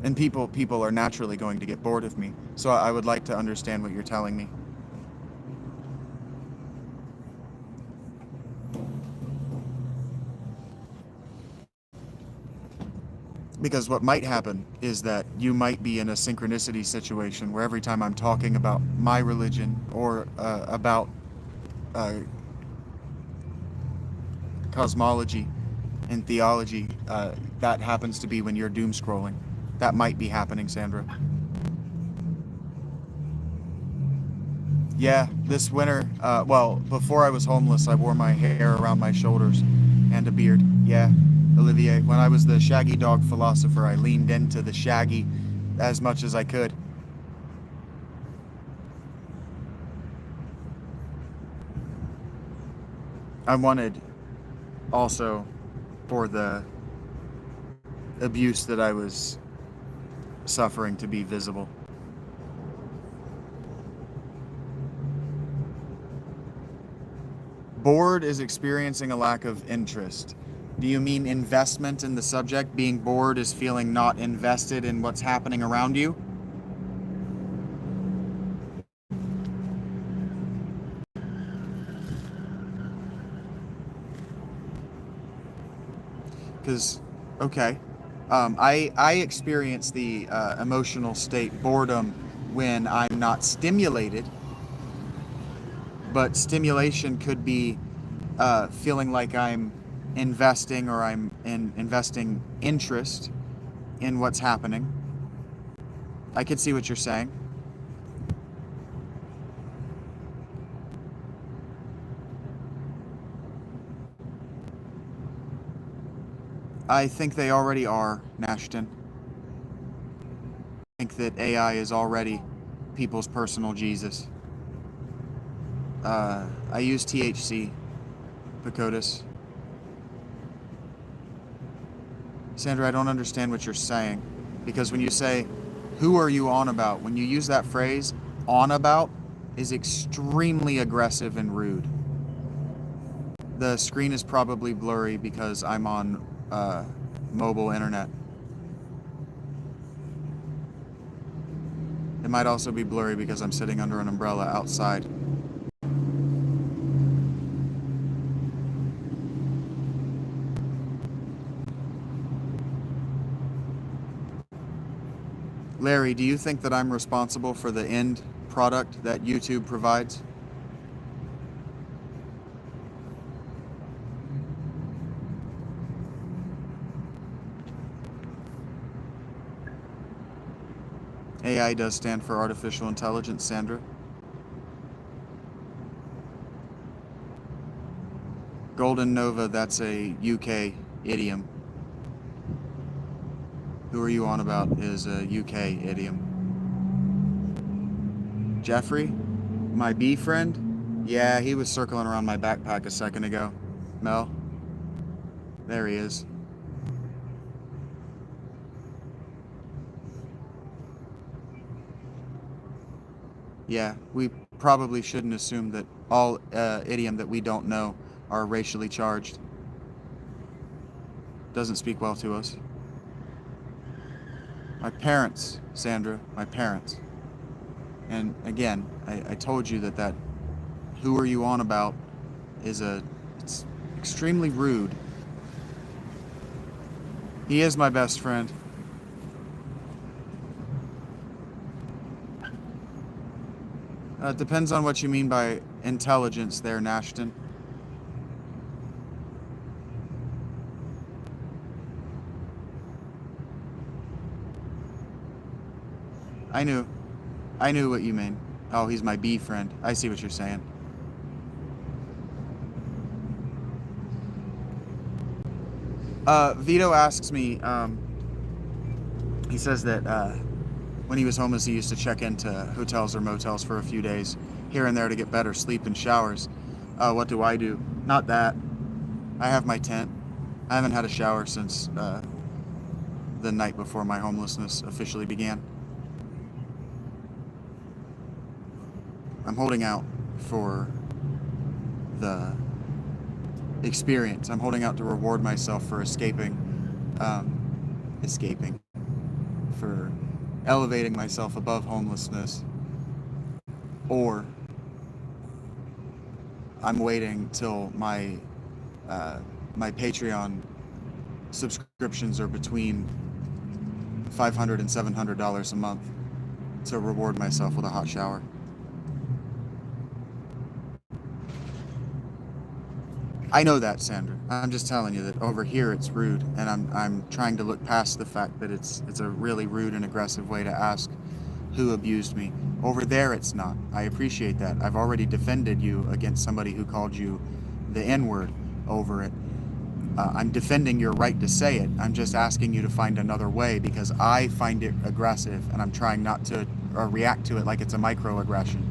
And people are naturally going to get bored of me. So I would like to understand what you're telling me. Because what might happen is that you might be in a synchronicity situation where every time I'm talking about my religion or about cosmology and theology, that happens to be when you're doom scrolling. That might be happening, Sandra. Yeah, this winter, before I was homeless, I wore my hair around my shoulders and a beard. Yeah, Olivier. When I was the Shaggy dog philosopher, I leaned into the Shaggy as much as I could. I wanted also for the abuse that I was suffering to be visible. Bored is experiencing a lack of interest. Do you mean investment in the subject? Being bored is feeling not invested in what's happening around you? Because, okay. I experience the emotional state boredom when I'm not stimulated, but stimulation could be feeling like I'm investing or I'm investing interest in what's happening. I could see what you're saying. I think they already are, Nashton. I think that AI is already people's personal Jesus. I use THC, Pacotus. Sandra, I don't understand what you're saying. Because when you say, who are you on about? When you use that phrase, on about, is extremely aggressive and rude. The screen is probably blurry because I'm on mobile internet. It might also be blurry because I'm sitting under an umbrella outside. Larry, do you think that I'm responsible for the end product that YouTube provides? AI does stand for artificial intelligence, Sandra. Golden Nova, that's a UK idiom. Who are you on about is a UK idiom. Jeffrey, my bee friend? Yeah, he was circling around my backpack a second ago. Mel? There he is. Yeah, we probably shouldn't assume that all idiom that we don't know are racially charged. Doesn't speak well to us. My parents, Sandra, my parents. And again, I told you that who are you on about is it's extremely rude. He is my best friend. It depends on what you mean by intelligence there, Nashton. I knew what you mean. Oh, he's my bee friend. I see what you're saying. Vito asks me, he says that when he was homeless, he used to check into hotels or motels for a few days, here and there to get better sleep and showers. What do I do? Not that. I have my tent. I haven't had a shower since the night before my homelessness officially began. I'm holding out for the experience. I'm holding out to reward myself for escaping, for elevating myself above homelessness, or I'm waiting till my Patreon subscriptions are between $500 and $700 a month to reward myself with a hot shower. I know that, Sandra. I'm just telling you that over here it's rude, and I'm trying to look past the fact that it's a really rude and aggressive way to ask who abused me. Over there it's not. I appreciate that. I've already defended you against somebody who called you the N-word over it. I'm defending your right to say it. I'm just asking you to find another way because I find it aggressive, and I'm trying not to react to it like it's a microaggression,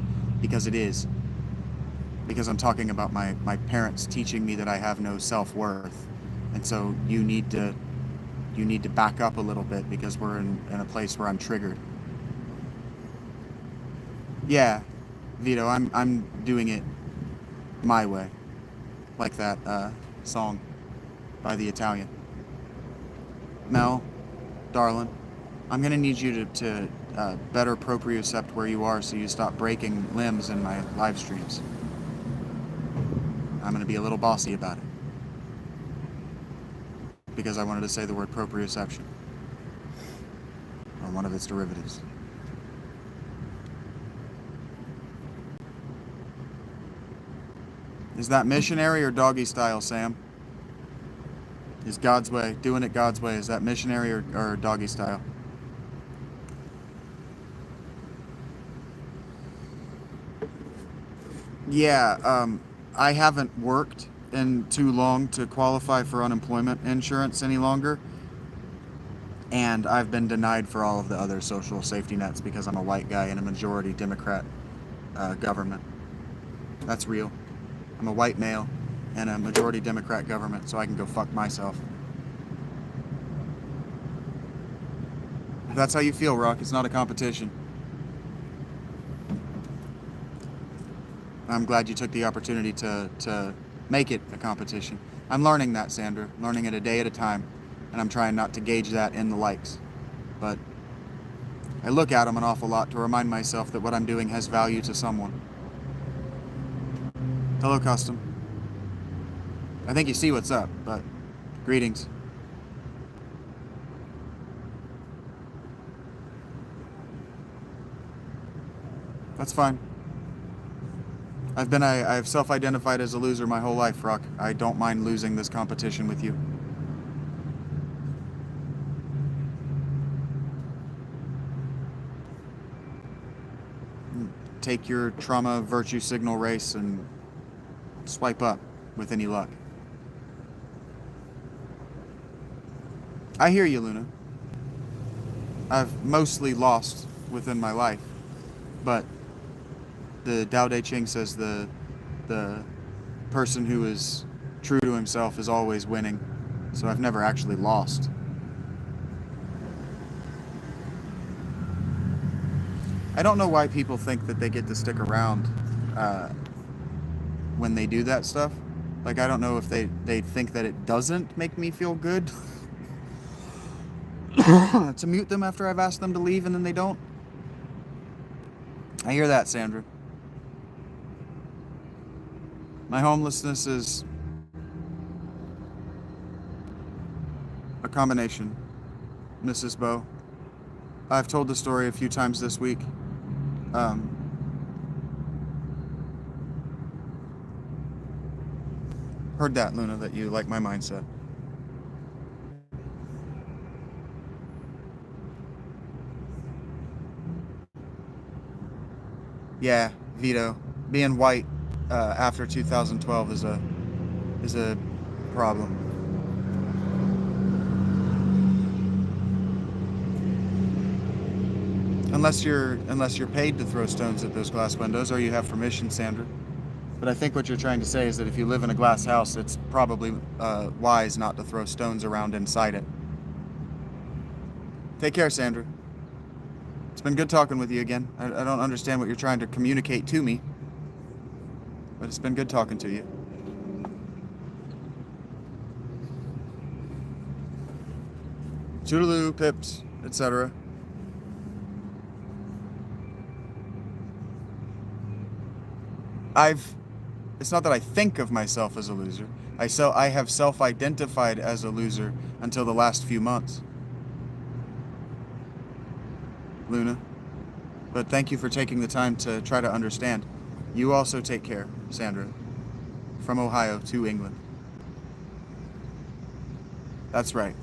because it is. Because I'm talking about my parents teaching me that I have no self-worth. And so you need to back up a little bit because we're in a place where I'm triggered. Yeah, Vito, I'm doing it my way. Like that song by the Italian. Mel, darling, I'm gonna need you to better propriocept where you are so you stop breaking limbs in my live streams. I'm going to be a little bossy about it. Because I wanted to say the word proprioception. Or one of its derivatives. Is that missionary or doggy style, Sam? Is God's way, doing it God's way, is that missionary or doggy style? Yeah, I haven't worked in too long to qualify for unemployment insurance any longer. And I've been denied for all of the other social safety nets because I'm a white guy in a majority Democrat government. That's real. I'm a white male in a majority Democrat government, so I can go fuck myself. If that's how you feel, Rock, it's not a competition. I'm glad you took the opportunity to make it a competition. I'm learning that, Sandra. Learning it a day at a time. And I'm trying not to gauge that in the likes. But I look at them an awful lot to remind myself that what I'm doing has value to someone. Hello, Custom. I think you see what's up, but greetings. That's fine. I've self-identified as a loser my whole life, Rock. I don't mind losing this competition with you. Take your trauma virtue signal race and swipe up with any luck. I hear you, Luna. I've mostly lost within my life, but the Tao Te Ching says the person who is true to himself is always winning. So I've never actually lost. I don't know why people think that they get to stick around when they do that stuff. Like, I don't know if they think that it doesn't make me feel good to mute them after I've asked them to leave and then they don't. I hear that, Sandra. My homelessness is combination, Mrs. Bow. I've told the story a few times this week. Heard that, Luna, that you like my mindset. Yeah, Vito. Being white after 2012 is a problem. Unless you're paid to throw stones at those glass windows, or you have permission, Sandra. But I think what you're trying to say is that if you live in a glass house, it's probably wise not to throw stones around inside it. Take care, Sandra. It's been good talking with you again. I don't understand what you're trying to communicate to me, but it's been good talking to you. Toodaloo, pips, etc. It's not that I think of myself as a loser. I have self-identified as a loser until the last few months. Luna. But thank you for taking the time to try to understand. You also take care, Sandra. From Ohio to England. That's right.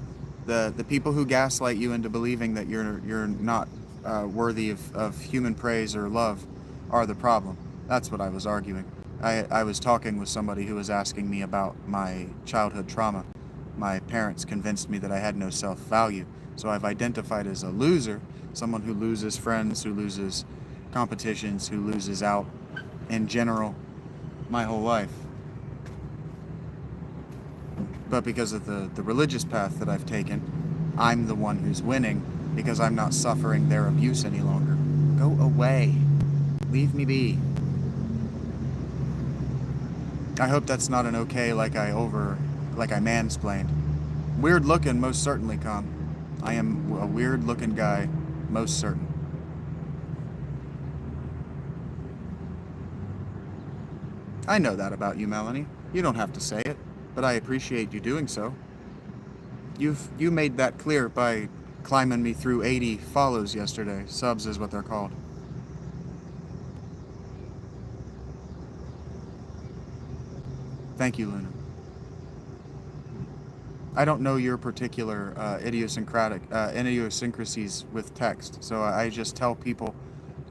The people who gaslight you into believing that you're not worthy of human praise or love are the problem. That's what I was arguing. I was talking with somebody who was asking me about my childhood trauma. My parents convinced me that I had no self-value. So I've identified as a loser, someone who loses friends, who loses competitions, who loses out in general my whole life. But because of the religious path that I've taken, I'm the one who's winning because I'm not suffering their abuse any longer. Go away. Leave me be. I hope that's not an okay like I mansplained. Weird looking, most certainly, Con. I am a weird looking guy, most certain. I know that about you, Melanie. You don't have to say it, but I appreciate you doing so. You made that clear by climbing me through 80 follows yesterday. Subs is what they're called. Thank you, Luna. I don't know your particular idiosyncrasies with text, so I just tell people,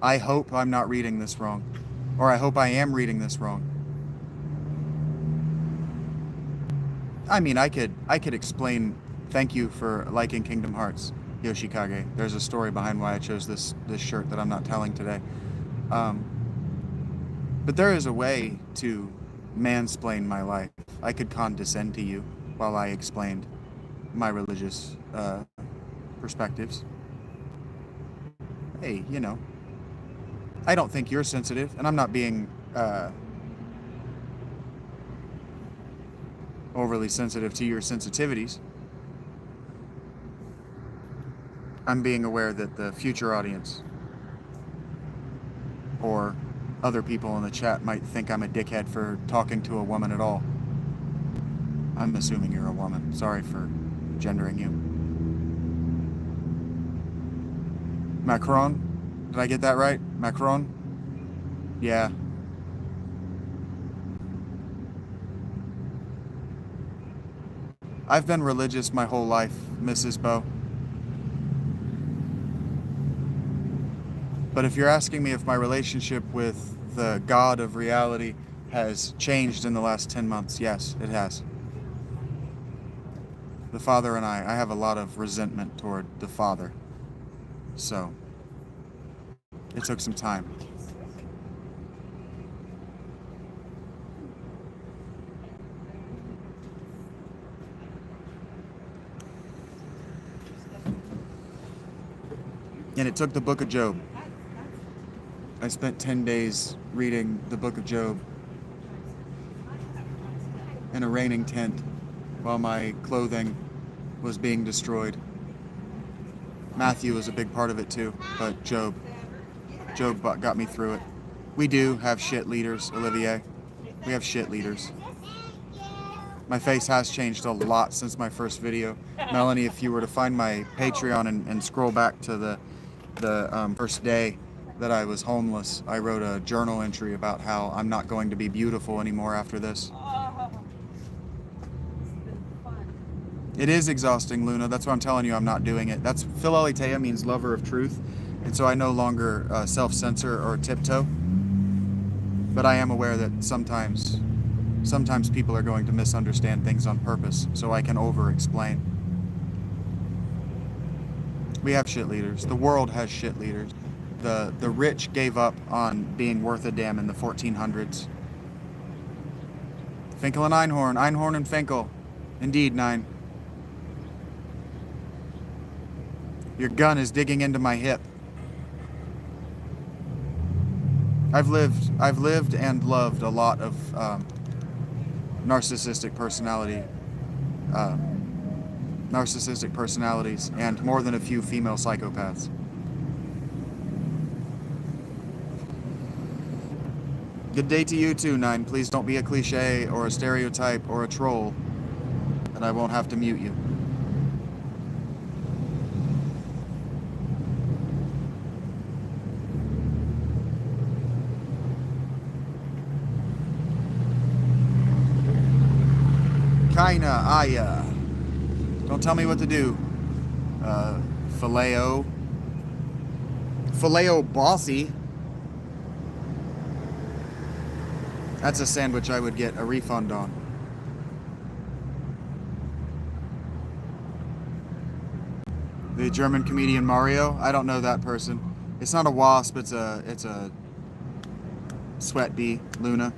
I hope I'm not reading this wrong, or I hope I am reading this wrong. I mean, I could explain. Thank you for liking Kingdom Hearts, Yoshikage. There's a story behind why I chose this shirt that I'm not telling today. But there is a way to mansplain my life. I could condescend to you while I explained my religious perspectives. Hey, you know, I don't think you're sensitive, and I'm not being overly sensitive to your sensitivities. I'm being aware that the future audience or other people in the chat might think I'm a dickhead for talking to a woman at all. I'm assuming you're a woman. Sorry for gendering you. Macron? Did I get that right? Macron? Yeah. I've been religious my whole life, Mrs. Bow. But if you're asking me if my relationship with the God of reality has changed in the last 10 months, yes, it has. The Father and I have a lot of resentment toward the Father. So, it took some time. And it took the Book of Job. I spent 10 days reading the Book of Job in a raining tent while my clothing was being destroyed. Matthew was a big part of it too, but Job got me through it. We do have shit leaders, Olivier. We have shit leaders. My face has changed a lot since my first video. Melanie, if you were to find my Patreon and scroll back to the first day that I was homeless, I wrote a journal entry about how I'm not going to be beautiful anymore after this. It is exhausting, Luna. That's why I'm telling you I'm not doing it. That's Philaletea means lover of truth. And so I no longer self-censor or tiptoe. But I am aware that sometimes people are going to misunderstand things on purpose, so I can over-explain. We have shit leaders. The world has shit leaders. The rich gave up on being worth a damn in the 1400s. Finkel and Einhorn and Finkel. Indeed, 9. Your gun is digging into my hip. I've lived and loved a lot of narcissistic personalities, and more than a few female psychopaths. Good day to you too, 9. Please don't be a cliche or a stereotype or a troll, and I won't have to mute you. Kaina, Aya. Don't tell me what to do. Phileo Bossy. That's a sandwich I would get a refund on. The German comedian Mario. I don't know that person. It's not a wasp. It's a sweat bee. Luna.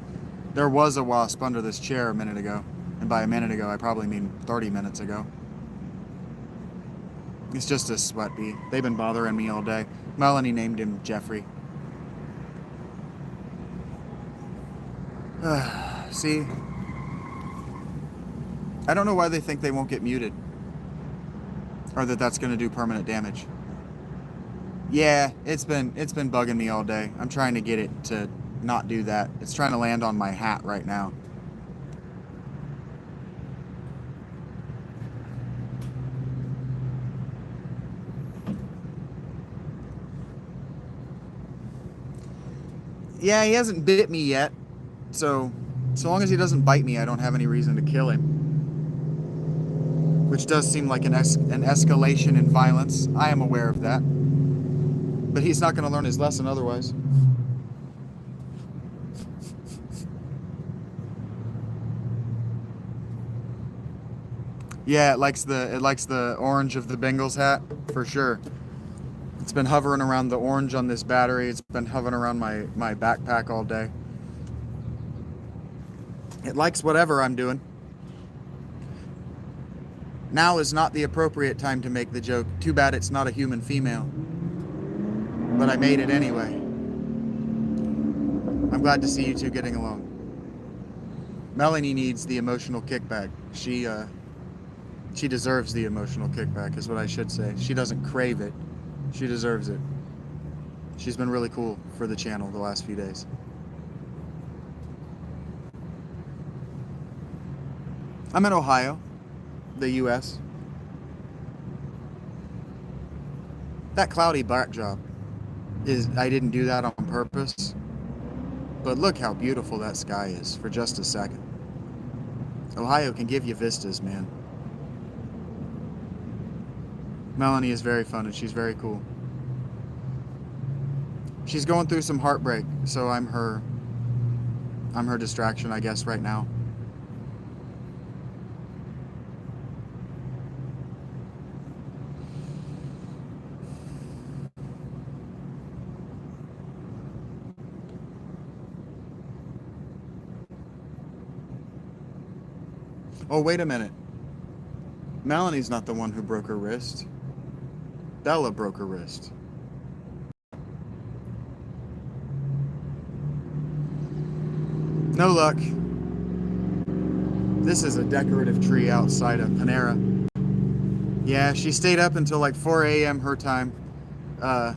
There was a wasp under this chair a minute ago. And by a minute ago, I probably mean 30 minutes ago. It's just a sweat bee. They've been bothering me all day. Melanie named him Jeffrey. See? I don't know why they think they won't get muted. Or that that's going to do permanent damage. Yeah, it's been bugging me all day. I'm trying to get it to not do that. It's trying to land on my hat right now. Yeah, he hasn't bit me yet, so long as he doesn't bite me, I don't have any reason to kill him. Which does seem like an escalation in violence. I am aware of that. But he's not going to learn his lesson otherwise. Yeah, it likes the orange of the Bengals hat, for sure. It's been hovering around the orange on this battery. It's been hovering around my backpack all day. It likes whatever I'm doing. Now is not the appropriate time to make the joke. Too bad it's not a human female. But I made it anyway. I'm glad to see you two getting along. Melanie needs the emotional kickback. She deserves the emotional kickback, is what I should say. She doesn't crave it. She deserves it. She's been really cool for the channel the last few days. I'm in Ohio, the US. That cloudy backdrop I didn't do that on purpose. But look how beautiful that sky is for just a second. Ohio can give you vistas, man. Melanie is very fun and she's very cool. She's going through some heartbreak, so I'm her distraction, I guess, right now. Oh, wait a minute. Melanie's not the one who broke her wrist. Bella broke her wrist. No luck. This is a decorative tree outside of Panera. Yeah, she stayed up until like 4 a.m. her time to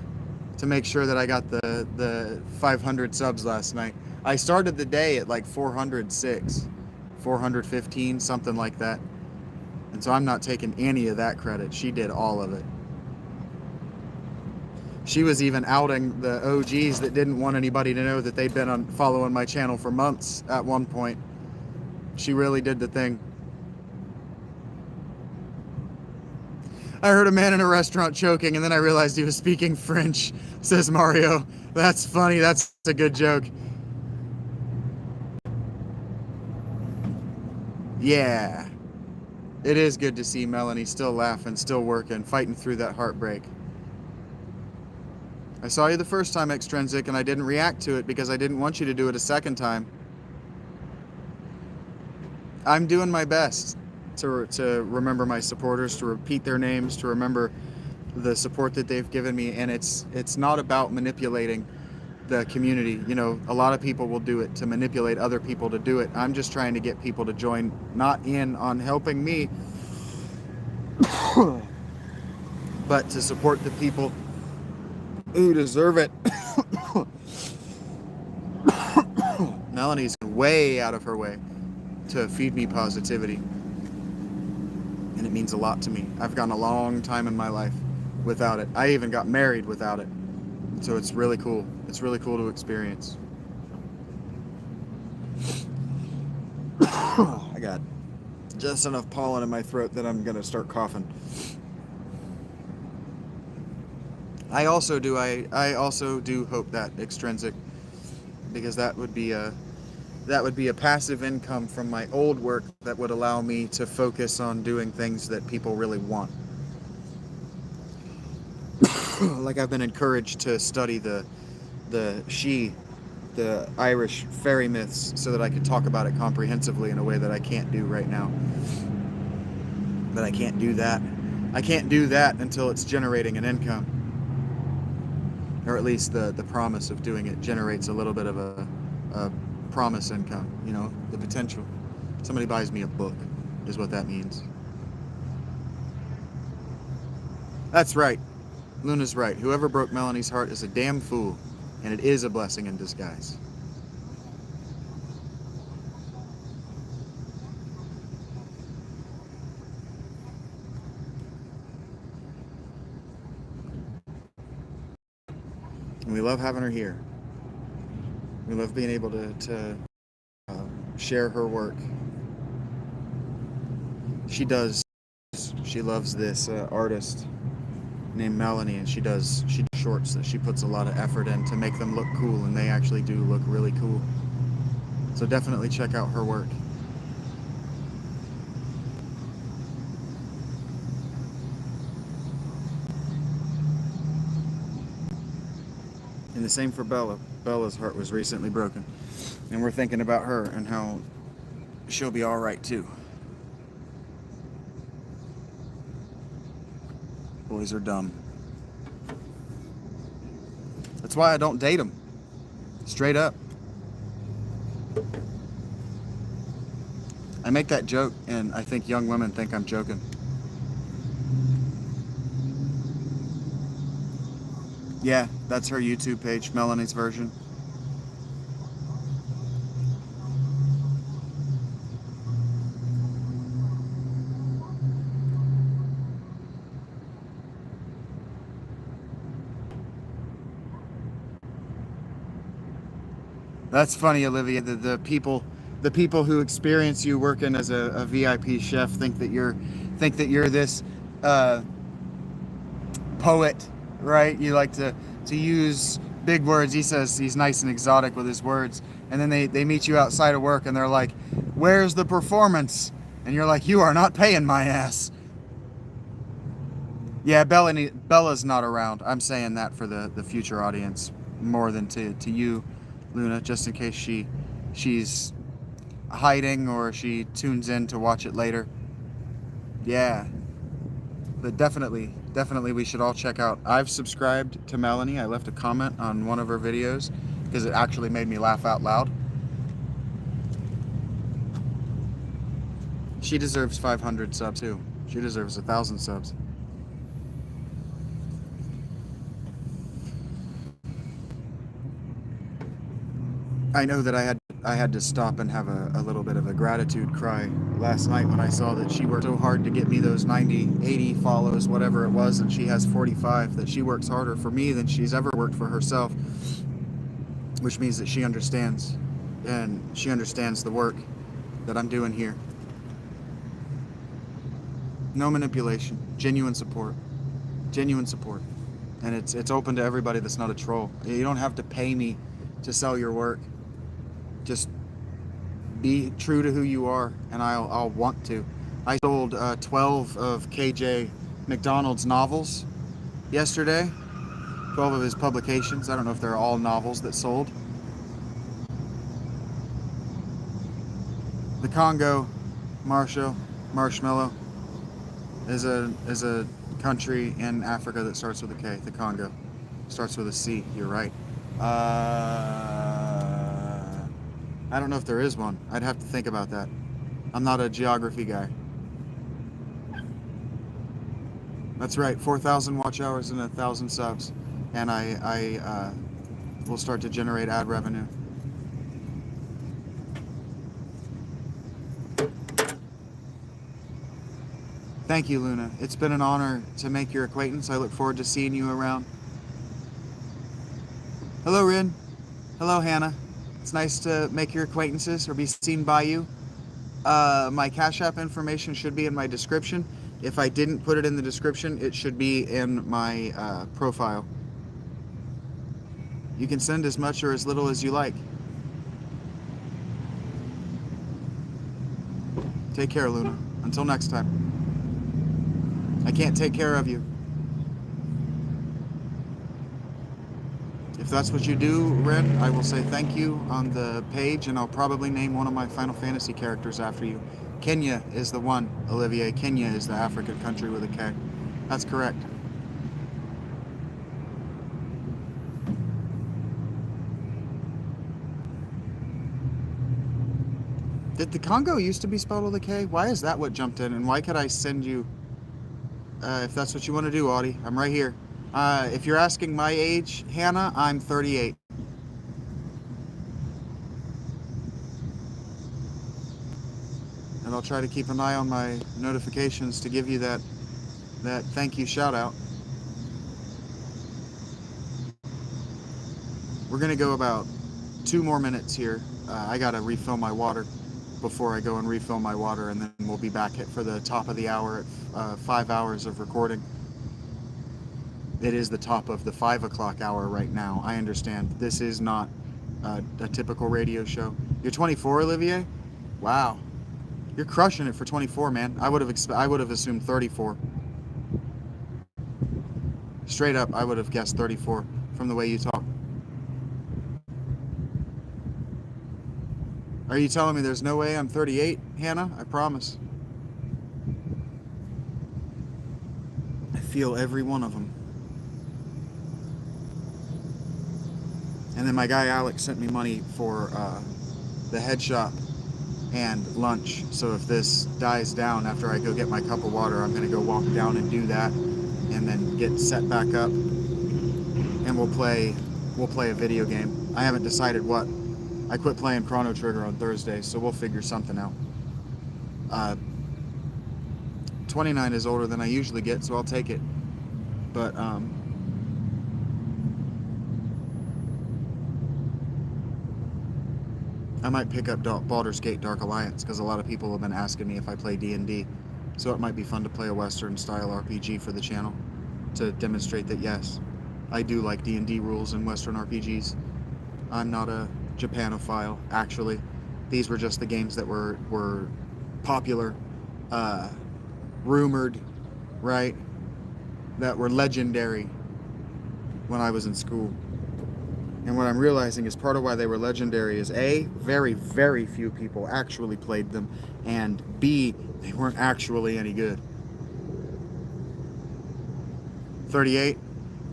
make sure that I got the 500 subs last night. I started the day at like 406. 415, something like that. And so I'm not taking any of that credit. She did all of it. She was even outing the OGs that didn't want anybody to know that they'd been following my channel for months at one point. She really did the thing. I heard a man in a restaurant choking, and then I realized he was speaking French, says Mario. That's funny. That's a good joke. Yeah. It is good to see Melanie still laughing, still working, fighting through that heartbreak. I saw you the first time, Extrinsic, and I didn't react to it because I didn't want you to do it a second time. I'm doing my best to remember my supporters, to repeat their names, to remember the support that they've given me, and it's not about manipulating the community. You know, a lot of people will do it to manipulate other people to do it. I'm just trying to get people to join, not in on helping me, but to support the people who deserve it. Melanie's way out of her way to feed me positivity, and it means a lot to me. I've gone a long time in my life without it. I even got married without it, so it's really cool. It's really cool to experience. I got just enough pollen in my throat that I'm gonna start coughing. I also do hope that Extrinsic, because that would be a passive income from my old work that would allow me to focus on doing things that people really want. Like, I've been encouraged to study the Irish fairy myths so that I could talk about it comprehensively in a way that I can't do right now. But I can't do that. I can't do that until it's generating an income. Or at least the promise of doing it generates a little bit of a promise income, you know, the potential. Somebody buys me a book is what that means. That's right. Luna's right. Whoever broke Melanie's heart is a damn fool, and it is a blessing in disguise. And we love having her here. We love being able to share her work. She loves this artist named Melanie, and she does shorts that she puts a lot of effort in to make them look cool, and they actually do look really cool. So definitely check out her work. And the same for Bella. Bella's heart was recently broken, and we're thinking about her and how she'll be all right too. Boys are dumb. That's why I don't date them. Straight up. I make that joke, and I think young women think I'm joking. Yeah, that's her YouTube page, Melanie's version. That's funny, Olivia. The people who experience you working as a VIP chef think that you're this poet, right? You like to use big words. He says he's nice and exotic with his words, and then they meet you outside of work and they're like, "Where's the performance?" And you're like, "You are not paying my ass." Yeah, Bella's not around. I'm saying that for the future audience more than to you, Luna, just in case she's hiding or she tunes in to watch it later. Yeah, but definitely we should all check out. I've subscribed to Melanie. I left a comment on one of her videos because it actually made me laugh out loud. She deserves 500 subs too. She deserves 1,000 subs. I know that I I had to stop and have a little bit of a gratitude cry last night when I saw that she worked so hard to get me those 90, 80 follows, whatever it was, and she has 45, that she works harder for me than she's ever worked for herself, which means that she understands, and she understands the work that I'm doing here. No manipulation, genuine support, and it's open to everybody that's not a troll. You don't have to pay me to sell your work. Just be true to who you are, and I'll want to. I sold 12 of KJ McDonald's novels yesterday. 12 of his publications. I don't know if they're all novels that sold. The Congo, Marshmallow, is a country in Africa that starts with a K. The Congo starts with a C. You're right. I don't know if there is one. I'd have to think about that. I'm not a geography guy. That's right, 4,000 watch hours and 1,000 subs. And I will start to generate ad revenue. Thank you, Luna. It's been an honor to make your acquaintance. I look forward to seeing you around. Hello, Rin. Hello, Hannah. It's nice to make your acquaintances or be seen by you. My Cash App information should be in my description. If I didn't put it in the description, it should be in my profile. You can send as much or as little as you like. Take care, Luna. Until next time. I can't take care of you. If that's what you do, Ren, I will say thank you on the page, and I'll probably name one of my Final Fantasy characters after you. Kenya is the one, Olivier. Kenya is the African country with a K. That's correct. Did the Congo used to be spelled with a K? Why is that what jumped in? And why could I send you, if that's what you want to do, Audie, I'm right here. If you're asking my age, Hannah, I'm 38. And I'll try to keep an eye on my notifications to give you that thank you shout out. We're gonna go about 2 more minutes here. I gotta refill my water before I go and refill my water, and then we'll be back for the top of the hour at 5 hours of recording. It is the top of the 5 o'clock hour right now. I understand. This is not a typical radio show. You're 24, Olivier? Wow. You're crushing it for 24, man. I would have assumed 34. Straight up, I would have guessed 34 from the way you talk. Are you telling me there's no way I'm 38, Hannah? I promise. I feel every one of them. And then my guy Alex sent me money for the head shop and lunch. So if this dies down after I go get my cup of water, I'm going to go walk down and do that, and then get set back up, and we'll play a video game. I haven't decided what. I quit playing Chrono Trigger on Thursday, so we'll figure something out. 29 is older than I usually get, so I'll take it. But I might pick up Baldur's Gate Dark Alliance, because a lot of people have been asking me if I play D&D. So it might be fun to play a Western-style RPG for the channel to demonstrate that, yes, I do like D&D rules in Western RPGs. I'm not a Japanophile, actually. These were just the games that were popular, rumored, right? That were legendary when I was in school. And what I'm realizing is part of why they were legendary is A, very, very few people actually played them, and B, they weren't actually any good. 38.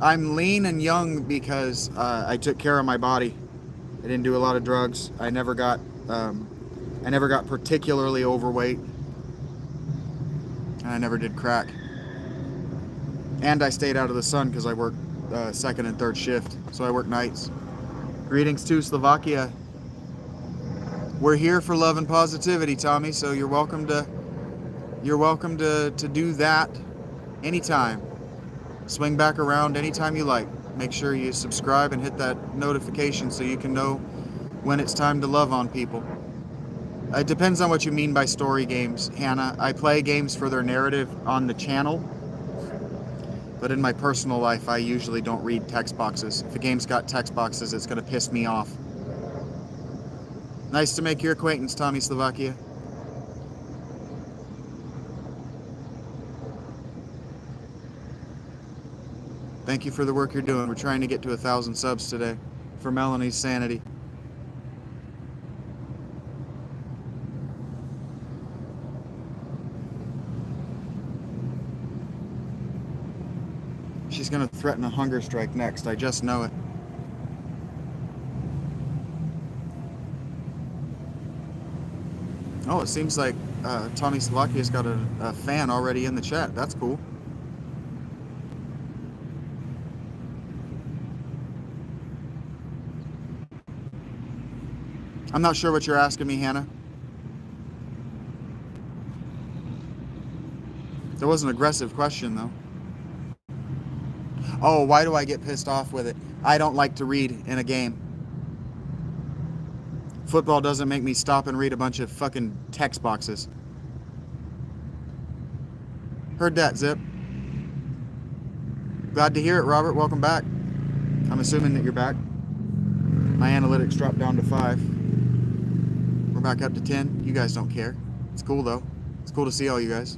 I'm lean and young because I took care of my body. I didn't do a lot of drugs. I never got particularly overweight, and I never did crack. And I stayed out of the sun because I worked second and third shift, so I work nights. Greetings to Slovakia. We're here for love and positivity, Tommy, so you're welcome to do that anytime. Swing back around anytime you like. Make sure you subscribe and hit that notification so you can know when it's time to love on people. It depends on what you mean by story games, Hannah. I play games for their narrative on the channel, but in my personal life, I usually don't read text boxes. If a game's got text boxes, it's going to piss me off. Nice to make your acquaintance, Tommy Slovakia. Thank you for the work you're doing. We're trying to get to 1,000 subs today for Melanie's sanity. She's going to threaten a hunger strike next. I just know it. Oh, it seems like Tommy Slovakia's got a fan already in the chat. That's cool. I'm not sure what you're asking me, Hannah. That was an aggressive question, though. Oh, why do I get pissed off with it? I don't like to read in a game. Football doesn't make me stop and read a bunch of fucking text boxes. Heard that, Zip. Glad to hear it, Robert. Welcome back. I'm assuming that you're back. My analytics dropped down to 5. We're back up to 10. You guys don't care. It's cool, though. It's cool to see all you guys.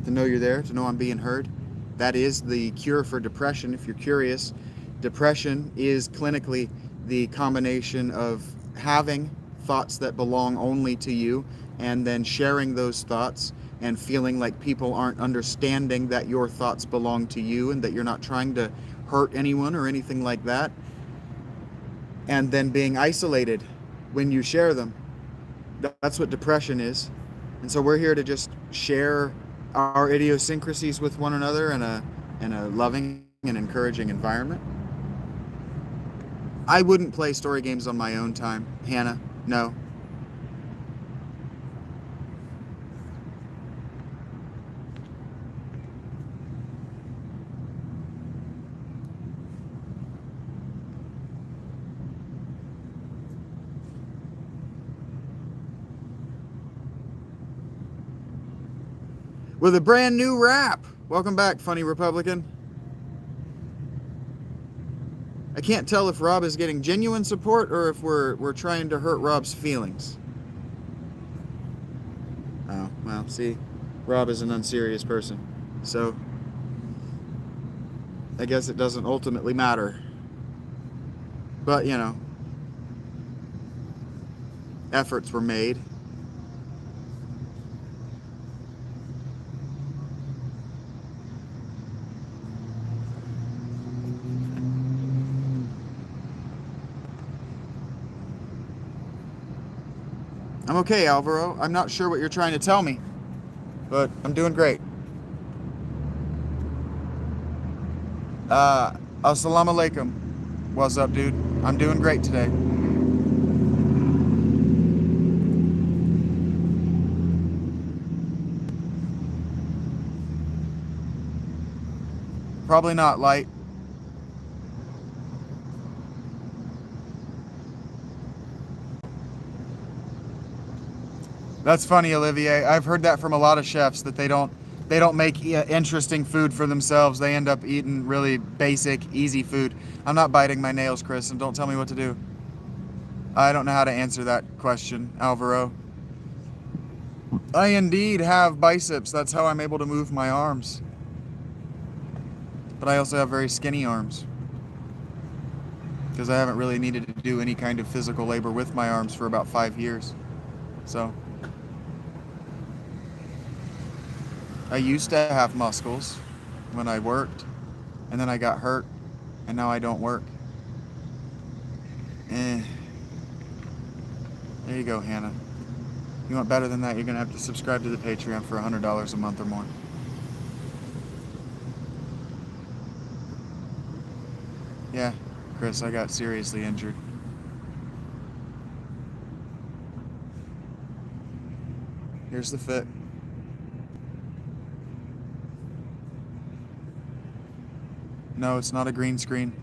To know you're there, to know I'm being heard. That is the cure for depression, if you're curious. Depression is clinically the combination of having thoughts that belong only to you and then sharing those thoughts and feeling like people aren't understanding that your thoughts belong to you and that you're not trying to hurt anyone or anything like that. And then being isolated when you share them. That's what depression is. And so we're here to just share our idiosyncrasies with one another in a loving and encouraging environment. I wouldn't play story games on my own time, Hannah. No. With a brand new rap. Welcome back, funny Republican. I can't tell if Rob is getting genuine support or if we're trying to hurt Rob's feelings. Oh, well, see, Rob is an unserious person. So, I guess it doesn't ultimately matter. But, you know, efforts were made. I'm okay, Alvaro. I'm not sure what you're trying to tell me, but I'm doing great. Assalamu alaikum. What's up, dude? I'm doing great today. Probably not, Light. That's funny, Olivier. I've heard that from a lot of chefs that they don't make interesting food for themselves. They end up eating really basic, easy food. I'm not biting my nails, Chris, and don't tell me what to do. I don't know how to answer that question, Alvaro. I indeed have biceps. That's how I'm able to move my arms. But I also have very skinny arms. Because I haven't really needed to do any kind of physical labor with my arms for about 5 years. So I used to have muscles when I worked, and then I got hurt, and now I don't work. There you go, Hannah. You want better than that, you're going to have to subscribe to the Patreon for $100 a month or more. Yeah, Chris, I got seriously injured. Here's the fit. No, it's not a green screen.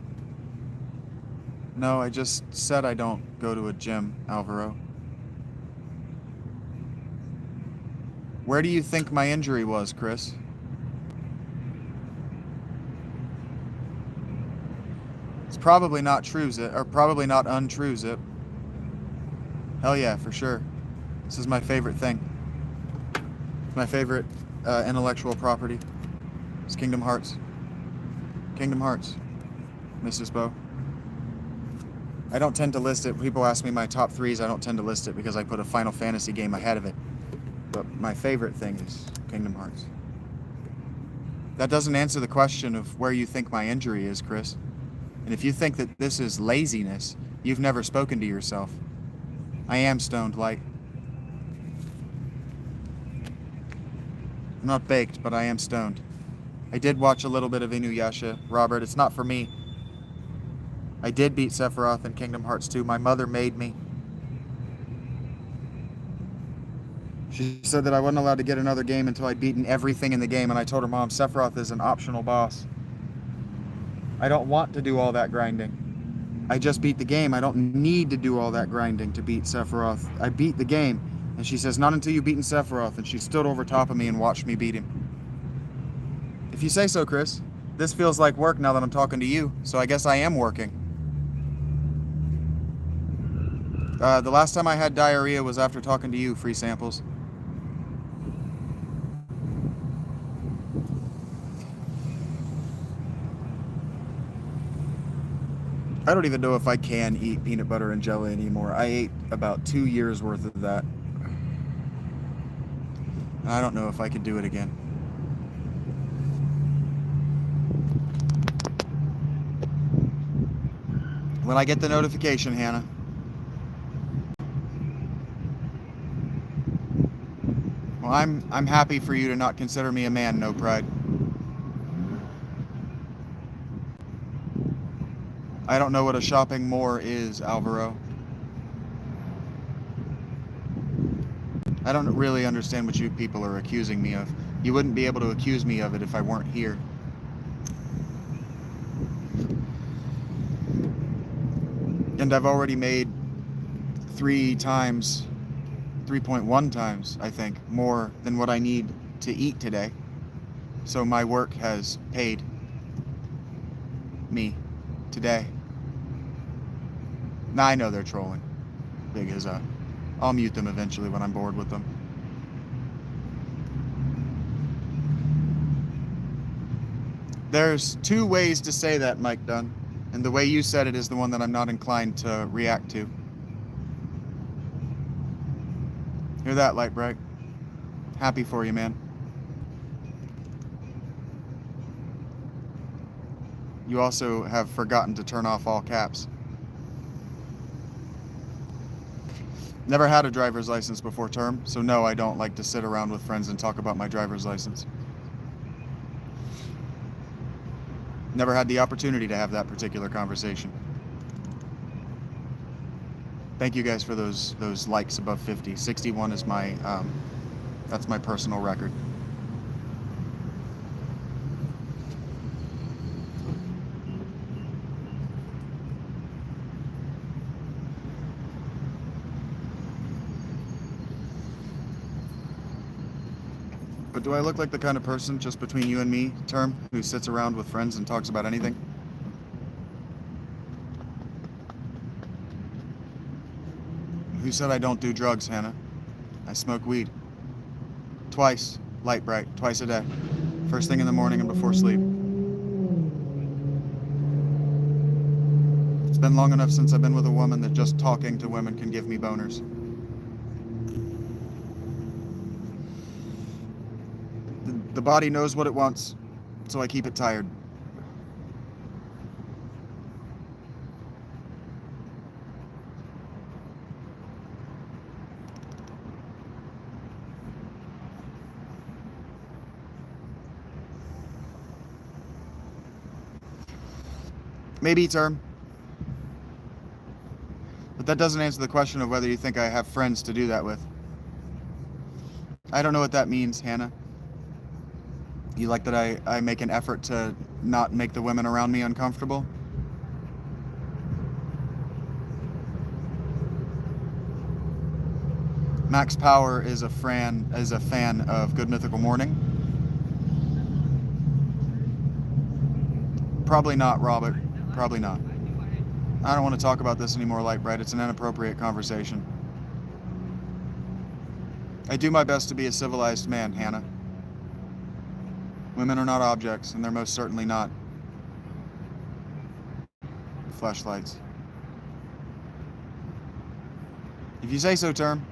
No, I just said I don't go to a gym, Alvaro. Where do you think my injury was, Chris? It's probably not true, Zip, or probably not untrue, Zip. Hell yeah, for sure. This is my favorite thing. My favorite intellectual property. It's Kingdom Hearts. Kingdom Hearts, Mrs. Bo. I don't tend to list it. People ask me my top threes. I don't tend to list it because I put a Final Fantasy game ahead of it. But my favorite thing is Kingdom Hearts. That doesn't answer the question of where you think my injury is, Chris. And if you think that this is laziness, you've never spoken to yourself. I am stoned, Light. I'm not baked, but I am stoned. I did watch a little bit of Inuyasha. Robert, it's not for me. I did beat Sephiroth in Kingdom Hearts 2. My mother made me. She said that I wasn't allowed to get another game until I'd beaten everything in the game, and I told her, Mom, Sephiroth is an optional boss. I don't want to do all that grinding. I just beat the game. I don't need to do all that grinding to beat Sephiroth. I beat the game. And she says, not until you've beaten Sephiroth. And she stood over top of me and watched me beat him. If you say so, Chris. This feels like work now that I'm talking to you, so I guess I am working. The last time I had diarrhea was after talking to you, Free Samples. I don't even know if I can eat peanut butter and jelly anymore. I ate about 2 years worth of that. I don't know if I could do it again. When I get the notification, Hannah. Well, I'm happy for you to not consider me a man, no pride. I don't know what a shopping more is, Alvaro. I don't really understand what you people are accusing me of. You wouldn't be able to accuse me of it if I weren't here. And I've already made 3.1 times, I think, more than what I need to eat today. So my work has paid me today. Now I know they're trolling. Big as a... I'll mute them eventually when I'm bored with them. There's 2 ways to say that, Mike Dunn. And the way you said it is the one that I'm not inclined to react to. Hear that, Light Bright? Happy for you, man. You also have forgotten to turn off all caps. Never had a driver's license before term, so no, I don't like to sit around with friends and talk about my driver's license. Never had the opportunity to have that particular conversation. Thank you guys for those likes above 50. 61 is my, that's my personal record. But do I look like the kind of person, just between you and me, term, who sits around with friends and talks about anything? Who said I don't do drugs, Hannah? I smoke weed. Twice, Light Bright, twice a day. First thing in the morning and before sleep. It's been long enough since I've been with a woman that just talking to women can give me boners. The body knows what it wants, so I keep it tired. Maybe term. But that doesn't answer the question of whether you think I have friends to do that with. I don't know what that means, Hannah. You like that I make an effort to not make the women around me uncomfortable? Max Power is a fan of Good Mythical Morning. Probably not, Robert. Probably not. I don't want to talk about this anymore, Lightbright. It's an inappropriate conversation. I do my best to be a civilized man, Hannah. Women are not objects, and they're most certainly not fleshlights. If you say so, Term.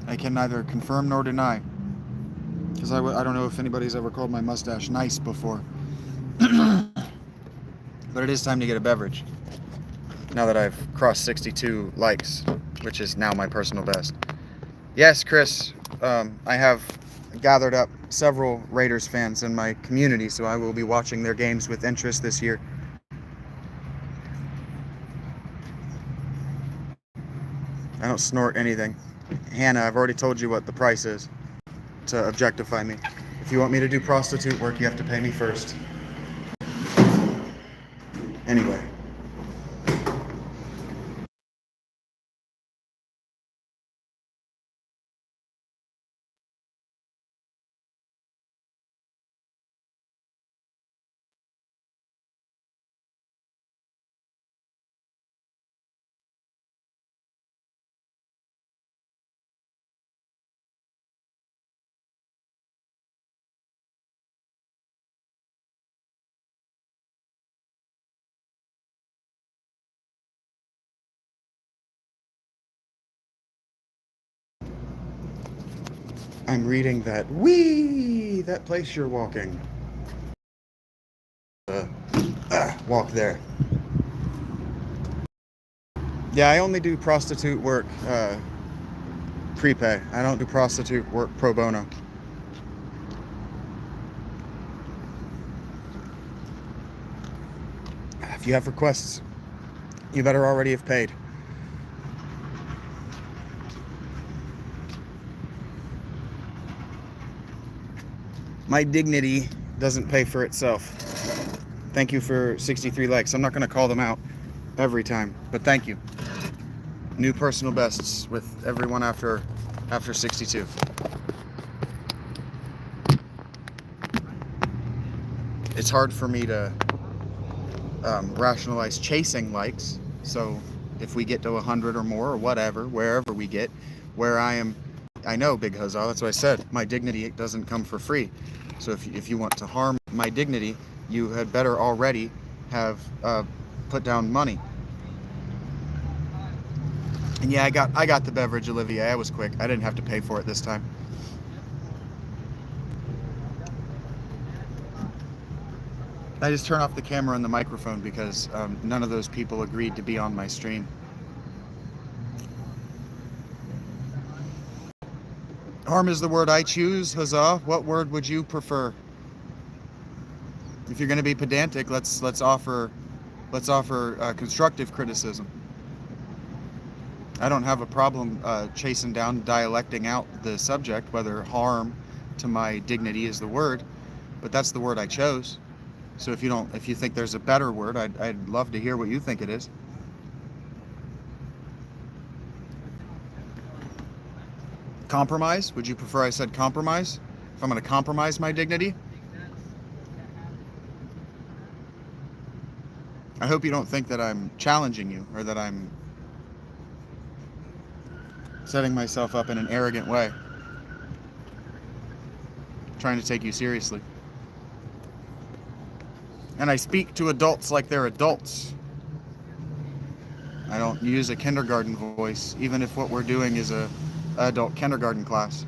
I can neither confirm nor deny, because I don't know if anybody's ever called my mustache nice before. But it is time to get a beverage, now that I've crossed 62 likes, which is now my personal best. Yes, Chris, I have gathered up several Raiders fans in my community, so I will be watching their games with interest this year. I don't snort anything. Hannah, I've already told you what the price is to objectify me. If you want me to do prostitute work, you have to pay me first. Anyway. I'm reading that that place you're walking. Walk there. Yeah, I only do prostitute work prepay. I don't do prostitute work pro bono. If you have requests, you better already have paid. My dignity doesn't pay for itself. Thank you for 63 likes. I'm not going to call them out every time, but thank you. New personal bests with everyone after 62. It's hard for me to rationalize chasing likes, so if we get to 100 or more or whatever, wherever we get, where I am, I know, Big Huzzah, that's what I said, my dignity doesn't come for free. So if you want to harm my dignity, you had better already have put down money. And yeah, I got the beverage, Olivia. I was quick. I didn't have to pay for it this time. I just turn off the camera and the microphone because none of those people agreed to be on my stream. Harm is the word I choose, Huzzah. What word would you prefer? If you're going to be pedantic, let's offer constructive criticism. I don't have a problem chasing down, dialecting out the subject, whether harm to my dignity is the word, but that's the word I chose. So if you think there's a better word, I'd love to hear what you think it is. Compromise? Would you prefer I said compromise? If I'm going to compromise my dignity? I hope you don't think that I'm challenging you or that I'm setting myself up in an arrogant way, trying to take you seriously. And I speak to adults like they're adults. I don't use a kindergarten voice, even if what we're doing is a adult kindergarten class.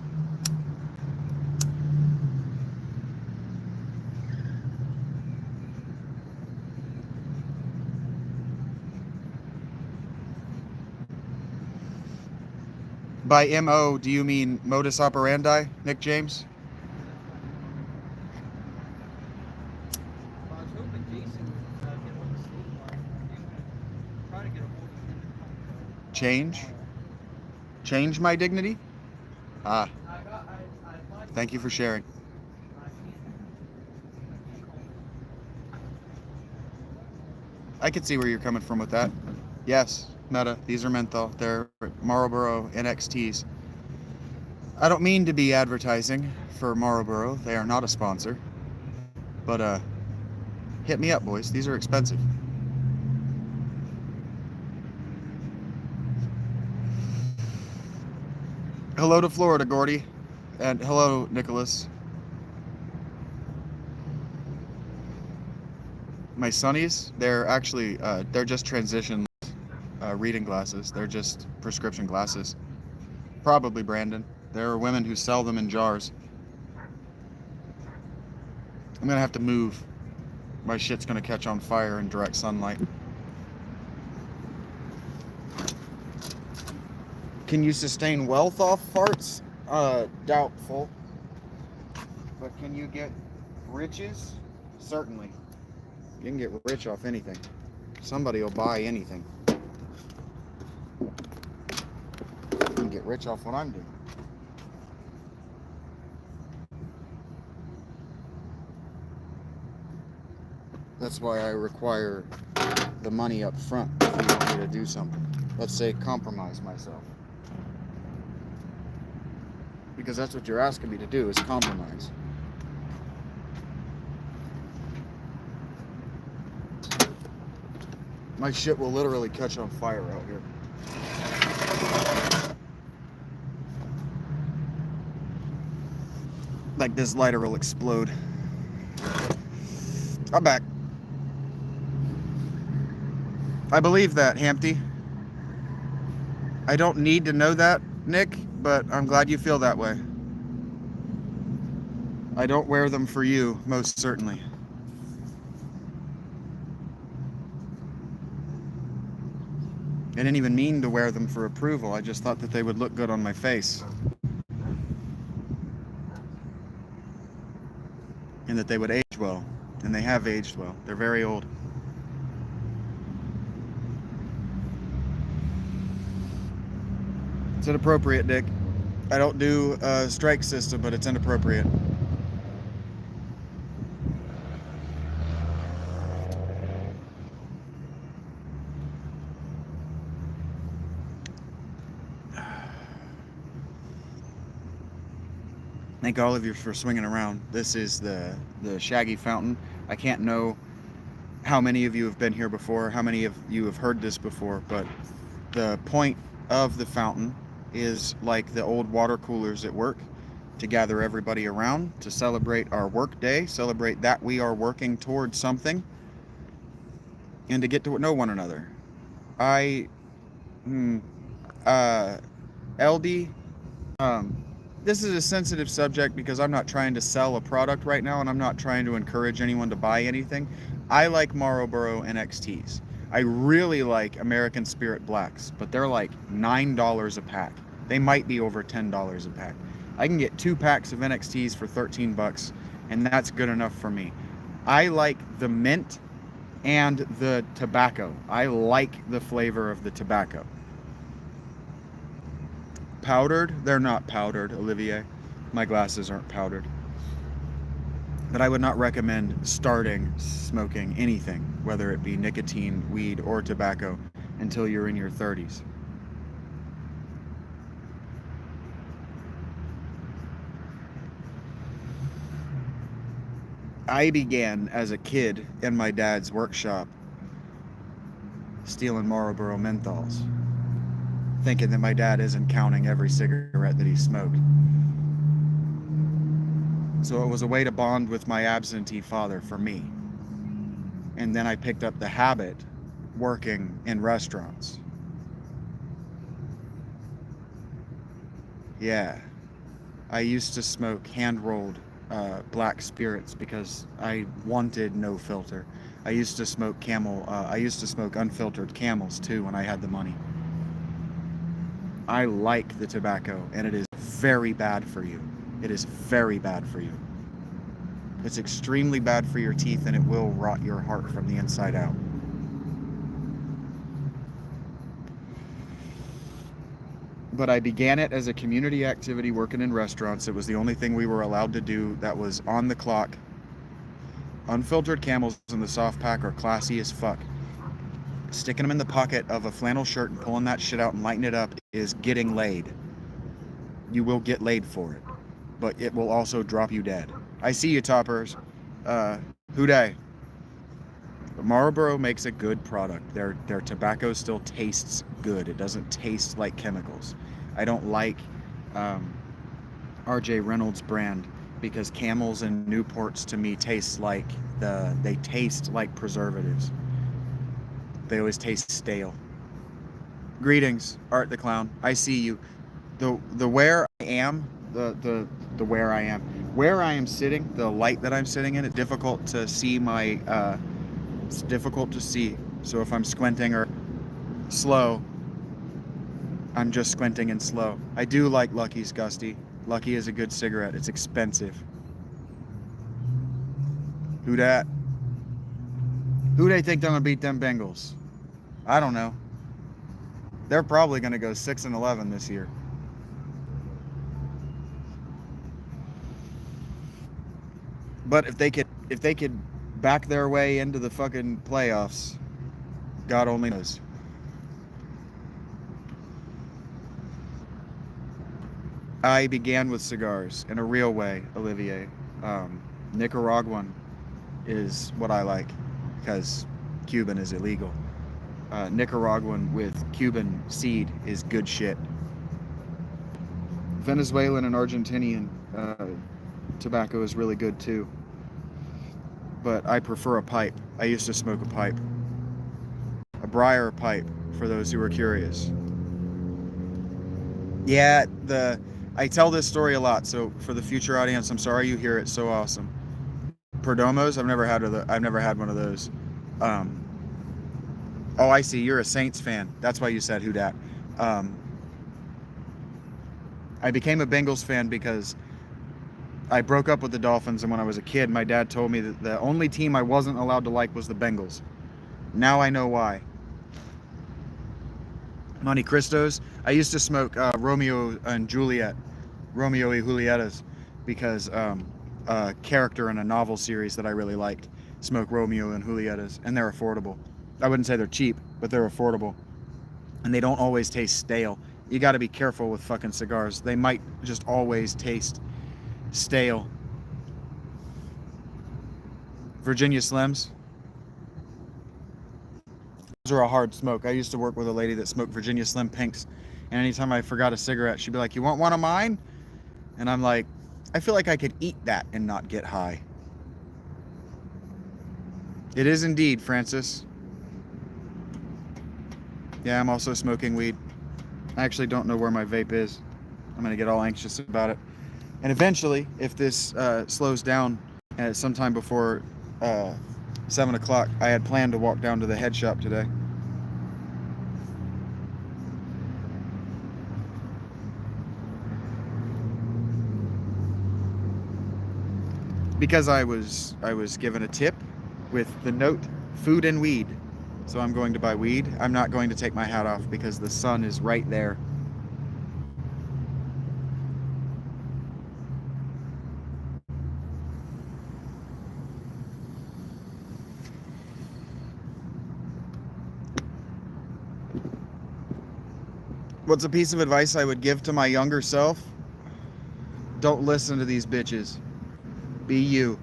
By MO, do you mean modus operandi, Nick James? Change? Change my dignity? Ah, thank you for sharing. I can see where you're coming from with that. Yes, Meta, these are menthol. They're Marlboro NXTs. I don't mean to be advertising for Marlboro. They are not a sponsor. But, hit me up, boys. These are expensive. Hello to Florida, Gordy. And hello, Nicholas. My Sunnies, they're actually, they're just transition reading glasses. They're just prescription glasses. Probably Brandon. There are women who sell them in jars. I'm gonna have to move. My shit's gonna catch on fire in direct sunlight. Can you sustain wealth off farts? Doubtful. But can you get riches? Certainly. You can get rich off anything. Somebody will buy anything. You can get rich off what I'm doing. That's why I require the money up front if you want me to do something. Let's say compromise myself. Because that's what you're asking me to do, is compromise. My shit will literally catch on fire out here. Like this lighter will explode. I'm back. I believe that, Hampty. I don't need to know that, Nick, but I'm glad you feel that way. I don't wear them for you, most certainly. I didn't even mean to wear them for approval. I just thought that they would look good on my face. And that they would age well. And they have aged well. They're very old. It's inappropriate, Dick. I don't do a strike system, but it's inappropriate. Thank all of you for swinging around. This is the Shaggy fountain. I can't know how many of you have been here before, how many of you have heard this before, but the point of the fountain is like the old water coolers at work, to gather everybody around, to celebrate our work day, celebrate that we are working towards something, and to get to know one another. LD, this is a sensitive subject because I'm not trying to sell a product right now, and I'm not trying to encourage anyone to buy anything. I like Marlboro NXTs. I really like American Spirit Blacks, but they're like $9 a pack. They might be over $10 a pack. I can get 2 packs of NXTs for 13 bucks, and that's good enough for me. I like the mint and the tobacco. I like the flavor of the tobacco. Powdered? They're not powdered, Olivier. My glasses aren't powdered. But I would not recommend starting smoking anything, whether it be nicotine, weed, or tobacco, until you're in your 30s. I began as a kid in my dad's workshop stealing Marlboro menthols, thinking that my dad isn't counting every cigarette that he smoked. So it was a way to bond with my absentee father for me. And then I picked up the habit working in restaurants. Yeah. I used to smoke hand-rolled black spirits because I wanted no filter. I used to smoke unfiltered Camels too when I had the money. I like the tobacco, and it is very bad for you. It is very bad for you. It's extremely bad for your teeth, and it will rot your heart from the inside out. but I began it as a community activity working in restaurants. It was the only thing we were allowed to do that was on the clock. Unfiltered Camels in the soft pack are classy as fuck. Sticking them in the pocket of a flannel shirt and pulling that shit out and lighting it up is getting laid. You will get laid for it, but it will also drop you dead. I see you, toppers. Hooday. Marlboro makes a good product. Their tobacco still tastes good. It doesn't taste like chemicals. I don't like RJ Reynolds brand because Camels and Newports to me taste like they taste like preservatives. They always taste stale. Greetings, Art the Clown. I see you. The where I am, the where I am sitting, the light that I'm sitting in, it's difficult to see it's difficult to see. So if I'm squinting or slow, I'm just squinting and slow. I do like Lucky's, Gusty. Lucky is a good cigarette. It's expensive. Who dat? Who they think they're gonna beat them Bengals? I don't know. They're probably gonna go 6-11 this year. But if they could back their way into the fucking playoffs, God only knows. I began with cigars in a real way, Olivier. Nicaraguan is what I like because Cuban is illegal. Nicaraguan with Cuban seed is good shit. Venezuelan and Argentinian tobacco is really good too. But I prefer a pipe. I used to smoke a pipe. A briar pipe, for those who are curious. Yeah, I tell this story a lot, so for the future audience, I'm sorry you hear it. So awesome. Perdomos, I've never had one of those. Oh, I see. You're a Saints fan. That's why you said who dat. I became a Bengals fan because I broke up with the Dolphins, and when I was a kid, my dad told me that the only team I wasn't allowed to like was the Bengals. Now I know why. Monte Cristos. I used to smoke Romeo and Juliet, Romeo y Julietas, because a character in a novel series that I really liked smoke Romeo and Julietas, and they're affordable. I wouldn't say they're cheap, but they're affordable. And they don't always taste stale. You got to be careful with fucking cigars. They might just always taste stale. Virginia Slims. Those are a hard smoke. I used to work with a lady that smoked Virginia Slim Pinks, and anytime I forgot a cigarette, she'd be like, "You want one of mine?" And I'm like, I feel like I could eat that and not get high. It is indeed, Francis. Yeah, I'm also smoking weed. I actually don't know where my vape is. I'm gonna get all anxious about it. And eventually, if this slows down at sometime before 7 o'clock, I had planned to walk down to the head shop today. Because I was given a tip with the note food and weed. So I'm going to buy weed. I'm not going to take my hat off because the sun is right there. What's a piece of advice I would give to my younger self? Don't listen to these bitches. Be you.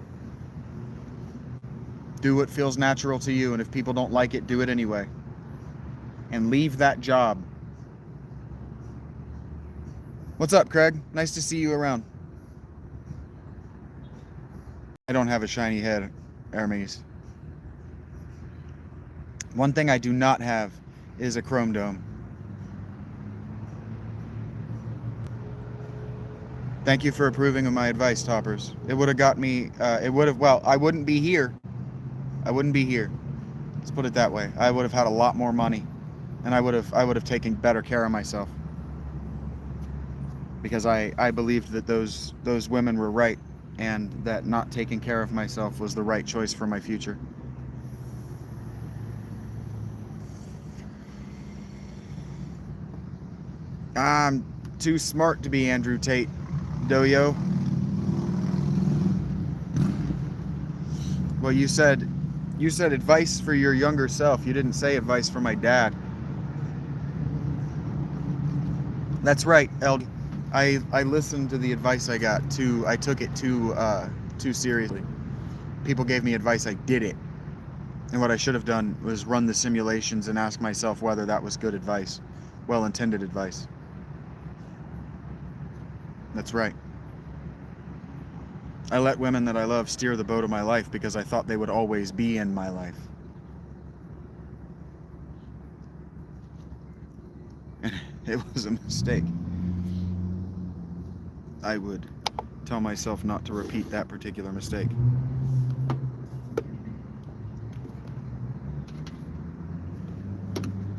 Do what feels natural to you, and if people don't like it, do it anyway. And leave that job. What's up, Craig? Nice to see you around. I don't have a shiny head, Hermes. One thing I do not have is a chrome dome. Thank you for approving of my advice, toppers. It would have got me, well, I wouldn't be here. I wouldn't be here. Let's put it that way. I would have had a lot more money, and I would have taken better care of myself. Because I believed that those women were right, and that not taking care of myself was the right choice for my future. I'm too smart to be Andrew Tate, Doyo. Well, you said advice for your younger self. You didn't say advice for my dad. That's right, Eld. I listened to the advice I got I took it too seriously. People gave me advice, I did it. And what I should have done was run the simulations and ask myself whether that was good advice, well-intended advice. That's right. I let women that I love steer the boat of my life because I thought they would always be in my life. And it was a mistake. I would tell myself not to repeat that particular mistake.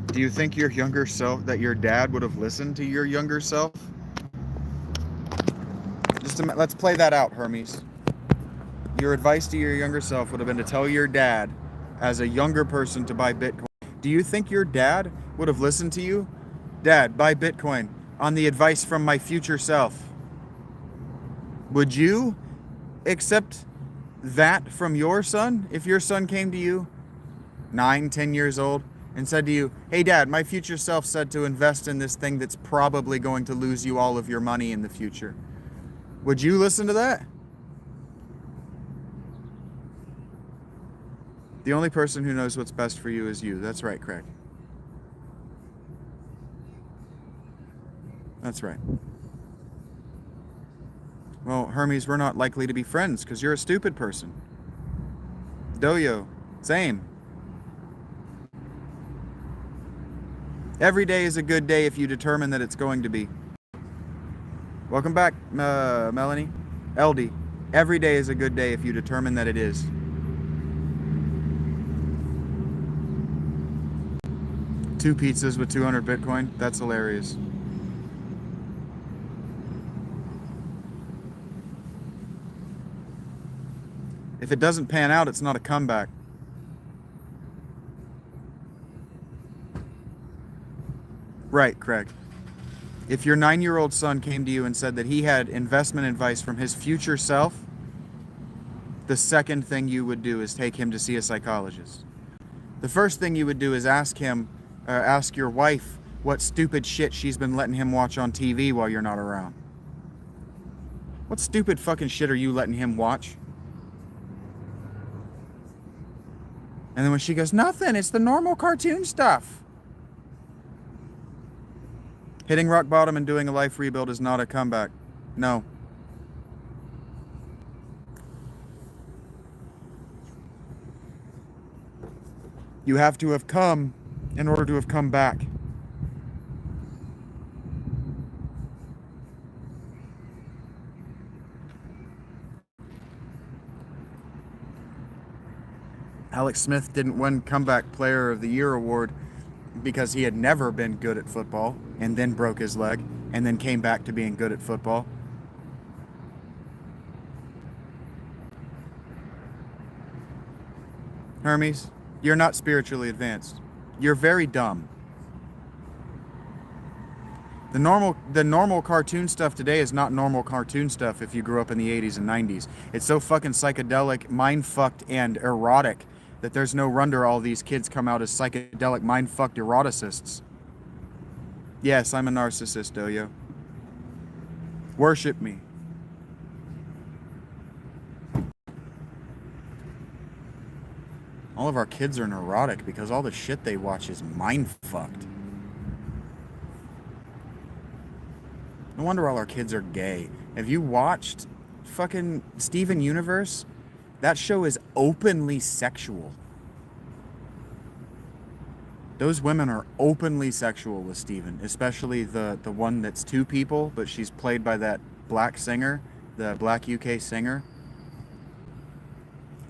Do you think your younger self, that your dad would have listened to your younger self? Let's play that out, Hermes. Your advice to your younger self would have been to tell your dad, as a younger person, to buy Bitcoin. Do you think your dad would have listened to you? Dad, buy Bitcoin, on the advice from my future self. Would you accept that from your son if your son came to you, 9, 10 years old, and said to you, hey dad, my future self said to invest in this thing that's probably going to lose you all of your money in the future? Would you listen to that? The only person who knows what's best for you is you. That's right, Craig. That's right. Well, Hermes, we're not likely to be friends because you're a stupid person. Doyo, same. Every day is a good day if you determine that it's going to be. Welcome back, Melanie. LD, every day is a good day if you determine that it is. Two pizzas with 200 Bitcoin? That's hilarious. If it doesn't pan out, it's not a comeback. Right, Craig. If your 9-year-old son came to you and said that he had investment advice from his future self, the second thing you would do is take him to see a psychologist. The first thing you would do is ask your wife what stupid shit she's been letting him watch on TV while you're not around. What stupid fucking shit are you letting him watch? And then when she goes, nothing, it's the normal cartoon stuff. Hitting rock bottom and doing a life rebuild is not a comeback. No. You have to have come in order to have come back. Alex Smith didn't win Comeback Player of the Year award because he had never been good at football and then broke his leg and then came back to being good at football. Hermes, you're not spiritually advanced. You're very dumb. The normal cartoon stuff today is not normal cartoon stuff if you grew up in the 80s and 90s. It's so fucking psychedelic, mind-fucked, and erotic that there's no wonder all these kids come out as psychedelic, mind-fucked eroticists. Yes, I'm a narcissist, Doyo. Worship me. All of our kids are neurotic because all the shit they watch is mind-fucked. No wonder all our kids are gay. Have you watched fucking Steven Universe? That show is openly sexual. Those women are openly sexual with Steven, especially the one that's two people, but she's played by that black singer, the black UK singer.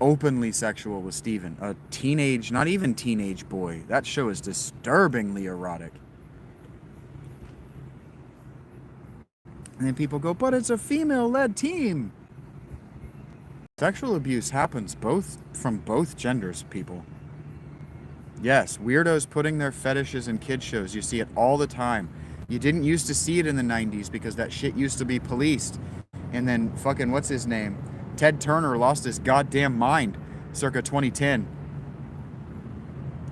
Openly sexual with Steven. A teenage, not even teenage boy. That show is disturbingly erotic. And then people go, but it's a female-led team. Sexual abuse happens from both genders, people. Yes, weirdos putting their fetishes in kid shows. You see it all the time. You didn't used to see it in the 90s because that shit used to be policed. And then fucking, what's his name? Ted Turner lost his goddamn mind circa 2010.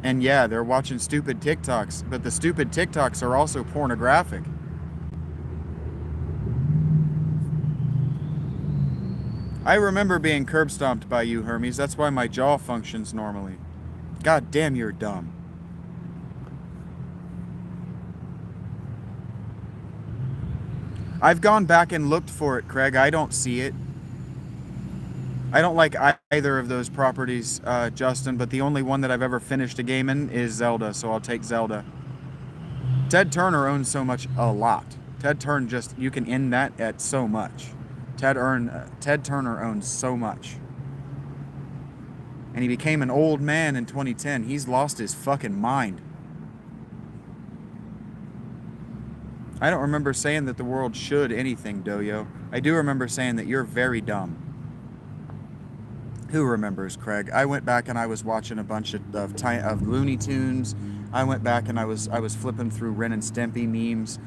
And yeah, they're watching stupid TikToks, but the stupid TikToks are also pornographic. I remember being curb stomped by you, Hermes. That's why my jaw functions normally. God damn, you're dumb. I've gone back and looked for it, Craig. I don't see it. I don't like either of those properties, Justin, but the only one that I've ever finished a game in is Zelda, so I'll take Zelda. Ted Turner owns so much, a lot. Ted Turner just, you can end that at so much. Ted Turner owns so much. And he became an old man in 2010. He's lost his fucking mind. I don't remember saying that the world should anything, Doyo. I do remember saying that you're very dumb. Who remembers, Craig? I went back and I was watching a bunch of Looney Tunes. I went back and I was flipping through Ren and Stimpy memes,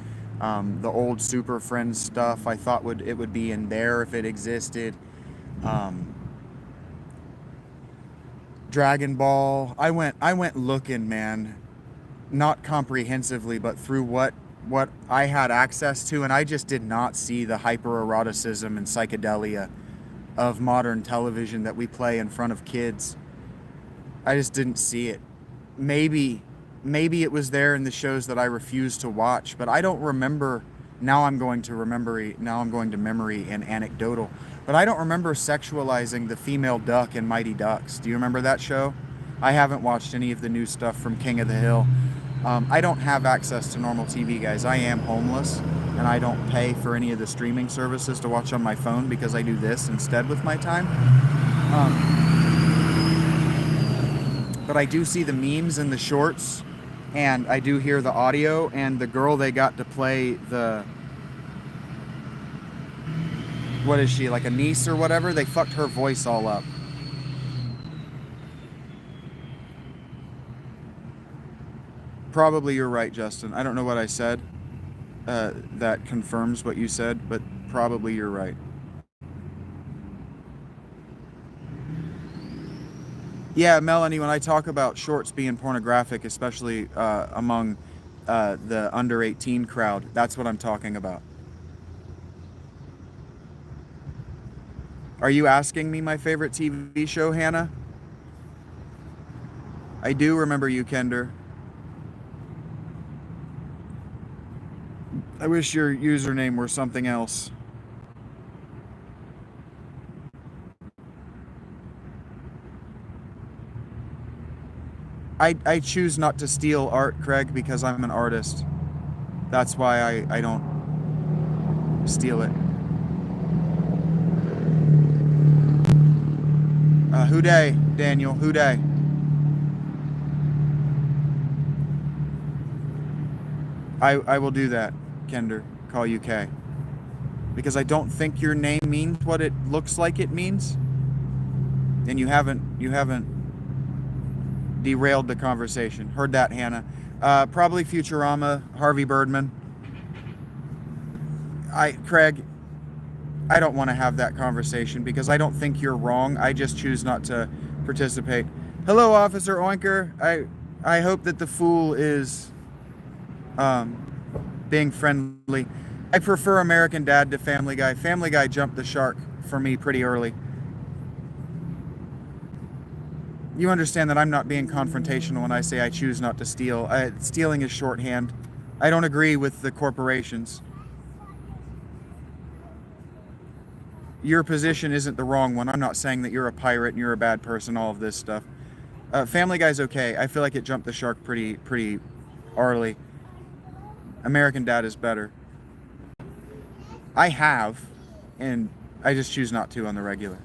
the old Super Friends stuff. I thought it would be in there if it existed. Dragon Ball. I went looking, man, not comprehensively, but through what I had access to, and I just did not see the hypereroticism and psychedelia of modern television that we play in front of kids. I just didn't see it. Maybe it was there in the shows that I refused to watch, but I don't remember. Now I'm going to memory and anecdotal, but I don't remember sexualizing the female duck in Mighty Ducks. Do you remember that show? I haven't watched any of the new stuff from King of the Hill. I don't have access to normal TV, guys. I am homeless, and I don't pay for any of the streaming services to watch on my phone because I do this instead with my time. But I do see the memes and the shorts, and I do hear the audio, and the girl they got to play the... What is she, like a niece or whatever? They fucked her voice all up. Probably you're right, Justin. I don't know what I said that confirms what you said, but probably you're right. Yeah, Melanie, when I talk about shorts being pornographic, especially among the under 18 crowd, that's what I'm talking about. Are you asking me my favorite TV show, Hannah? I do remember you, Kender. I wish your username were something else. I choose not to steal art, Craig, because I'm an artist. That's why I don't steal it. Who day, Daniel? Who day? I will do that, Kender. Call you K. Because I don't think your name means what it looks like it means. And you haven't derailed the conversation. Heard that, Hannah. Probably Futurama, Harvey Birdman. Craig, I don't want to have that conversation because I don't think you're wrong. I just choose not to participate. Hello, Officer Oinker. I hope that the fool is being friendly. I prefer American Dad to Family Guy. Family Guy jumped the shark for me pretty early. You understand that I'm not being confrontational when I say I choose not to steal. Stealing is shorthand. I don't agree with the corporations. Your position isn't the wrong one. I'm not saying that you're a pirate and you're a bad person, all of this stuff. Family Guy's okay. I feel like it jumped the shark pretty early. American Dad is better. I have, and I just choose not to on the regular.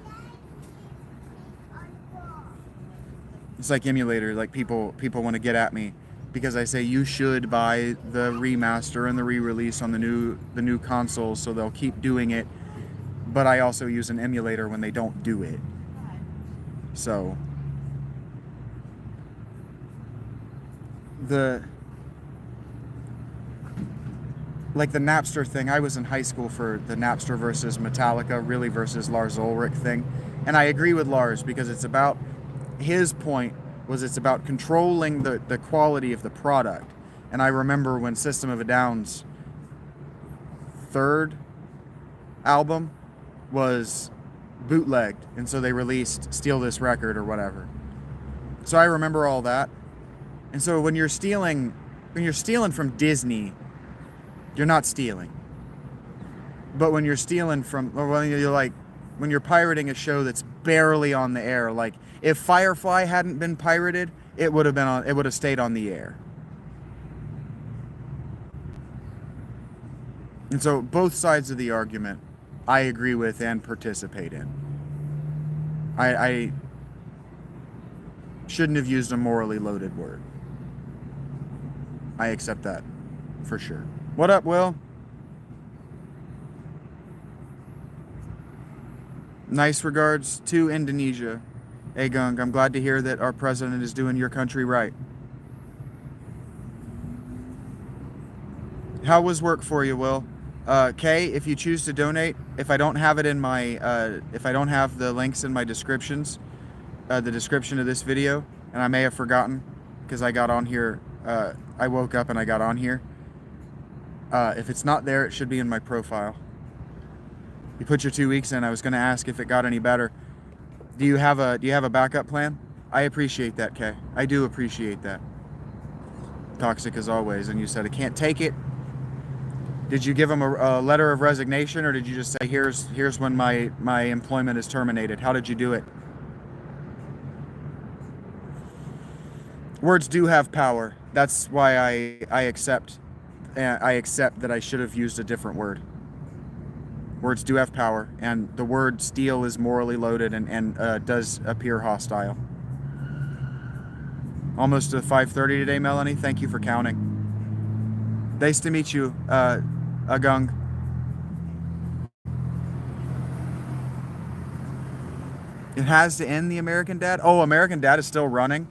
It's like emulator, like people want to get at me because I say you should buy the remaster and the re-release on the new consoles, so they'll keep doing it. But I also use an emulator when they don't do it. So like the Napster thing. I was in high school for the Napster versus Metallica, really versus Lars Ulrich thing. And I agree with Lars because it's about, his point was it's about controlling the quality of the product. And I remember when System of a Down's third album was bootlegged, and so they released Steal This Record or whatever. So I remember all that. And so when you're stealing from Disney, you're not stealing. But when you're stealing from, or when you're pirating a show that's barely on the air, like if Firefly hadn't been pirated, it would have stayed on the air. And so both sides of the argument I agree with and participate in. I shouldn't have used a morally loaded word. I accept that for sure. What up, Will? Nice regards to Indonesia. Hey, Gung, I'm glad to hear that our president is doing your country right. How was work for you, Will? Kay, if you choose to donate, if I don't have it in my, if I don't have the links in my descriptions, the description of this video, and I may have forgotten because I got on here, I woke up and I got on here. If it's not there, it should be in my profile. You put your 2 weeks in. I was going to ask if it got any better. Do you have a backup plan? I appreciate that, Kay. I do appreciate that. Toxic as always. And you said I can't take it. Did you give him a letter of resignation, or did you just say, here's when my employment is terminated? How did you do it? Words do have power. That's why I accept that I should have used a different word. Words do have power, and the word steal is morally loaded and does appear hostile. Almost to 5:30 today, Melanie. Thank you for counting. Nice to meet you, Agung. It has to end the American Dad? Oh, American Dad is still running?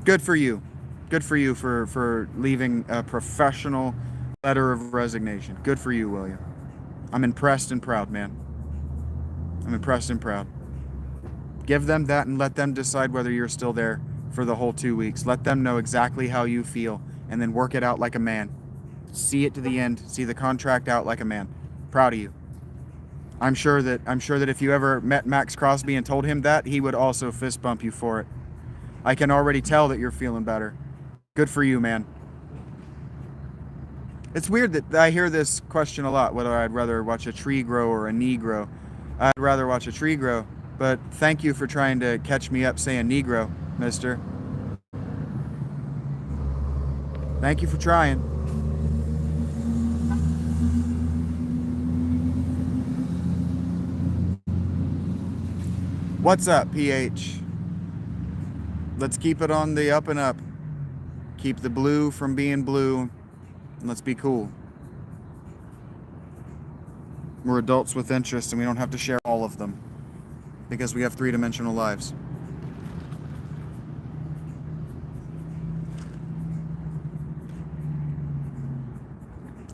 Good for you. Good for you for leaving a professional letter of resignation. Good for you, William. I'm impressed and proud, man. I'm impressed and proud. Give them that and let them decide whether you're still there for the whole 2 weeks. Let them know exactly how you feel and then work it out like a man. See it to the end. See the contract out like a man. Proud of you. I'm sure that if you ever met Max Crosby and told him that, he would also fist bump you for it. I can already tell that you're feeling better. Good for you, man. It's weird that I hear this question a lot, whether I'd rather watch a tree grow or a knee grow. I'd rather watch a tree grow, but thank you for trying to catch me up saying Negro, mister. Thank you for trying. What's up, PH? Let's keep it on the up and up. Keep the blue from being blue. And let's be cool. We're adults with interests and we don't have to share all of them because we have three-dimensional lives.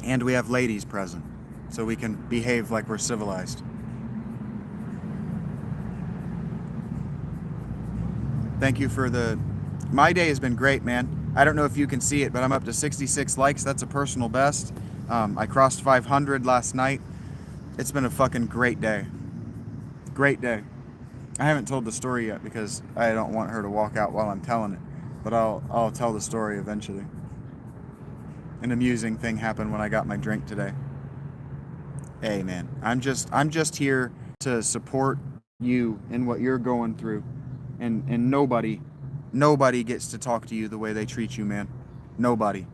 And we have ladies present, so we can behave like we're civilized. Thank you for my day has been great, man. I don't know if you can see it, but I'm up to 66 likes. That's a personal best. I crossed 500 last night. It's been a fucking great day. Great day. I haven't told the story yet because I don't want her to walk out while I'm telling it, but I'll tell the story eventually. An amusing thing happened when I got my drink today. Hey, man, I'm just here to support you in what you're going through, and nobody gets to talk to you the way they treat you, man. Nobody.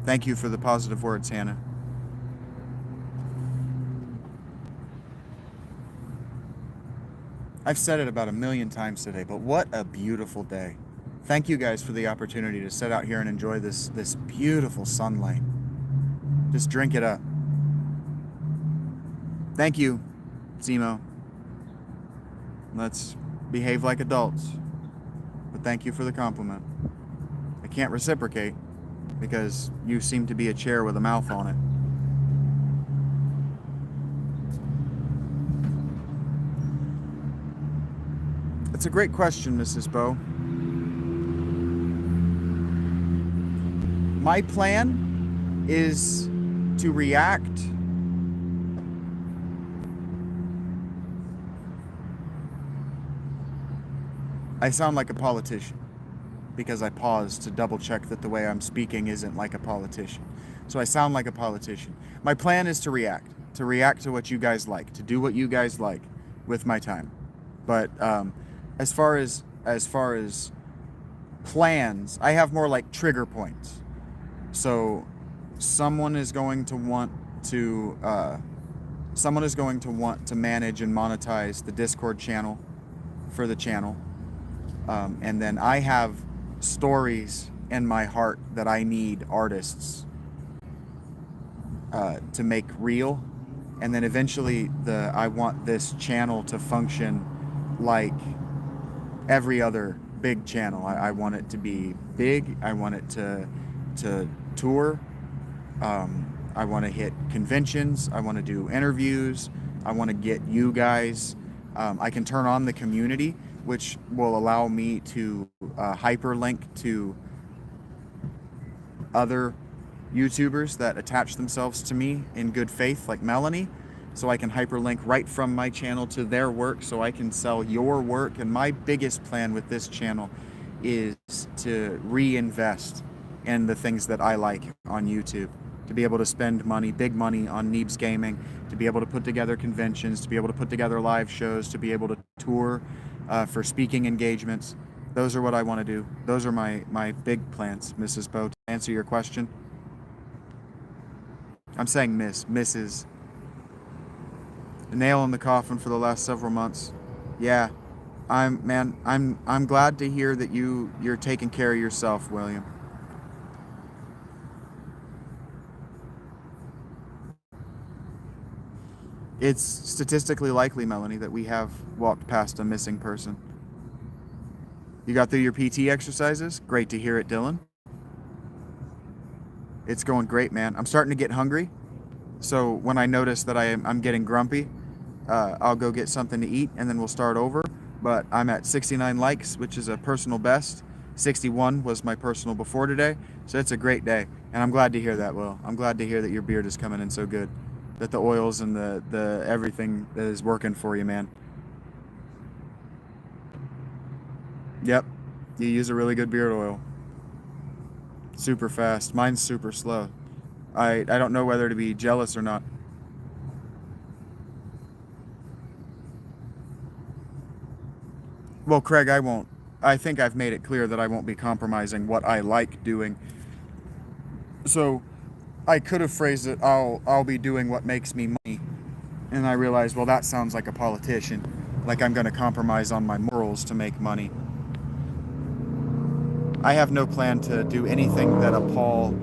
Thank you for the positive words, Hannah. I've said it about 1,000,000 times today, but what a beautiful day. Thank you guys for the opportunity to sit out here and enjoy this beautiful sunlight. Just drink it up. Thank you, Zemo. Let's behave like adults. But thank you for the compliment. I can't reciprocate because you seem to be a chair with a mouth on it. That's a great question, Mrs. Bow. My plan is to react I sound like a politician because I paused to double check that the way I'm speaking isn't like a politician. So I sound like a politician. My plan is to react to what you guys like, to do what you guys like with my time. But as far as plans, I have more like trigger points. So someone is going to want to manage and monetize the Discord channel for the channel. And then I have stories in my heart that I need artists to make real. And then eventually I want this channel to function like every other big channel. I want it to be big. I want it to tour. I want to hit conventions. I want to do interviews. I want to get you guys. I can turn on the community, which will allow me to hyperlink to other YouTubers that attach themselves to me in good faith, like Melanie. So I can hyperlink right from my channel to their work so I can sell your work. And my biggest plan with this channel is to reinvest in the things that I like on YouTube. To be able to spend money, big money on Neebs Gaming, to be able to put together conventions, to be able to put together live shows, to be able to tour for speaking engagements. Those are what I want to do. Those are my big plans, Mrs. Bow. To answer your question, I'm saying Mrs. The nail in the coffin for the last several months. Yeah, I'm glad to hear that you're taking care of yourself, William. It's statistically likely, Melanie, that we have walked past a missing person. You got through your PT exercises? Great to hear it, Dylan. It's going great, man. I'm starting to get hungry. So when I notice that I'm getting grumpy, I'll go get something to eat and then we'll start over. But I'm at 69 likes, which is a personal best. 61 was my personal before today. So it's a great day. And I'm glad to hear that, Will. I'm glad to hear that your beard is coming in so good. That the oils and the everything is working for you, man. Yep. You use a really good beard oil. Super fast. Mine's super slow. I don't know whether to be jealous or not. Well, Craig, I won't. I think I've made it clear that I won't be compromising what I like doing. So I could have phrased it, I'll be doing what makes me money. And I realized, well, that sounds like a politician. Like I'm going to compromise on my morals to make money. I have no plan to do anything that a Paul,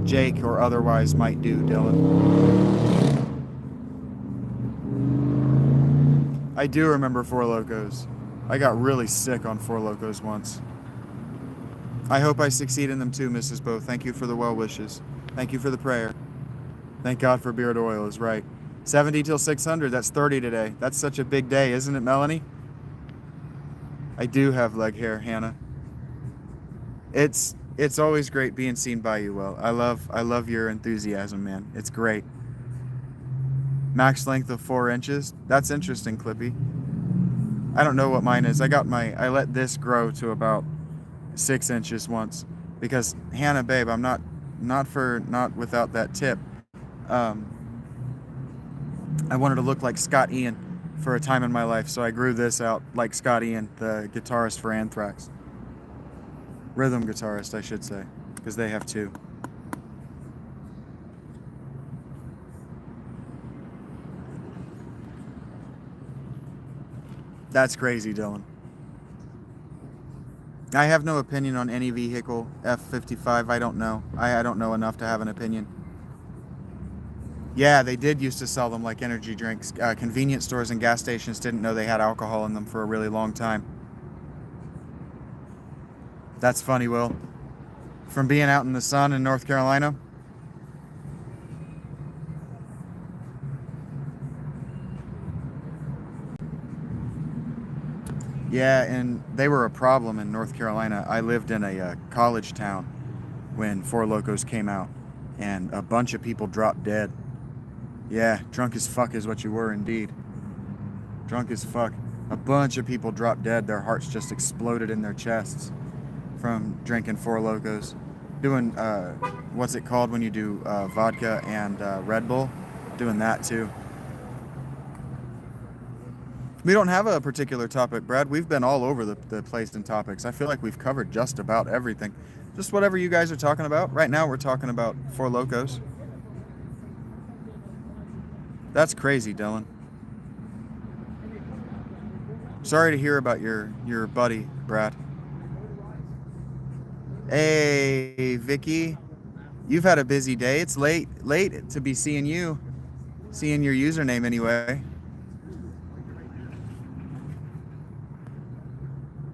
Jake, or otherwise might do, Dylan. I do remember Four Locos. I got really sick on Four Locos once. I hope I succeed in them too, Mrs. Bow. Thank you for the well wishes. Thank you for the prayer. Thank God for beard oil is right. 70 till 600, that's 30 today. That's such a big day, isn't it, Melanie? I do have leg hair, Hannah. It's always great being seen by you, Will. I love your enthusiasm, man. It's great. Max length of 4 inches. That's interesting, Clippy. I don't know what mine is. I let this grow to about 6 inches once because Hannah, babe, I'm not without that tip. I wanted to look like Scott Ian for a time in my life, so I grew this out like Scott Ian, the guitarist for Anthrax. Rhythm guitarist, I should say, because they have 2. That's crazy, Dylan. I have no opinion on any vehicle. F-55, I don't know. I don't know enough to have an opinion. Yeah, they did used to sell them like energy drinks. Convenience stores and gas stations didn't know they had alcohol in them for a really long time. That's funny, Will. from being out in the sun in North Carolina? Yeah, and they were a problem in North Carolina. I lived in a college town when Four Locos came out, and a bunch of people dropped dead. Yeah, drunk as fuck is what you were indeed. Drunk as fuck. A bunch of people dropped dead. Their hearts just exploded in their chests from drinking Four Locos. Doing, what's it called when you do vodka and Red Bull? Doing that too. We don't have a particular topic, Brad. We've been all over the place in topics. I feel like we've covered just about everything. Just whatever you guys are talking about. Right now we're talking about Four Locos. That's crazy, Dylan. Sorry to hear about your buddy, Brad. Hey, Vicky. You've had a busy day. It's late to be seeing you. Seeing your username anyway.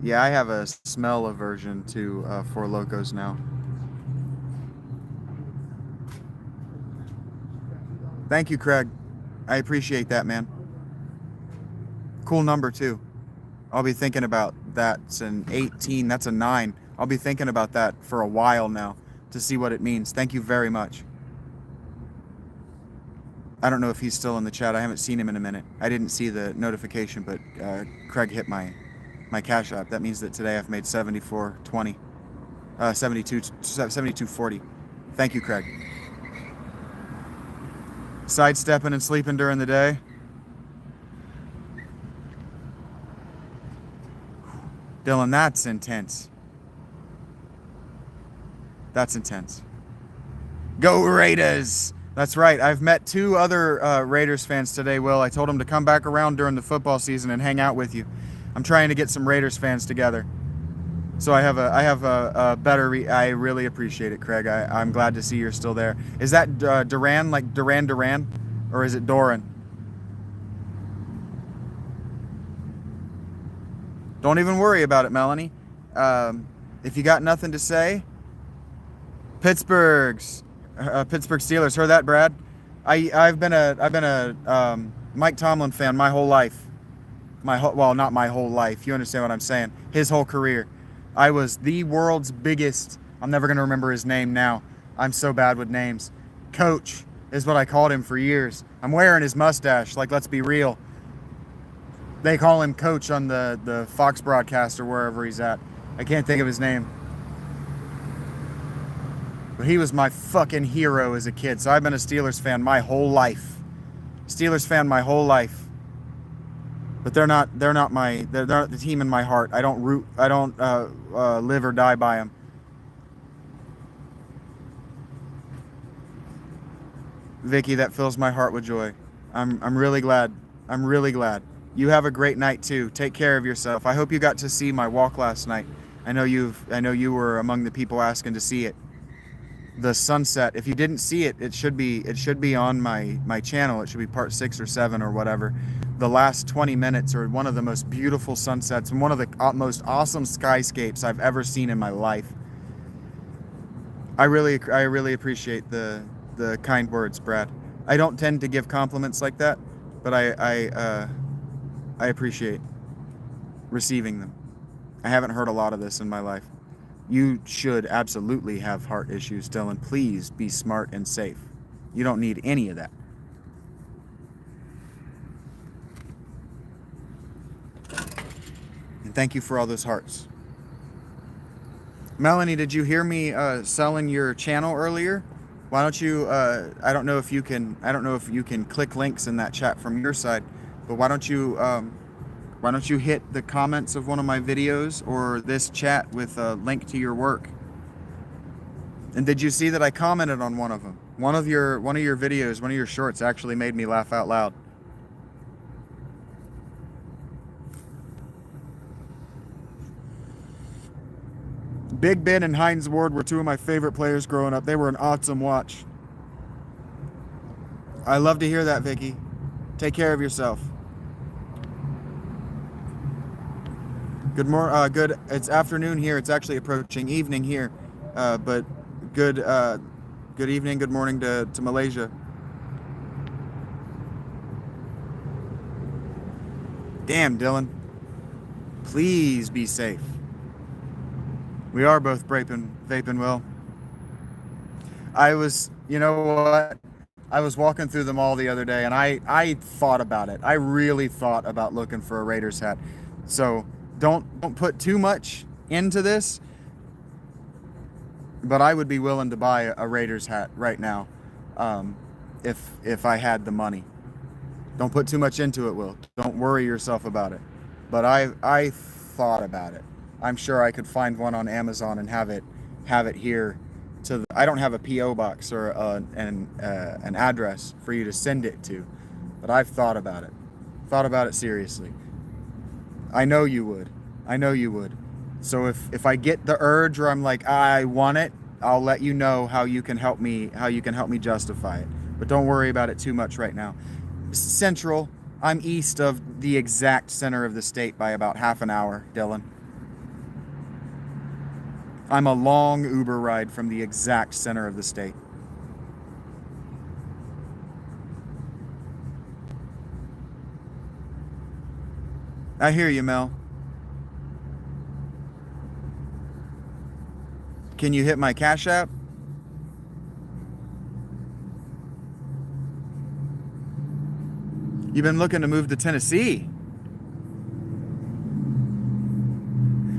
Yeah, I have a smell aversion to Four Locos now. Thank you, Craig. I appreciate that, man. Cool number, too. I'll be thinking about that. It's an 18. That's a 9. I'll be thinking about that for a while now to see what it means. Thank you very much. I don't know if he's still in the chat. I haven't seen him in a minute. I didn't see the notification, but Craig hit my Cash App. That means that today I've made 74.20, 72.40. Thank you, Craig. Sidestepping and sleeping during the day. Dylan, that's intense. That's intense. Go Raiders! That's right. I've met 2 other Raiders fans today, Will. I told them to come back around during the football season and hang out with you. I'm trying to get some Raiders fans together. So I have a better... I really appreciate it, Craig. I'm glad to see you're still there. Is that Duran, like Duran? Or is it Doran? Don't even worry about it, Melanie. If you got nothing to say... Pittsburgh Steelers. Heard that, Brad? I've been a Mike Tomlin fan my whole life. Well, not my whole life. You understand what I'm saying? His whole career. I was the world's biggest. I'm never gonna remember his name now. I'm so bad with names. Coach is what I called him for years. I'm wearing his mustache. Like, let's be real. They call him Coach on the Fox broadcast or wherever he's at. I can't think of his name. But he was my fucking hero as a kid. So I've been a Steelers fan my whole life. Steelers fan my whole life. But they're not the team in my heart. I don't live or die by them. Vicky, that fills my heart with joy. I'm really glad. I'm really glad. You have a great night too. Take care of yourself. I hope you got to see my walk last night. I know you were among the people asking to see it. The sunset. If you didn't see it, it should be on my channel. It should be part 6 or 7 or whatever. The last 20 minutes are one of the most beautiful sunsets and one of the most awesome skyscapes I've ever seen in my life. I really appreciate the kind words, Brad. I don't tend to give compliments like that, but I appreciate receiving them. I haven't heard a lot of this in my life. You should absolutely have heart issues, Dylan. Please be smart and safe. You don't need any of that. And thank you for all those hearts. Melanie, did you hear me selling your channel earlier? Why don't you? I don't know if you can click links in that chat from your side, but why don't you hit the comments of one of my videos or this chat with a link to your work? And did you see that I commented on one of them? One of your videos, one of your shorts actually made me laugh out loud. Big Ben and Hines Ward were 2 of my favorite players growing up. They were an awesome watch. I love to hear that, Vicky. Take care of yourself. Good. It's afternoon here. It's actually approaching evening here But good evening, good morning to Malaysia. Damn, Dylan. Please be safe. We are both vaping well. You know what? I was walking through the mall the other day, and I thought about it. I really thought about looking for a Raiders hat. So don't put too much into this, but I would be willing to buy a Raiders hat right now, if I had the money. Don't put too much into it, Will. Don't worry yourself about it. But I thought about it. I'm sure I could find one on Amazon and have it here. I don't have a PO box or an address for you to send it to, but I've thought about it. Thought about it seriously. I know you would. I know you would. So if I get the urge or I'm like, I want it, I'll let you know how you can help me justify it. But don't worry about it too much right now. Central, I'm east of the exact center of the state by about half an hour, Dylan. I'm a long Uber ride from the exact center of the state. I hear you, Mel. Can you hit my Cash App? You've been looking to move to Tennessee.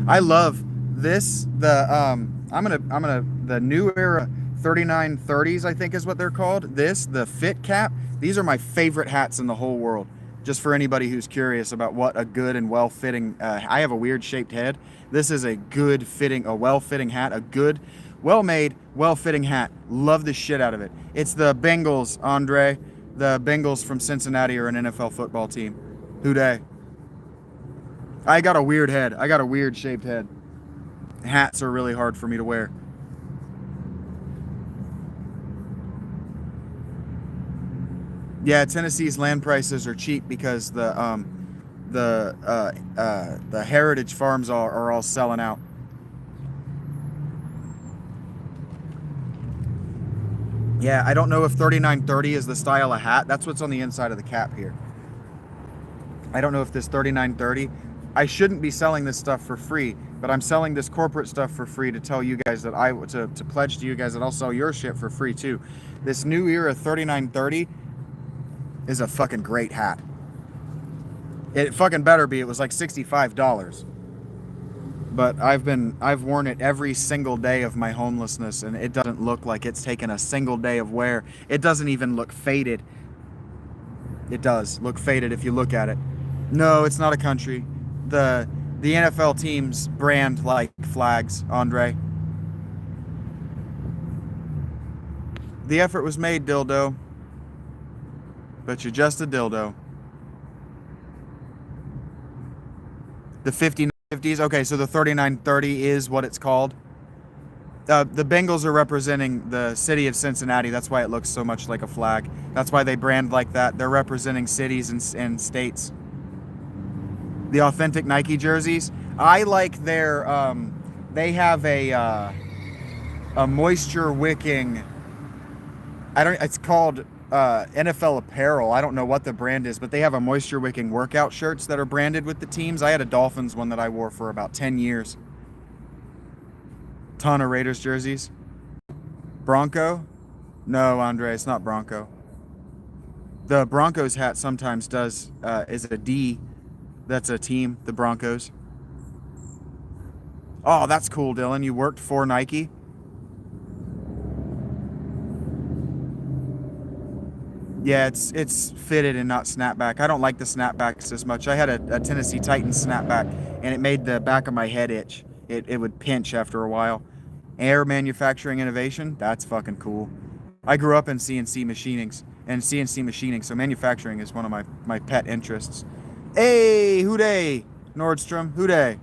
I love this. The new era 3930s, I think is what they're called. The fit cap. These are my favorite hats in the whole world. Just for anybody who's curious about what a good and well-fitting, I have a weird shaped head. This is a well-fitting hat, a good, well-made, well-fitting hat. Love the shit out of it. It's the Bengals, Andre. The Bengals from Cincinnati are an NFL football team. Who dey? I got a weird head. I got a weird shaped head. Hats are really hard for me to wear. Yeah, Tennessee's land prices are cheap because the heritage farms are all selling out. Yeah, I don't know if 3930 is the style of hat. That's what's on the inside of the cap here. I don't know if this 3930. I shouldn't be selling this stuff for free, but I'm selling this corporate stuff for free to tell you guys that to pledge to you guys that I'll sell your shit for free too. This new era 3930 is a fucking great hat. It fucking better be. It was like $65. But I've worn it every single day of my homelessness, and it doesn't look like it's taken a single day of wear. It doesn't even look faded. It does look faded if you look at it. No, it's not a country. The NFL teams brand like flags, Andre. The effort was made, dildo. But you're just a dildo. The 50s. Okay, so the 3930 is what it's called. The Bengals are representing the city of Cincinnati. That's why it looks so much like a flag. That's why they brand like that. They're representing cities and states. The authentic Nike jerseys. I like their. They have a moisture wicking. It's called NFL apparel. I don't know what the brand is, but they have a moisture wicking workout shirts that are branded with the teams. I had a Dolphins one that I wore for about 10 years. Ton of Raiders jerseys. Bronco? No, Andre, it's not Bronco. The Broncos hat sometimes is a D. That's a team, the Broncos. Oh, that's cool, Dylan. You worked for Nike? Yeah, it's fitted and not snapback. I don't like the snapbacks as much. I had a Tennessee Titans snapback, and it made the back of my head itch. It would pinch after a while. Air manufacturing innovation, that's fucking cool. I grew up in CNC machining, so manufacturing is one of my pet interests. Hey, who dey? Nordstrom, who dey?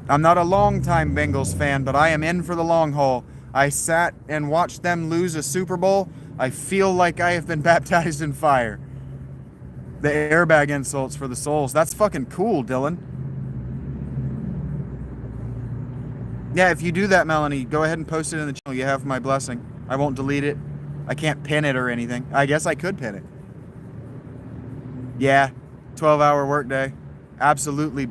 I'm not a long-time Bengals fan, but I am in for the long haul. I sat and watched them lose a Super Bowl. I feel like I have been baptized in fire. The airbag insults for the souls. That's fucking cool, Dylan. Yeah, if you do that, Melanie, go ahead and post it in the channel. You have my blessing. I won't delete it. I can't pin it or anything. I guess I could pin it. Yeah, 12-hour workday. Absolutely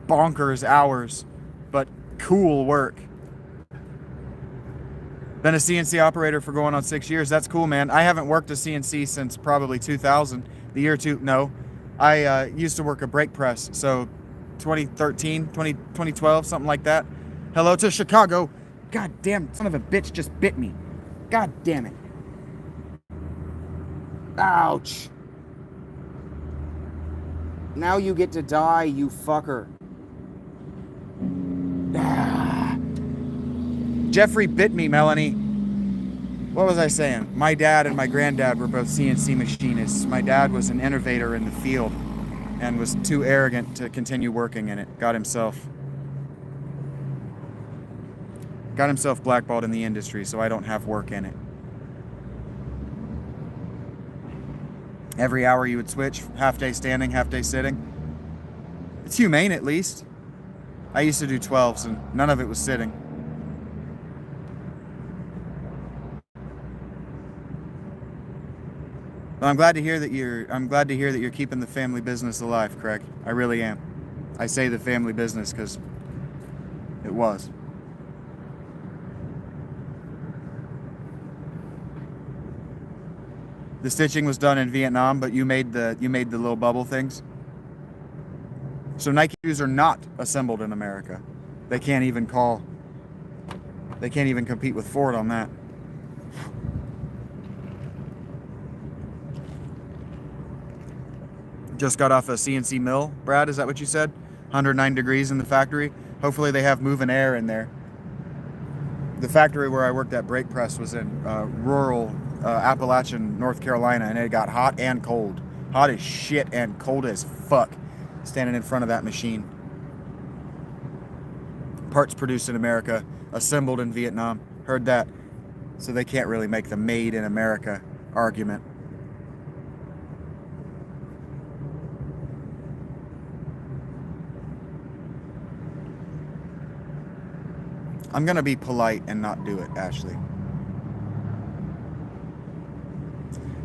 bonkers hours, but cool work. Been a CNC operator for going on 6 years. That's cool, man. I haven't worked a CNC since probably 2000. The year two, no. I used to work a brake press, so 2013, 2012, something like that. Hello to Chicago. God damn, son of a bitch just bit me. God damn it. Ouch. Now you get to die, you fucker. Ah. Jeffrey bit me, Melanie. What was I saying? My dad and my granddad were both CNC machinists. My dad was an innovator in the field and was too arrogant to continue working in it. Got himself blackballed in the industry, so I don't have work in it. Every hour you would switch, half day standing, half day sitting. It's humane, at least. I used to do 12s and none of it was sitting. But I'm glad to hear that you're keeping the family business alive, Craig. I really am. I say the family business because it was. The stitching was done in Vietnam, but you made the little bubble things. So Nike shoes are not assembled in America. They can't even compete with Ford on that. Just got off a CNC mill, Brad, is that what you said? 109 degrees in the factory. Hopefully they have moving air in there. The factory where I worked at brake press was in rural Appalachian, North Carolina, and it got hot and cold. Hot as shit and cold as fuck standing in front of that machine. Parts produced in America, assembled in Vietnam. Heard that. So they can't really make the made in America argument. I'm gonna be polite and not do it, Ashley.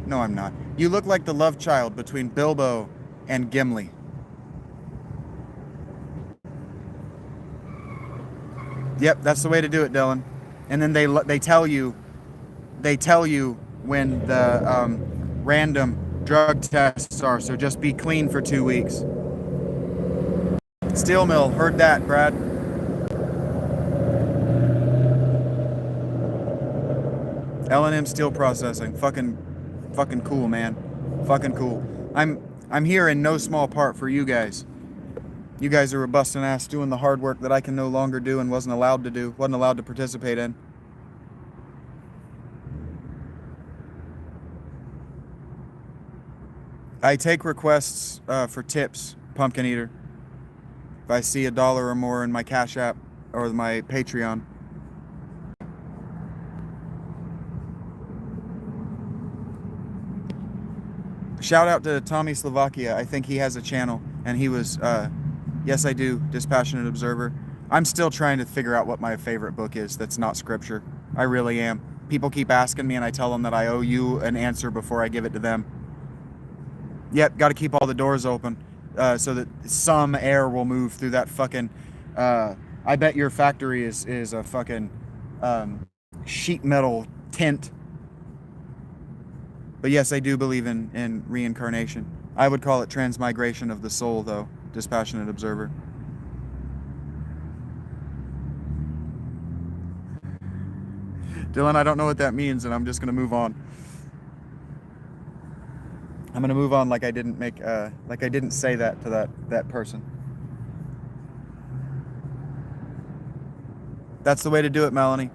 No, I'm not. You look like the love child between Bilbo and Gimli. Yep, that's the way to do it, Dylan. And then they tell you when the random drug tests are. So just be clean for 2 weeks. Steel mill, heard that, Brad. L&M steel processing, fucking cool, man. Fucking cool. I'm here in no small part for you guys. You guys are a busting ass doing the hard work that I can no longer do and wasn't allowed to participate in. I take requests for tips, Pumpkin Eater. If I see $1 or more in my Cash App or my Patreon. Shout out to Tommy Slovakia. I think he has a channel, and he was, yes, I do, Dispassionate Observer. I'm still trying to figure out what my favorite book is that's not scripture. I really am. People keep asking me, and I tell them that I owe you an answer before I give it to them. Yep, got to keep all the doors open so that some air will move through that fucking... I bet your factory is a fucking sheet metal tent. But yes, I do believe in reincarnation. I would call it transmigration of the soul, though. Dispassionate Observer. Dylan, I don't know what that means, and I'm just gonna move on. I'm gonna move on like I didn't say that to that person. That's the way to do it, Melanie.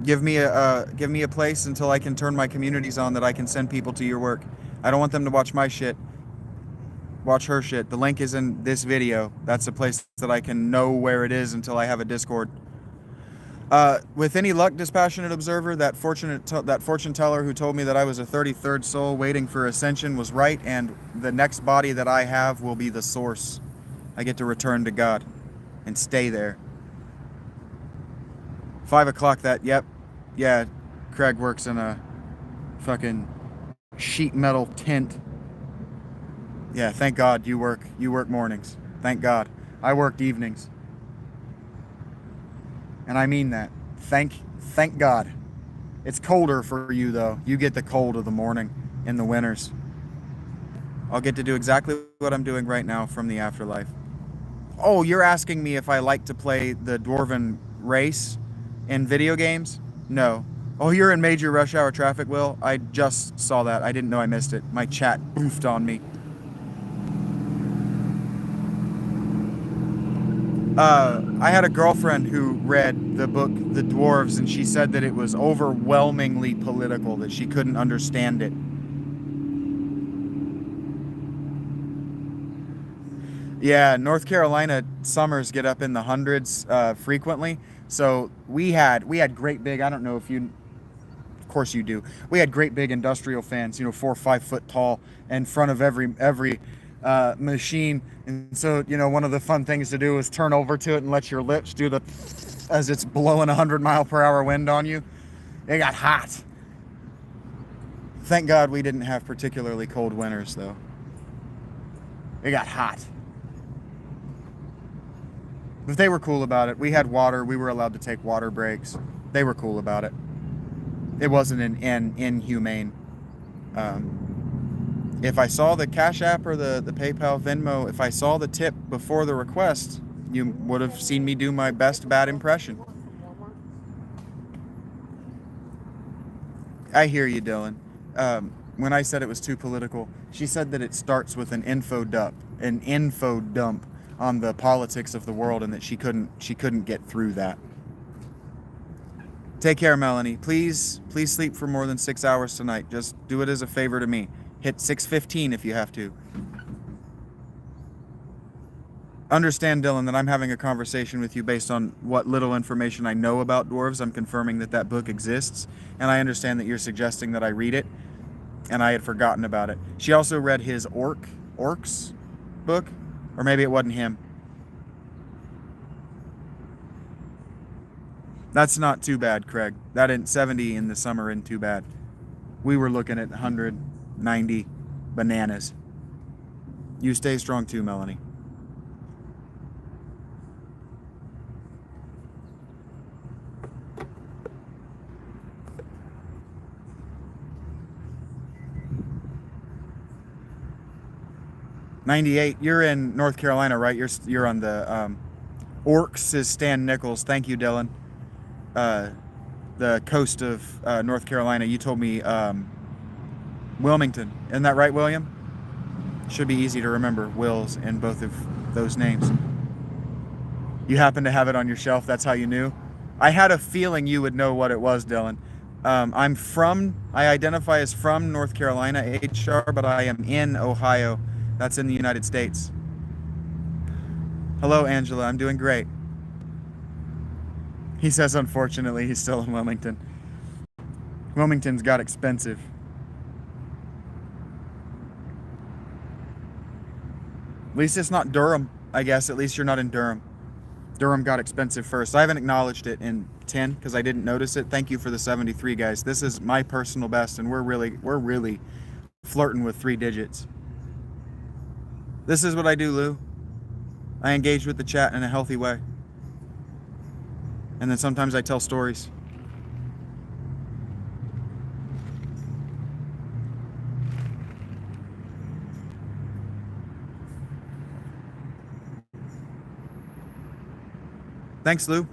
Give me a place until I can turn my communities on that I can send people to your work. I don't want them to watch my shit. Watch her shit. The link is in this video. That's a place that I can know where it is until I have a Discord. With any luck, Dispassionate Observer, that fortune teller who told me that I was a 33rd soul waiting for ascension was right, and the next body that I have will be the source. I get to return to God. and stay there. 5 o'clock that, yep. Yeah, Craig works in a fucking sheet metal tent. Yeah, thank God you work mornings. Thank God. I worked evenings. And I mean that. Thank God. It's colder for you though. You get the cold of the morning in the winters. I'll get to do exactly what I'm doing right now from the afterlife. Oh, you're asking me if I like to play the Dwarven race in video games? No. Oh, you're in major rush hour traffic, Will? I just saw that. I didn't know I missed it. My chat boofed on me. I had a girlfriend who read the book The Dwarves, and she said that it was overwhelmingly political, that she couldn't understand it. Yeah, North Carolina summers get up in the hundreds frequently. So we had great big, I don't know if you, of course you do. We had great big industrial fans, 4 or 5 foot tall, in front of every machine. And so, one of the fun things to do is turn over to it and let your lips do the as it's blowing 100-mile-per-hour wind on you. It got hot. Thank God we didn't have particularly cold winters, though. It got hot. But they were cool about it. We had water. We were allowed to take water breaks. They were cool about it. It wasn't an inhumane. If I saw the Cash App or the PayPal Venmo, if I saw the tip before the request, you would have seen me do my best bad impression. I hear you, Dylan. When I said it was too political, she said that it starts with an info dump on the politics of the world, and that she couldn't get through that. Take care, Melanie. Please sleep for more than 6 hours tonight. Just do it as a favor to me. Hit 6:15 if you have to. Understand, Dylan, that I'm having a conversation with you based on what little information I know about dwarves. I'm confirming that book exists, and I understand that you're suggesting that I read it, and I had forgotten about it. She also read his Orcs book, or maybe it wasn't him. That's not too bad, Craig. That in 70 in the summer isn't too bad. We were looking at 190 bananas. You stay strong too, Melanie. '98. You're in North Carolina, right? You're on the Orcs is Stan Nichols. Thank you, Dylan. The coast of North Carolina. You told me Wilmington. Isn't that right, William? Should be easy to remember Wills in both of those names. You happen to have it on your shelf. That's how you knew. I had a feeling you would know what it was, Dylan. I identify as from North Carolina, HR, but I am in Ohio. That's in the United States. Hello, Angela. I'm doing great. He says, unfortunately, he's still in Wilmington. Wilmington's got expensive. At least it's not Durham, I guess. At least you're not in Durham. Durham got expensive first. I haven't acknowledged it in 10 because I didn't notice it. Thank you for the 73, guys. This is my personal best, and we're really flirting with 3 digits. This is what I do, Lou. I engage with the chat in a healthy way. And then sometimes I tell stories. Thanks, Lou.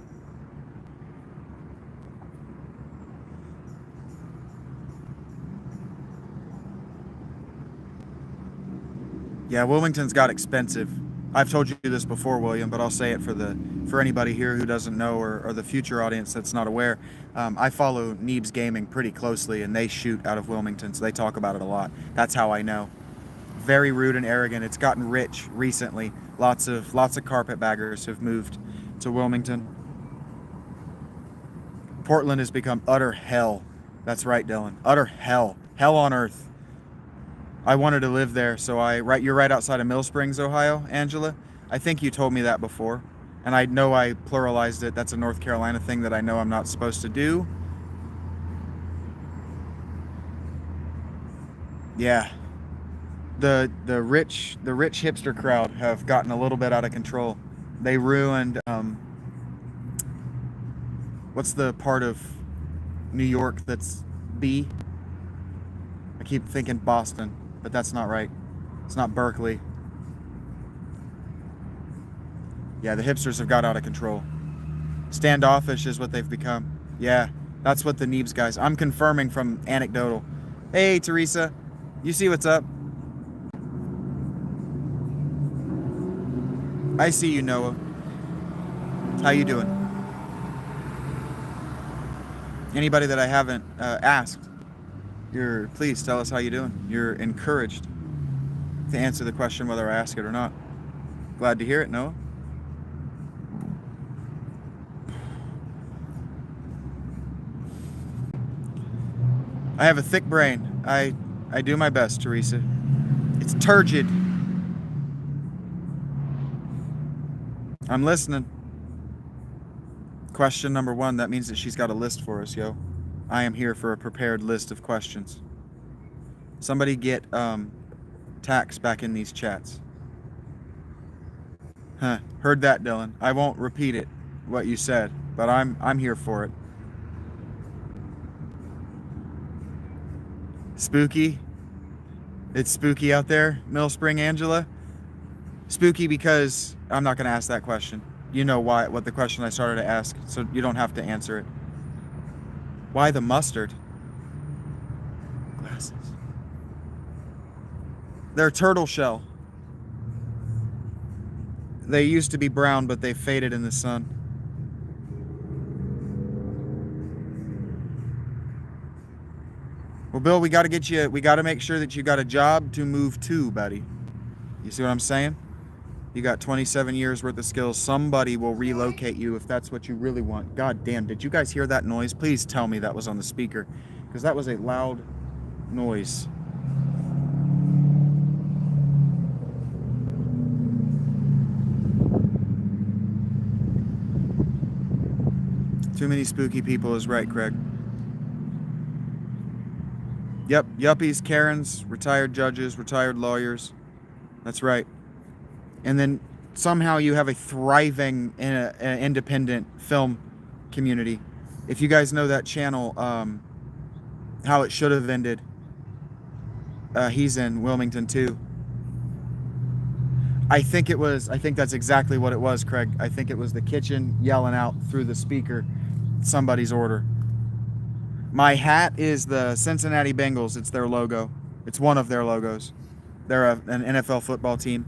Yeah, Wilmington's got expensive. I've told you this before, William, but I'll say it for anybody here who doesn't know, or the future audience that's not aware. I follow Neebs Gaming pretty closely, and they shoot out of Wilmington, so they talk about it a lot. That's how I know. Very rude and arrogant. It's gotten rich recently. Lots of carpetbaggers have moved to Wilmington. Portland has become utter hell. That's right, Dylan. Utter hell. Hell on earth. I wanted to live there, so you're right outside of Mill Springs, Ohio, Angela. I think you told me that before. And I know I pluralized it. That's a North Carolina thing that I know I'm not supposed to do. Yeah. The rich hipster crowd have gotten a little bit out of control. They ruined what's the part of New York that's B? I keep thinking Boston, but that's not right. It's not Berkeley. Yeah, the hipsters have got out of control. Standoffish is what they've become. Yeah, that's what the Neebs guys. I'm confirming from anecdotal. Hey, Teresa, you see what's up? I see you, Noah. How you doing? Anybody that I haven't asked, please tell us how you doing. You're encouraged to answer the question whether I ask it or not. Glad to hear it, Noah. I have a thick brain. I do my best, Teresa. It's turgid. I'm listening. Question number 1, that means that she's got a list for us, yo. I am here for a prepared list of questions. Somebody get Tax back in these chats. Huh. Heard that, Dylan. I won't repeat it, what you said, but I'm here for it. Spooky. It's spooky out there, Mill Spring Angela. Spooky because I'm not going to ask that question. You know what the question I started to ask, so you don't have to answer it. Why the mustard? Glasses. They're turtle shell. They used to be brown, but they faded in the sun. Well, Bill, we got to make sure that you got a job to move to, buddy. You see what I'm saying? You got 27 years worth of skills. Somebody will relocate you if that's what you really want. God damn, did you guys hear that noise? Please tell me that was on the speaker, because that was a loud noise. Too many spooky people is right, Craig. Yep, yuppies, Karens, retired judges, retired lawyers. That's right. And then somehow you have a thriving independent film community. If you guys know that channel, How It Should Have Ended, he's in Wilmington too. I think that's exactly what it was, Craig. I think it was the kitchen yelling out through the speaker somebody's order. My hat is the Cincinnati Bengals. It's their logo. It's one of their logos. They're an NFL football team.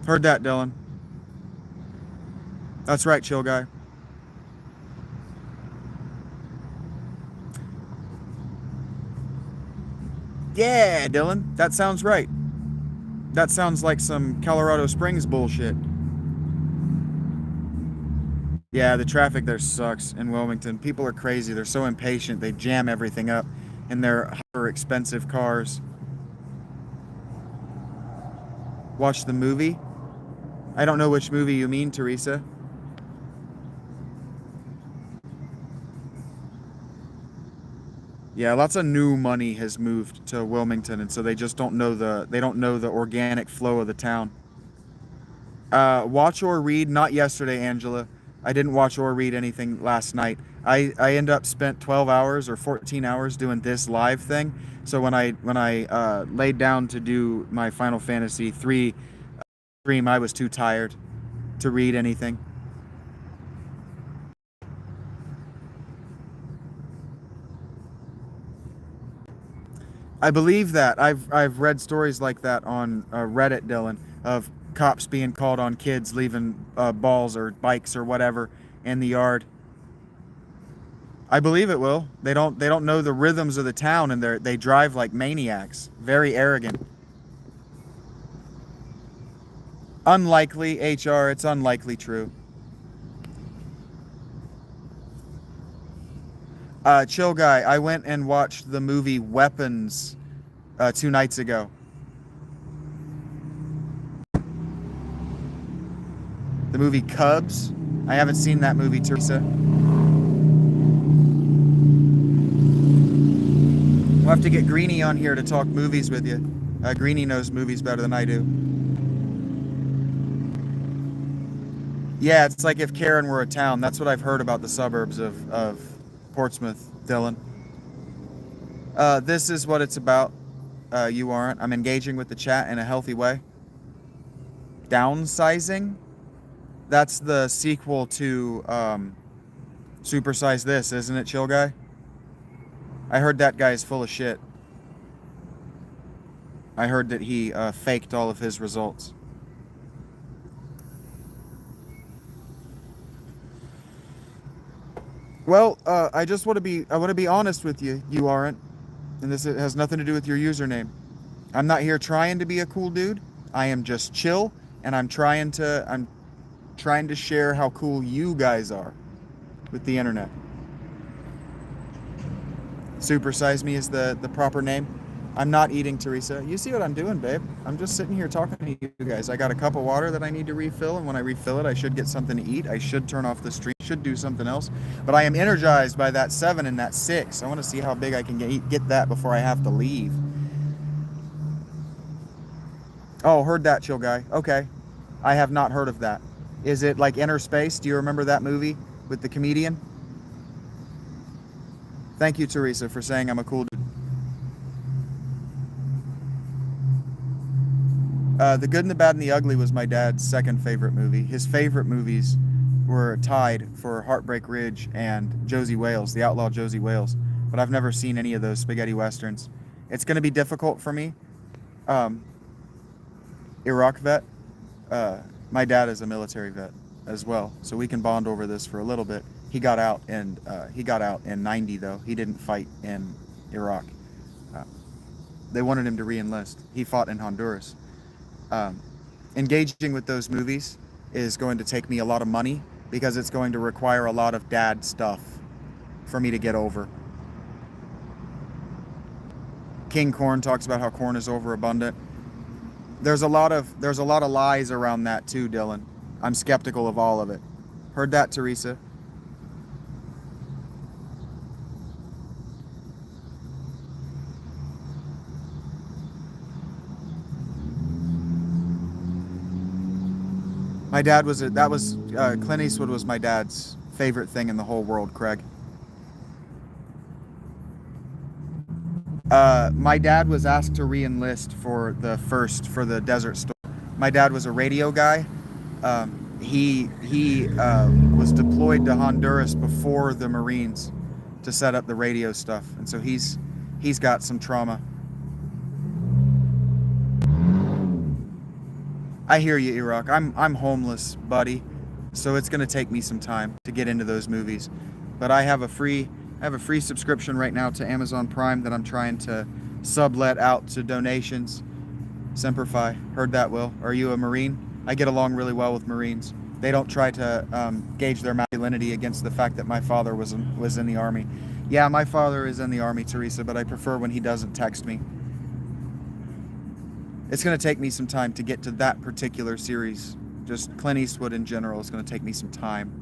Heard that, Dylan. That's right, chill guy. Yeah, Dylan. That sounds right. That sounds like some Colorado Springs bullshit. Yeah, the traffic there sucks in Wilmington. People are crazy. They're so impatient. They jam everything up in their hyper expensive cars. Watch the movie? I don't know which movie you mean, Teresa. Yeah, lots of new money has moved to Wilmington, and so they just don't know the organic flow of the town. Watch or read? Not yesterday, Angela. I didn't watch or read anything last night. I end up spent 12 hours or 14 hours doing this live thing. So when I laid down to do my Final Fantasy 3 stream, I was too tired to read anything. I believe that. I've read stories like that on Reddit, Dylan, of cops being called on kids leaving balls or bikes or whatever in the yard. I believe it will. They don't know the rhythms of the town, and they drive like maniacs. Very arrogant. Unlikely, HR. It's unlikely true. Chill guy, I went and watched the movie Weapons 2 nights ago. The movie Cubs. I haven't seen that movie, Teresa. We'll have to get Greenie on here to talk movies with you. Greenie knows movies better than I do. Yeah, it's like if Karen were a town. That's what I've heard about the suburbs of Portsmouth, Dylan. This is what it's about. You aren't. I'm engaging with the chat in a healthy way. Downsizing? That's the sequel to Supersize This, isn't it, Chill Guy? I heard that guy is full of shit. I heard that he faked all of his results. Well, I want to be honest with you. You aren't, and this has nothing to do with your username. I'm not here trying to be a cool dude. I am just chill, and I'm trying to share how cool you guys are with the internet. Supersize Me is the proper name. I'm not eating, Teresa. You see what I'm doing, babe? I'm just sitting here talking to you guys. I got a cup of water that I need to refill, and when I refill it, I should get something to eat. I should turn off the stream, should do something else. But I am energized by that 7 and that 6. I want to see how big I can get that before I have to leave. Oh, heard that, Chill Guy. Okay. I have not heard of that. Is it like Inner Space? Do you remember that movie with the comedian? Thank you, Teresa, for saying I'm a cool dude. The Good and the Bad and the Ugly was my dad's second favorite movie. His favorite movies were tied for Heartbreak Ridge and Josie Wales, the outlaw Josie Wales. But I've never seen any of those spaghetti westerns. It's going to be difficult for me. Iraq vet. My dad is a military vet as well, so we can bond over this for a little bit. He got out in 90 though. He didn't fight in Iraq. They wanted him to re-enlist. He fought in Honduras. Engaging with those movies is going to take me a lot of money because it's going to require a lot of dad stuff for me to get over. King Corn talks about how corn is overabundant. There's a lot of lies around that too, Dylan. I'm skeptical of all of it. Heard that, Teresa? My dad Clint Eastwood was my dad's favorite thing in the whole world, Craig. My dad was asked to re-enlist for the Desert Storm. My dad was a radio guy. He was deployed to Honduras before the Marines to set up the radio stuff, and so he's got some trauma. I hear you, Iraq. I'm homeless, buddy, so it's gonna take me some time to get into those movies. But I have a free subscription right now to Amazon Prime that I'm trying to sublet out to donations. Semper Fi. Heard that, Will. Are you a Marine? I get along really well with Marines. They don't try to gauge their masculinity against the fact that my father was in the Army. Yeah, my father is in the Army, Teresa, but I prefer when he doesn't text me. It's going to take me some time to get to that particular series. Just Clint Eastwood in general is going to take me some time.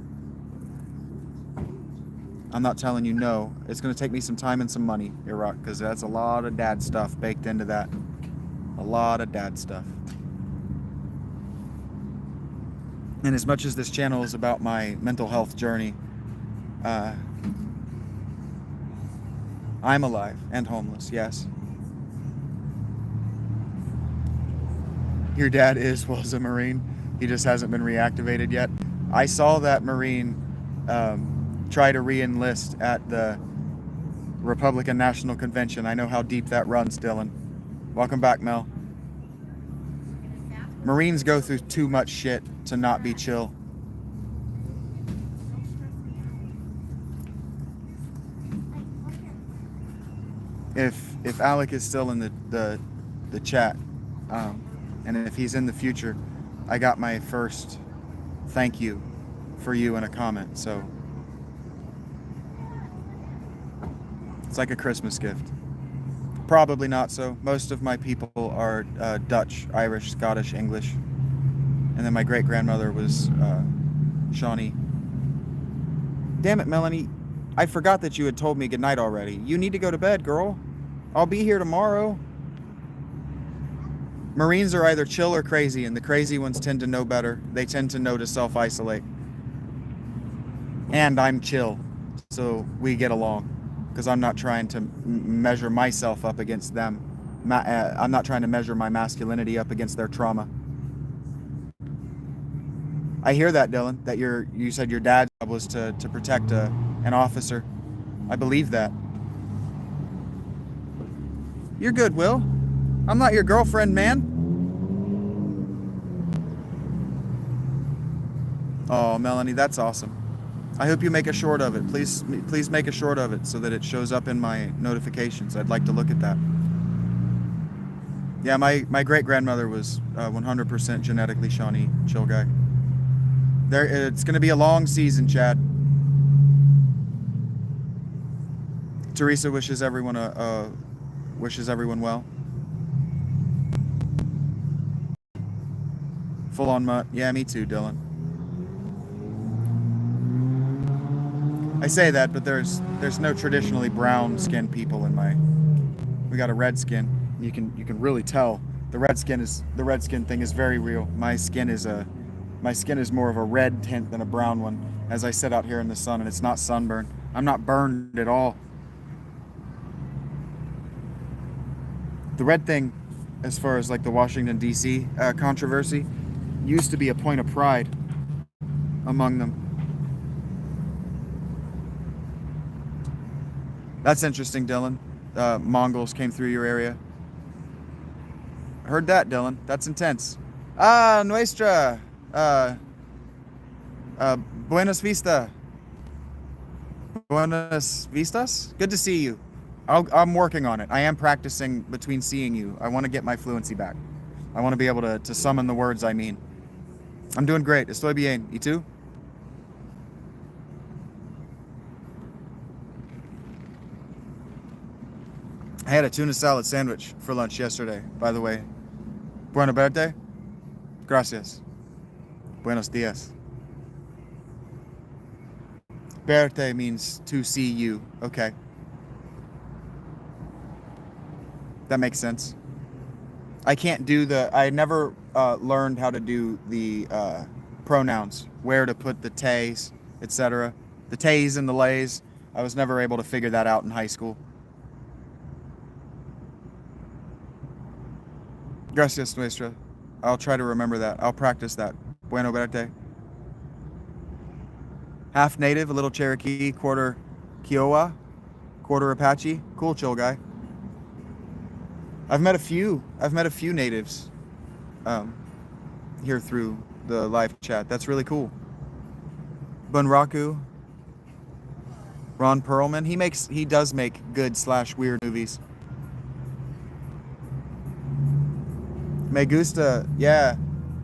I'm not telling you no. It's going to take me some time and some money, Iraq, because that's a lot of dad stuff baked into that. A lot of dad stuff. And as much as this channel is about my mental health journey, I'm alive and homeless, yes. Your dad was a Marine. He just hasn't been reactivated yet. I saw that Marine try to re-enlist at the Republican National Convention. I know how deep that runs, Dylan. Welcome back, Mel. Marines go through too much shit to not be chill. If Alec is still in the chat, and if he's in the future, I got my first thank you for you in a comment. So It's like a Christmas gift. Probably not so. Most of my people are Dutch, Irish, Scottish, English. And then my great-grandmother was Shawnee. Damn it, Melanie. I forgot that you had told me goodnight already. You need to go to bed, girl. I'll be here tomorrow. Marines are either chill or crazy, and the crazy ones tend to know better. They tend to know to self-isolate. And I'm chill, so we get along. Because I'm not trying to measure myself up against them. I'm not trying to measure my masculinity up against their trauma. I hear that, Dylan, that you said your dad's job was to protect an officer. I believe that. You're good, Will. I'm not your girlfriend, man. Oh, Melanie, that's awesome. I hope you make a short of it. Please make a short of it so that it shows up in my notifications. I'd like to look at that. Yeah, my great-grandmother was 100% genetically Shawnee, chill guy. It's going to be a long season, Chad. Teresa wishes everyone well. Full on mutt. Yeah, me too, Dylan. I say that, but there's no traditionally brown-skinned people in my. We got a red skin. You can really tell the red skin thing is very real. My skin is more of a red tint than a brown one. As I sit out here in the sun, and it's not sunburn. I'm not burned at all. The red thing, as far as like the Washington D.C. Controversy, used to be a point of pride among them. That's interesting, Dylan. Mongols came through your area. Heard that, Dylan. That's intense. Nuestra. Buenos Vista. Buenos Vistas? Good to see you. I'm working on it. I am practicing between seeing you. I want to get my fluency back. I want to be able to summon the words I mean. I'm doing great. Estoy bien. ¿Y tú? I had a tuna salad sandwich for lunch yesterday, by the way. Buena verte? Gracias. Buenos dias. Verte means to see you. Okay. That makes sense. I never learned how to do the pronouns, where to put the tays, etc. The tays and the lays. I was never able to figure that out in high school. Gracias, Nuestra. I'll try to remember that. I'll practice that. Bueno verte. Half native, a little Cherokee, quarter Kiowa, quarter Apache. Cool, chill guy. I've met a few natives here through the live chat. That's really cool. Bunraku, Ron Perlman. He does make good / weird movies. Me gusta. Yeah,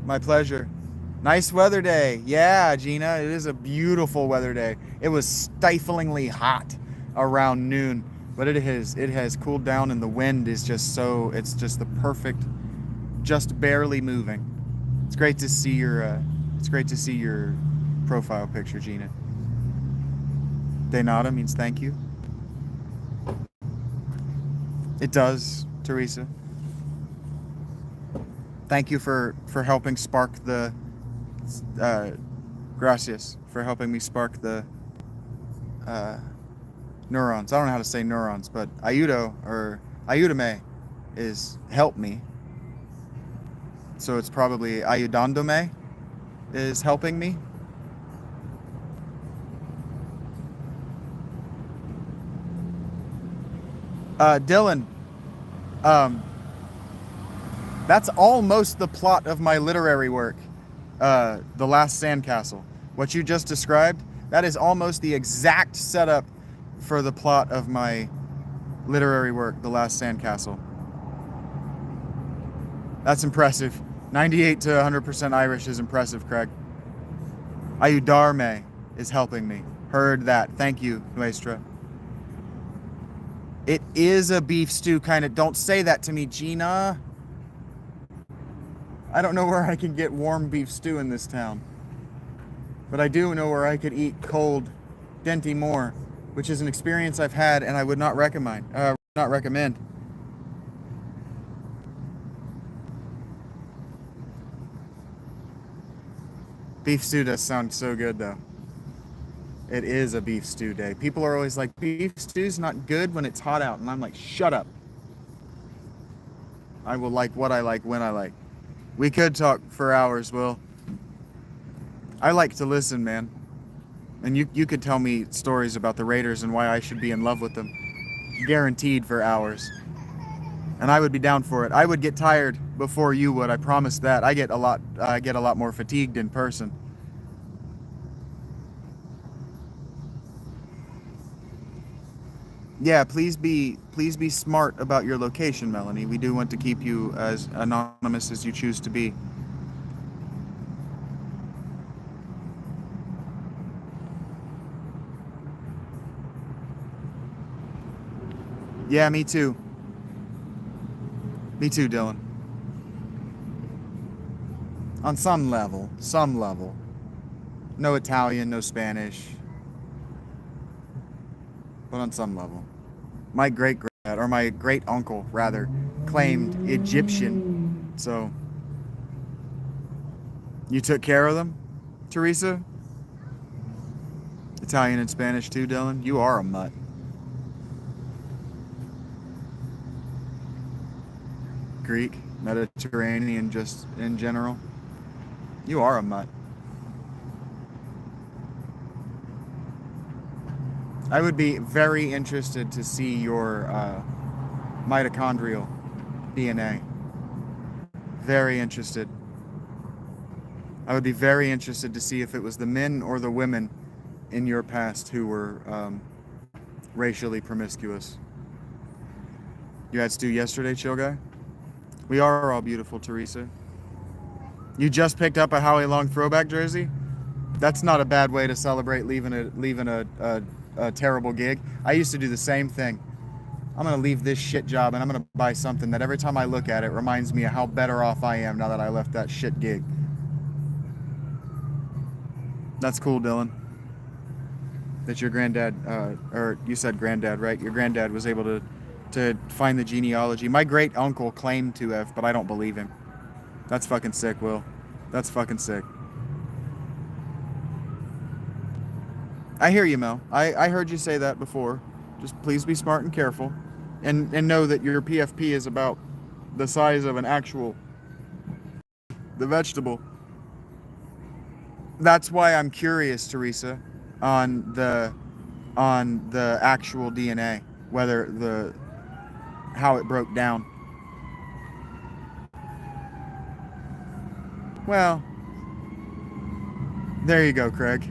my pleasure. Nice weather day. Yeah, Gina, it is a beautiful weather day. It was stiflingly hot around noon, but it has cooled down, and the wind is it's just the perfect, just barely moving. It's great to see your profile picture, Gina. De nada means thank you. It does, Teresa. Thank you for helping spark the gracias for helping me spark the neurons. I don't know how to say neurons, but ayúdame is help me. So it's probably ayudándome is helping me. Dylan, that's almost the plot of my literary work, The Last Sandcastle. What you just described, that is almost the exact setup for the plot of my literary work, The Last Sandcastle. That's impressive. 98 to 100% Irish is impressive, Craig. Ayudarme is helping me. Heard that. Thank you, Nuestra. It is a beef stew kind of. Don't say that to me, Gina. I don't know where I can get warm beef stew in this town. But I do know where I could eat cold Denti Moore, which is an experience I've had and I would not recommend. Beef stew does sound so good though. It is a beef stew day. People are always like, beef stew's not good when it's hot out. And I'm like, shut up. I will like what I like when I like. We could talk for hours, Will. I like to listen, man. And you could tell me stories about the Raiders and why I should be in love with them. Guaranteed for hours. And I would be down for it. I would get tired before you would, I promise that. I get a lot more fatigued in person. Yeah, please be smart about your location, Melanie. We do want to keep you as anonymous as you choose to be. Yeah, me too. Me too, Dylan. On some level. No Italian, no Spanish. But on some level. My great-granddad, or my great-uncle, rather, claimed Egyptian. So, you took care of them, Teresa? Italian and Spanish too, Dylan? You are a mutt. Greek, Mediterranean, just in general. You are a mutt. I would be very interested to see your mitochondrial DNA. Very interested. I would be very interested to see if it was the men or the women in your past who were racially promiscuous. You had stew yesterday, chill guy? We are all beautiful, Teresa. You just picked up a Howie Long throwback jersey? That's not a bad way to celebrate leaving a terrible gig. I used to do the same thing. I'm gonna leave this shit job and I'm gonna buy something that every time I look at it reminds me of how better off I am now that I left that shit gig. That's cool, Dylan. That your granddad, or you said granddad, right? Your granddad was able to find the genealogy. My great uncle claimed to have, but I don't believe him. That's fucking sick, Will. That's fucking sick. I hear you, Mel. I heard you say that before. Just please be smart and careful. And know that your PFP is about the size of the vegetable. That's why I'm curious, Teresa, on the actual DNA, how it broke down. Well, there you go, Craig.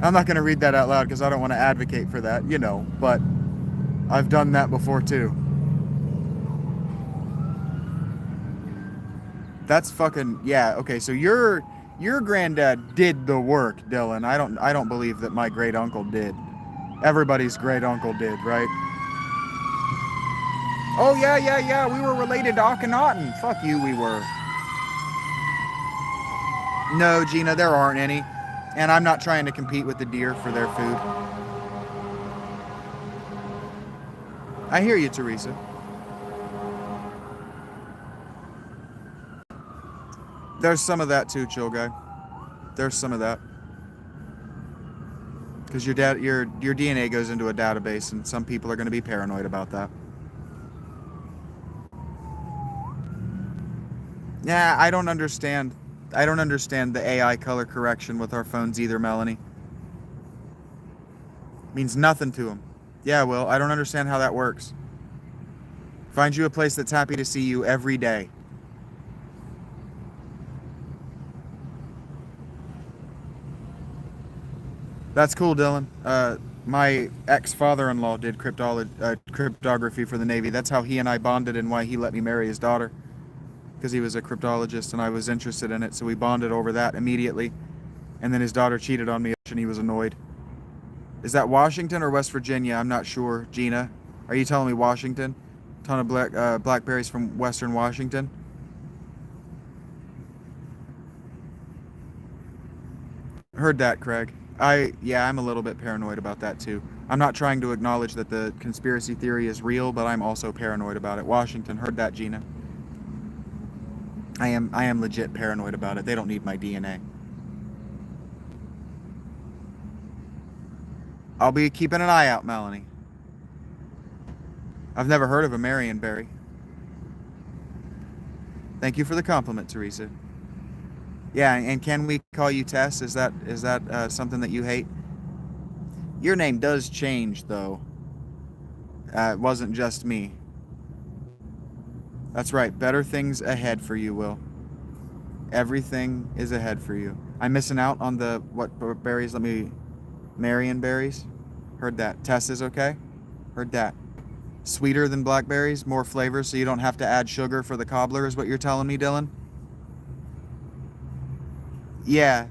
I'm not going to read that out loud because I don't want to advocate for that, but I've done that before too. That's fucking, yeah, okay, so your granddad did the work, Dylan. I don't believe that my great uncle did. Everybody's great uncle did, right? Oh yeah, we were related to Akhenaten. Fuck you, we were. No, Gina, there aren't any. And I'm not trying to compete with the deer for their food. I hear you, Teresa. There's some of that too, chill guy. There's some of that. Because your DNA goes into a database, and some people are going to be paranoid about that. Yeah, I don't understand the AI color correction with our phones either, Melanie. Means nothing to them. Yeah, well, I don't understand how that works. Find you a place that's happy to see you every day. That's cool, Dylan. My ex-father-in-law did cryptography for the Navy. That's how he and I bonded and why he let me marry his daughter. Because he was a cryptologist and I was interested in it, so we bonded over that immediately. And then his daughter cheated on me and he was annoyed. Is that Washington or West Virginia? I'm not sure, Gina. Are you telling me Washington? Ton of blackberries from Western Washington? Heard that, Craig. I'm a little bit paranoid about that too. I'm not trying to acknowledge that the conspiracy theory is real, but I'm also paranoid about it. Washington, heard that, Gina. I am legit paranoid about it. They don't need my DNA. I'll be keeping an eye out, Melanie. I've never heard of a Marionberry. Thank you for the compliment, Teresa. Yeah, and can we call you Tess? Is that something that you hate? Your name does change, though. It wasn't just me. That's right. Better things ahead for you, Will. Everything is ahead for you. I'm missing out on the what berries? Marion berries. Heard that. Tess is okay. Heard that. Sweeter than blackberries, more flavor, so you don't have to add sugar for the cobbler, is what you're telling me, Dylan? Yeah.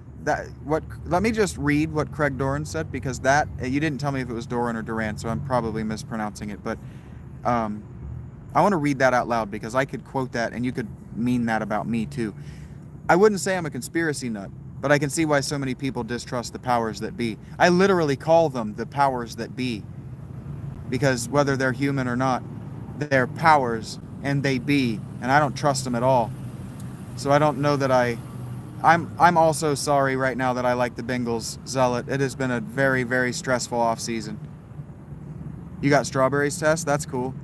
Let me just read what Craig Doran said, because that you didn't tell me if it was Doran or Duran, so I'm probably mispronouncing it, but I want to read that out loud because I could quote that and you could mean that about me too. I wouldn't say I'm a conspiracy nut, but I can see why so many people distrust the powers that be. I literally call them the powers that be, because whether they're human or not, they're powers and they be, and I don't trust them at all. So I don't know that I'm also sorry right now that I like the Bengals zealot. It has been a very, very stressful off season. You got strawberries, Tess? That's cool.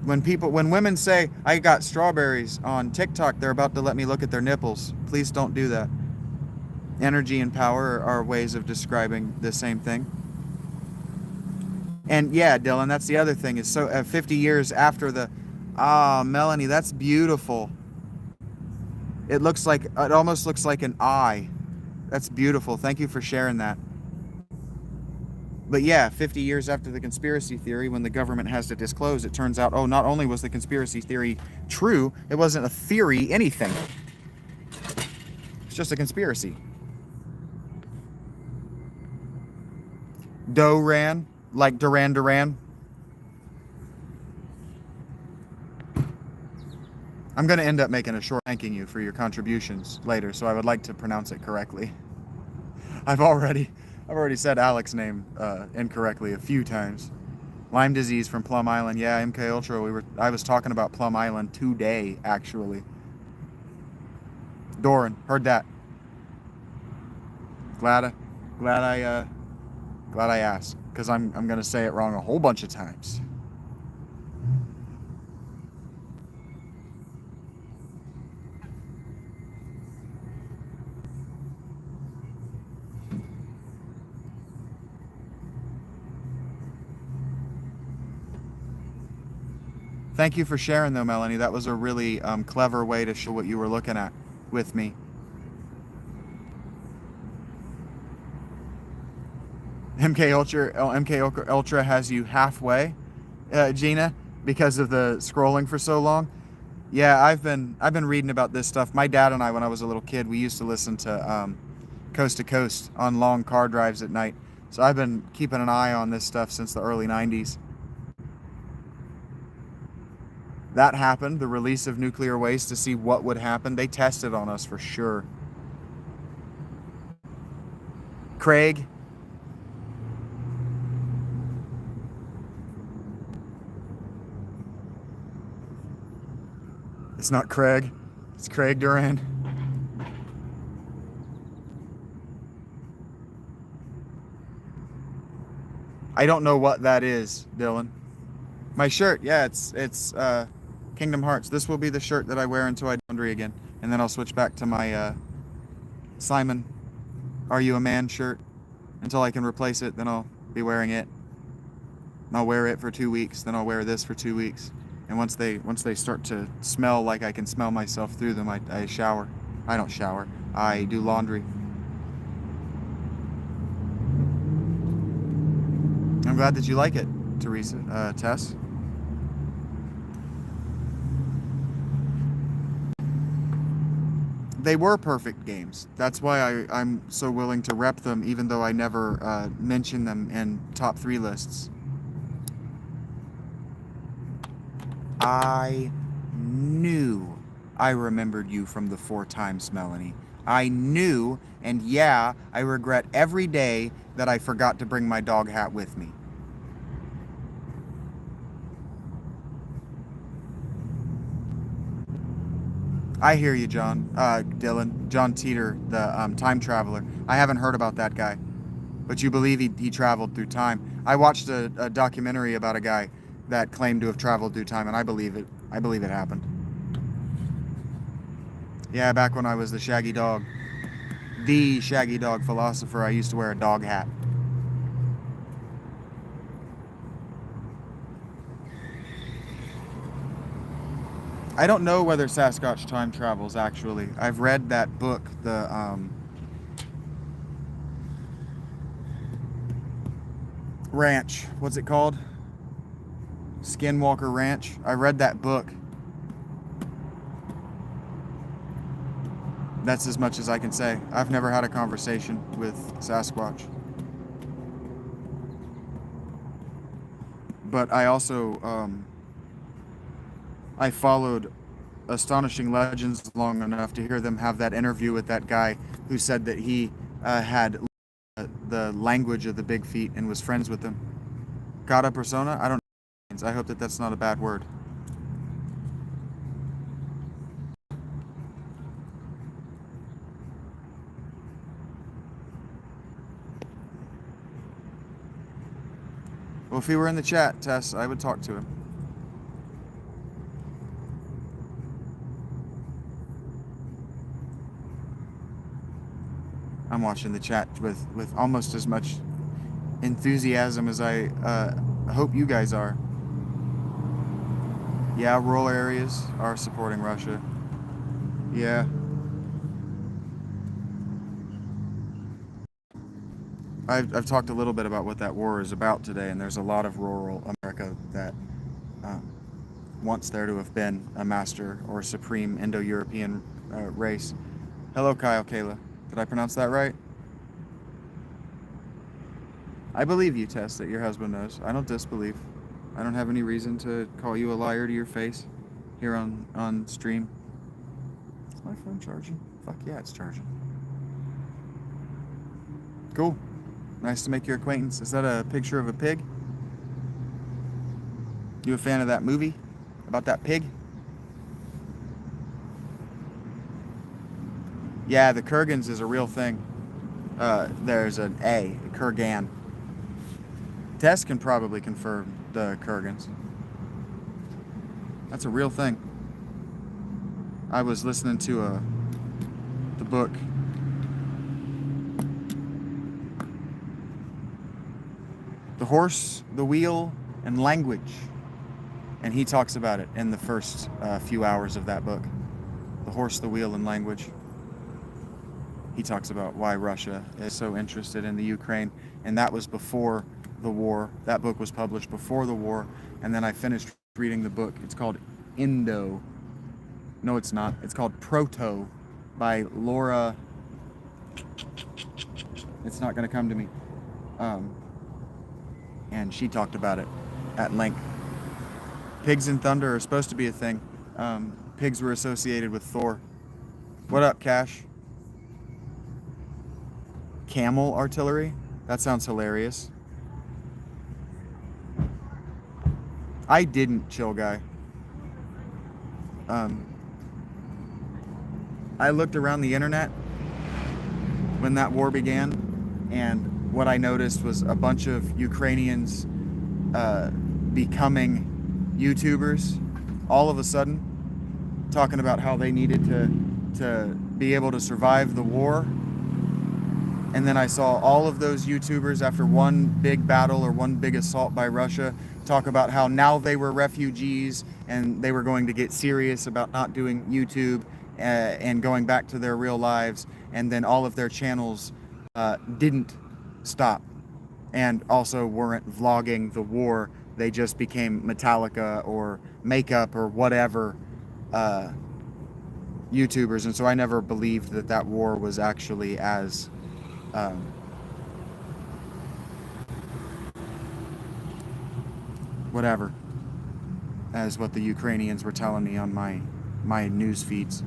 When women say I got strawberries on TikTok, they're about to let me look at their nipples. Please don't do that. Energy and power are ways of describing the same thing. And yeah, Dylan, that's the other thing is 50 years after the Melanie, that's beautiful. It almost looks like an eye. That's beautiful. Thank you for sharing that. But yeah, 50 years after the conspiracy theory, when the government has to disclose, it turns out, not only was the conspiracy theory true, it wasn't a theory, anything. It's just a conspiracy. Doran, like Duran Duran. I'm going to end up making a short thanking you for your contributions later, so I would like to pronounce it correctly. I've already said Alex's name incorrectly a few times. Lyme disease from Plum Island. Yeah, MK Ultra. I was talking about Plum Island today, actually. Doran, heard that. Glad I asked, because I'm gonna say it wrong a whole bunch of times. Thank you for sharing, though, Melanie. That was a really clever way to show what you were looking at with me. MK Ultra has you halfway, Gina, because of the scrolling for so long. Yeah, I've been reading about this stuff. My dad and I, when I was a little kid, we used to listen to Coast to Coast on long car drives at night. So I've been keeping an eye on this stuff since the early 90s. That happened, the release of nuclear waste, to see what would happen. They tested on us for sure. Craig. It's not Craig. It's Craig Duran. I don't know what that is, Dylan. My shirt, yeah, it's Kingdom Hearts. This will be the shirt that I wear until I do laundry again. And then I'll switch back to my Simon, Are You a Man shirt until I can replace it. Then I'll be wearing it. And I'll wear it for 2 weeks. Then I'll wear this for 2 weeks. And once they start to smell like I can smell myself through them, I shower. I don't shower. I do laundry. I'm glad that you like it, Teresa, Tess. They were perfect games. That's why I'm so willing to rep them, even though I never mention them in top 3 lists. I knew I remembered you from the 4 times, Melanie. I knew, and yeah, I regret every day that I forgot to bring my dog hat with me. I hear you, John. Dylan. John Teeter, the time traveler. I haven't heard about that guy, but you believe he traveled through time. I watched a documentary about a guy that claimed to have traveled through time, and I believe it. I believe it happened. Yeah, back when I was the Shaggy Dog philosopher, I used to wear a dog hat. I don't know whether Sasquatch time travels, actually. I've read that book, the Ranch. What's it called? Skinwalker Ranch. I read that book. That's as much as I can say. I've never had a conversation with Sasquatch. But I also, I followed Astonishing Legends long enough to hear them have that interview with that guy who said that he had the language of the Big Feet and was friends with them. Gata persona? I don't know. I hope that that's not a bad word. Well, if he were in the chat, Tess, I would talk to him. I'm watching the chat with almost as much enthusiasm as I hope you guys are. Yeah, rural areas are supporting Russia. Yeah. I've talked a little bit about what that war is about today, and there's a lot of rural America that wants there to have been a master or supreme Indo-European race. Hello, Kyle Kayla. Did I pronounce that right? I believe you, Tess, that your husband knows. I don't disbelieve. I don't have any reason to call you a liar to your face here on stream. Is my phone charging? Fuck yeah, it's charging. Cool. Nice to make your acquaintance. Is that a picture of a pig? You a fan of that movie about that pig? Yeah, the Kurgans is a real thing. There's an A, Kurgan. Tess can probably confirm the Kurgans. That's a real thing. I was listening to the book. The Horse, the Wheel, and Language. And he talks about it in the first few hours of that book. The Horse, the Wheel, and Language. He talks about why Russia is so interested in the Ukraine. And that was before the war. That book was published before the war. And then I finished reading the book. It's called Indo. No, it's not. It's called Proto by Laura. It's not going to come to me. And she talked about it at length. Pigs in thunder are supposed to be a thing. Pigs were associated with Thor. What up, Cash? Camel artillery? That sounds hilarious. I didn't, chill guy. I looked around the internet when that war began, and what I noticed was a bunch of Ukrainians becoming YouTubers all of a sudden, talking about how they needed to be able to survive the war. And then I saw all of those YouTubers after one big battle or one big assault by Russia talk about how now they were refugees and they were going to get serious about not doing YouTube and going back to their real lives. And then all of their channels didn't stop and also weren't vlogging the war. They just became Metallica or Makeup or whatever YouTubers. And so I never believed that that war was actually as whatever, as what the Ukrainians were telling me on my news feeds.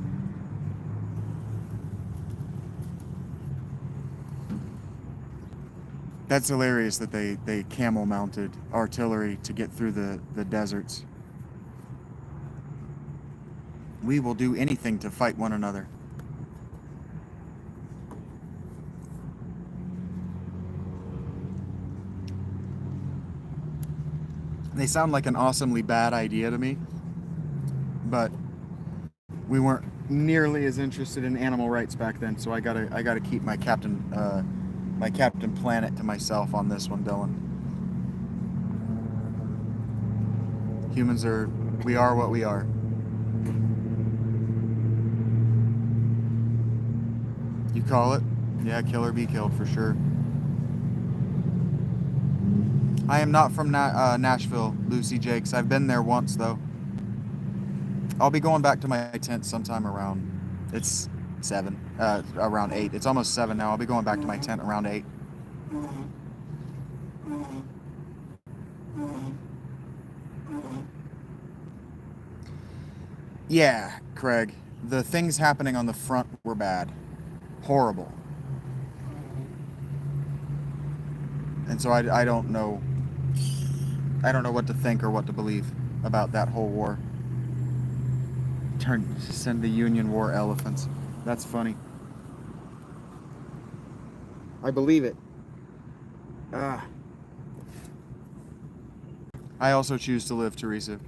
That's hilarious that they camel mounted artillery to get through the deserts. We will do anything to fight one another. They sound like an awesomely bad idea to me, but we weren't nearly as interested in animal rights back then, so I gotta keep my Captain Planet to myself on this one, Dylan. Humans we are what we are. You call it? Yeah, kill or be killed for sure. I am not from Nashville, Lucy Jakes. I've been there once, though. I'll be going back to my tent sometime around, it's 7, around 8. It's almost 7 now. I'll be going back to my tent around 8. Yeah, Craig. The things happening on the front were bad. Horrible. And so I don't know what to think or what to believe about that whole war. Send the Union War elephants. That's funny. I believe it. I also choose to live, Teresa.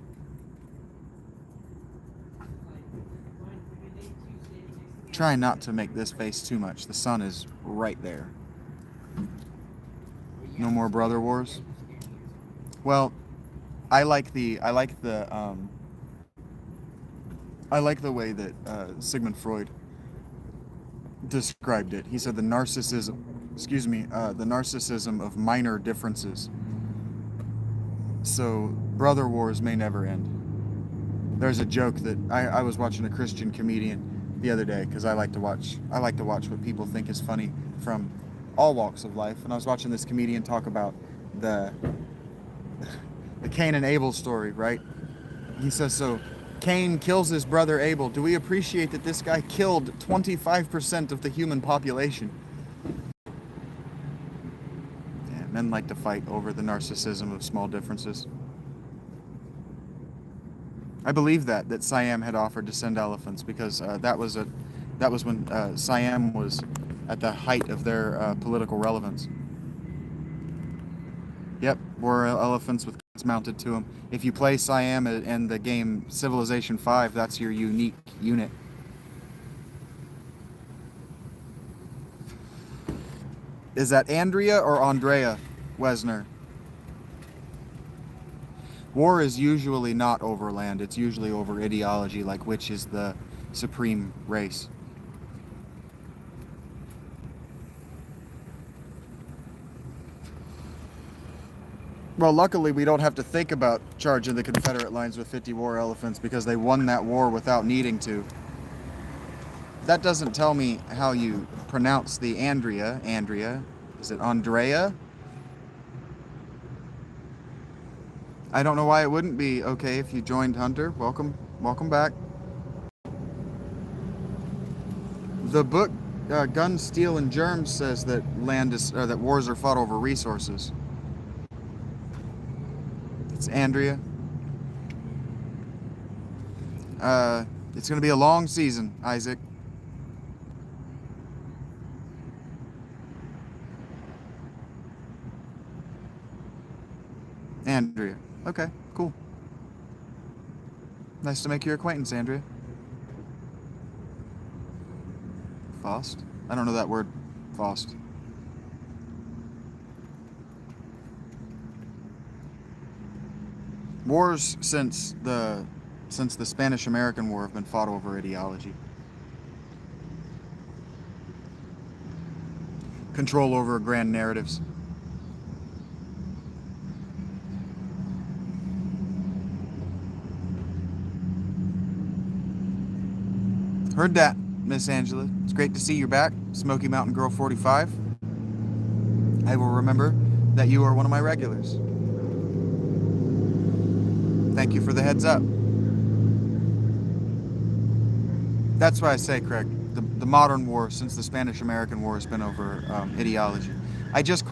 Try not to make this face too much. The sun is right there. No more brother wars. Well, I like the way that Sigmund Freud described it. He said the narcissism of minor differences. So brother wars may never end. There's a joke that I was watching a Christian comedian the other day because I like to watch what people think is funny from all walks of life, and I was watching this comedian talk about the Cain and Abel story, right? He says, so Cain kills his brother Abel. Do we appreciate that this guy killed 25% of the human population? Yeah, men like to fight over the narcissism of small differences. I believe that Siam had offered to send elephants because that was when Siam was at the height of their political relevance. Yep, war elephants with guns mounted to them. If you play Siam in the game Civilization 5, that's your unique unit. Is that Andrea or Andrea Wesner? War is usually not over land. It's usually over ideology, like which is the supreme race. Well, luckily we don't have to think about charging the Confederate lines with 50 war elephants because they won that war without needing to. That doesn't tell me how you pronounce the Andrea. Andrea. Is it Andrea? I don't know why it wouldn't be okay if you joined Hunter. Welcome back. The book Guns, Steel, and Germs says that that wars are fought over resources. It's Andrea. It's going to be a long season, Isaac. Andrea. Okay, cool. Nice to make your acquaintance, Andrea. Faust? I don't know that word. Faust. Wars since the Spanish-American War have been fought over ideology. Control over grand narratives. Heard that, Miss Angela. It's great to see you back, Smoky Mountain Girl 45. I will remember that you are one of my regulars. Thank you for the heads up. That's why I say, Craig, the modern war since the Spanish-American War has been over ideology. I just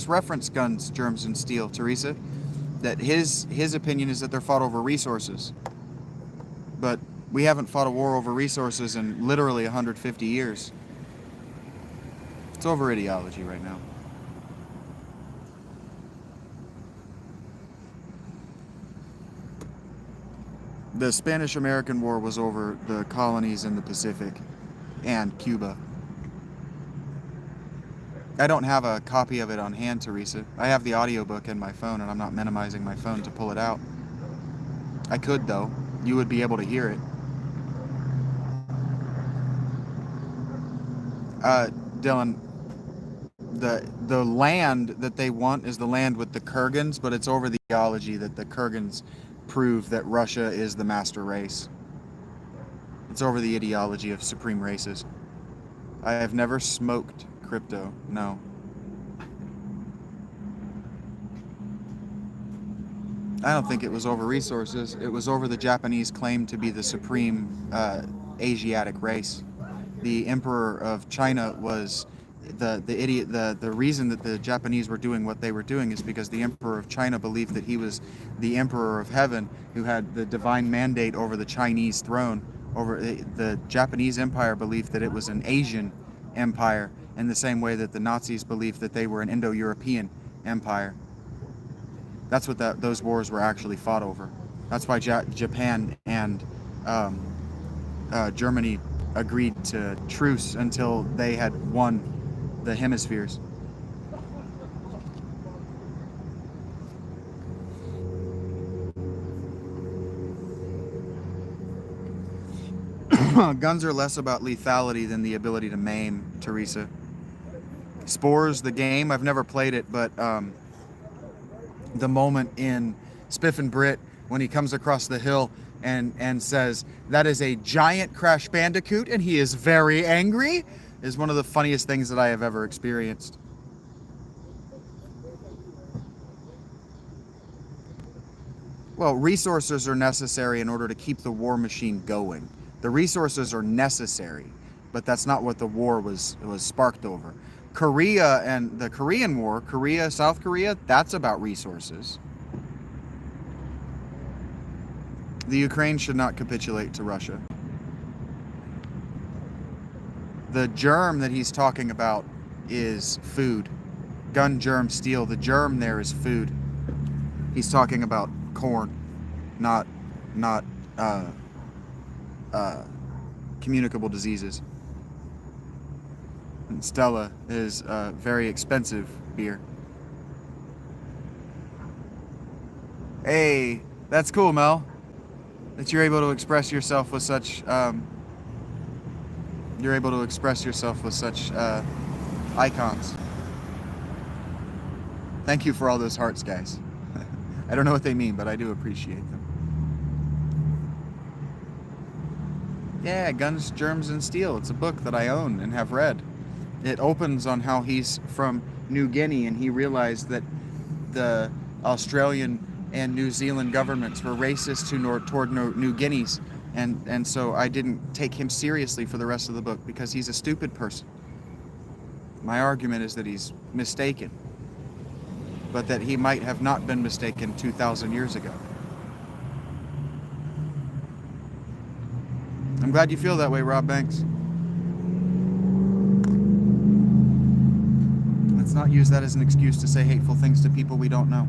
referenced Guns, Germs, and Steel, Teresa, that his opinion is that they're fought over resources. But we haven't fought a war over resources in literally 150 years. It's over ideology right now. The Spanish-American War was over the colonies in the Pacific and Cuba. I don't have a copy of it on hand, Teresa. I have the audiobook in my phone, and I'm not minimizing my phone to pull it out. I could, though. You would be able to hear it. Dylan, the land that they want is the land with the Kurgans, but it's over the ideology that the Kurgans prove that Russia is the master race. It's over the ideology of supreme races. I have never smoked crypto, no. I don't think it was over resources. It was over the Japanese claim to be the supreme Asiatic race. The emperor of China was the reason that the Japanese were doing what they were doing is because the emperor of China believed that he was the emperor of heaven who had the divine mandate over the Chinese throne. Over the Japanese empire believed that it was an Asian empire in the same way that the Nazis believed that they were an Indo-European empire. That's what those wars were actually fought over. That's why Japan and Germany agreed to truce until they had won the hemispheres. Guns are less about lethality than the ability to maim, Teresa. Spores, the game, I've never played it, but the moment in Spiff and Brit when he comes across the hill and says, "That is a giant Crash Bandicoot and he is very angry," is one of the funniest things that I have ever experienced. Well, resources are necessary in order to keep the war machine going. The resources are necessary, but that's not what the war was sparked over. Korea and the Korean War, South Korea, that's about resources. The Ukraine should not capitulate to Russia. The germ that he's talking about is food. Gun, germ, steel. The germ there is food. He's talking about corn, not communicable diseases. And Stella is a very expensive beer. Hey, that's cool, Mel. That you're able to express yourself with such icons. Thank you for all those hearts, guys. I don't know what they mean, but I do appreciate them. Yeah, Guns, Germs, and Steel. It's a book that I own and have read. It opens on how he's from New Guinea and he realized that the Australian and New Zealand governments were racist toward New Guineas. And so I didn't take him seriously for the rest of the book because he's a stupid person. My argument is that he's mistaken, but that he might have not been mistaken 2,000 years ago. I'm glad you feel that way, Rob Banks. Let's not use that as an excuse to say hateful things to people we don't know.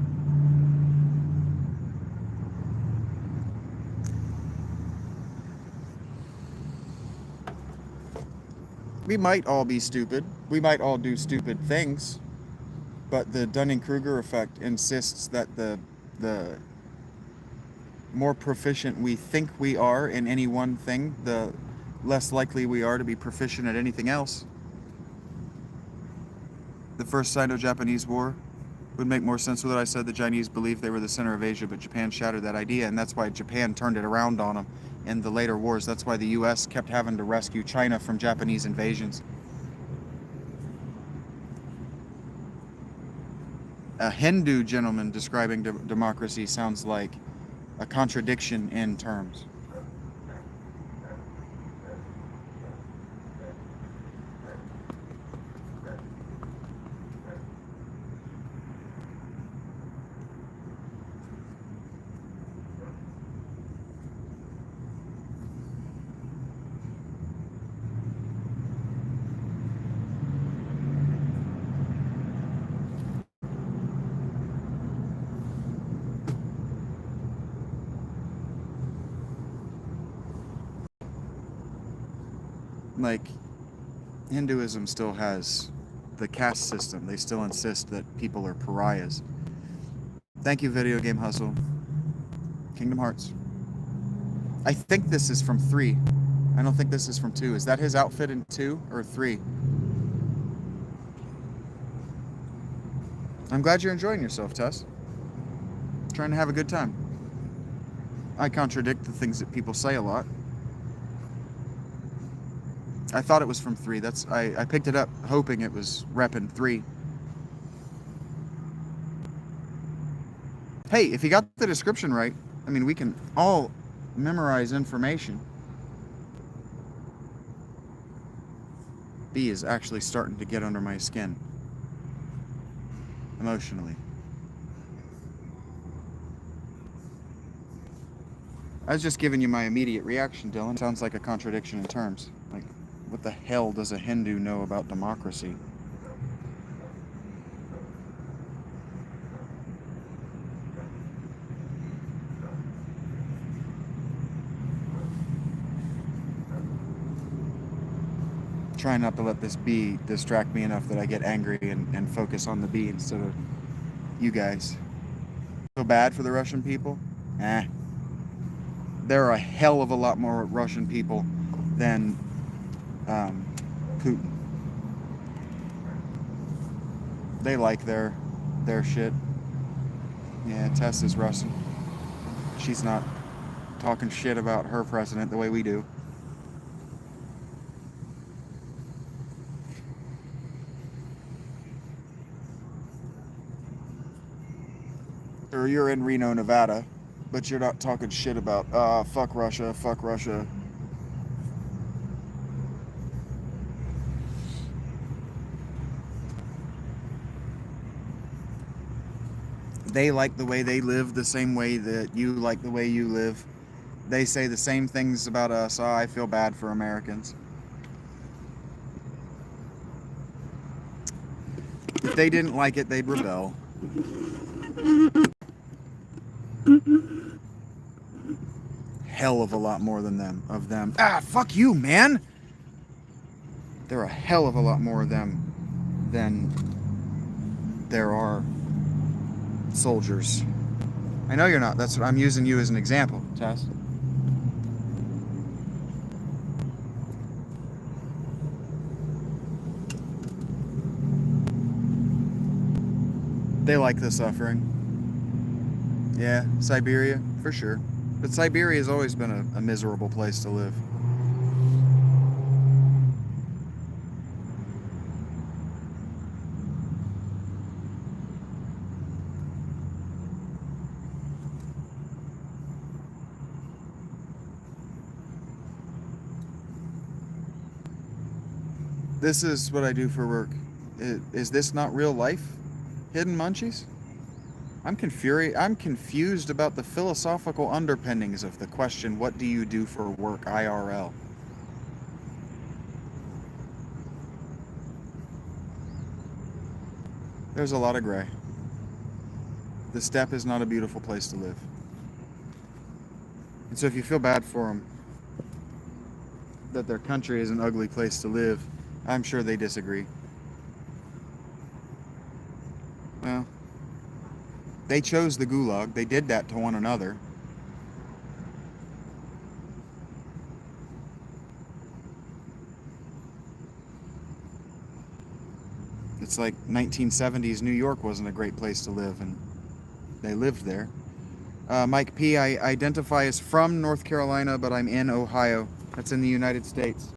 We might all be stupid. We might all do stupid things. But the Dunning-Kruger effect insists that the more proficient we think we are in any one thing, the less likely we are to be proficient at anything else. The First Sino-Japanese War would make more sense with what I said. The Chinese believed they were the center of Asia, but Japan shattered that idea, and that's why Japan turned it around on them in the later wars. That's why the U.S. kept having to rescue China from Japanese invasions. A Hindu gentleman describing democracy sounds like a contradiction in terms. Like, Hinduism still has the caste system. They still insist that people are pariahs. Thank you, Video Game Hustle. Kingdom Hearts. I think this is from 3. I don't think this is from 2. Is that his outfit in 2 or 3? I'm glad you're enjoying yourself, Tess. Trying to have a good time. I contradict the things that people say a lot. I thought it was from 3. I picked it up hoping it was repping 3. Hey, if you got the description right, I mean, we can all memorize information. B is actually starting to get under my skin. Emotionally. I was just giving you my immediate reaction, Dylan. Sounds like a contradiction in terms. Like, what the hell does a Hindu know about democracy? Trying not to let this bee distract me enough that I get angry and focus on the bee instead of you guys. So bad for the Russian people? There are a hell of a lot more Russian people than Putin. They like their shit. Yeah, Tess is Russian. She's not talking shit about her president the way we do. Or you're in Reno, Nevada, but you're not talking shit about fuck Russia, fuck Russia. They like the way they live the same way that you like the way you live. They say the same things about us. Oh, I feel bad for Americans. If they didn't like it, they'd rebel. Hell of a lot more than them of them. Ah, fuck you, man. There are a hell of a lot more of them than there are soldiers. I know you're not. That's what I'm using you as an example, Tess. They like the suffering. Yeah, Siberia, for sure. But Siberia has always been a miserable place to live. This is what I do for work. Is this not real life? Hidden Munchies? I'm confused about the philosophical underpinnings of the question, what do you do for work, IRL? There's a lot of gray. The steppe is not a beautiful place to live. And so if you feel bad for them, that their country is an ugly place to live, I'm sure they disagree. Well, they chose the gulag. They did that to one another. It's like 1970s New York wasn't a great place to live, and they lived there. Mike P., I identify as from North Carolina, but I'm in Ohio. That's in the United States.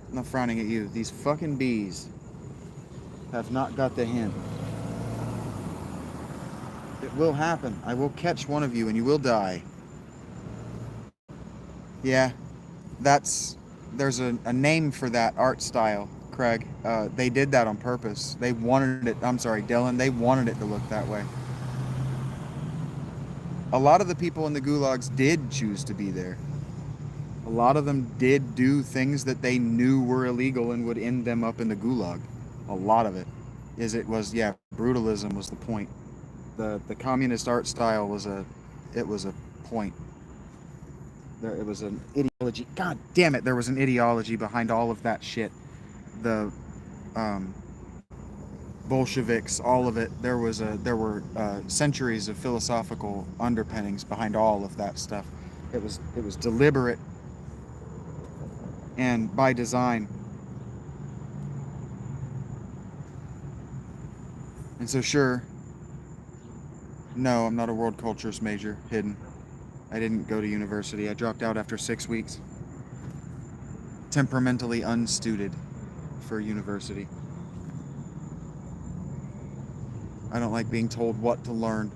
I'm not frowning at you. These fucking bees have not got the hint. It will happen. I will catch one of you and you will die. Yeah, there's a name for that art style, Craig. They did that on purpose. They wanted it, I'm sorry, Dylan, they wanted it to look that way. A lot of the people in the gulags did choose to be there. A lot of them did do things that they knew were illegal and would end them up in the gulag. A lot of it brutalism was the point. The communist art style was a point. It was an ideology. God damn it, there was an ideology behind all of that shit. The Bolsheviks, all of it. There were centuries of philosophical underpinnings behind all of that stuff. It was deliberate and by design. And so sure, no, I'm not a world cultures major, hidden. I didn't go to university. I dropped out after 6 weeks. Temperamentally unsuited for university. I don't like being told what to learn.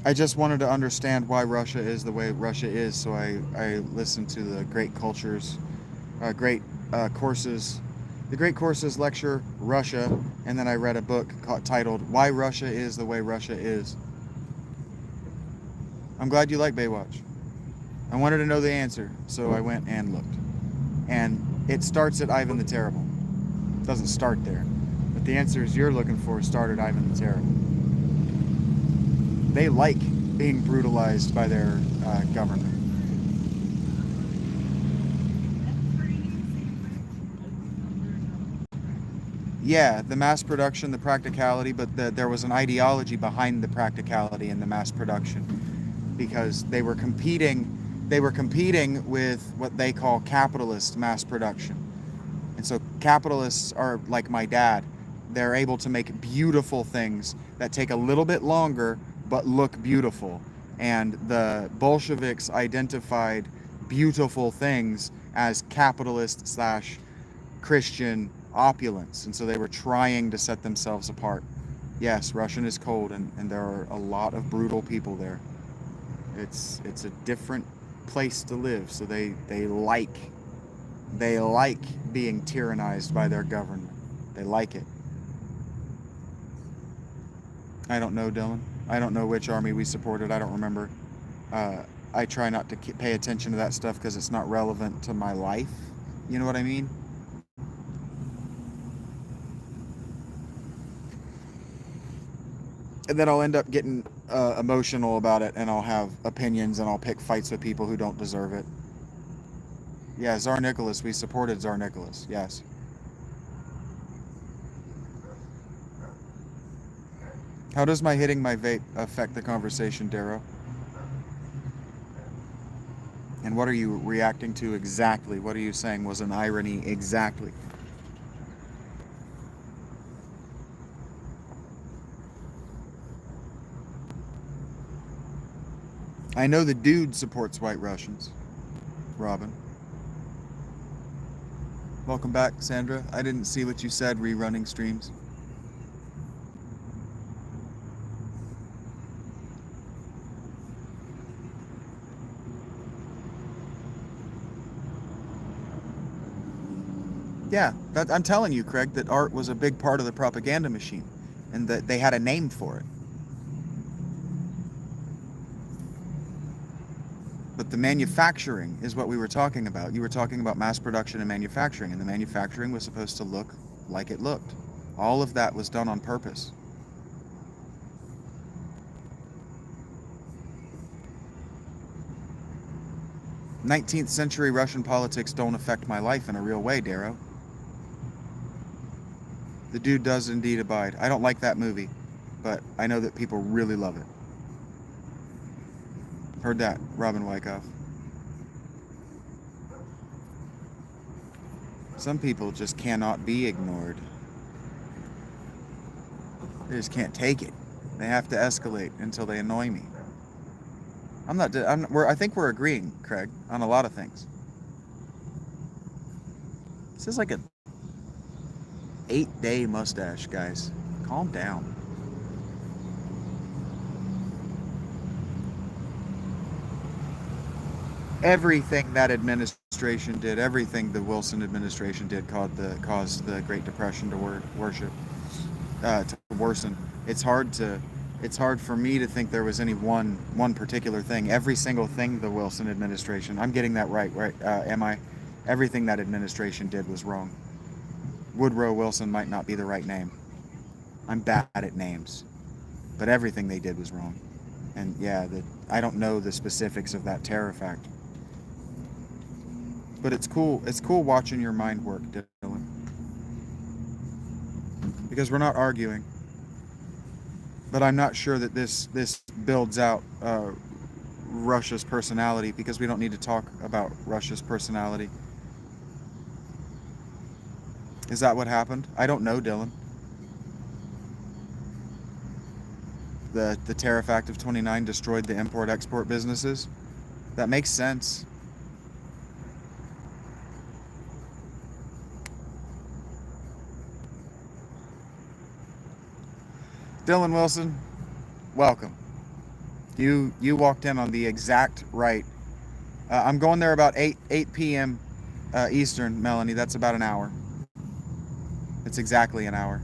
I just wanted to understand why Russia is the way Russia is, so I listened to the Great Cultures, Courses, the Great Courses lecture, Russia, and then I read a book titled Why Russia is the Way Russia Is. I'm glad you like Baywatch. I wanted to know the answer, so I went and looked. And it starts at Ivan the Terrible. It doesn't start there. But the answers you're looking for start at Ivan the Terrible. They like being brutalized by their government. Yeah, the mass production, the practicality, but there was an ideology behind the practicality and the mass production, because they were competing with what they call capitalist mass production. And so capitalists are like my dad. They're able to make beautiful things that take a little bit longer but look beautiful. And the Bolsheviks identified beautiful things as capitalist / Christian opulence. And so they were trying to set themselves apart. Yes, Russian is cold, and there are a lot of brutal people there. It's a different place to live, so they like being tyrannized by their government. They like it. I don't know, Dylan. I don't know which army we supported. I don't remember. I try not to pay attention to that stuff because it's not relevant to my life. You know what I mean? And then I'll end up getting emotional about it, and I'll have opinions, and I'll pick fights with people who don't deserve it. Yeah, Tsar Nicholas. We supported Tsar Nicholas. Yes. How does my hitting my vape affect the conversation, Darrow? And what are you reacting to exactly? What are you saying was an irony exactly? I know the dude supports White Russians. Robin. Welcome back, Sandra. I didn't see what you said rerunning streams. Yeah, I'm telling you, Craig, that art was a big part of the propaganda machine, and that they had a name for it. But the manufacturing is what we were talking about. You were talking about mass production and manufacturing, and the manufacturing was supposed to look like it looked. All of that was done on purpose. '19th century Russian politics don't affect my life in a real way, Darrow. The dude does indeed abide. I don't like that movie, but I know that people really love it. Heard that, Robin Wyckoff. Some people just cannot be ignored. They just can't take it. They have to escalate until they annoy me. I'm not. I think we're agreeing, Craig, on a lot of things. This is like a 8-day mustache, guys. Calm down. Everything that administration did, everything the Wilson administration did, caused the Great Depression to worsen. It's hard for me to think there was any one particular thing. Every single thing the Wilson administration, I'm getting that right? Am I? Everything that administration did was wrong. Woodrow Wilson might not be the right name. I'm bad at names, but everything they did was wrong. And yeah, I don't know the specifics of that terror fact. But it's cool watching your mind work, Dylan. Because we're not arguing. But I'm not sure that this builds out Russia's personality, because we don't need to talk about Russia's personality. Is that what happened? I don't know, Dylan. The Tariff Act of 29 destroyed the import-export businesses. That makes sense. Dylan Wilson, welcome. You walked in on the exact right. I'm going there about 8 p.m. Eastern, Melanie. That's about an hour. It's exactly an hour.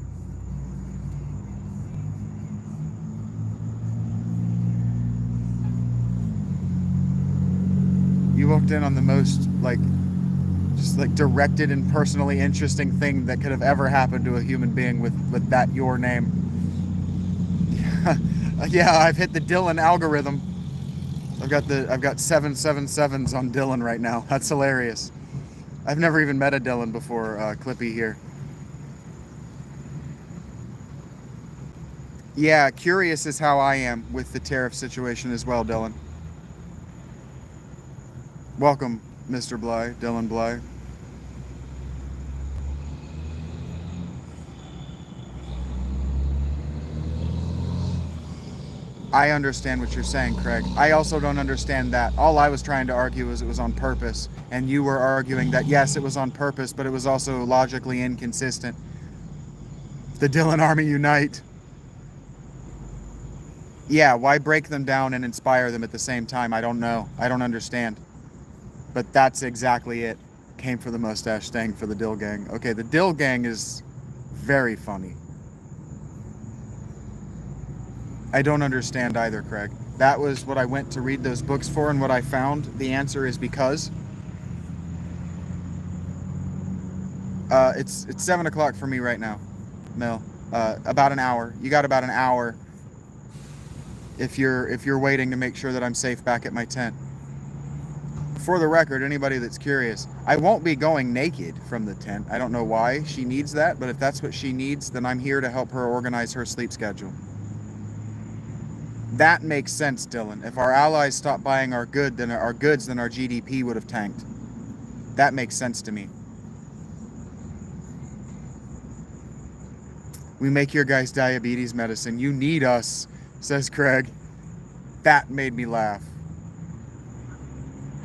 You walked in on the most just directed and personally interesting thing that could have ever happened to a human being with that your name. Yeah, I've hit the Dylan algorithm. I've got 777s on Dylan right now. That's hilarious. I've never even met a Dylan before, Clippy here. Yeah, curious is how I am with the tariff situation as well, Dylan. Welcome, Mr. Bly, Dylan Bly. I understand what you're saying, Craig. I also don't understand that. All I was trying to argue was it was on purpose, and you were arguing that yes, it was on purpose, but it was also logically inconsistent. The Dylan Army unite. Yeah, why break them down and inspire them at the same time? I don't know. I don't understand. But that's exactly it. Came for the mustache, staying for the Dill Gang. Okay, the Dill Gang is very funny. I don't understand either, Craig. That was what I went to read those books for, and what I found, the answer is because. It's 7 o'clock for me right now, Mel. About an hour. You got about an hour if you're waiting to make sure that I'm safe back at my tent. For the record, anybody that's curious, I won't be going naked from the tent. I don't know why she needs that, but if that's what she needs, then I'm here to help her organize her sleep schedule. That makes sense, Dylan. If our allies stopped buying our goods, then our GDP would have tanked. That makes sense to me. We make your guys' diabetes medicine. You need us, says Craig. That made me laugh.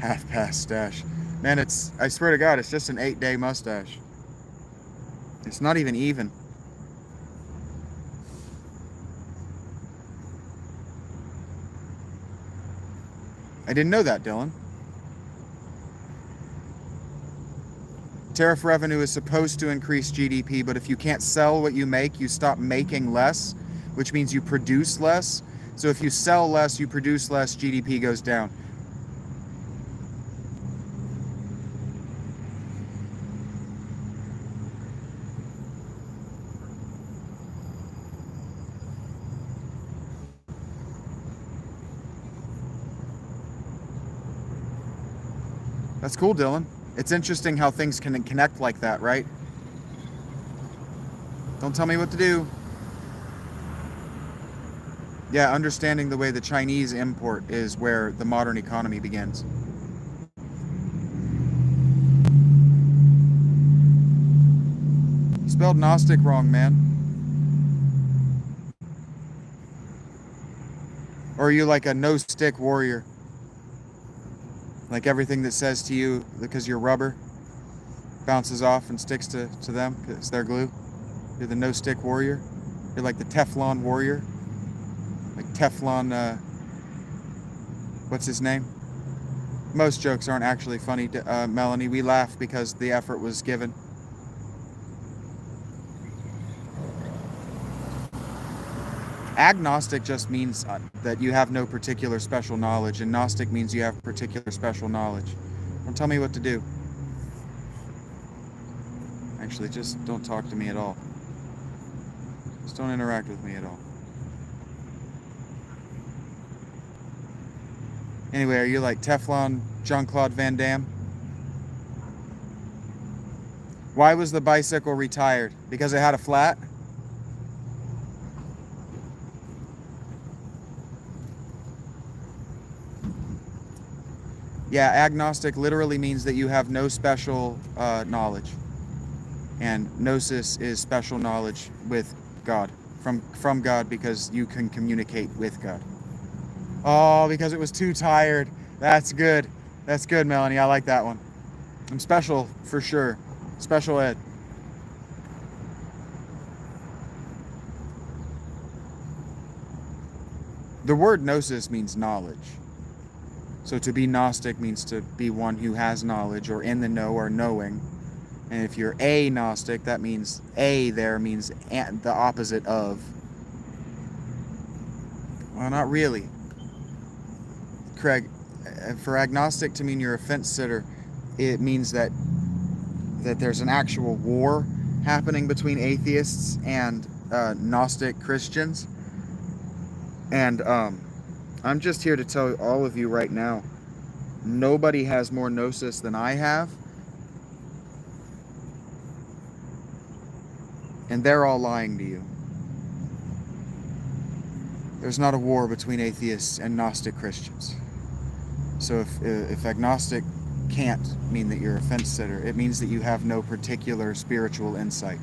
Half-past stash. Man, I swear to God, it's just an 8-day mustache. It's not even. I didn't know that, Dylan. Tariff revenue is supposed to increase GDP, but if you can't sell what you make, you stop making less, which means you produce less. So if you sell less, you produce less, GDP goes down. That's cool, Dylan. It's interesting how things can connect like that, right? Don't tell me what to do. Yeah, understanding the way the Chinese import is where the modern economy begins. You spelled Gnostic wrong, man. Or are you like a no-stick warrior? Like everything that says to you, because you're rubber, bounces off and sticks to them because they're glue. You're the no-stick warrior. You're like the Teflon warrior. Like Teflon, what's his name? Most jokes aren't actually funny, Melanie. We laugh because the effort was given. Agnostic just means that you have no particular special knowledge, and Gnostic means you have particular special knowledge. Don't tell me what to do. Actually, just don't talk to me at all. Just don't interact with me at all. Anyway, are you like Teflon Jean-Claude Van Damme? Why was the bicycle retired? Because it had a flat? Yeah, agnostic literally means that you have no special knowledge. And gnosis is special knowledge with God. From God, because you can communicate with God. Oh, because it was too tired. That's good. That's good, Melanie. I like that one. I'm special for sure. Special ed. The word gnosis means knowledge. So to be Gnostic means to be one who has knowledge or in the know or knowing. And if you're a Gnostic, that means a there means the opposite of. Well, not really. Craig, for agnostic to mean you're a fence sitter, it means that there's an actual war happening between atheists and Gnostic Christians. And I'm just here to tell all of you right now, nobody has more gnosis than I have. And they're all lying to you. There's not a war between atheists and Gnostic Christians. So if agnostic can't mean that you're a fence sitter, it means that you have no particular spiritual insight.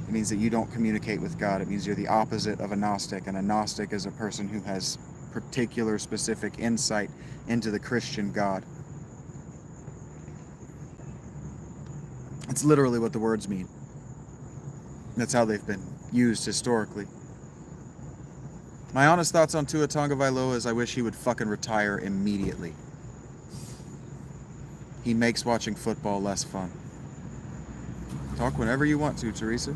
It means that you don't communicate with God. It means you're the opposite of a Gnostic, and a Gnostic is a person who has particular specific insight into the Christian God. That's literally what the words mean. That's how they've been used historically. My honest thoughts on Tua Tagovailoa is I wish he would fucking retire immediately. He makes watching football less fun. Talk whenever you want to, Teresa.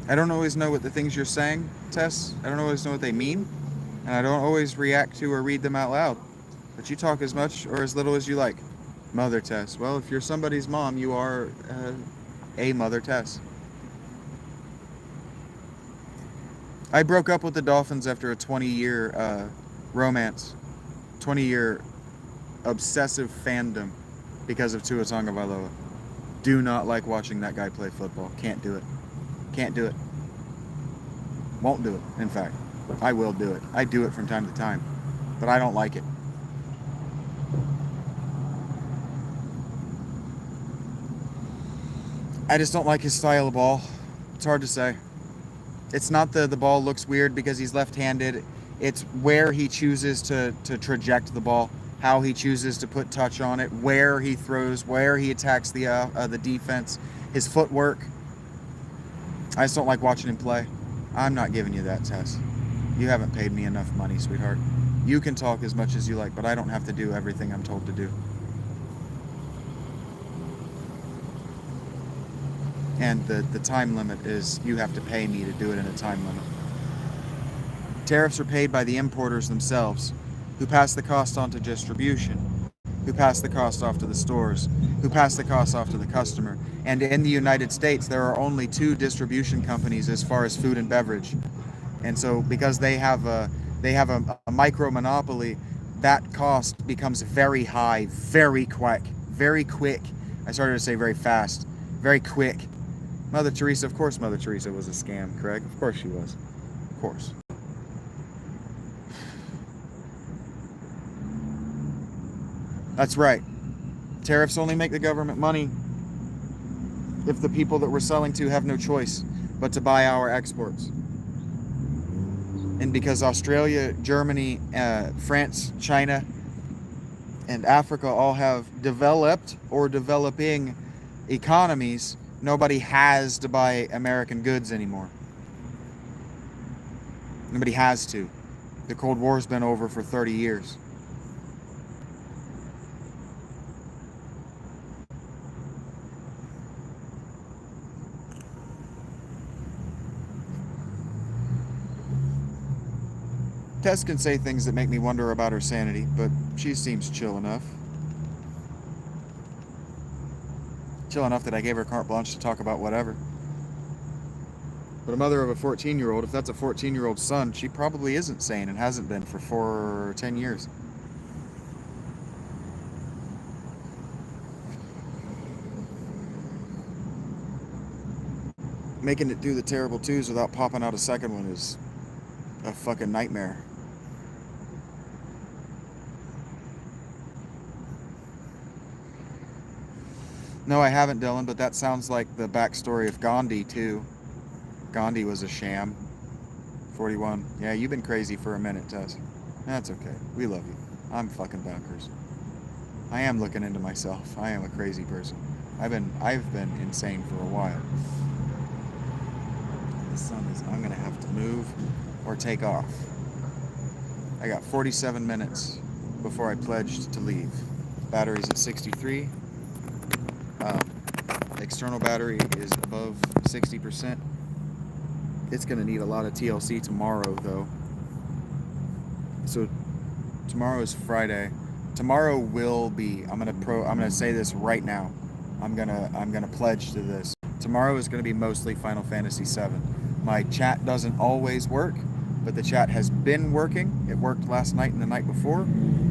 I don't always know what the things you're saying, Tess. I don't always know what they mean. And I don't always react to or read them out loud. But you talk as much or as little as you like. Mother Tess. Well, if you're somebody's mom, you are a Mother Tess. I broke up with the Dolphins after a 20-year romance. 20-year obsessive fandom because of Tua Tagovailoa. Do not like watching that guy play football. Can't do it. Can't do it. Won't do it, in fact. I will do it. I do it from time to time. But I don't like it. I just don't like his style of ball. It's hard to say. It's not the ball looks weird because he's left-handed. It's where he chooses to traject the ball, how he chooses to put touch on it, where he throws, where he attacks the defense, his footwork. I just don't like watching him play. I'm not giving you that, Tess. You haven't paid me enough money, sweetheart. You can talk as much as you like, but I don't have to do everything I'm told to do. And the time limit is you have to pay me to do it in a time limit. Tariffs are paid by the importers themselves, who pass the cost on to distribution, who pass the cost off to the stores, who pass the cost off to the customer. And in the United States, there are only 2 distribution companies as far as food and beverage. And so because they have a micro monopoly, that cost becomes very high, very quick. I started to say very fast, very quick. Mother Teresa, of course Mother Teresa was a scam, Craig. Of course she was. Of course. That's right. Tariffs only make the government money if the people that we're selling to have no choice but to buy our exports. And because Australia, Germany, France, China, and Africa all have developed or developing economies, nobody has to buy American goods anymore. Nobody has to. The Cold War's been over for 30 years. Tess can say things that make me wonder about her sanity, but she seems chill enough. Chill enough that I gave her carte blanche to talk about whatever. But a mother of a 14-year-old, if that's a 14-year-old son, she probably isn't sane and hasn't been for 10 years. Making it through the terrible twos without popping out a second one is a fucking nightmare. No, I haven't, Dylan, but that sounds like the backstory of Gandhi, too. Gandhi was a sham. 41. Yeah, you've been crazy for a minute, Tess. That's okay. We love you. I'm fucking bonkers. I am looking into myself. I am a crazy person. I've been insane for a while. The sun is... I'm gonna have to move or take off. I got 47 minutes before I pledged to leave. Battery's at 63. External battery is above 60%. It's gonna need a lot of TLC tomorrow, though. So tomorrow is Friday. Tomorrow will be. I'm gonna say this right now. I'm gonna pledge to this. Tomorrow is gonna be mostly Final Fantasy VII. My chat doesn't always work, but the chat has been working. It worked last night and the night before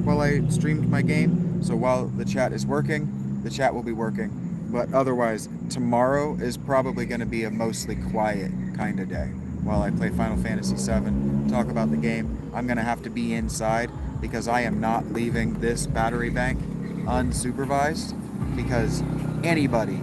while I streamed my game. So while the chat is working, the chat will be working. But otherwise, tomorrow is probably going to be a mostly quiet kind of day. While I play Final Fantasy VII, talk about the game, I'm going to have to be inside because I am not leaving this battery bank unsupervised, because anybody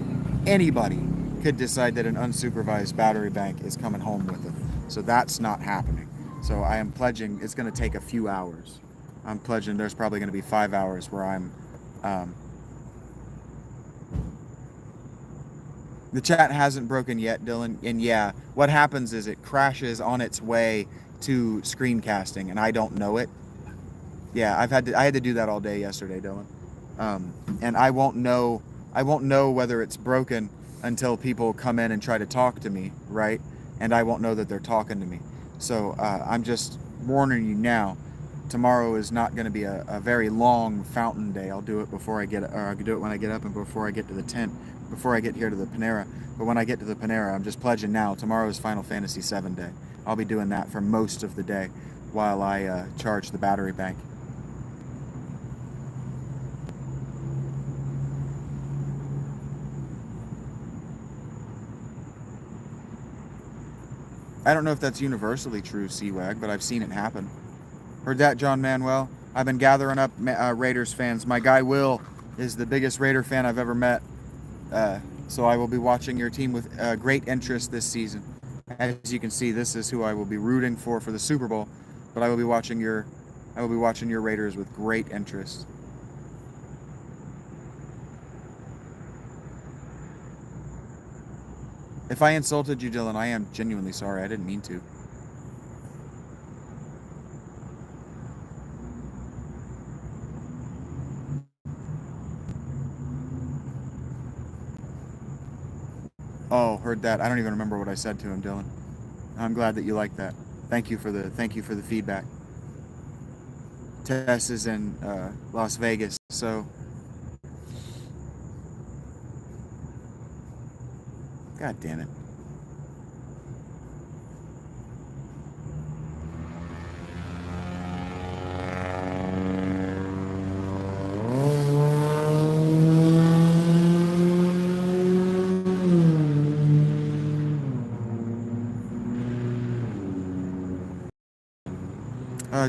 could decide that an unsupervised battery bank is coming home with it. So that's not happening. So I am pledging it's going to take a few hours. I'm pledging there's probably going to be 5 hours where I'm... The chat hasn't broken yet, Dylan, and yeah, what happens is it crashes on its way to screencasting, and I don't know it. Yeah, I had to do that all day yesterday, Dylan, and I won't know whether it's broken until people come in and try to talk to me, right? And I won't know that they're talking to me. So I'm just warning you now. Tomorrow is not going to be a very long fountain day. I'll do it before I get, or I'll do it when I get up and before I get to the tent, before I get here to the Panera. But when I get to the Panera, I'm just pledging now. Tomorrow is Final Fantasy VII day. I'll be doing that for most of the day while I charge the battery bank. I don't know if that's universally true, Seawag, but I've seen it happen. Heard that, John Manuel? I've been gathering up Raiders fans. My guy Will is the biggest Raider fan I've ever met. So I will be watching your team with great interest this season. As you can see, this is who I will be rooting for the Super Bowl. But I will be watching your Raiders with great interest. If I insulted you, Dylan, I am genuinely sorry. I didn't mean to. Oh, heard that. I don't even remember what I said to him, Dylan. I'm glad that you like that. Thank you for the feedback. Tess is in Las Vegas, so God damn it.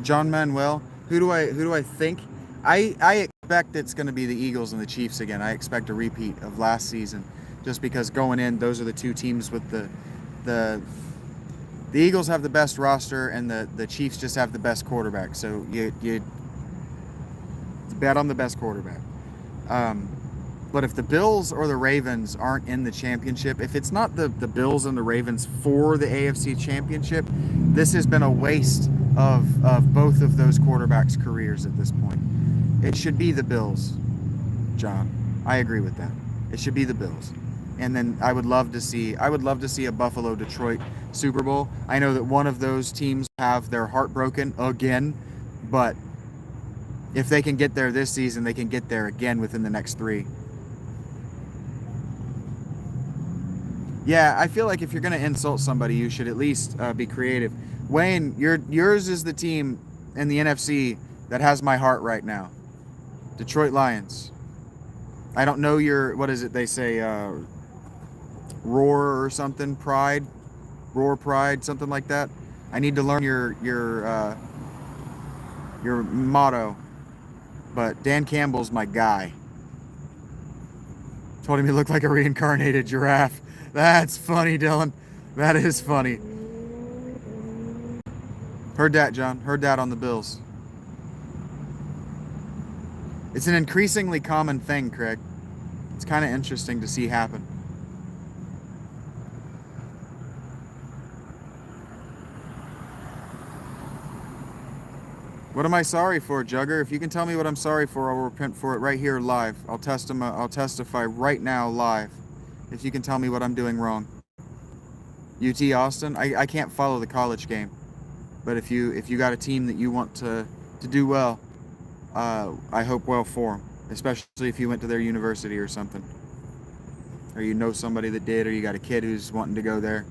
John Manuel, who do I think? I expect it's going to be the Eagles and the Chiefs again. I expect a repeat of last season, just because going in, those are the two teams with the The Eagles have the best roster, and the Chiefs just have the best quarterback. So you bet on the best quarterback. But if the Bills or the Ravens aren't in the championship, if it's not the Bills and the Ravens for the AFC championship, this has been a waste of both of those quarterbacks' careers at this point. It should be the Bills, John. I agree with that. It should be the Bills. And then I would love to see a Buffalo Detroit Super Bowl. I know that one of those teams have their heart broken again, but if they can get there this season, they can get there again within the next 3. Yeah, I feel like if you're going to insult somebody, you should at least be creative. Wayne, yours is the team in the NFC that has my heart right now. Detroit Lions. I don't know your, what is it they say, roar or something, pride, roar pride, something like that. I need to learn your motto. But Dan Campbell's my guy. Told him he looked like a reincarnated giraffe. That's funny, Dylan. That is funny. Heard that, John. Heard that on the Bills. It's an increasingly common thing, Craig. It's kind of interesting to see happen. What am I sorry for, Jugger? If you can tell me what I'm sorry for, I'll repent for it right here live. I'll testify right now live. If you can tell me what I'm doing wrong. UT Austin, I can't follow the college game, but if you got a team that you want to do well, I hope well for them. Especially if you went to their university or something, or you know somebody that did, or you got a kid who's wanting to go there.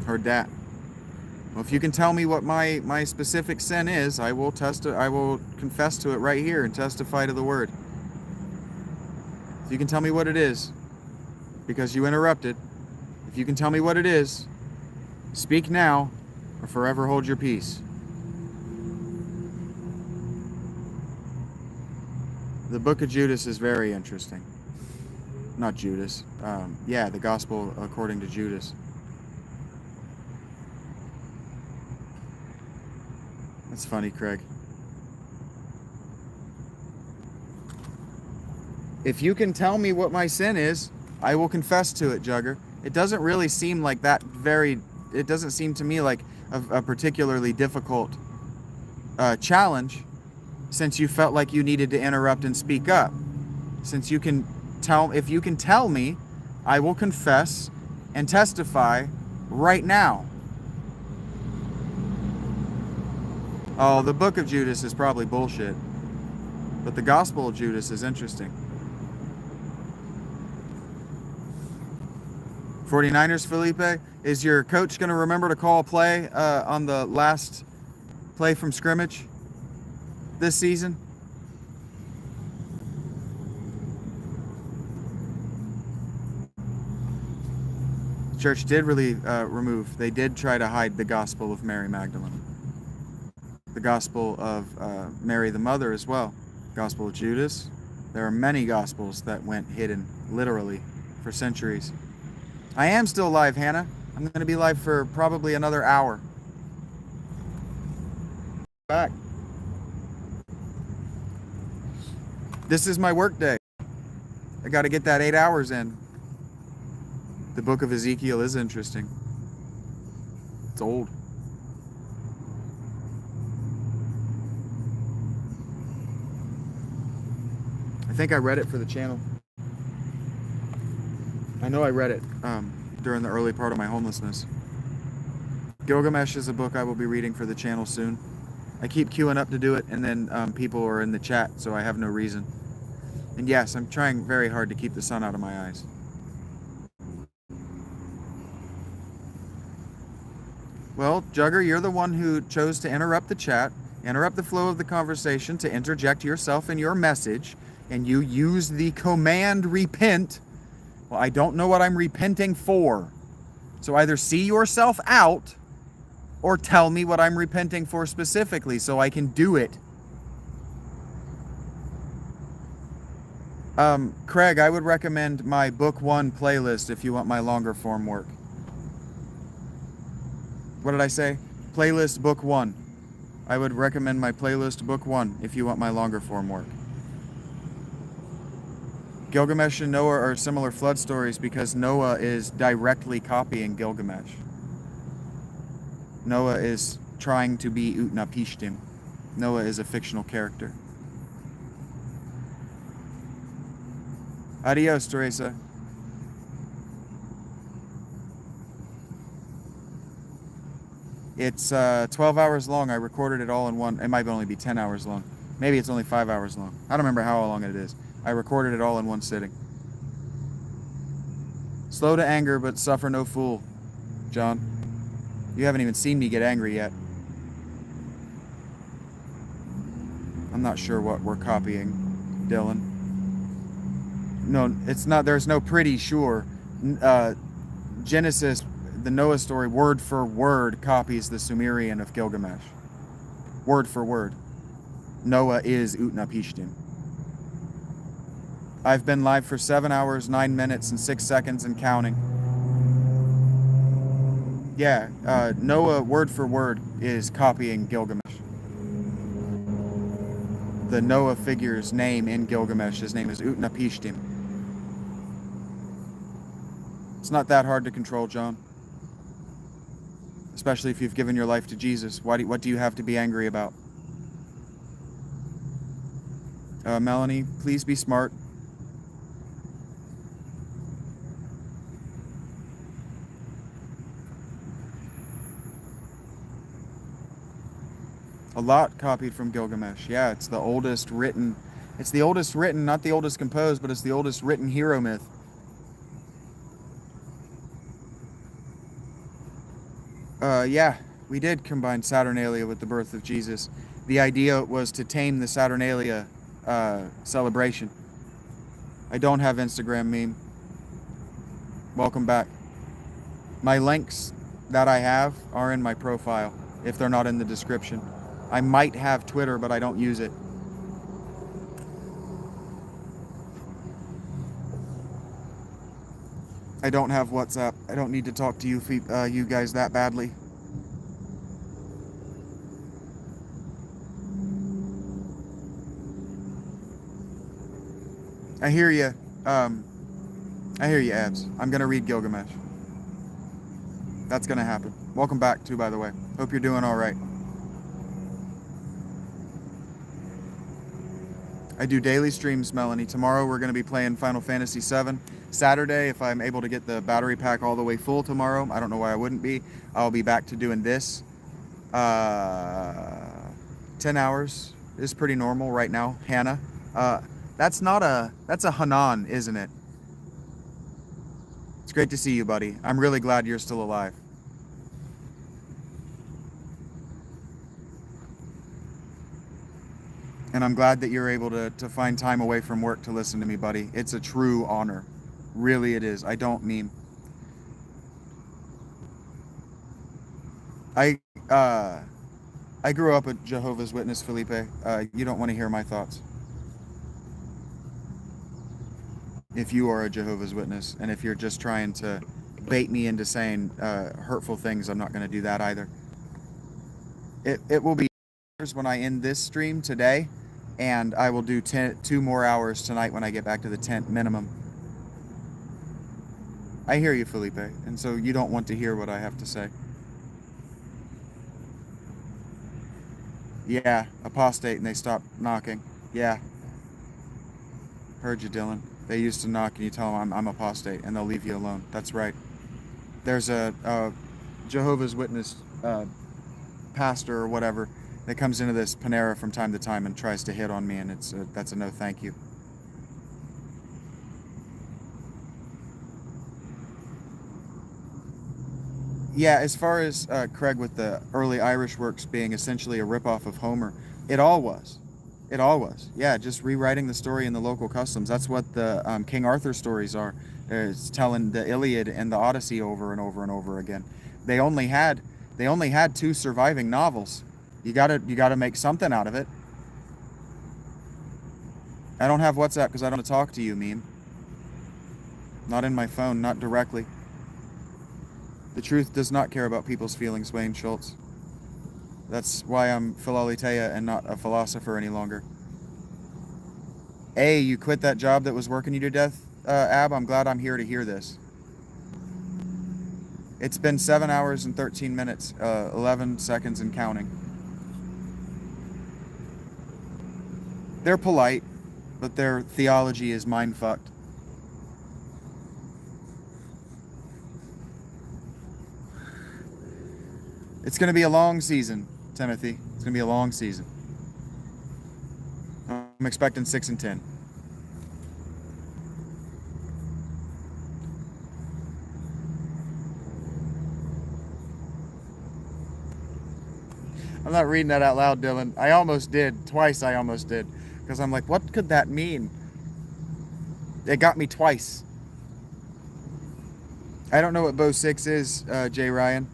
Heard that. Well, if you can tell me what my specific sin is, I will confess to it right here and testify to the word. If you can tell me what it is, because you interrupted, if you can tell me what it is, speak now or forever hold your peace. The book of Judas is very interesting. Not Judas. Yeah, the gospel according to Judas. That's funny, Craig. If you can tell me what my sin is, I will confess to it, Jugger. It doesn't really seem like it doesn't seem to me like a particularly difficult challenge, since you felt like you needed to interrupt and speak up. If you can tell me, I will confess and testify right now. Oh, the book of Judas is probably bullshit, but the gospel of Judas is interesting. 49ers, Felipe, is your coach going to remember to call a play on the last play from scrimmage this season? Church did really they did try to hide the gospel of Mary Magdalene. The gospel of Mary the mother as well. Gospel of Judas. There are many gospels that went hidden, literally, for centuries. I am still live, Hannah. I'm going to be live for probably another hour. Back. This is my work day. I got to get that 8 hours in. The book of Ezekiel is interesting. It's old. I think I read it for the channel. I know I read it during the early part of my homelessness. Gilgamesh is a book I will be reading for the channel soon. I keep queuing up to do it, and then people are in the chat, so I have no reason. And yes, I'm trying very hard to keep the sun out of my eyes. Well, Jugger, you're the one who chose to interrupt the chat, interrupt the flow of the conversation, to interject yourself in your message, and you use the command repent. Well, I don't know what I'm repenting for. So either see yourself out or tell me what I'm repenting for specifically so I can do it. Craig, I would recommend my Book 1 playlist if you want my longer form work. What did I say? Playlist Book 1. I would recommend my playlist Book 1 if you want my longer form work. Gilgamesh and Noah are similar flood stories because Noah is directly copying Gilgamesh. Noah is trying to be Utnapishtim. Noah is a fictional character. Adios, Teresa. It's 12 hours long. I recorded it all in one. It might only be 10 hours long. Maybe it's only 5 hours long. I don't remember how long it is. I recorded it all in one sitting. Slow to anger, but suffer no fool, John. You haven't even seen me get angry yet. I'm not sure what we're copying, Dylan. No, it's not. There's no pretty sure. Genesis, the Noah story, word for word copies the Sumerian of Gilgamesh. Word for word. Noah is Utnapishtim. I've been live for 7 hours, 9 minutes, and 6 seconds and counting. Yeah, Noah, word for word, is copying Gilgamesh. The Noah figure's name in Gilgamesh, his name is Utnapishtim. It's not that hard to control, John. Especially if you've given your life to Jesus. What do you have to be angry about? Melanie, please be smart. A lot copied from Gilgamesh. Yeah, it's the oldest written. It's the oldest written, not the oldest composed, but it's the oldest written hero myth. Yeah, we did combine Saturnalia with the birth of Jesus. The idea was to tame the Saturnalia celebration. I don't have Instagram meme. Welcome back. My links that I have are in my profile, if they're not in the description. I might have Twitter, but I don't use it. I don't have WhatsApp. I don't need to talk to you guys that badly. I hear you. I hear you, Abs. I'm gonna read Gilgamesh. That's gonna happen. Welcome back, too, by the way. Hope you're doing all right. I do daily streams, Melanie. Tomorrow we're going to be playing Final Fantasy VII. Saturday, if I'm able to get the battery pack all the way full tomorrow, I don't know why I wouldn't be, I'll be back to doing this. 10 hours is pretty normal right now. Hannah, that's a Hanan, isn't it? It's great to see you, buddy. I'm really glad you're still alive. And I'm glad that you're able to find time away from work to listen to me, buddy. It's a true honor. Really it is. I don't meme. I grew up a Jehovah's Witness, Felipe. You don't want to hear my thoughts. If you are a Jehovah's Witness, and if you're just trying to bait me into saying hurtful things, I'm not going to do that either. It will be when I end this stream today, and I will do 2 more hours tonight when I get back to the tent minimum. I hear you, Felipe, and so you don't want to hear what I have to say. Yeah, apostate and they stopped knocking. Yeah. Heard you, Dylan. They used to knock and you tell them I'm apostate and they'll leave you alone. That's right. There's a Jehovah's Witness pastor or whatever that comes into this Panera from time to time and tries to hit on me, and that's a no thank you. Yeah, as far as Craig with the early Irish works being essentially a ripoff of Homer, it all was. It all was. Yeah, just rewriting the story in the local customs. That's what the King Arthur stories are. It's telling the Iliad and the Odyssey over and over and over again. They only had 2 surviving novels. You gotta make something out of it. I don't have WhatsApp because I don't want to talk to you, meme. Not in my phone, not directly. The truth does not care about people's feelings, Wayne Schultz. That's why I'm Philaletea and not a philosopher any longer. A, you quit that job that was working you to death, Ab. I'm glad I'm here to hear this. It's been 7 hours and 13 minutes, 11 seconds and counting. They're polite, but their theology is mind-fucked. It's going to be a long season, Timothy. It's going to be a long season. I'm expecting 6 and 10. I'm not reading that out loud, Dylan. I almost did. Twice I almost did. Because I'm like, what could that mean? It got me twice. I don't know what Bo 6 is, Jay Ryan.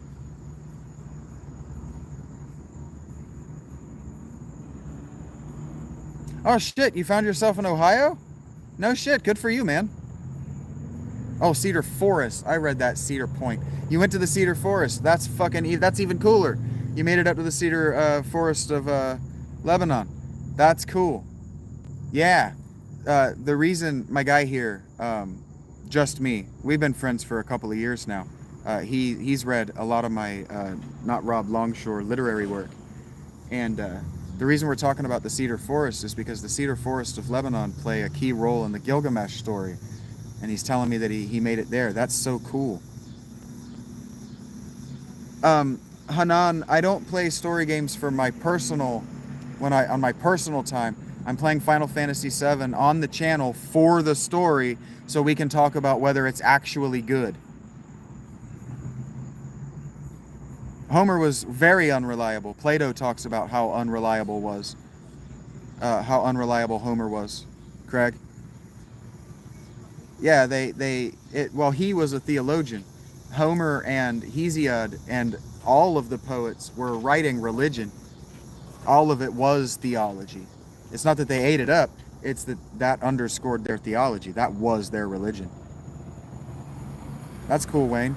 Oh shit, you found yourself in Ohio? No shit, good for you, man. Oh, Cedar Forest. I read that Cedar Point. You went to the Cedar Forest. That's even cooler. You made it up to the Cedar Forest of Lebanon. That's cool. Yeah. The reason my guy here, just me, we've been friends for a couple of years now. He's read a lot of my not Rob Longshore literary work. And the reason we're talking about the Cedar Forest is because the Cedar Forest of Lebanon play a key role in the Gilgamesh story. And he's telling me that he made it there. That's so cool. Hanan, I don't play story games for my personal, on my personal time. I'm playing Final Fantasy VII on the channel for the story so we can talk about whether it's actually good. Homer was very unreliable. Plato talks about how unreliable Homer was. Craig? Yeah, well, he was a theologian. Homer and Hesiod and all of the poets were writing religion. All of it was theology. It's not that they ate it up, it's that underscored their theology. That was their religion. That's cool, Wayne.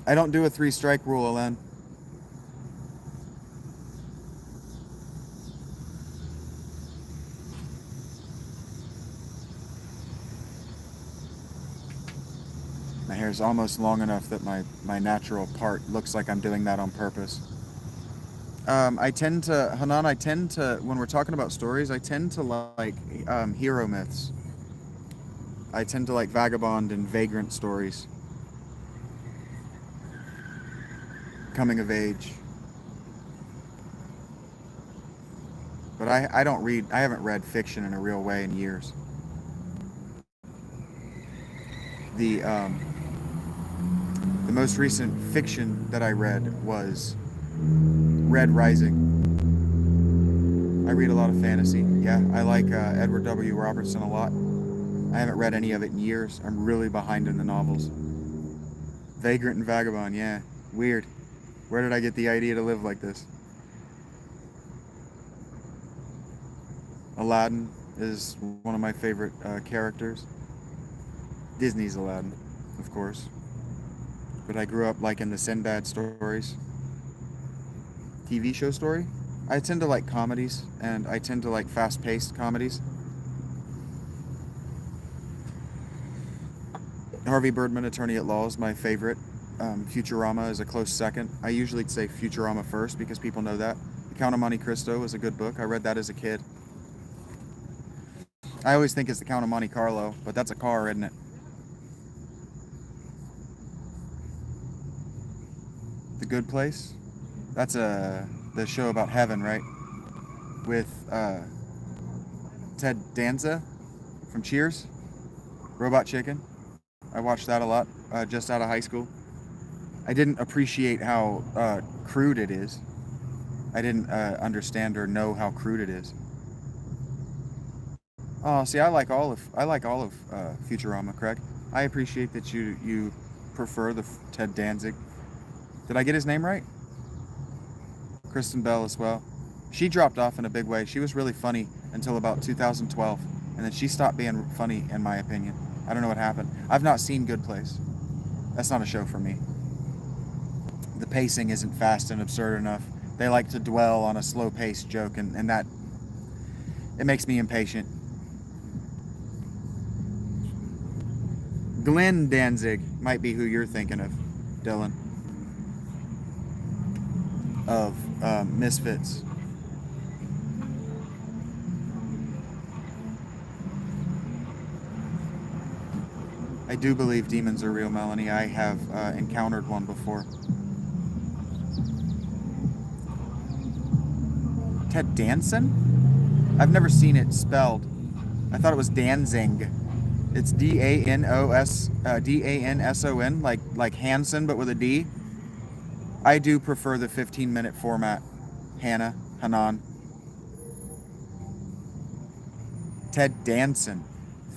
I don't do a 3-strike rule, Alen. My hair is almost long enough that my natural part looks like I'm doing that on purpose. Hanan, when we're talking about stories, I tend to like hero myths. I tend to like vagabond and vagrant stories. Coming of age. But I haven't read fiction in a real way in years. The most recent fiction that I read was Red Rising. I read a lot of fantasy. Yeah, I like Edward W. Robertson a lot. I haven't read any of it in years. I'm really behind in the novels. Vagrant and Vagabond, yeah. Weird. Where did I get the idea to live like this? Aladdin is one of my favorite characters. Disney's Aladdin, of course. But I grew up liking the Sinbad stories. TV show story? I tend to like comedies, and I tend to like fast-paced comedies. Harvey Birdman, Attorney at Law, is my favorite. Futurama is a close second. I usually say Futurama first because people know that. The Count of Monte Cristo is a good book. I read that as a kid. I always think it's The Count of Monte Carlo, but that's a car, isn't it? The Good Place? That's the show about heaven, right? With Ted Danza from Cheers. Robot Chicken. I watched that a lot just out of high school. I didn't appreciate how crude it is. I didn't understand or know how crude it is. Oh, see, I like all of Futurama, Craig. I appreciate that you prefer the Ted Danzig. Did I get his name right? Kristen Bell as well. She dropped off in a big way. She was really funny until about 2012, and then she stopped being funny, in my opinion. I don't know what happened. I've not seen Good Place. That's not a show for me. The pacing isn't fast and absurd enough. They like to dwell on a slow-paced joke, and that, it makes me impatient. Glenn Danzig might be who you're thinking of, Dylan. Of Misfits. I do believe demons are real, Melanie. I have encountered one before. Ted Danson? I've never seen it spelled. I thought it was Danzig. It's Danson, like Hanson, but with a D. I do prefer the 15-minute format. Hanan. Ted Danson.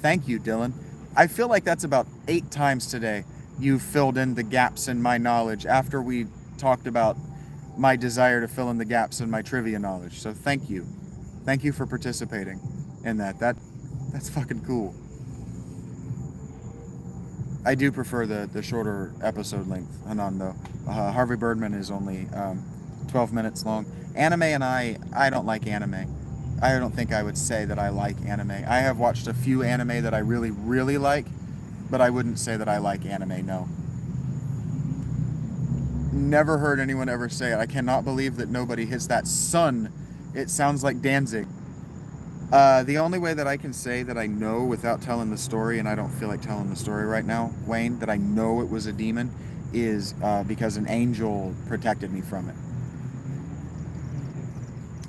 Thank you, Dylan. I feel like that's about 8 times today you filled in the gaps in my knowledge after we talked about my desire to fill in the gaps in my trivia knowledge. So thank you. Thank you for participating in that. That's fucking cool. I do prefer the shorter episode length, Hanan, though. Harvey Birdman is only 12 minutes long. Anime and I don't like anime. I don't think I would say that I like anime. I have watched a few anime that I really, really like, but I wouldn't say that I like anime, no. Never heard anyone ever say it. I cannot believe that nobody hits that sun. It sounds like Danzig. The only way that I can say that I know without telling the story, and I don't feel like telling the story right now, Wayne, that I know it was a demon, is because an angel protected me from it.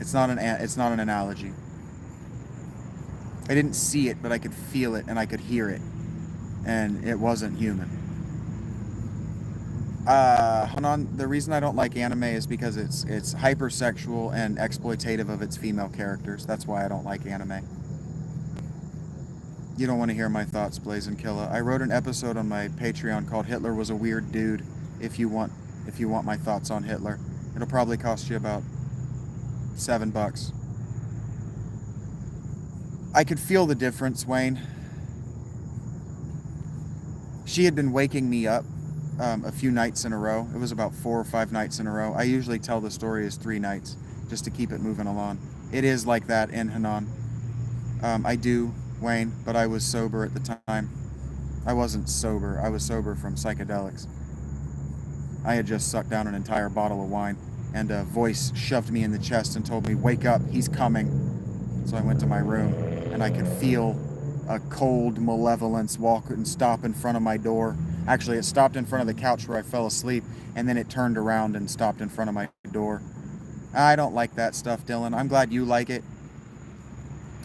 It's not an analogy. I didn't see it, but I could feel it and I could hear it, and it wasn't human. Hanan, the reason I don't like anime is because it's hypersexual and exploitative of its female characters. That's why I don't like anime. You don't want to hear my thoughts, Blazin' Killa. I wrote an episode on my Patreon called "Hitler Was a Weird Dude." If you want my thoughts on Hitler, it'll probably cost you about $7. I could feel the difference, Wayne. She had been waking me up a few nights in a row. It was about 4 or 5 nights in a row. I usually tell the story as 3 nights, just to keep it moving along. It is like that in Hanan. I do, Wayne, but I was sober at the time. I wasn't sober. I was sober from psychedelics. I had just sucked down an entire bottle of wine, and a voice shoved me in the chest and told me, "Wake up, he's coming." So I went to my room, and I could feel a cold malevolence walk and stop in front of my door. Actually, it stopped in front of the couch where I fell asleep, and then it turned around and stopped in front of my door. I don't like that stuff, Dylan. I'm glad you like it.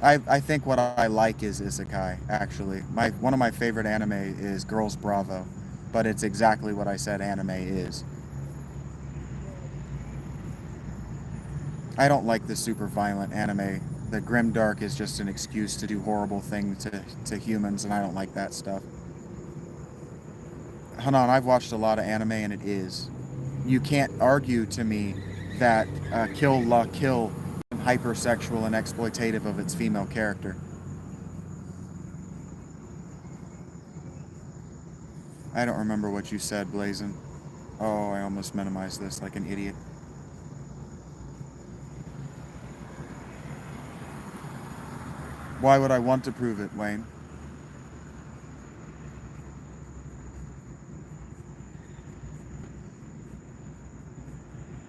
I think what I like is isekai, actually. One of my favorite anime is Girls Bravo, but it's exactly what I said anime is. I don't like the super violent anime. The grimdark is just an excuse to do horrible things to humans, and I don't like that stuff. Hanan, I've watched a lot of anime, and it is. You can't argue to me that Kill La Kill is hypersexual and exploitative of its female character. I don't remember what you said, Blazin'. Oh, I almost minimized this like an idiot. Why would I want to prove it, Wayne?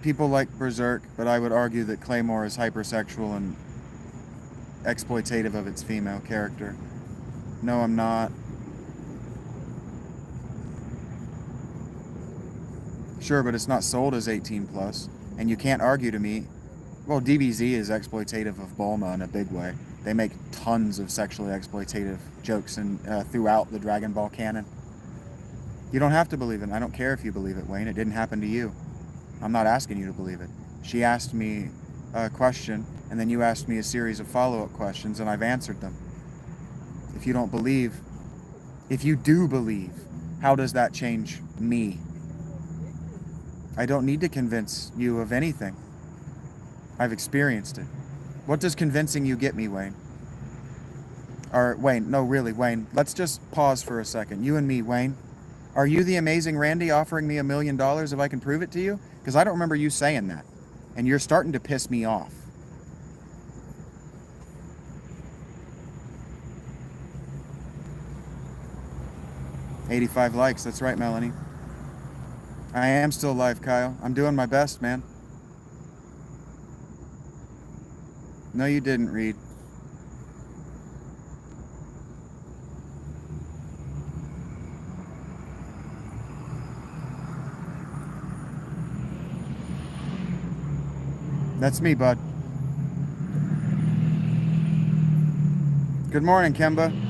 People like Berserk, but I would argue that Claymore is hypersexual and exploitative of its female character. No, I'm not. Sure, but it's not sold as 18 plus, and you can't argue to me. Well, DBZ is exploitative of Bulma in a big way. They make tons of sexually exploitative jokes throughout the Dragon Ball canon. You don't have to believe it. I don't care if you believe it, Wayne. It didn't happen to you. I'm not asking you to believe it. She asked me a question, and then you asked me a series of follow-up questions, and I've answered them. If you don't believe, if you do believe, how does that change me? I don't need to convince you of anything. I've experienced it. What does convincing you get me, Wayne? Or, Wayne, no, really, Wayne, let's just pause for a second. You and me, Wayne. Are you the amazing Randy offering me $1 million if I can prove it to you? Because I don't remember you saying that. And you're starting to piss me off. $85 likes, that's right, Melanie. I am still alive, Kyle. I'm doing my best, man. No, you didn't, Reed. That's me, bud. Good morning, Kemba.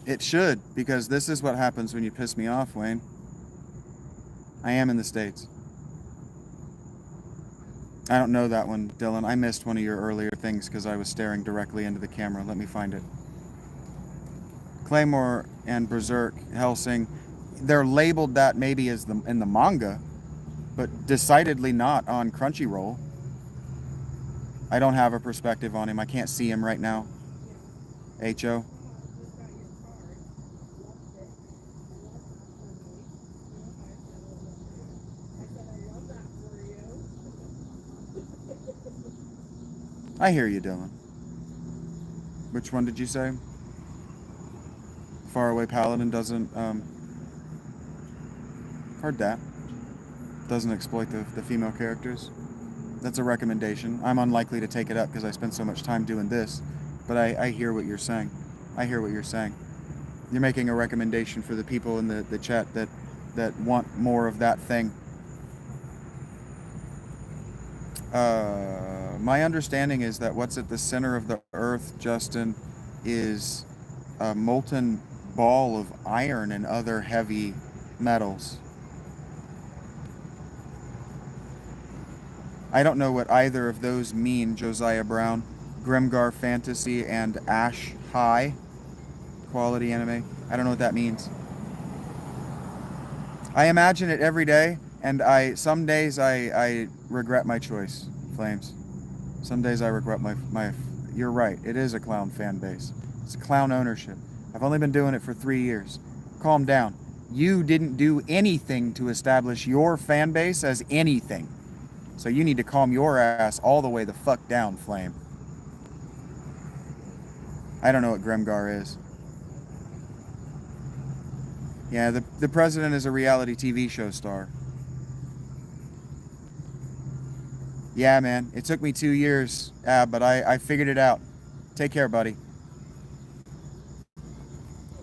It should, because this is what happens when you piss me off, Wayne. I am in the States. I don't know that one, Dylan. I missed one of your earlier things because I was staring directly into the camera. Let me find it. Claymore and Berserk, Helsing, they're labeled that maybe as in the manga, but decidedly not on Crunchyroll. I don't have a perspective on him. I can't see him right now. H.O. I hear you, Dylan. Which one did you say? Faraway Paladin doesn't, heard that. Doesn't exploit the female characters. That's a recommendation. I'm unlikely to take it up because I spend so much time doing this, but I hear what you're saying. I hear what you're saying. You're making a recommendation for the people in the chat that want more of that thing. My understanding is that what's at the center of the earth, Justin, is a molten ball of iron and other heavy metals. I don't know what either of those mean, Josiah Brown. Grimgar Fantasy and Ash High quality anime. I don't know what that means. I imagine it every day, and some days I regret my choice, Flames. Some days I regret my you're right, it is a clown fan base. It's a clown ownership. I've only been doing it for 3 years. Calm down. You didn't do anything to establish your fan base as anything. So you need to calm your ass all the way the fuck down, Flame. I don't know what Grimgar is. Yeah, the president is a reality TV show star. Yeah, man. It took me 2 years, but I figured it out. Take care, buddy.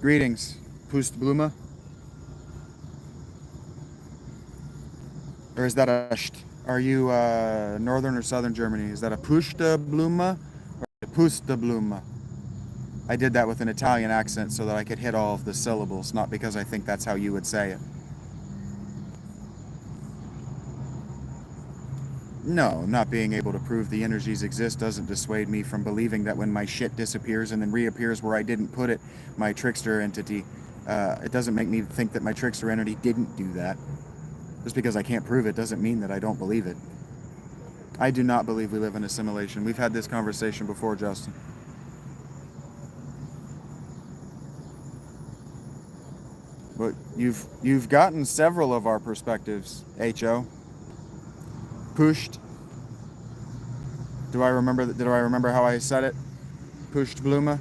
Greetings, Pustbluma. Or is that a sht? Are you northern or southern Germany? Is that a Pustbluma or a Pustbluma? I did that with an Italian accent so that I could hit all of the syllables, not because I think that's how you would say it. No, not being able to prove the energies exist doesn't dissuade me from believing that when my shit disappears and then reappears where I didn't put it, my trickster entity, it doesn't make me think that my trickster entity didn't do that. Just because I can't prove it doesn't mean that I don't believe it. I do not believe we live in a simulation. We've had this conversation before, Justin. But you've gotten several of our perspectives, H.O. Pushed. Did I remember how I said it? Pushed Bluma.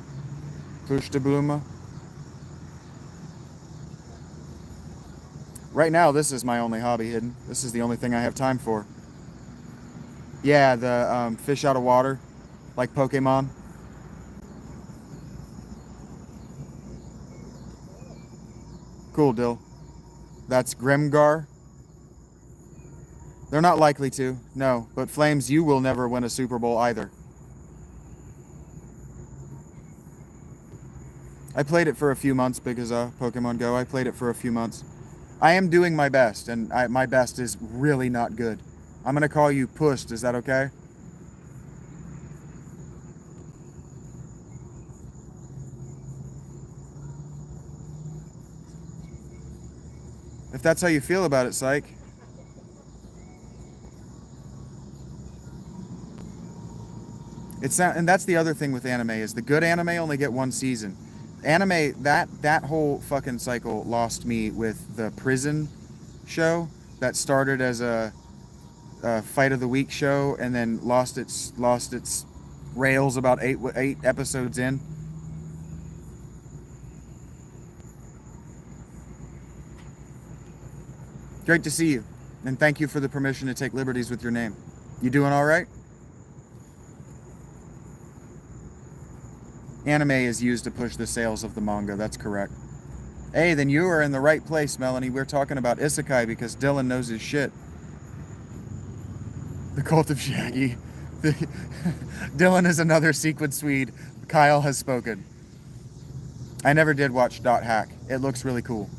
Pushed Bluma. Right now, this is my only hobby, Hidden. This is the only thing I have time for. Yeah, the fish out of water, like Pokemon. Cool, Dill. That's Grimgar. They're not likely to, no. But Flames, you will never win a Super Bowl either. I played it for a few months because Pokemon Go. I played it for a few months. I am doing my best, and my best is really not good. I'm going to call you Pushed. Is that okay? If that's how you feel about it, Psych. It's not, and that's the other thing with anime is the good anime only get one season. Anime, that whole fucking cycle lost me with the prison show that started as a fight of the week show and then lost its rails about eight episodes in. Great to see you, and thank you for the permission to take liberties with your name. You doing all right? Anime is used to push the sales of the manga, that's correct. Hey, then you are in the right place, Melanie. We're talking about isekai because Dylan knows his shit. The Cult of Shaggy. Dylan is another sequid Swede. Kyle has spoken. I never did watch Dot Hack. It looks really cool.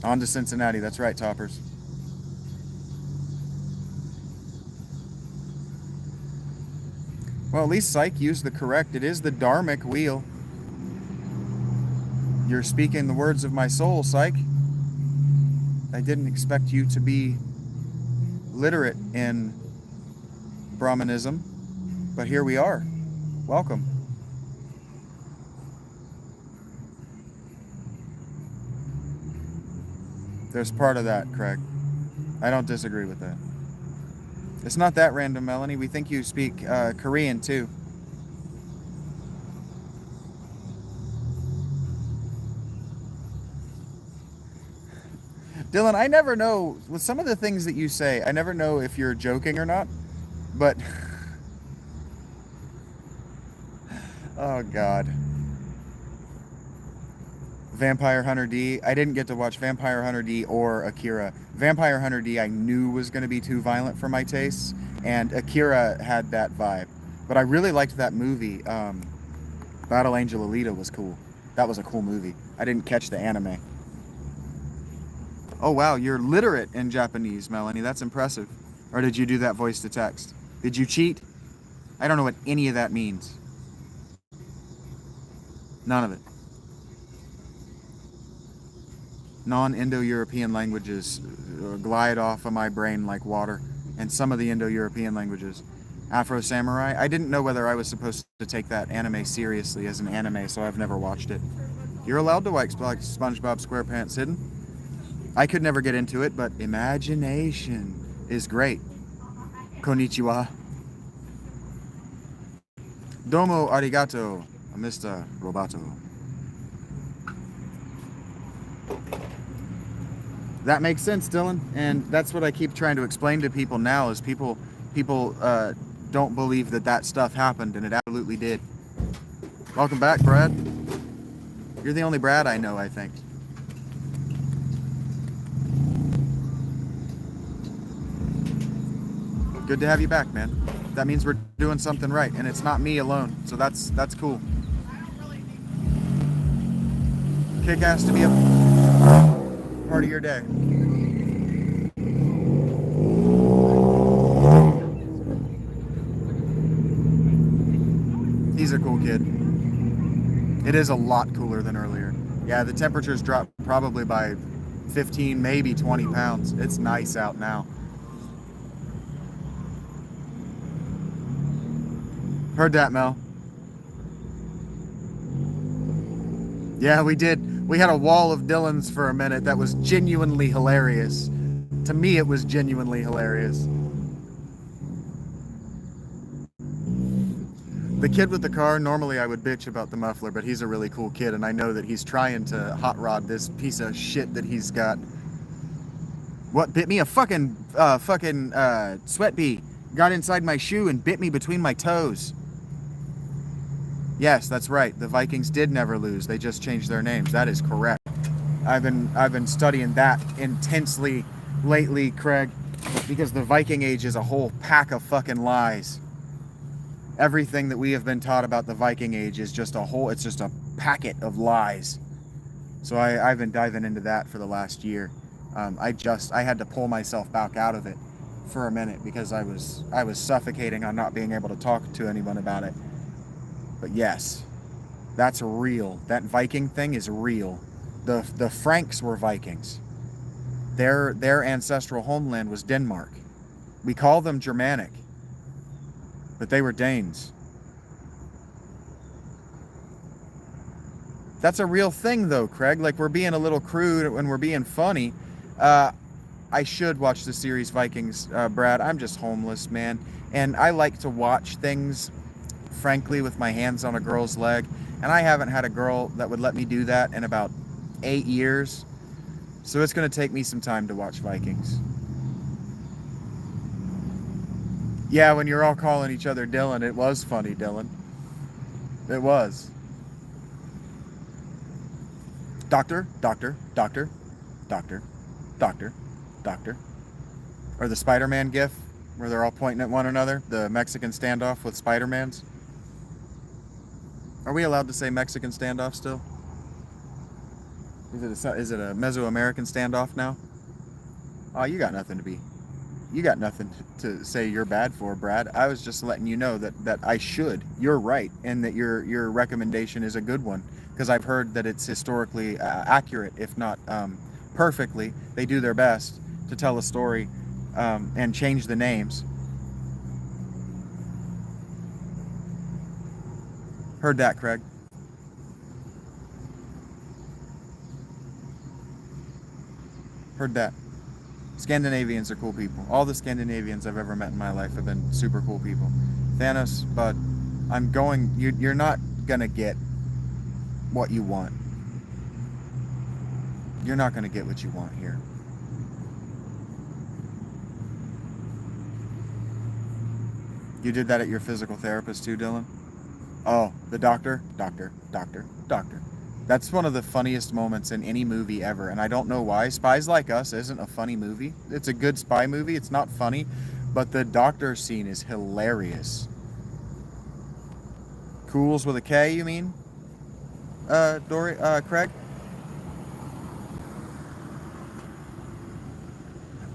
On to Cincinnati, that's right, Toppers. Well, at least Psych used the correct. It is the Dharmic wheel. You're speaking the words of my soul, Psych. I didn't expect you to be literate in Brahmanism, but here we are. Welcome. There's part of that, Craig. I don't disagree with that. It's not that random, Melanie. We think you speak Korean, too. Dylan, I never know, with some of the things that you say, I never know if you're joking or not, but... Oh, God. Vampire Hunter D. I didn't get to watch Vampire Hunter D or Akira. Vampire Hunter D I knew was going to be too violent for my tastes, and Akira had that vibe. But I really liked that movie. Battle Angel Alita was cool. That was a cool movie. I didn't catch the anime. Oh wow, you're literate in Japanese, Melanie. That's impressive. Or did you do that voice to text? Did you cheat? I don't know what any of that means. None of it. Non-Indo-European languages glide off of my brain like water, and some of the Indo-European languages. Afro Samurai, I didn't know whether I was supposed to take that anime seriously as an anime, so I've never watched it. You're allowed to like SpongeBob SquarePants Hidden. I could never get into it, but imagination is great. Konnichiwa. Domo arigato, Mr. Roboto. That makes sense, Dylan, and that's what I keep trying to explain to people now is people don't believe that stuff happened, and it absolutely did. Welcome back, Brad. You're the only Brad I know, I think. Good to have you back, man. That means we're doing something right, and it's not me alone, so that's cool. Kick-ass to be a part of your day. He's a cool kid. It is a lot cooler than earlier. Yeah, the temperatures dropped probably by 15, maybe 20 pounds. It's nice out now. Heard that, Mel. Yeah, we did. We had a wall of Dylans for a minute that was genuinely hilarious. To me, it was genuinely hilarious. The kid with the car, normally I would bitch about the muffler, but he's a really cool kid, and I know that he's trying to hot rod this piece of shit that he's got. What bit me? A fucking sweat bee got inside my shoe and bit me between my toes. Yes, that's right. The Vikings did never lose. They just changed their names. That is correct. I've been studying that intensely lately, Craig, because the Viking Age is a whole pack of fucking lies. Everything that we have been taught about the Viking Age is just it's just a packet of lies. So I've been diving into that for the last year. I had to pull myself back out of it for a minute because I was suffocating on not being able to talk to anyone about it. But yes, that's real. That Viking thing is real. The Franks were Vikings. Their ancestral homeland was Denmark. We call them Germanic, but they were Danes. That's a real thing, though, Craig. Like, we're being a little crude when we're being funny. I should watch the series Vikings, Brad. I'm just homeless, man. And I like to watch things, frankly, with my hands on a girl's leg. And I haven't had a girl that would let me do that in about 8 years. So it's going to take me some time to watch Vikings. Yeah, when you're all calling each other Dylan, it was funny, Dylan. It was. Doctor, doctor, doctor, doctor, doctor, doctor. Or the Spider-Man gif, where they're all pointing at one another. The Mexican standoff with Spider-Mans. Are we allowed to say Mexican standoff still? Is it a Mesoamerican standoff now? Oh, you got nothing to say you're bad for, Brad. I was just letting you know that I should. You're right, and that your recommendation is a good one, because I've heard that it's historically accurate, if not perfectly. They do their best to tell a story and change the names. Heard that, Craig. Heard that. Scandinavians are cool people. All the Scandinavians I've ever met in my life have been super cool people. Thanos, but you're not gonna get what you want. You're not gonna get what you want here. You did that at your physical therapist too, Dylan? Oh, the doctor. That's one of the funniest moments in any movie ever, and I don't know why. Spies Like Us isn't a funny movie. It's a good spy movie. It's not funny, but the doctor scene is hilarious. Cools with a K, you mean? Craig?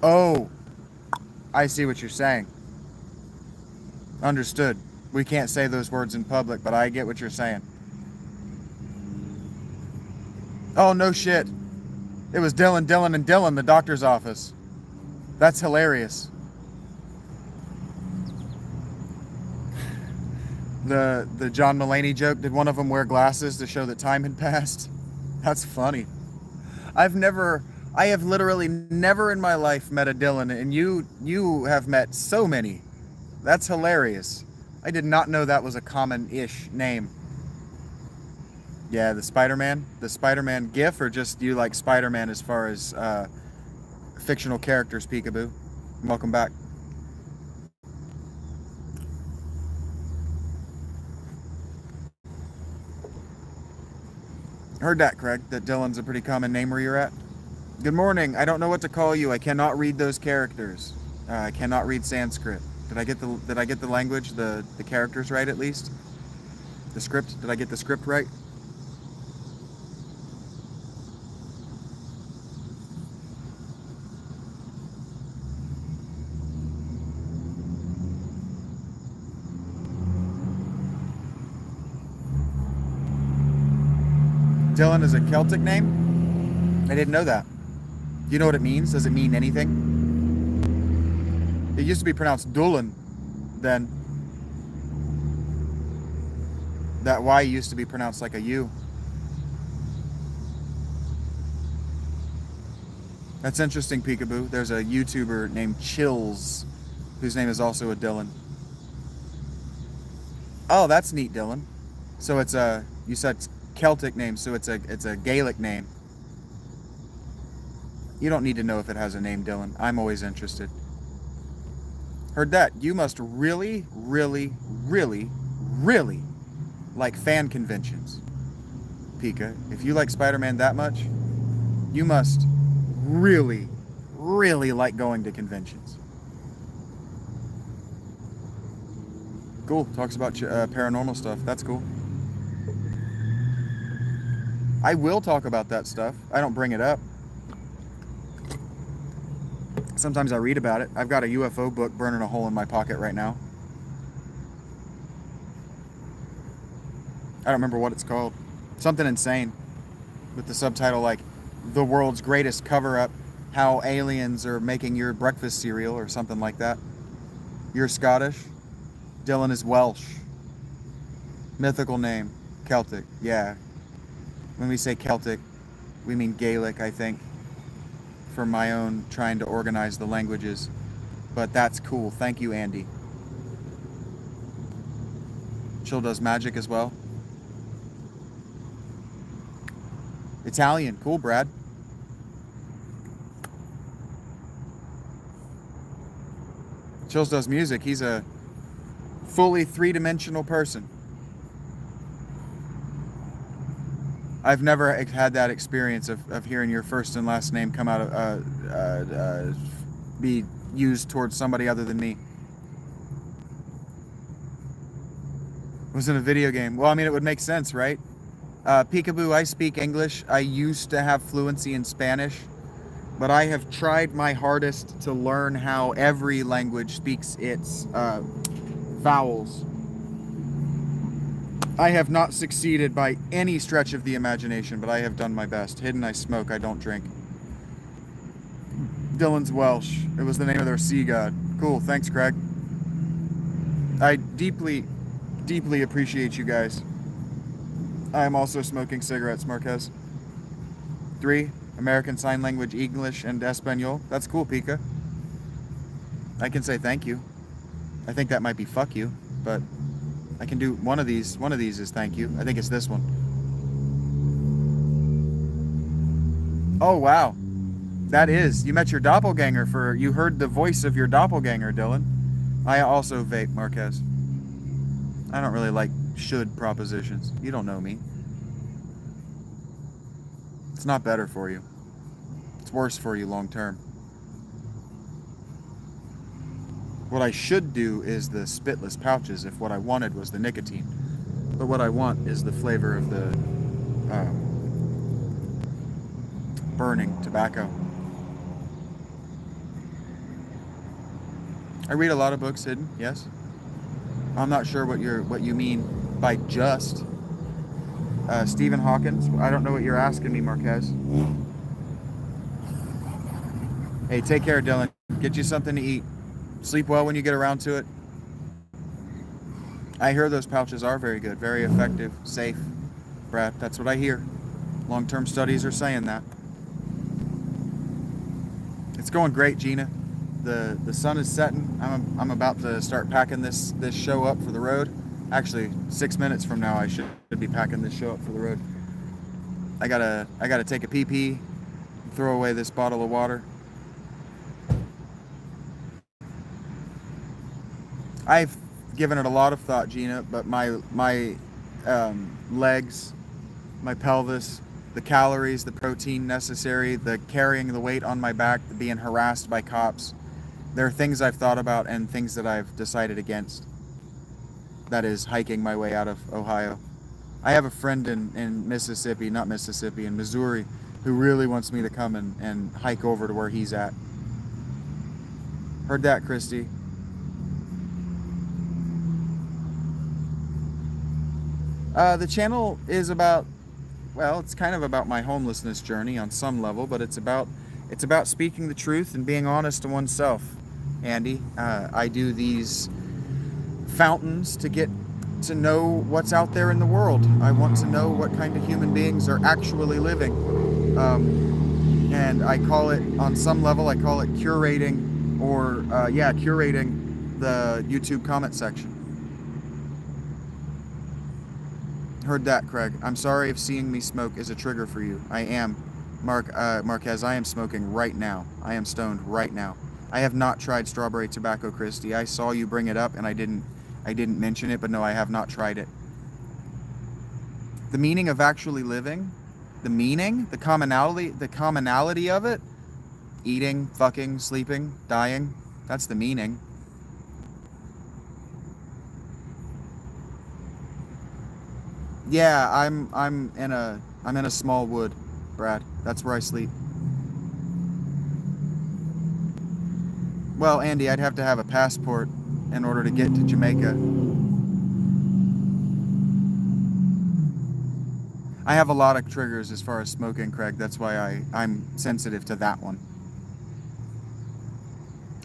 Oh, I see what you're saying. Understood. We can't say those words in public, but I get what you're saying. Oh, no shit. It was Dylan, and Dylan, the doctor's office. That's hilarious. The John Mulaney joke, did one of them wear glasses to show that time had passed? That's funny. I have literally never in my life met a Dylan, and you have met so many. That's hilarious. I did not know that was a common-ish name. Yeah, the Spider-Man gif, or just you like Spider-Man as far as fictional characters, Peekaboo? Welcome back. Heard that, Craig, that Dylan's a pretty common name where you're at. Good morning. I don't know what to call you. I cannot read those characters. I cannot read Sanskrit. Did I get the language, the characters right at least? The script? Did I get the script right? Dylan is a Celtic name? I didn't know that. Do you know what it means? Does it mean anything? It used to be pronounced Dulin then. That Y used to be pronounced like a U. That's interesting, Peekaboo. There's a YouTuber named Chills whose name is also a Dylan. Oh, that's neat, Dylan. So it's you said Celtic name, so it's a Gaelic name. You don't need to know if it has a name, Dylan. I'm always interested. Heard that. You must really, really, really, really like fan conventions, Pika. If you like Spider-Man that much, you must really, really like going to conventions. Cool. Talks about paranormal stuff. That's cool. I will talk about that stuff. I don't bring it up. Sometimes I read about it. I've got a UFO book burning a hole in my pocket right now. I don't remember what it's called. Something insane with the subtitle like "The World's Greatest Cover-Up how aliens are making your breakfast cereal or something like that. You're Scottish. Dylan is Welsh. Mythical name, Celtic. Yeah. When we say Celtic, we mean Gaelic, I think, for my own trying to organize the languages. But that's cool. Thank you, Andy. Chill does magic as well. Italian. Cool, Brad. Chills does music. He's a fully three-dimensional person. I've never had that experience of hearing your first and last name come out of be used towards somebody other than me. It was in a video game. Well, I mean, it would make sense, right? Peekaboo, I speak English. I used to have fluency in Spanish, but I have tried my hardest to learn how every language speaks its vowels. I have not succeeded by any stretch of the imagination, but I have done my best. Hidden, I smoke, I don't drink. Dylan's Welsh. It was the name of their sea god. Cool, thanks, Craig. I deeply, deeply appreciate you guys. I am also smoking cigarettes, Marquez. 3, American Sign Language, English, and Espanol. That's cool, Pika. I can say thank you. I think that might be fuck you, but I can do one of these. One of these is thank you. I think it's this one. Oh, wow. That is. You met your doppelganger you heard the voice of your doppelganger, Dylan. I also vape, Marquez. I don't really like should propositions. You don't know me. It's not better for you. It's worse for you long term. What I should do is the spitless pouches if what I wanted was the nicotine. But what I want is the flavor of the burning tobacco. I read a lot of books, Hidden, yes. I'm not sure what you mean by just. Stephen Hawkins, I don't know what you're asking me, Marquez. Hey, take care, Dylan. Get you something to eat. Sleep well when you get around to it. I hear those pouches are very good, very effective, safe. Brad, that's what I hear. Long-term studies are saying that. It's going great, Gina. The sun is setting. I'm about to start packing this show up for the road. Actually, 6 minutes from now I should be packing this show up for the road. I gotta take a pee, throw away this bottle of water. I've given it a lot of thought, Gina, but my legs, my pelvis, the calories, the protein necessary, the carrying the weight on my back, the being harassed by cops, there are things I've thought about and things that I've decided against. That is hiking my way out of Ohio. I have a friend in Mississippi, not Mississippi, in Missouri, who really wants me to come and hike over to where he's at. Heard that, Christy? The channel is about, well, it's kind of about my homelessness journey on some level, but it's about speaking the truth and being honest to oneself, Andy. I do these fountains to get to know what's out there in the world. I want to know what kind of human beings are actually living. And I call it, on some level, I call it curating, or, curating the YouTube comment section. Heard that, Craig. I'm sorry if seeing me smoke is a trigger for you. I am. Marquez, I am smoking right now. I am stoned right now. I have not tried strawberry tobacco, Christy. I saw you bring it up and I didn't mention it, but no, I have not tried it. The meaning of actually living, the commonality of it, eating, fucking, sleeping, dying, that's the meaning. Yeah, I'm in a small wood, Brad. That's where I sleep. Well, Andy, I'd have to have a passport in order to get to Jamaica. I have a lot of triggers as far as smoking, Craig. That's why I'm sensitive to that one.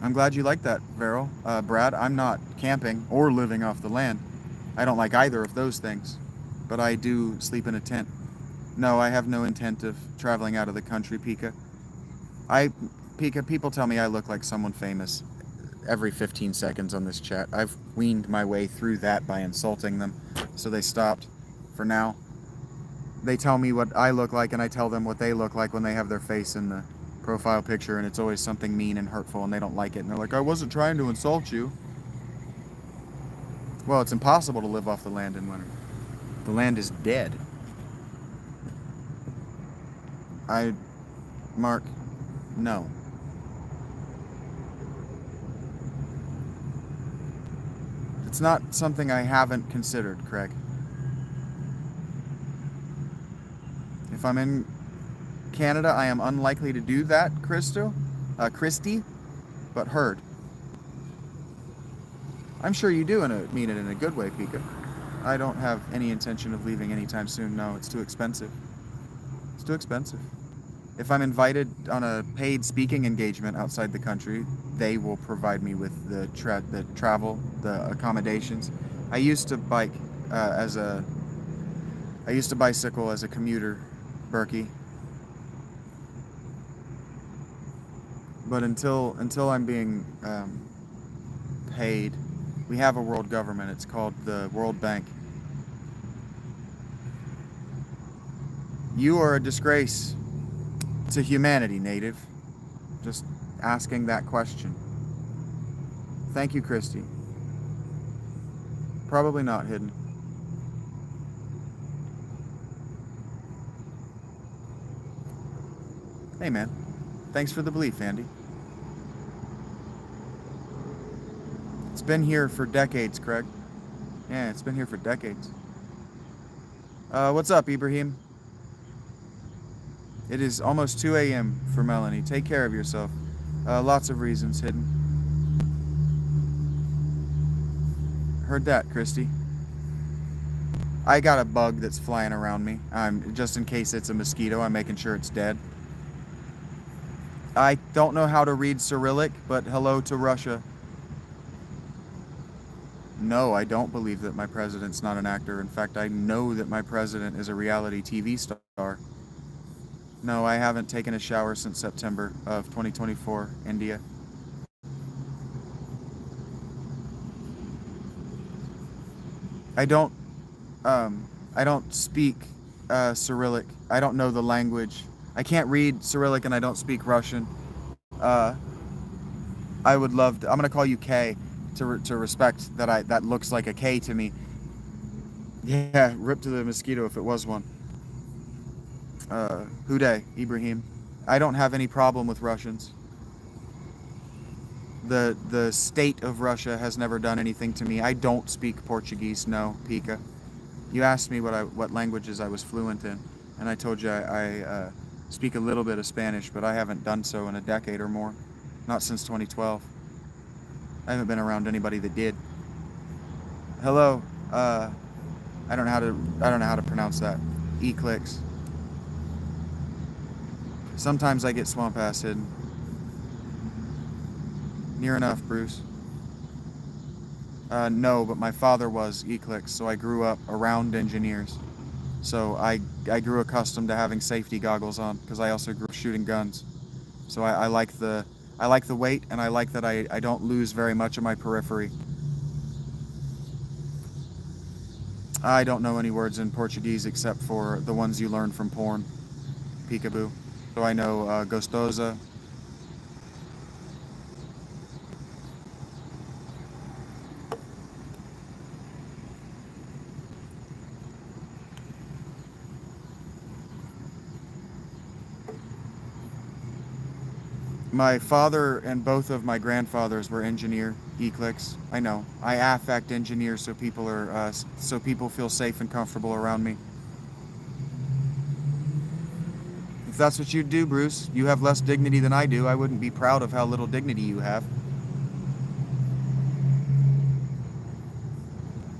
I'm glad you like that, Veril. Brad, I'm not camping or living off the land. I don't like either of those things. But I do sleep in a tent. No, I have no intent of traveling out of the country, Pika. Pika, people tell me I look like someone famous every 15 seconds on this chat. I've weaned my way through that by insulting them, so they stopped for now. They tell me what I look like, and I tell them what they look like when they have their face in the profile picture, and it's always something mean and hurtful, and they don't like it. And they're like, I wasn't trying to insult you. Well, it's impossible to live off the land in winter. The land is dead. Mark, no. It's not something I haven't considered, Craig. If I'm in Canada, I am unlikely to do that, Christy, but heard. I'm sure you do mean it in a good way, Pika. I don't have any intention of leaving anytime soon. No, it's too expensive. It's too expensive. If I'm invited on a paid speaking engagement outside the country, they will provide me with the travel, the accommodations. I used to bicycle as a commuter, Berkey. But until I'm being paid, we have a world government. It's called the World Bank. You are a disgrace to humanity, native. Just asking that question. Thank you, Christy. Probably not hidden. Hey, man. Thanks for the belief, Andy. It's been here for decades, Craig. Yeah, it's been here for decades. What's up, Ibrahim? It is almost 2 a.m. for Melanie. Take care of yourself. Lots of reasons hidden. Heard that, Christy. I got a bug that's flying around me. Just in case it's a mosquito, I'm making sure it's dead. I don't know how to read Cyrillic, but hello to Russia. No, I don't believe that my president's not an actor. In fact, I know that my president is a reality TV star. No, I haven't taken a shower since September of 2024, India. I don't speak Cyrillic. I don't know the language. I can't read Cyrillic and I don't speak Russian. I would love to, I'm gonna call you K to respect that looks like a K to me. Yeah, rip to the mosquito if it was one. Houday, Ibrahim. I don't have any problem with Russians. The state of Russia has never done anything to me. I don't speak Portuguese, no, Pika. You asked me what languages I was fluent in, and I told you I speak a little bit of Spanish, but I haven't done so in a decade or more. Not since 2012. I haven't been around anybody that did. Hello. I don't know how to pronounce that. E-clicks. Sometimes I get swamp ass hidden. Near enough, Bruce. No, but my father was E-clicks, so I grew up around engineers. So I grew accustomed to having safety goggles on because I also grew up shooting guns. So I like the weight, and I like that I don't lose very much of my periphery. I don't know any words in Portuguese except for the ones you learn from porn. Peekaboo. So I know gostosa. My father and both of my grandfathers were engineer E-clicks. I know. I affect engineer so people feel safe and comfortable around me. If that's what you'd do, Bruce, you have less dignity than I do. I wouldn't be proud of how little dignity you have.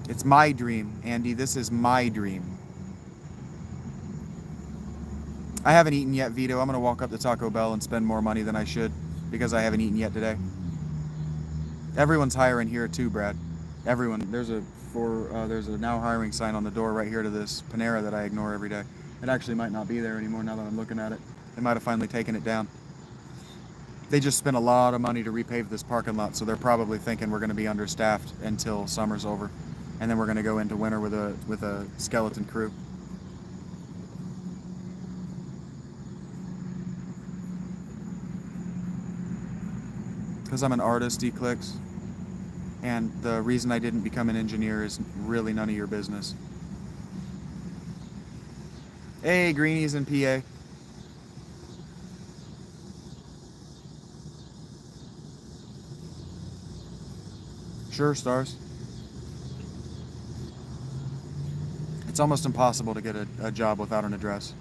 It's my dream, Andy. This is my dream. I haven't eaten yet, Vito. I'm going to walk up to Taco Bell and spend more money than I should because I haven't eaten yet today. Everyone's hiring here too, Brad. Everyone. There's a now hiring sign on the door right here to this Panera that I ignore every day. It actually might not be there anymore now that I'm looking at it. They might have finally taken it down. They just spent a lot of money to repave this parking lot, so they're probably thinking we're going to be understaffed until summer's over, and then we're going to go into winter with a skeleton crew. Because I'm an artist, Eclix, and the reason I didn't become an engineer is really none of your business. Hey, Greenies in PA. Sure, Stars. It's almost impossible to get a job without an address.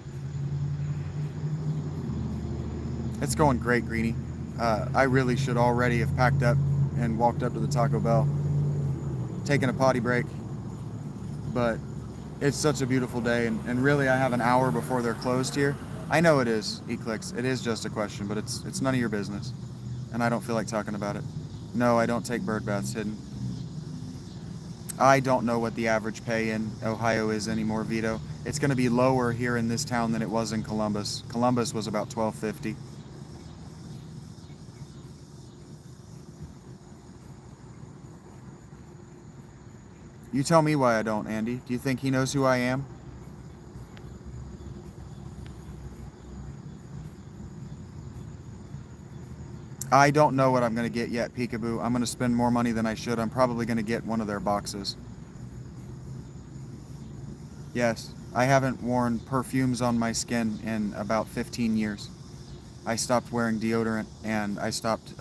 It's going great, Greenie. I really should already have packed up and walked up to the Taco Bell, taken a potty break, but it's such a beautiful day, and really I have an hour before they're closed here. I know it is, Eclix. It is just a question, but it's none of your business, and I don't feel like talking about it. No, I don't take bird baths hidden. I don't know what the average pay in Ohio is anymore, Vito. It's going to be lower here in this town than it was in Columbus. Columbus was about $12.50. You tell me why I don't, Andy. Do you think he knows who I am? I don't know what I'm going to get yet, Peekaboo. I'm going to spend more money than I should. I'm probably going to get one of their boxes. Yes, I haven't worn perfumes on my skin in about 15 years. I stopped wearing deodorant and I stopped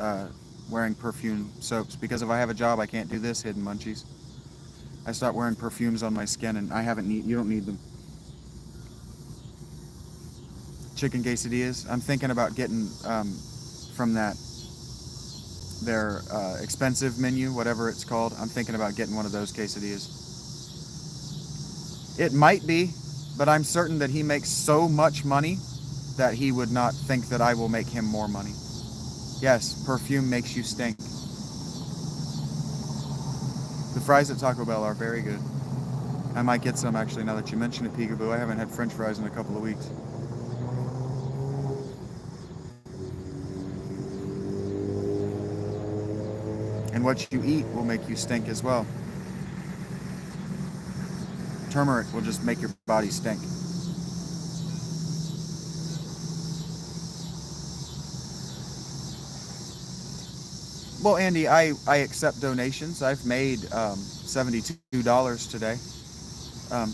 wearing perfume soaps because if I have a job, I can't do this, Hidden Munchies. I stopped wearing perfumes on my skin and you don't need them. Chicken quesadillas. I'm thinking about getting from their expensive menu, whatever it's called. I'm thinking about getting one of those quesadillas. It might be, but I'm certain that he makes so much money that he would not think that I will make him more money. Yes, perfume makes you stink. The fries at Taco Bell are very good. I might get some actually now that you mention it, Peekaboo. I haven't had French fries in a couple of weeks. And what you eat will make you stink as well. Turmeric will just make your body stink. Well, Andy, I accept donations. I've made $72 today.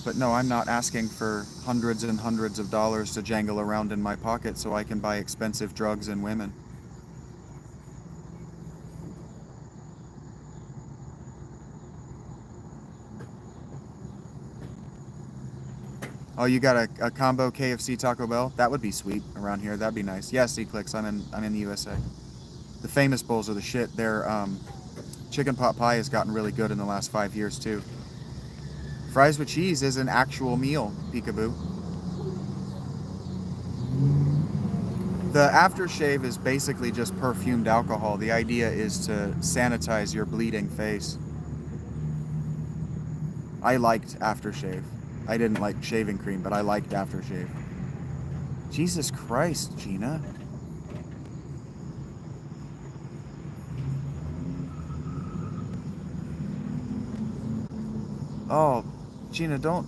But no, I'm not asking for hundreds and hundreds of dollars to jangle around in my pocket so I can buy expensive drugs and women. Oh, you got a combo KFC Taco Bell? That would be sweet around here. That'd be nice. Yes, Eclix, I'm in the USA. The famous bowls are the shit. Their chicken pot pie has gotten really good in the last 5 years too. Fries with cheese is an actual meal, Peekaboo. The aftershave is basically just perfumed alcohol. The idea is to sanitize your bleeding face. I liked aftershave. I didn't like shaving cream, but I liked aftershave. Jesus Christ, Gina. Oh, Gina, don't...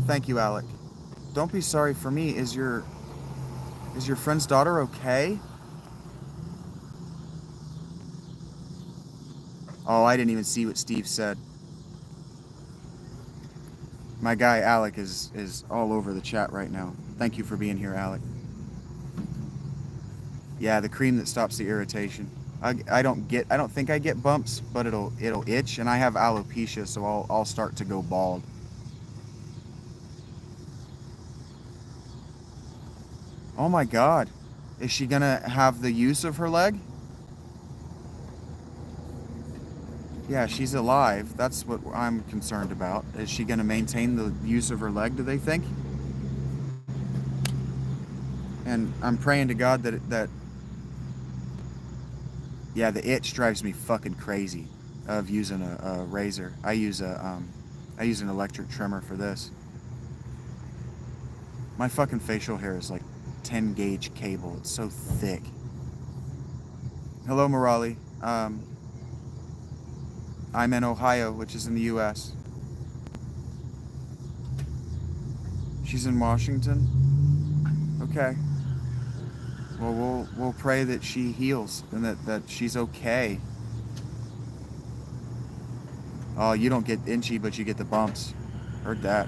Thank you, Alec. Don't be sorry for me. Is your friend's daughter okay? Oh, I didn't even see what Steve said. My guy Alec is all over the chat right now. Thank you for being here, Alec. Yeah, the cream that stops the irritation. I don't think I get bumps, but it'll itch, and I have alopecia, so I'll start to go bald. Oh my God, is she gonna have the use of her leg? Yeah, she's alive. That's what I'm concerned about. Is she gonna maintain the use of her leg, do they think? And I'm praying to God that Yeah, the itch drives me fucking crazy of using a razor. I use an electric trimmer for this. My fucking facial hair is like 10 gauge cable. It's so thick. Hello, Morali. I'm in Ohio, which is in the U.S. She's in Washington. Okay. Well, we'll pray that she heals and that she's okay. Oh, you don't get inchy, but you get the bumps. Heard that.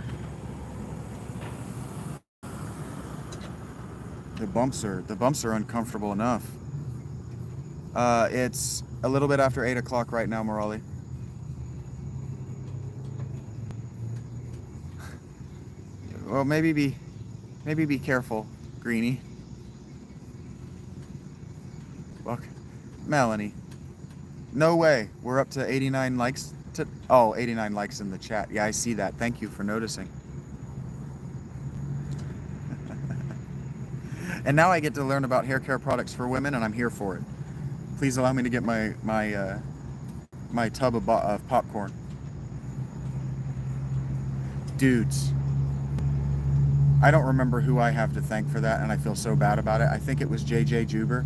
The bumps are uncomfortable enough. It's a little bit after 8 o'clock right now, Morali. Well, maybe be careful, Greenie. Fuck. Melanie. No way. We're up to 89 likes. 89 likes in the chat. Yeah, I see that. Thank you for noticing. And now I get to learn about hair care products for women, and I'm here for it. Please allow me to get my tub of popcorn. Dudes. I don't remember who I have to thank for that, and I feel so bad about it. I think it was JJ Juber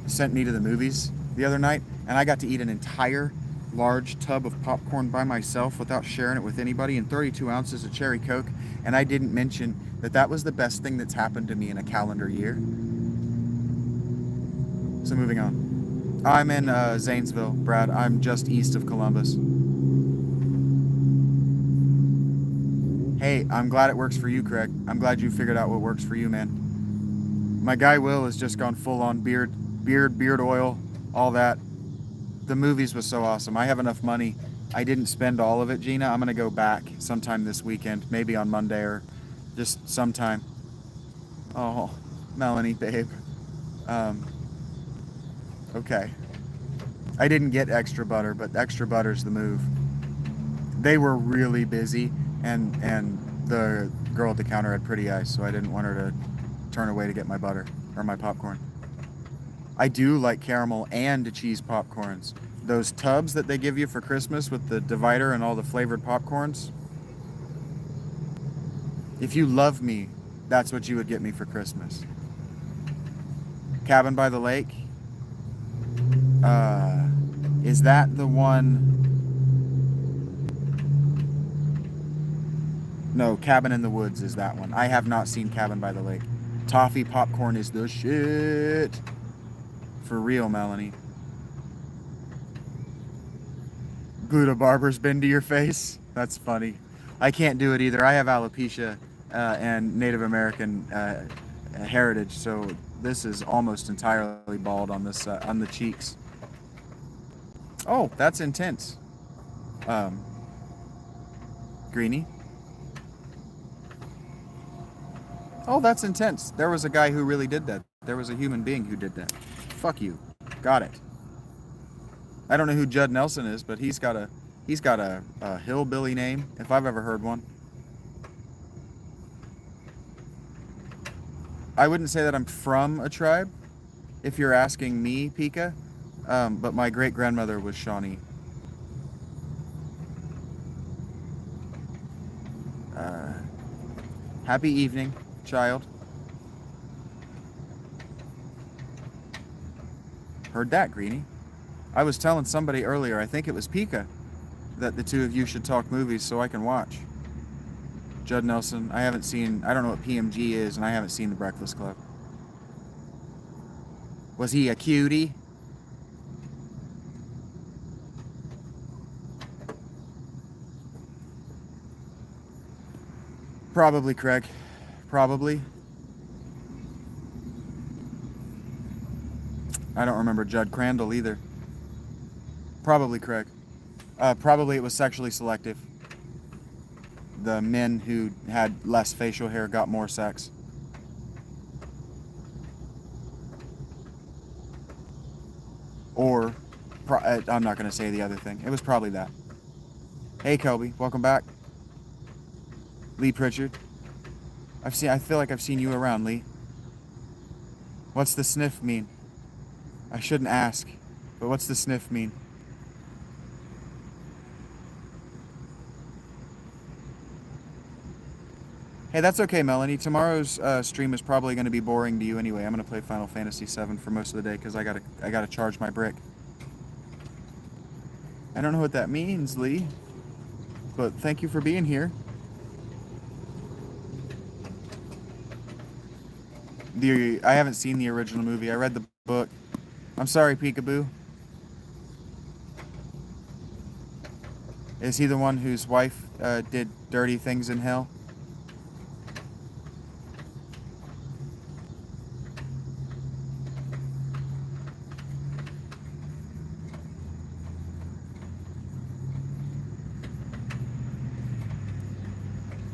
sent me to the movies the other night, and I got to eat an entire large tub of popcorn by myself without sharing it with anybody, and 32 ounces of cherry Coke, and I didn't mention that was the best thing that's happened to me in a calendar year. So moving on. I'm in Zanesville, Brad. I'm just east of Columbus. Hey, I'm glad it works for you, Craig. I'm glad you figured out what works for you, man. My guy Will has just gone full on beard oil, all that. The movies was so awesome. I have enough money. I didn't spend all of it, Gina. I'm going to go back sometime this weekend, maybe on Monday or just sometime. Oh, Melanie, babe. Okay. I didn't get extra butter, but extra butter's the move. They were really busy, and the girl at the counter had pretty eyes, so I didn't want her to turn away to get my butter or my popcorn. I do like caramel and cheese popcorns. Those tubs that they give you for Christmas with the divider and all the flavored popcorns. If you love me, that's what you would get me for Christmas. Cabin by the Lake. Is that the one? No, Cabin in the Woods is that one. I have not seen Cabin by the Lake. Toffee popcorn is the shit. For real, Melanie. Glued a barber's been to your face? That's funny. I can't do it either. I have alopecia and Native American heritage, so this is almost entirely bald on this on the cheeks. Oh, that's intense. Greenie. Oh, that's intense. There was a guy who really did that. There was a human being who did that. Fuck you. Got it. I don't know who Judd Nelson is, but he's got a hillbilly name, if I've ever heard one. I wouldn't say that I'm from a tribe, if you're asking me, Pika, but my great-grandmother was Shawnee. Happy evening, child. Heard that, Greenie. I was telling somebody earlier, I think it was Pika, that the two of you should talk movies so I can watch. Judd Nelson, I don't know what PMG is, and I haven't seen The Breakfast Club. Was he a cutie? Probably, Craig. Probably. I don't remember Judd Crandall either. Probably, Craig. Probably it was sexually selective. The men who had less facial hair got more sex. Or, I'm not going to say the other thing. It was probably that. Hey, Kobe, welcome back. Lee Pritchard. I feel like I've seen you around, Lee. What's the sniff mean? I shouldn't ask. But what's the sniff mean? Hey, that's okay, Melanie. Tomorrow's stream is probably going to be boring to you anyway. I'm going to play Final Fantasy VII for most of the day because I gotta charge my brick. I don't know what that means, Lee, but thank you for being here. I haven't seen the original movie. I read the book. I'm sorry, Peekaboo. Is he the one whose wife did dirty things in hell?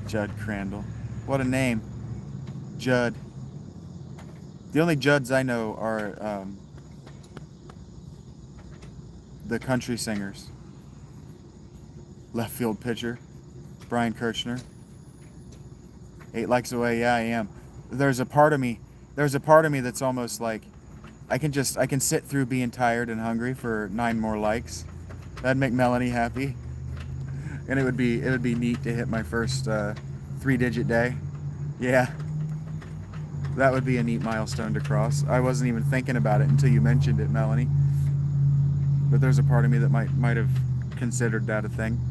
Judd Crandall. What a name. Judd. The only Judds I know are the country singers. Left field pitcher, Brian Kirchner. 8 likes away, yeah, I am. There's a part of me that's almost like I can sit through being tired and hungry for 9 more likes. That'd make Melanie happy. And it would be neat to hit my first 3-digit day. Yeah. That would be a neat milestone to cross. I wasn't even thinking about it until you mentioned it, Melanie. But there's a part of me that might have considered that a thing.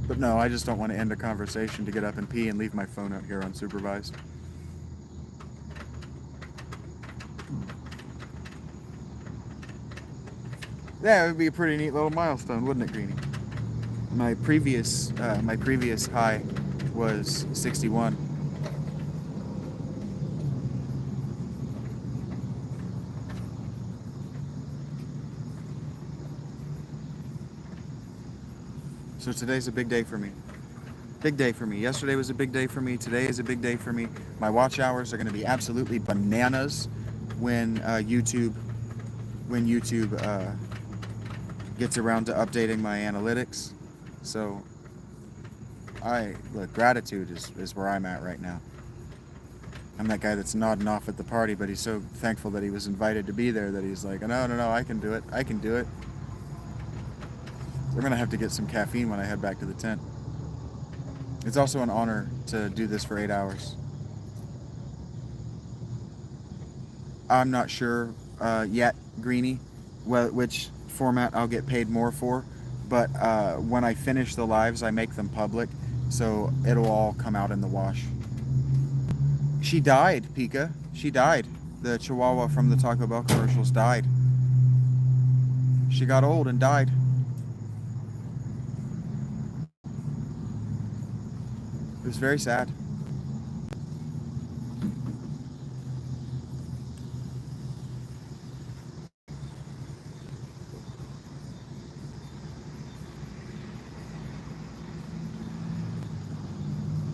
But no, I just don't want to end a conversation to get up and pee and leave my phone out here unsupervised. Yeah, it would be a pretty neat little milestone, wouldn't it, Greenie? My previous high was 61. So today's a big day for me. Big day for me. Yesterday was a big day for me. Today is a big day for me. My watch hours are going to be absolutely bananas when YouTube gets around to updating my analytics. So look, gratitude is where I'm at right now. I'm that guy that's nodding off at the party, but he's so thankful that he was invited to be there that he's like, no, I can do it. I can do it. We're going to have to get some caffeine when I head back to the tent. It's also an honor to do this for 8 hours. I'm not sure yet, Greenie, which format I'll get paid more for, but when I finish the lives, I make them public, so it'll all come out in the wash. She died, Pika. She died. The Chihuahua from the Taco Bell commercials died. She got old and died. It was very sad.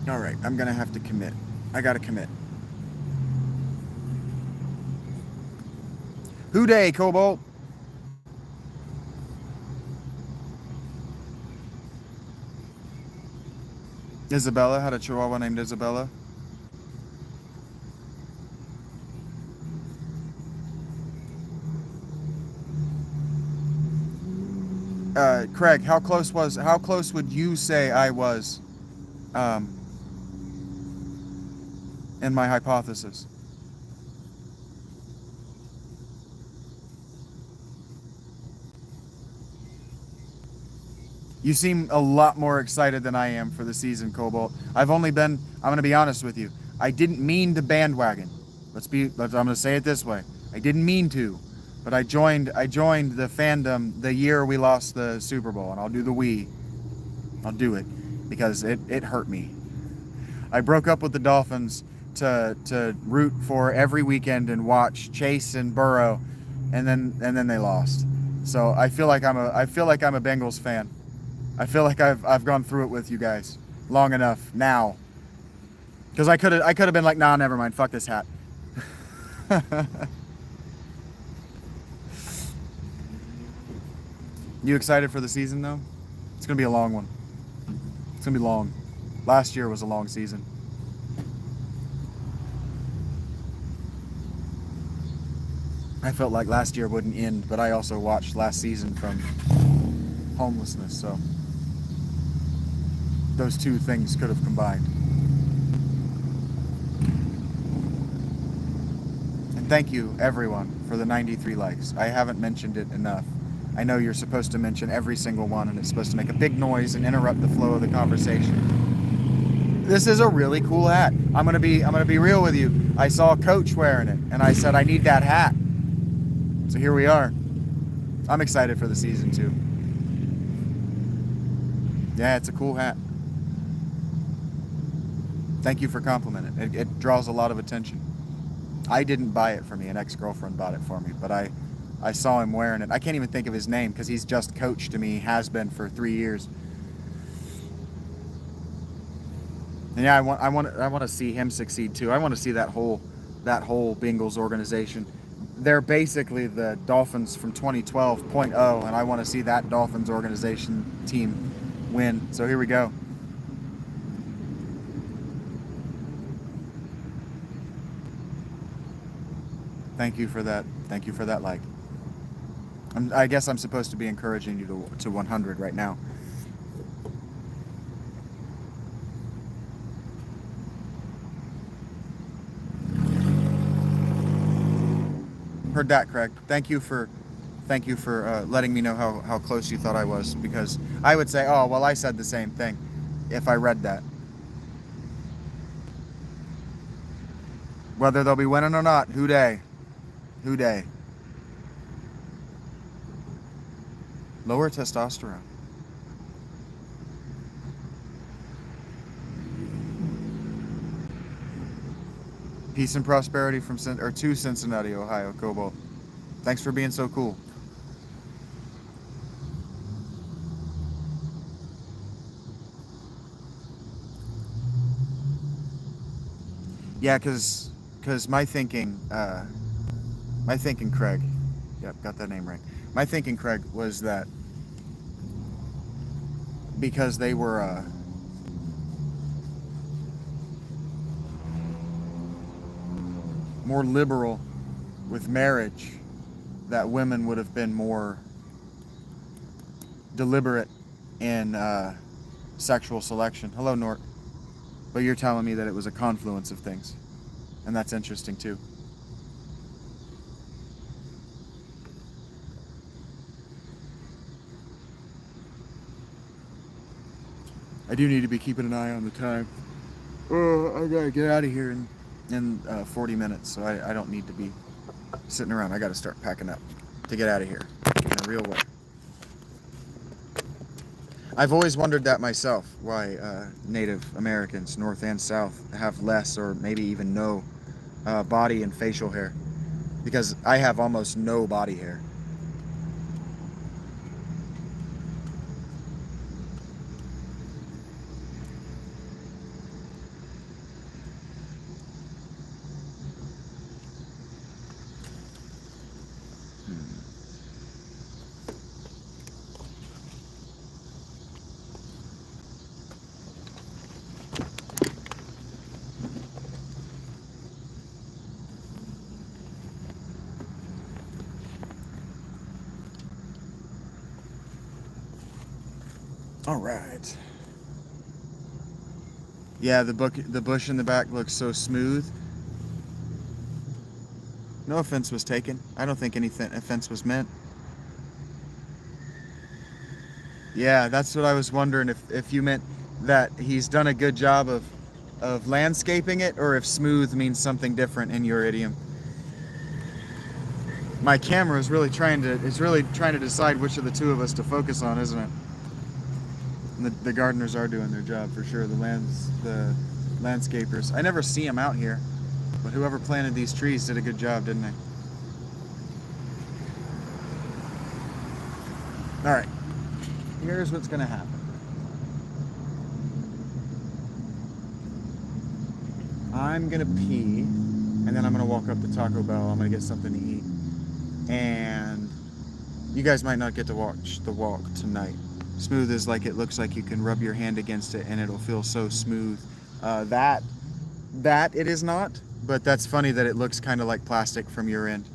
All right, I'm gonna have to commit. I gotta commit. Who day, Cobalt? Isabella had a Chihuahua named Isabella. Craig, how close would you say I was in my hypothesis? You seem a lot more excited than I am for the season, Cobalt. I'm gonna be honest with you. I didn't mean to bandwagon. I'm gonna say it this way. I didn't mean to, but I joined the fandom the year we lost the Super Bowl, and I'll do the we. I'll do it because it hurt me. I broke up with the Dolphins to root for every weekend and watch Chase and Burrow, and then they lost. So I feel like I'm a Bengals fan. I feel like I've gone through it with you guys long enough now. Because I could have been like, nah, never mind, fuck this hat. You excited for the season though? It's gonna be a long one. It's gonna be long. Last year was a long season. I felt like last year wouldn't end, but I also watched last season from homelessness, so those two things could have combined. And thank you, everyone, for the 93 likes. I haven't mentioned it enough. I know you're supposed to mention every single one, and it's supposed to make a big noise and interrupt the flow of the conversation. This is a really cool hat. I'm gonna be real with you. I saw a coach wearing it, and I said I need that hat. So here we are. I'm excited for the season too. Yeah, it's a cool hat. Thank you for complimenting it. It draws a lot of attention. I didn't buy it for me. An ex-girlfriend bought it for me, but I saw him wearing it. I can't even think of his name because he's just coach to me, has been for 3 years. And yeah, I want to see him succeed too. I want to see that whole Bengals organization. They're basically the Dolphins from 2012.0, and I want to see that Dolphins organization team win. So here we go. Thank you for that. Thank you for that like. I guess I'm supposed to be encouraging you to 100 right now. Heard that, Craig. Thank you for letting me know how close you thought I was, because I would say, oh well, I said the same thing if I read that. Whether they'll be winning or not, who dey? Lower testosterone. Peace and prosperity to Cincinnati, Ohio, Cobalt. Thanks for being so cool. Yeah, cause my thinking, Craig. Yep, got that name right. My thinking, Craig, was that because they were more liberal with marriage, that women would have been more deliberate in sexual selection. Hello, Nort. But you're telling me that it was a confluence of things, and that's interesting too. I do need to be keeping an eye on the time. I gotta get out of here in 40 minutes, so I don't need to be sitting around. I gotta start packing up to get out of here in a real way. I've always wondered that myself, why Native Americans, North and South, have less or maybe even no body and facial hair, because I have almost no body hair. All right. Yeah, the bush in the back looks so smooth. No offense was taken. I don't think any offense was meant. Yeah, that's what I was wondering, if you meant that he's done a good job of landscaping it, or if smooth means something different in your idiom. My camera is really trying to decide which of the two of us to focus on, isn't it? And the gardeners are doing their job for sure. The landscapers. I never see them out here, but whoever planted these trees did a good job, didn't they? All right. Here's what's gonna happen. I'm gonna pee, and then I'm gonna walk up to Taco Bell. I'm gonna get something to eat, and you guys might not get to watch the walk tonight. Smooth is like, it looks like you can rub your hand against it and it'll feel so smooth. That it is not, but that's funny that it looks kind of like plastic from your end.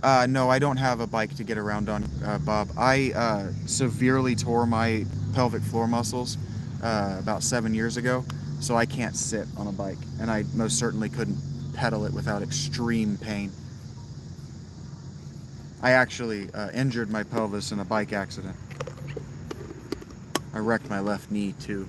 No, I don't have a bike to get around on, Bob. I severely tore my pelvic floor muscles about 7 years ago, so I can't sit on a bike, and I most certainly couldn't pedal it without extreme pain. I actually injured my pelvis in a bike accident. I wrecked my left knee too.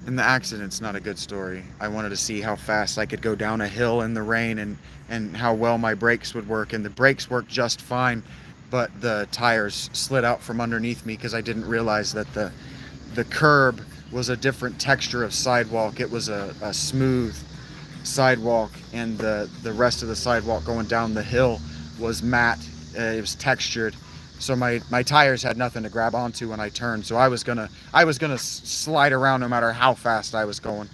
And the accident's not a good story. I wanted to see how fast I could go down a hill in the rain and how well my brakes would work. And the brakes worked just fine, but the tires slid out from underneath me because I didn't realize that the curb was a different texture of sidewalk. It was a smooth sidewalk, and the rest of the sidewalk going down the hill was matte. It was textured. So my tires had nothing to grab onto when I turned. So I was gonna slide around no matter how fast I was going.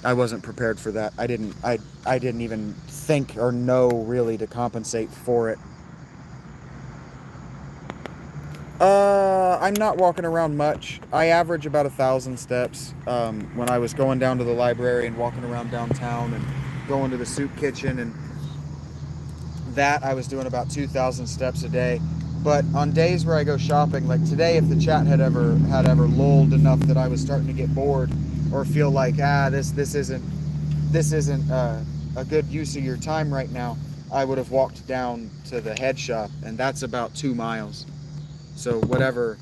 I wasn't prepared for that. I didn't even think or know really to compensate for it. I'm not walking around much. I average about 1,000 steps when I was going down to the library and walking around downtown and going to the soup kitchen, and that I was doing about 2,000 steps a day. But on days where I go shopping, like today, if the chat had ever lulled enough that I was starting to get bored or feel like this isn't a good use of your time right now, I would have walked down to the head shop, and that's about 2 miles. So whatever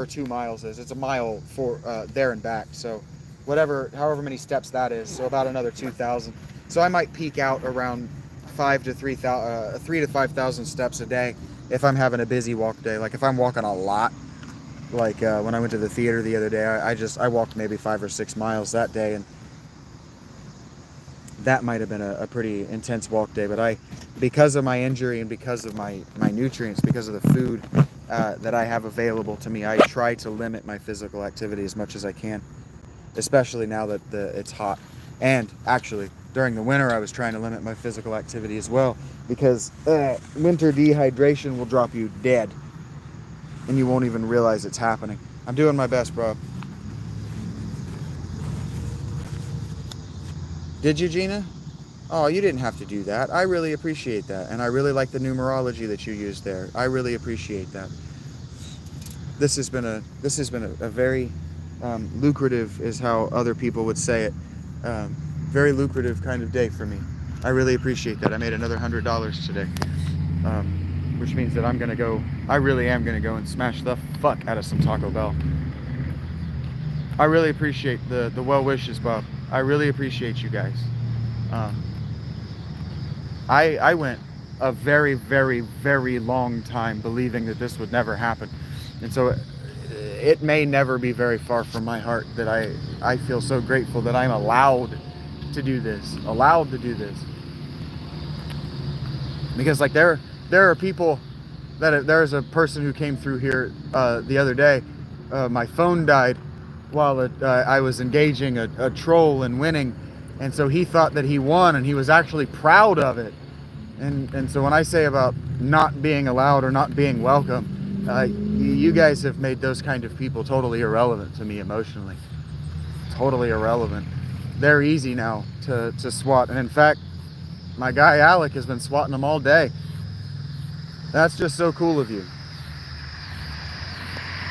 2 miles is, it's a mile for there and back. So however many steps that is, so about another 2,000. So I might peak out around 3 to 5,000 steps a day if I'm having a busy walk day. Like if I'm walking a lot, like when I went to the theater the other day, I walked maybe 5 or 6 miles that day, and that might have been a pretty intense walk day. But because of my injury and because of my nutrients, because of the food that I have available to me, I try to limit my physical activity as much as I can, especially now that it's hot. And actually, during the winter, I was trying to limit my physical activity as well, because winter dehydration will drop you dead, and you won't even realize it's happening. I'm doing my best, bro. Did you, Gina? Oh, you didn't have to do that. I really appreciate that, and I really like the numerology that you used there. I really appreciate that. This has been a very lucrative, is how other people would say it. Very lucrative kind of day for me. I really appreciate that. I made another $100 today, which means that I really am gonna go and smash the fuck out of some Taco Bell. I really appreciate the well wishes, Bob. I really appreciate you guys. I went a very, very, very long time believing that this would never happen, and so it may never be very far from my heart that I feel so grateful that I'm allowed to do this, because like there are people there's a person who came through here the other day. My phone died while I was engaging a troll and winning, and so he thought that he won, and he was actually proud of it. And so when I say about not being allowed or not being welcome, you guys have made those kind of people totally irrelevant to me emotionally. Totally irrelevant. They're easy now to swat, and in fact, my guy Alec has been swatting them all day. That's just so cool of you.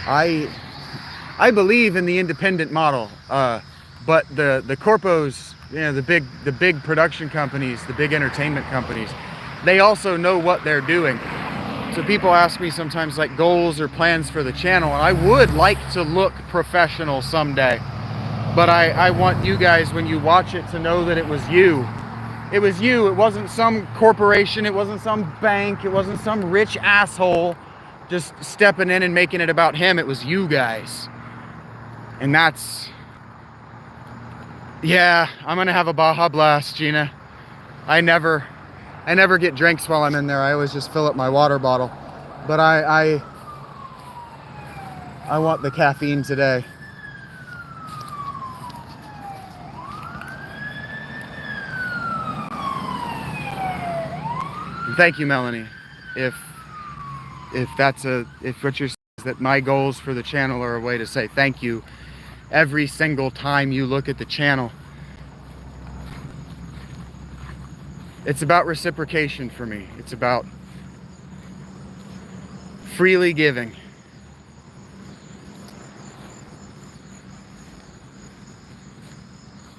I believe in the independent model, but the corpos, the big production companies, the big entertainment companies, they also know what they're doing. So people ask me sometimes like goals or plans for the channel, and I would like to look professional someday. But I want you guys, when you watch it, to know that it was you. It was you. It wasn't some corporation. It wasn't some bank. It wasn't some rich asshole just stepping in and making it about him. It was you guys. And that's... Yeah, I'm going to have a Baja Blast, Gina. I never get drinks while I'm in there. I always just fill up my water bottle. But I want the caffeine today. Thank you, Melanie. If what you're saying is that my goals for the channel are a way to say thank you every single time you look at the channel, It's about reciprocation for me. It's about freely giving.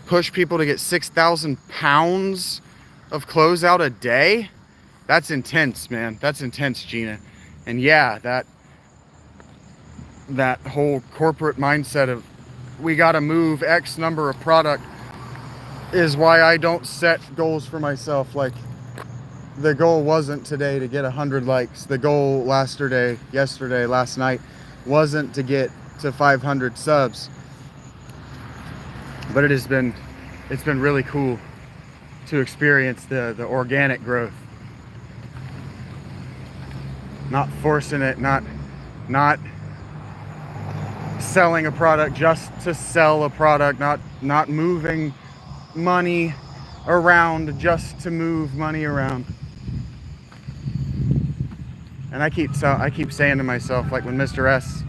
Push people to get 6,000 pounds of clothes out a day? That's intense, man. That's intense, Gina. And yeah, that whole corporate mindset of we gotta move X number of product is why I don't set goals for myself. Like, the goal wasn't today to get 100 likes. The goal last night wasn't to get to 500 subs. But it's been really cool to experience the organic growth. Not forcing it, not selling a product just to sell a product, not moving money around just to move money around. And I keep saying to myself, like when Mr. S,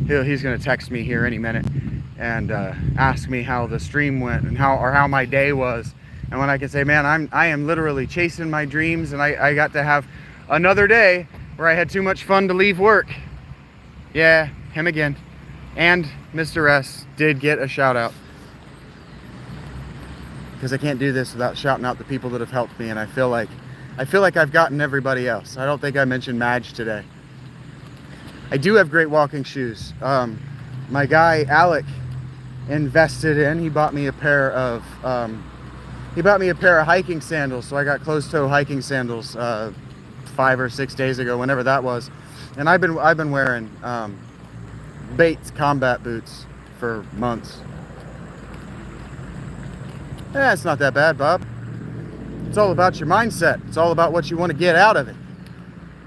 he's gonna text me here any minute and ask me how the stream went and how my day was. And when I can say, man, I am literally chasing my dreams, and I got to have another day where I had too much fun to leave work. Yeah, him again. And Mr. S did get a shout out, because I can't do this without shouting out the people that have helped me, and I feel like I've gotten everybody else. I don't think I mentioned Madge today. I do have great walking shoes. My guy Alec invested in. He bought me a pair of hiking sandals. So I got closed-toe hiking sandals 5 or 6 days ago, whenever that was. And I've been wearing Bates combat boots for months. Yeah, it's not that bad, Bob. It's all about your mindset. It's all about what you want to get out of it.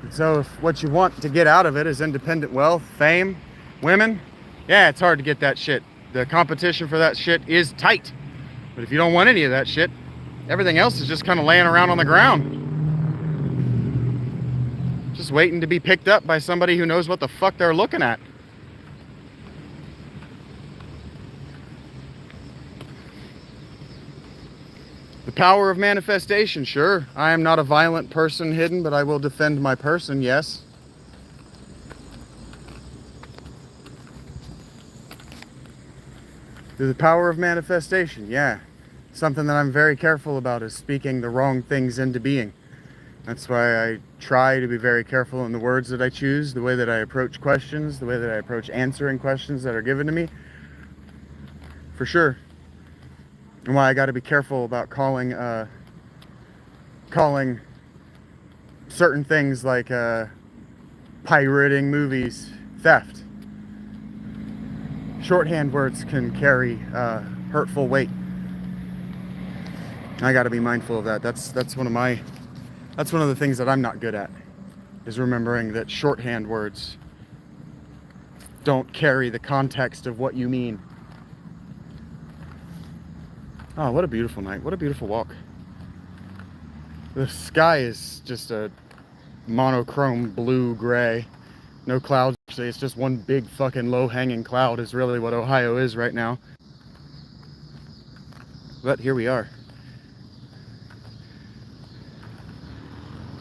And so if what you want to get out of it is independent wealth, fame, women, yeah, it's hard to get that shit. The competition for that shit is tight. But if you don't want any of that shit, everything else is just kind of laying around on the ground, just waiting to be picked up by somebody who knows what the fuck they're looking at. The power of manifestation, sure. I am not a violent person hidden, but I will defend my person, yes. The power of manifestation, yeah. Something that I'm very careful about is speaking the wrong things into being. That's why I try to be very careful in the words that I choose, the way that I approach questions, the way that I approach answering questions that are given to me. For sure. And why I got to be careful about calling certain things like pirating movies theft. Shorthand words can carry hurtful weight. I got to be mindful of that. That's one of the things that I'm not good at, is remembering that shorthand words don't carry the context of what you mean. Oh, what a beautiful night. What a beautiful walk. The sky is just a monochrome blue-gray. No clouds. Actually, it's just one big fucking low-hanging cloud is really what Ohio is right now. But here we are.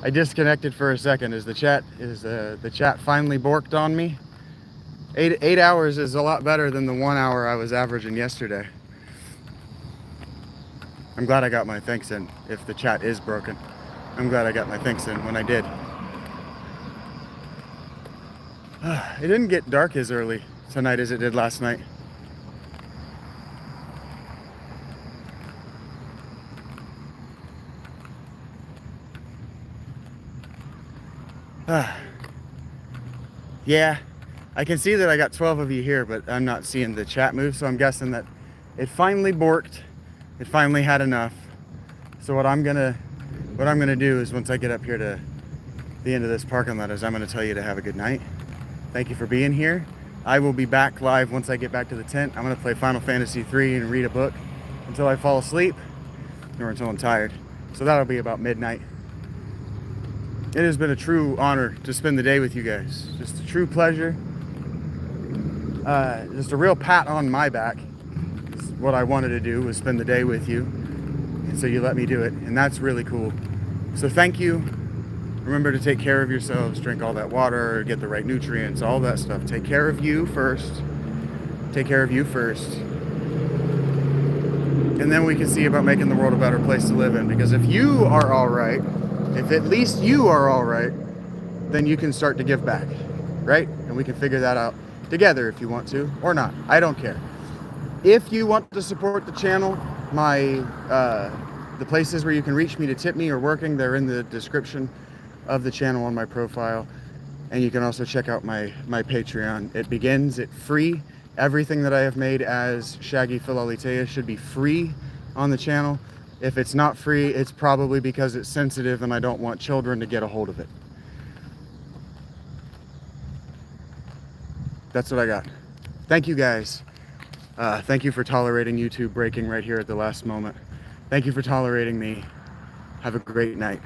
I disconnected for a second as the chat finally borked on me. 8 hours is a lot better than the 1 hour I was averaging yesterday. I'm glad I got my thanks in. If the chat is broken, I'm glad I got my thanks in when I did. It didn't get dark as early tonight as it did last night. Yeah, I can see that I got 12 of you here, but I'm not seeing the chat move, so I'm guessing that it finally borked. It finally had enough. So what I'm gonna do is, once I get up here to the end of this parking lot, is I'm gonna tell you to have a good night. Thank you for being here. I will be back live once I get back to the tent. I'm gonna play Final Fantasy III and read a book until I fall asleep, or until I'm tired. So that'll be about midnight. It has been a true honor to spend the day with you guys. Just a true pleasure. Just a real pat on my back. What I wanted to do was spend the day with you. And so you let me do it, and that's really cool. So thank you. Remember to take care of yourselves, drink all that water, get the right nutrients, all that stuff. Take care of you first. Take care of you first. And then we can see about making the world a better place to live in. Because if you are all right, if at least you are all right, then you can start to give back, right? And we can figure that out together if you want to, or not. I don't care. If you want to support the channel, the places where you can reach me to tip me or working, they're in the description of the channel on my profile. And you can also check out my Patreon. It begins at free. Everything that I have made as Shaggy Philalitea should be free on the channel. If it's not free, it's probably because it's sensitive and I don't want children to get a hold of it. That's what I got. Thank you guys. Thank you for tolerating YouTube breaking right here at the last moment. Thank you for tolerating me. Have a great night.